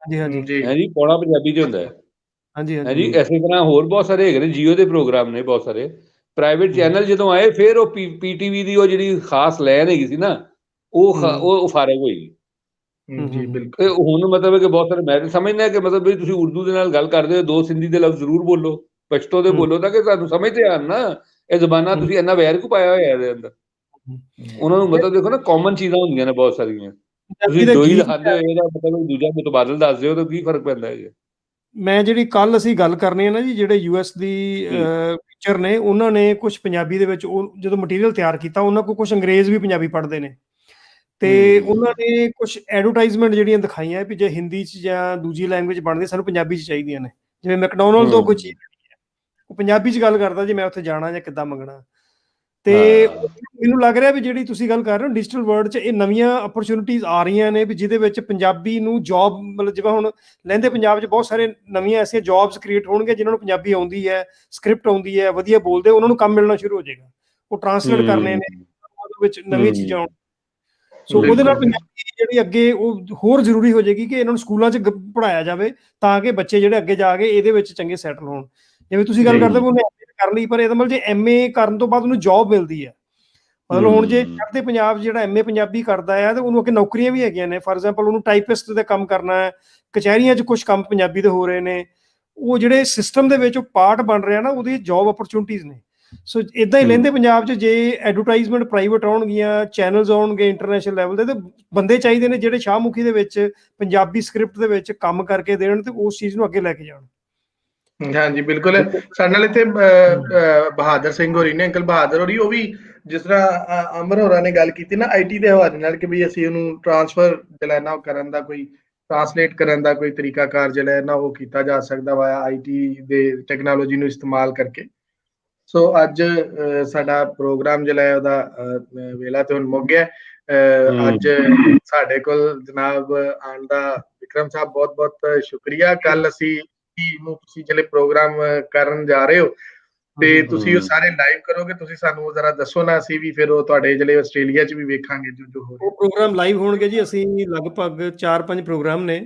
ਜੀ, ਪੌਣਾ ਪੰਜਾਬੀ ਚ ਹੁੰਦਾ ਹੈ ਜੀ। ਇਸੇ ਤਰ੍ਹਾਂ ਹੋਰ ਬਹੁਤ ਸਾਰੇ ਹੈਗੇ ਨੇ, ਜੀਓ ਦੇ ਪ੍ਰੋਗਰਾਮ ਨੇ ਬਹੁਤ ਸਾਰੇ ਪ੍ਰਾਈਵੇਟ ਚੈਨਲ। ਜਦੋਂ ਆਏ ਫਿਰ ਉਹ PTV ਦੀ ਉਹ ਜਿਹੜੀ ਖਾਸ ਲੈਨ ਹੈਗੀ ਸੀ ਨਾ, ਉਹ ਫਾਰਗ ਹੋਈ ਜੀ। ਬਿਲਕੁਲ। ਹੁਣ ਮਤਲਬ ਹੈ ਕਿ ਬਹੁਤ ਸਾਰੇ ਮੈਂ ਸਮਝਦਾ ਕਿ ਮਤਲਬ ਵੀ ਤੁਸੀਂ ਉਰਦੂ ਦੇ ਨਾਲ ਗੱਲ ਕਰਦੇ ਹੋ, 2 ਸਿੰਧੀ ਦੇ ਲਫ਼ਜ਼ ਜ਼ਰੂਰ ਬੋਲੋ, ਪਸ਼ਤੋ ਦੇ ਬੋਲੋ, ਤਾਂ ਕਿ ਤੁਹਾਨੂੰ ਸਮਝ ਤੇ ਆਣ ਨਾ। ਇਹ ਜ਼ਬਾਨਾਂ ਤੁਸੀਂ ਇੰਨਾ ਵੈਰ ਕਿਉਂ ਪਾਇਆ ਹੋਇਆ ਇਹਦੇ ਅੰਦਰ? ਉਹਨਾਂ ਨੂੰ ਮਤਲਬ ਦੇਖੋ ਨਾ, ਕਾਮਨ ਚੀਜ਼ਾਂ ਹੁੰਦੀਆਂ ਨੇ ਬਹੁਤ ਸਾਰੀਆਂ, ਤੁਸੀਂ ਦੋਈ ਦਿਖਾਉਂਦੇ ਹੋ, ਇਹਦਾ ਮਤਲਬ ਦੂਜਾ ਮੁਤਬਾਦਲ ਦੱਸਦੇ ਹੋ ਤਾਂ ਕੀ ਫਰਕ ਪੈਂਦਾ ਹੈ? ਮੈਂ ਜਿਹੜੀ ਕੱਲ ਅਸੀਂ ਗੱਲ ਕਰਨੀ ਹੈ ਨਾ ਜੀ, ਜਿਹੜੇ US ਦੀ ਟੀਚਰ ਨੇ, ਉਹਨਾਂ ਨੇ ਕੁਝ ਪੰਜਾਬੀ ਦੇ ਵਿੱਚ ਉਹ ਜਦੋਂ ਮਟੀਰੀਅਲ ਤਿਆਰ ਕੀਤਾ, ਉਹਨਾਂ ਕੋਲ ਕੁਝ ਅੰਗਰੇਜ਼ ਵੀ ਪੰਜਾਬੀ ਪੜ੍ਹਦੇ ਨੇ, ਤੇ ਉਹਨਾਂ ਨੇ ਕੁਝ ਐਡਵਰਟਾਈਜ਼ਮੈਂਟ ਜਿਹੜੀਆਂ ਦਿਖਾਈਆਂ ਵੀ ਜੇ ਹਿੰਦੀ ਚ ਜਾਂ ਦੂਜੀ ਲੈਂਗੁਏਜ ਬਣਦੀ, ਸਾਨੂੰ ਪੰਜਾਬੀ ਚ ਚਾਹੀਦੀਆਂ ਨੇ। ਜਿਵੇਂ ਮੈਕਡੋਨਲਡ ਤੋਂ ਕੋਈ ਚੀਜ਼ ਉਹ ਪੰਜਾਬੀ ਚ ਗੱਲ ਕਰਦਾ, ਜੇ ਮੈਂ ਉੱਥੇ ਜਾਣਾ ਜਾਂ ਕਿੱਦਾਂ ਮੰਗਣਾ। ਤੇ ਮੈਨੂੰ ਲੱਗ ਰਿਹਾ ਵੀ ਜਿਹੜੀ ਤੁਸੀਂ ਗੱਲ ਕਰ ਰਹੇ ਹੋ ਡਿਜੀਟਲ ਵਰਲਡ 'ਚ, ਇਹ ਨਵੀਆਂ ਅਪਰਚੁਨਿਟੀਜ਼ ਆ ਰਹੀਆਂ ਨੇ ਵੀ ਜਿਹਦੇ ਵਿੱਚ ਪੰਜਾਬੀ ਨੂੰ ਜੌਬ, ਮਤਲਬ ਜਿਵੇਂ ਹੁਣ ਲਹਿੰਦੇ ਪੰਜਾਬ 'ਚ ਬਹੁਤ ਸਾਰੇ ਨਵੀਆਂ ਐਸੀਆਂ ਜੌਬਸ ਕ੍ਰੀਏਟ ਹੋਣਗੀਆਂ ਜਿਨ੍ਹਾਂ ਨੂੰ ਪੰਜਾਬੀ ਆਉਂਦੀ ਹੈ, ਸਕ੍ਰਿਪਟ ਆਉਂਦੀ ਹੈ, ਵਧੀਆ ਬੋਲਦੇ, ਉਹਨਾਂ ਨੂੰ ਕੰਮ ਮਿਲਣਾ ਸ਼ੁਰੂ ਹੋ ਜਾਏਗਾ। ਉਹ ਟਰਾਂਸਲੇਟ ਕਰਨੇ ਨੇ, ਉਹਦੇ ਵਿੱਚ ਨਵੀਆਂ ਚੀਜ਼ਾਂ ਆਉਣ, ਸੋ ਉਹਦੇ ਨਾਲ ਪੰਜਾਬੀ ਜਿਹੜੀ ਅੱਗੇ ਉਹ ਹੋਰ ਜ਼ਰੂਰੀ ਹੋ ਜਾਏਗੀ ਕਿ ਇਹਨਾਂ ਨੂੰ ਸਕੂਲਾਂ 'ਚ ਪੜ੍ਹਾਇਆ ਜਾਵੇ, ਤਾਂ ਕਿ ਬੱਚੇ ਜਿਹੜੇ ਅੱਗੇ ਜਾ ਕੇ ਇਹਦੇ ਵਿੱਚ ਚੰਗੇ ਸੈਟਲ ਹੋਣ। ਜਿਵੇਂ ਤੁਸੀਂ ਗੱਲ ਕਰਦੇ ਹੋ ਕਰ ਲਈ, ਪਰ ਇਹਦਾ ਮਤਲਬ ਜੇ MA ਕਰਨ ਤੋਂ ਬਾਅਦ ਉਹਨੂੰ ਜੌਬ ਮਿਲਦੀ ਹੈ, ਮਤਲਬ ਹੁਣ ਜੇ ਚੜ੍ਹਦੇ ਪੰਜਾਬ ਜਿਹੜਾ MA ਪੰਜਾਬੀ ਕਰਦਾ ਹੈ ਤੇ ਉਹਨੂੰ ਅੱਗੇ ਨੌਕਰੀਆਂ ਵੀ ਹੈਗੀਆਂ ਨੇ। ਫਾਰ ਐਗਜ਼ਾਮਪਲ ਉਹਨੂੰ ਟਾਈਪਿਸਟ ਦਾ ਕੰਮ ਕਰਨਾ ਹੈ, ਕਚਹਿਰੀਆਂ 'ਚ ਕੁਝ ਕੰਮ ਪੰਜਾਬੀ ਦੇ ਹੋ ਰਹੇ ਨੇ, ਉਹ ਜਿਹੜੇ ਸਿਸਟਮ ਦੇ ਵਿੱਚ ਉਹ ਪਾਰਟ ਬਣ ਰਿਹਾ ਨਾ, ਉਹਦੀ ਜੌਬ ਅਪਰਚੁਨਿਟੀਜ਼ ਨੇ। ਸੋ ਇਦਾਂ ਹੀ ਲਹਿੰਦੇ ਪੰਜਾਬ 'ਚ ਜੇ ਐਡਵਰਟਾਈਜ਼ਮੈਂਟ ਪ੍ਰਾਈਵੇਟ ਆਉਣਗੀਆਂ, ਚੈਨਲਸ ਆਉਣਗੇ ਇੰਟਰਨੈਸ਼ਨਲ ਲੈਵਲ ਦੇ, ਤੇ ਬੰਦੇ ਚਾਹੀਦੇ ਨੇ ਜਿਹੜੇ ਸ਼ਾਹਮੁਖੀ ਦੇ ਵਿੱਚ ਪੰਜਾਬੀ ਸਕ੍ਰਿਪਟ ਦੇ ਵਿੱਚ ਕੰਮ ਕਰਕੇ ਦੇਣ ਤੇ ਉਸ ਚੀਜ਼ ਨੂੰ ਅੱਗੇ ਲੈ ਕੇ ਜਾਣ। ਹਾਂਜੀ ਬਿਲਕੁਲ। ਸਾਡੇ ਨਾਲ ਇੱਥੇ ਬਹਾਦਰ ਸਿੰਘ ਹੋਰੀ ਨੇ, ਅੰਕਲ ਬਹਾਦਰ ਹੋਰੀ, ਉਹ ਵੀ ਜਿਸ ਤਰ੍ਹਾਂ ਅਮਰ ਹੋਰਾਂ ਨੇ ਗੱਲ ਕੀਤੀ ਨਾ IT ਦੇ ਹਵਾਲੇ ਨਾਲ ਕਿ ਵੀ ਅਸੀਂ ਉਹਨੂੰ ਟ੍ਰਾਂਸਫਰ ਜਿਹੜਾ ਨਾ ਉਹ ਕਰਨ ਦਾ, ਕੋਈ ਟ੍ਰਾਂਸਲੇਟ ਕਰਨ ਦਾ ਕੋਈ ਤਰੀਕਾਕਾਰ ਜਿਹੜਾ ਨਾ ਉਹ ਕੀਤਾ ਜਾ ਸਕਦਾ ਵਾ IT ਦੇ ਟੈਕਨੋਲੋਜੀ ਨੂੰ ਇਸਤੇਮਾਲ ਕਰਕੇ। ਸੋ ਅੱਜ ਸਾਡਾ ਪ੍ਰੋਗਰਾਮ ਜਿਹੜਾ ਹੈ ਉਹਦਾ ਵੇਲਾ ਤੇ ਹੁਣ ਮੁੱਕ ਗਿਆ। ਅੱਜ ਸਾਡੇ ਕੋਲ ਜਨਾਬ ਆਉਣ ਦਾ ਵਿਕਰਮ ਸਾਹਿਬ ਬਹੁਤ ਬਹੁਤ ਸ਼ੁਕਰੀਆ। ਕੱਲ ਅਸੀਂ ਤੁਸੀਂ ਜਿਹੜੇ ਪ੍ਰੋਗਰਾਮ ਕਰਨ ਜਾ ਰਹੇ ਹੋ ਤੇ ਤੁਸੀਂ ਉਹ ਸਾਰੇ ਲਾਈਵ ਕਰੋਗੇ, ਤੁਸੀਂ ਸਾਨੂੰ ਜ਼ਰਾ ਦੱਸੋ ਨਾ, ਅਸੀਂ ਵੀ ਫਿਰ ਉਹ ਤੁਹਾਡੇ ਜਿਹੜੇ ਆਸਟ੍ਰੇਲੀਆ 'ਚ ਵੀ ਵੇਖਾਂਗੇ ਜੋ ਹੋ ਰਿਹਾ। ਉਹ ਪ੍ਰੋਗਰਾਮ ਲਾਈਵ ਹੋਣਗੇ ਜੀ, ਅਸੀਂ ਲਗਭਗ 4-5 ਪ੍ਰੋਗਰਾਮ ਨੇ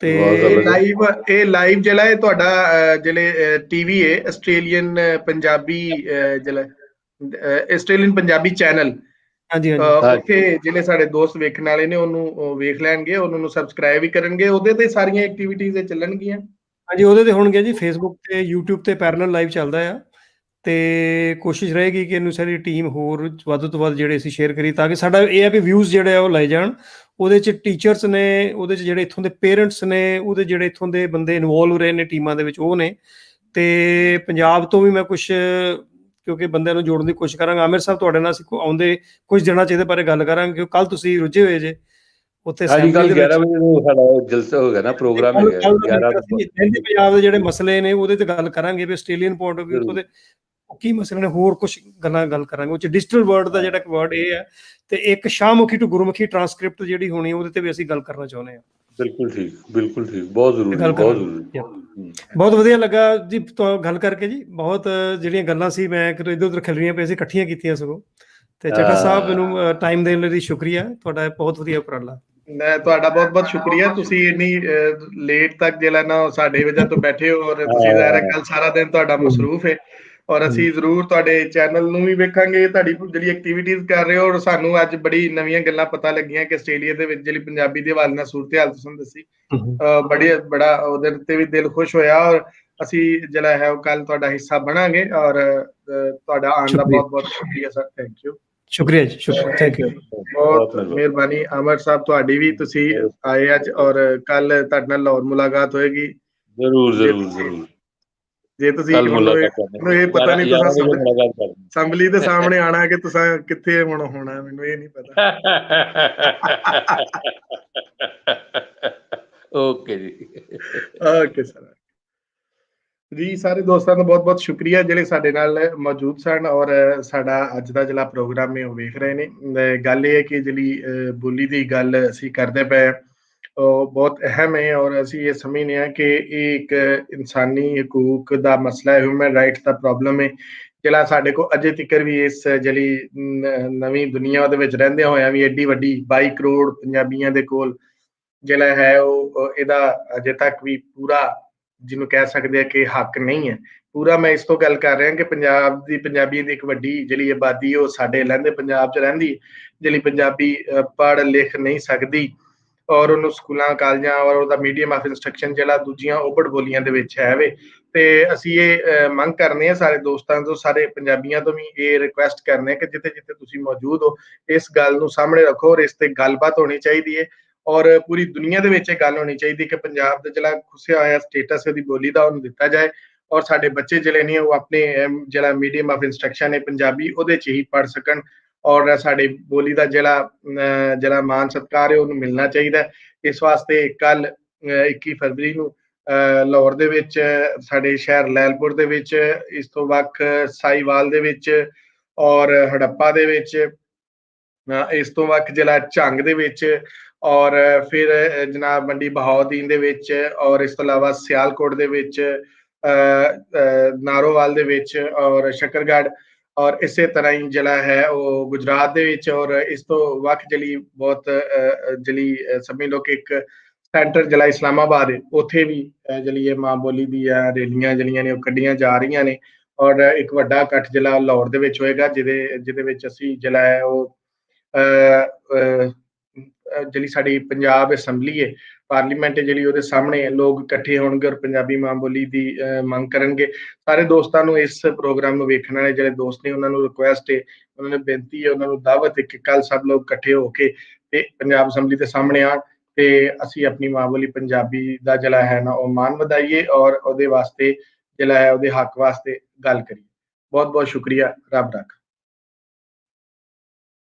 ਤੇ ਇਹ ਲਾਈਵ ਜਿਹੜਾ ਹੈ ਤੁਹਾਡਾ ਜਿਹੜੇ TV ਹੈ ਆਸਟ੍ਰੇਲੀਅਨ ਪੰਜਾਬੀ, ਜਿਹੜਾ ਆਸਟ੍ਰੇਲੀਅਨ ਪੰਜਾਬੀ ਚੈਨਲ, ਉੱਥੇ ਜਿਹੜੇ ਸਾਡੇ ਦੋਸਤ ਵੇਖਣ ਵਾਲੇ ਨੇ ਉਹਨੂੰ ਵੇਖ ਲੈਣਗੇ, ਉਹਨਾਂ ਨੂੰ ਸਬਸਕ੍ਰਾਈਬ ਵੀ ਕਰਨਗੇ, ਉਹਦੇ ਤੇ ਸਾਰੀਆਂ ਐਕਟੀਵਿਟੀਜ਼ ਚੱਲਣਗੀਆਂ। ਹਾਂਜੀ, ਉਹਦੇ ਤੇ ਹੋਣਗੇ ਜੀ। ਫੇਸਬੁੱਕ ਤੇ YouTube ਤੇ ਪੈਰਲਲ ਲਾਈਵ ਚੱਲਦਾ ਆ, ਤੇ ਕੋਸ਼ਿਸ਼ ਰਹੇਗੀ ਕਿ ਇਹਨੂੰ ਸਾਡੀ ਟੀਮ ਹੋਰ ਵੱਧ ਤੋਂ ਵੱਧ ਜਿਹੜੇ ਅਸੀਂ ਸ਼ੇਅਰ ਕਰੀਏ, ਤਾਂ ਕਿ ਸਾਡਾ ਇਹ ਹੈ ਵੀ ਵਿਊਜ਼ ਜਿਹੜੇ ਆ ਉਹ ਲਏ ਜਾਣ। ਉਹਦੇ 'ਚ ਟੀਚਰਸ ਨੇ, ਉਹਦੇ 'ਚ ਜਿਹੜੇ ਇੱਥੋਂ ਦੇ ਪੇਰੈਂਟਸ ਨੇ, ਉਹਦੇ ਜਿਹੜੇ ਇੱਥੋਂ ਦੇ ਬੰਦੇ ਇਨਵੋਲਵ ਰਹੇ ਨੇ ਟੀਮਾਂ ਦੇ ਵਿੱਚ ਉਹ ਨੇ, ਤੇ ਪੰਜਾਬ ਤੋਂ ਵੀ ਮੈਂ ਕੁਛ ਕਿਉਂਕਿ ਬੰਦਿਆਂ ਨੂੰ ਜੋੜਨ ਦੀ ਕੋਸ਼ਿਸ਼ ਕਰਾਂਗਾ। ਆਮਿਰ ਸਾਹਿਬ, ਤੁਹਾਡੇ ਨਾਲ ਅਸੀਂ ਆਉਂਦੇ ਕੁਝ ਦਿਨਾਂ 'ਚ ਇਹਦੇ ਬਾਰੇ ਗੱਲ ਕਰਾਂਗੇ, ਕਿਉਂਕਿ ਕੱਲ ਤੁਸੀਂ ਰੁੱਝੇ ਹੋਏ ਜੇ ਉੱਥੇ ਹਾਂਜੀ, ਕੱਲ ਅਸੈਂਬਲੀ ਦੇ 11 ਵਿੱਚ। ਵਜੇ ਨੂੰ ਸਾਡਾ ਜਲਸਾ ਹੋ ਗਿਆ ਨਾ, ਪ੍ਰੋਗਰਾਮ ਹੈਗਾ 11 ਲਹਿੰਦੇ ਪੰਜਾਬ ਦੇ ਜਿਹੜੇ ਮਸਲੇ ਨੇ ਉਹਦੇ ਤੇ ਗੱਲ ਕਰਾਂਗੇ ਵੀ ਆਸਟ੍ਰੇਲੀਅਨ ਪੁਆਇੰਟ ਆਫ ਵਿਊ ਤੋਂ ਉਹਦੇ ਕੀ ਮਸਲੇ ਨੇ, ਹੋਰ ਕੁਝ ਗੱਲਾਂ ਗੱਲ ਕਰਾਂਗੇ। ਉਹ 'ਚ ਡਿਜੀਟਲ ਵਰਡ ਦਾ ਜਿਹੜਾ ਇੱਕ ਵਰਡ ਇਹ ਹੈ, ਤੇ ਇੱਕ ਸ਼ਾਹਮੁਖੀ ਟੂ ਗੁਰਮੁਖੀ ਟ੍ਰਾਂਸਕ੍ਰਿਪਟ ਜਿਹੜੀ ਹੋਣੀ ਉਹਦੇ ਤੇ ਵੀ ਅਸੀਂ ਗੱਲ ਕਰਨਾ ਚਾਹੁੰਦੇ ਹਾਂ। ਬਿਲਕੁਲ ਠੀਕ, ਬਿਲਕੁਲ ਠੀਕ, ਬਹੁਤ ਜ਼ਰੂਰੀ, ਗੱਲ ਬਹੁਤ ਕਰਾਂਗੇ। ਜ਼ਰੂਰੀ। ਬਹੁਤ ਵਧੀਆ ਲੱਗਾ ਜੀ ਗੱਲ ਕਰਕੇ ਜੀ। ਬਹੁਤ ਜਿਹੜੀਆਂ ਗੱਲਾਂ ਸੀ ਮੈਂ ਕਿਤੇ ਇੱਧਰ ਉੱਧਰ ਖਿਲ ਰਹੀਆਂ ਪਈਆਂ ਸੀ, ਇਕੱਠੀਆਂ ਕੀਤੀਆਂ ਸਗੋਂ। ਤੇ ਚੱਠਾ ਸਾਹਿਬ, ਮੈਨੂੰ ਟਾਈਮ ਦੇਣ ਲਈ ਸ਼ੁਕਰੀਆ ਤੁਹਾਡਾ, ਬਹੁਤ ਵਧੀਆ ਉਪਰਾਲਾ। ਮੈਂ ਤੁਹਾਡਾ ਬਹੁਤ ਬਹੁਤ ਸ਼ੁਕਰੀਆ, ਤੁਸੀਂ ਇੰਨੀ ਲੇਟ ਤੱਕ ਜਿਹੜਾ ਨਾ 6:30 ਵਜੇ ਤੋਂ ਬੈਠੇ ਹੋ, ਔਰ ਤੁਸੀਂ ਜ਼ਾਹਿਰ ਹੈ ਕੱਲ ਸਾਰਾ ਦਿਨ ਤੁਹਾਡਾ ਮਸਰੂਫ ਹੈ, ਔਰ ਅਸੀਂ ਜ਼ਰੂਰ ਤੁਹਾਡੇ ਚੈਨਲ ਨੂੰ ਵੀ ਵੇਖਾਂਗੇ, ਤੁਹਾਡੀ ਜਿਹੜੀ ਐਕਟੀਵਿਟੀਜ਼ ਕਰ ਰਹੇ ਹੋ। ਔਰ ਸਾਨੂੰ ਅੱਜ ਬੜੀ ਨਵੀਆਂ ਗੱਲਾਂ ਪਤਾ ਲੱਗੀਆਂ ਕਿ ਆਸਟ੍ਰੇਲੀਆ ਦੇ ਵਿੱਚ ਜਿਹੜੀ ਪੰਜਾਬੀ ਦੇ ਹਵਾਲੇ ਨਾਲ ਸੂਰਤ ਹਾਲ ਤੁਸੀਂ ਦੱਸੀ, ਬੜਾ ਉਹਦੇ ਤੇ ਵੀ ਦਿਲ ਖੁਸ਼ ਹੋਇਆ। ਔਰ ਅਸੀਂ ਜਿਹੜਾ ਹੈ ਉਹ ਕੱਲ ਤੁਹਾਡਾ ਹਿੱਸਾ ਬਣਾਂਗੇ, ਔਰ ਤੁਹਾਡਾ ਆਉਣ ਦਾ ਬਹੁਤ ਬਹੁਤ ਸ਼ੁਕਰੀਆ ਸਰ। Thank you. ਸ਼ੁਕਰੀਆ ਜੀ, ਸ਼ੁਕਰੀਆ, ਥੈਂਕ ਯੂ। ਬਹੁਤ ਮਿਹਰਬਾਨੀ ਆਮਰ ਸਾਹਿਬ ਤੁਹਾਡੀ ਵੀ, ਤੁਸੀਂ ਆਏ ਅੱਜ, ਔਰ ਕੱਲ ਤੁਹਾਡੇ ਨਾਲ ਲਾਹੌਰ ਮੁਲਾਕਾਤ ਹੋਏਗੀ। ਜ਼ਰੂਰ ਜ਼ਰੂਰ ਜ਼ਰੂਰ। ਜੇ ਤੁਸੀਂ ਮੈਨੂੰ ਇਹ ਪਤਾ ਨਹੀਂ ਤੁਸੀਂ ਅਸੈਂਬਲੀ ਦੇ ਸਾਹਮਣੇ ਆਣਾ ਕਿ ਤੁਸੀਂ ਕਿੱਥੇ ਹੁਣ ਹੋਣਾ, ਮੈਨੂੰ ਇਹ ਨਹੀਂ ਪਤਾ। ਓਕੇ ਜੀ, ਓਕੇ ਸਰ ਜੀ। ਸਾਰੇ ਦੋਸਤਾਂ ਦਾ ਬਹੁਤ ਬਹੁਤ ਸ਼ੁਕਰੀਆ ਜਿਹੜੇ ਸਾਡੇ ਨਾਲ ਮੌਜੂਦ ਸਨ, ਔਰ ਸਾਡਾ ਅੱਜ ਦਾ ਜਿਹੜਾ ਪ੍ਰੋਗਰਾਮ ਹੈ ਉਹ ਵੇਖ ਰਹੇ ਨੇ। ਗੱਲ ਇਹ ਹੈ ਕਿ ਜਿਹੜੀ ਬੋਲੀ ਦੀ ਗੱਲ ਅਸੀਂ ਕਰਦੇ ਪਏ ਉਹ ਬਹੁਤ ਅਹਿਮ ਹੈ, ਔਰ ਅਸੀਂ ਇਹ ਸਮਝਦੇ ਹਾਂ ਕਿ ਇਹ ਇੱਕ ਇਨਸਾਨੀ ਹਕੂਕ ਦਾ ਮਸਲਾ ਹੈ, ਹਿਊਮਨ ਰਾਈਟਸ ਦਾ ਪ੍ਰੋਬਲਮ ਹੈ, ਜਿਹੜਾ ਸਾਡੇ ਕੋਲ ਅਜੇ ਤੱਕ ਵੀ ਇਸ ਜਿਹੜੀ ਨਵੀਂ ਦੁਨੀਆ ਉਹਦੇ ਵਿੱਚ ਰਹਿੰਦੇ ਹੋਇਆ ਵੀ ਐਡੀ ਵੱਡੀ 22 ਕਰੋੜ ਪੰਜਾਬੀਆਂ ਦੇ ਕੋਲ ਜਿਹੜਾ ਹੈ ਉਹ ਇਹਦਾ ਅਜੇ ਤੱਕ ਵੀ ਪੂਰਾ ਜਿਹਨੂੰ ਕਹਿ ਸਕਦੇ ਆ ਕਿ ਹੱਕ ਨਹੀਂ ਹੈ ਪੂਰਾ। ਮੈਂ ਇਸ ਤੋਂ ਗੱਲ ਕਰ ਰਿਹਾ ਕਿ ਪੰਜਾਬ ਦੀ ਪੰਜਾਬੀ ਦੀ ਇੱਕ ਵੱਡੀ ਜਿਹੜੀ ਆਬਾਦੀ ਉਹ ਸਾਡੇ ਲਹਿੰਦੇ ਪੰਜਾਬ 'ਚ ਰਹਿੰਦੀ, ਜਿਹੜੀ ਪੰਜਾਬੀ ਪੜ੍ਹ ਲਿਖ ਨਹੀਂ ਸਕਦੀ, ਔਰ ਉਹਨੂੰ ਸਕੂਲਾਂ ਕਾਲਜਾਂ ਔਰ ਉਹਦਾ ਮੀਡੀਅਮ ਆਫ ਇੰਸਟਰਕਸ਼ਨ ਜਿਹੜਾ ਦੂਜੀਆਂ ਓਪੜ ਬੋਲੀਆਂ ਦੇ ਵਿੱਚ ਹੈ ਵੇ। ਤੇ ਅਸੀਂ ਇਹ ਮੰਗ ਕਰਨੇ ਆ ਸਾਰੇ ਦੋਸਤਾਂ ਤੋਂ, ਸਾਰੇ ਪੰਜਾਬੀਆਂ ਤੋਂ ਵੀ ਇਹ ਰਿਕੁਐਸਟ ਕਰਨੇ ਕਿ ਜਿੱਥੇ ਜਿੱਥੇ ਤੁਸੀਂ ਮੌਜੂਦ ਹੋ ਇਸ ਗੱਲ ਨੂੰ ਸਾਹਮਣੇ ਰੱਖੋ, ਔਰ ਇਸ ਤੇ ਗੱਲਬਾਤ ਹੋਣੀ ਚਾਹੀਦੀ ਹੈ, ਔਰ ਪੂਰੀ ਦੁਨੀਆ ਦੇ ਵਿੱਚ ਇਹ ਗੱਲ ਹੋਣੀ ਚਾਹੀਦੀ ਕਿ ਪੰਜਾਬ ਦਾ ਜਿਹੜਾ ਖੁੱਸਿਆ ਹੋਇਆ ਸਟੇਟਸ ਉਹਦੀ ਬੋਲੀ ਦਾ ਉਹਨੂੰ ਦਿੱਤਾ ਜਾਏ, ਔਰ ਸਾਡੇ ਬੱਚੇ ਜਿਹੜੇ ਨੇ ਉਹ ਆਪਣੇ ਜਿਹੜਾ ਮੀਡੀਅਮ ਆਫ ਇੰਸਟਰਕਸ਼ਨ ਹੈ ਪੰਜਾਬੀ ਉਹਦੇ 'ਚ ਹੀ ਪੜ੍ਹ ਸਕਣ, ਔਰ ਸਾਡੀ ਬੋਲੀ ਦਾ ਜਿਹੜਾ ਮਾਨ ਸਤਿਕਾਰ ਹੈ ਉਹਨੂੰ ਮਿਲਣਾ ਚਾਹੀਦਾ। ਇਸ ਵਾਸਤੇ ਕੱਲ 21 ਫਰਵਰੀ ਨੂੰ ਲਾਹੌਰ ਦੇ ਵਿੱਚ, ਸਾਡੇ ਸ਼ਹਿਰ ਲੈਲਪੁਰ ਦੇ ਵਿੱਚ, ਇਸ ਤੋਂ ਵੱਖ ਸਾਈਵਾਲ ਦੇ ਵਿੱਚ ਔਰ ਹੜੱਪਾ ਦੇ ਵਿੱਚ, ਇਸ ਤੋਂ ਵੱਖ ਜਿਹੜਾ ਝੰਗ ਦੇ ਵਿੱਚ, ਔਰ ਫਿਰ ਜਨਾਬ ਮੰਡੀ ਬਹਾਉਦੀਨ ਦੇ ਵਿੱਚ, ਔਰ ਇਸ ਤੋਂ ਇਲਾਵਾ ਸਿਆਲਕੋਟ ਦੇ ਵਿੱਚ, ਨਾਰੋਵਾਲ ਦੇ ਵਿੱਚ, ਔਰ ਸ਼ਕਰਗੜ੍ਹ, ਔਰ ਇਸੇ ਤਰ੍ਹਾਂ ਹੀ ਜਿਹੜਾ ਹੈ ਉਹ ਗੁਜਰਾਤ ਦੇ ਵਿੱਚ, ਔਰ ਇਸ ਤੋਂ ਵੱਖ ਜਿਹੜੀ ਬਹੁਤ ਜਿਹੜੀ ਸਮਝ ਲਓ ਕਿ ਇੱਕ ਸੈਂਟਰ ਜਿਹੜਾ ਇਸਲਾਮਾਬਾਦ ਹੈ ਉੱਥੇ ਵੀ ਜਿਹੜੀ ਇਹ ਮਾਂ ਬੋਲੀ ਦੀਆਂ ਰੈਲੀਆਂ ਜਿਹੜੀਆਂ ਨੇ ਉਹ ਕੱਢੀਆਂ ਜਾ ਰਹੀਆਂ ਨੇ, ਔਰ ਇੱਕ ਵੱਡਾ ਇਕੱਠ ਜਿਹੜਾ ਲਾਹੌਰ ਦੇ ਵਿੱਚ ਹੋਏਗਾ, ਜਿਹਦੇ ਵਿੱਚ ਅਸੀਂ ਜਿਹੜਾ ਹੈ ਉਹ ਜਿਹੜੀ ਸਾਡੀ ਪੰਜਾਬ ਅਸੈਂਬਲੀ ਹੈ, ਪਾਰਲੀਮੈਂਟ ਹੈ, ਜਿਹੜੀ ਉਹਦੇ ਸਾਹਮਣੇ ਲੋਕ ਇਕੱਠੇ ਹੋਣਗੇ ਔਰ ਪੰਜਾਬੀ ਮਾਂ ਬੋਲੀ ਦੀ ਮੰਗ ਕਰਨਗੇ। ਸਾਰੇ ਦੋਸਤਾਂ ਨੂੰ ਇਸ ਪ੍ਰੋਗਰਾਮ ਨੂੰ ਵੇਖਣ ਵਾਲੇ ਜਿਹੜੇ ਦੋਸਤ ਨੇ ਉਹਨਾਂ ਨੂੰ ਰਿਕੁਐਸਟ ਹੈ, ਉਹਨਾਂ ਨੂੰ ਬੇਨਤੀ ਹੈ, ਉਹਨਾਂ ਨੂੰ ਦਾਵਤ ਹੈ ਕਿ ਕੱਲ ਸਭ ਲੋਕ ਇਕੱਠੇ ਹੋ ਕੇ ਤੇ ਪੰਜਾਬ ਅਸੈਂਬਲੀ ਦੇ ਸਾਹਮਣੇ ਆਉਣ ਤੇ ਅਸੀਂ ਆਪਣੀ ਮਾਂ ਬੋਲੀ ਪੰਜਾਬੀ ਦਾ ਜਿਹੜਾ ਹੈ ਨਾ ਉਹ ਮਾਣ ਵਧਾਈਏ, ਔਰ ਉਹਦੇ ਵਾਸਤੇ ਜਿਹੜਾ ਹੈ ਉਹਦੇ ਹੱਕ ਵਾਸਤੇ ਗੱਲ ਕਰੀਏ। ਬਹੁਤ ਬਹੁਤ ਸ਼ੁਕਰੀਆ। ਰੱਬ ਰੱਖ।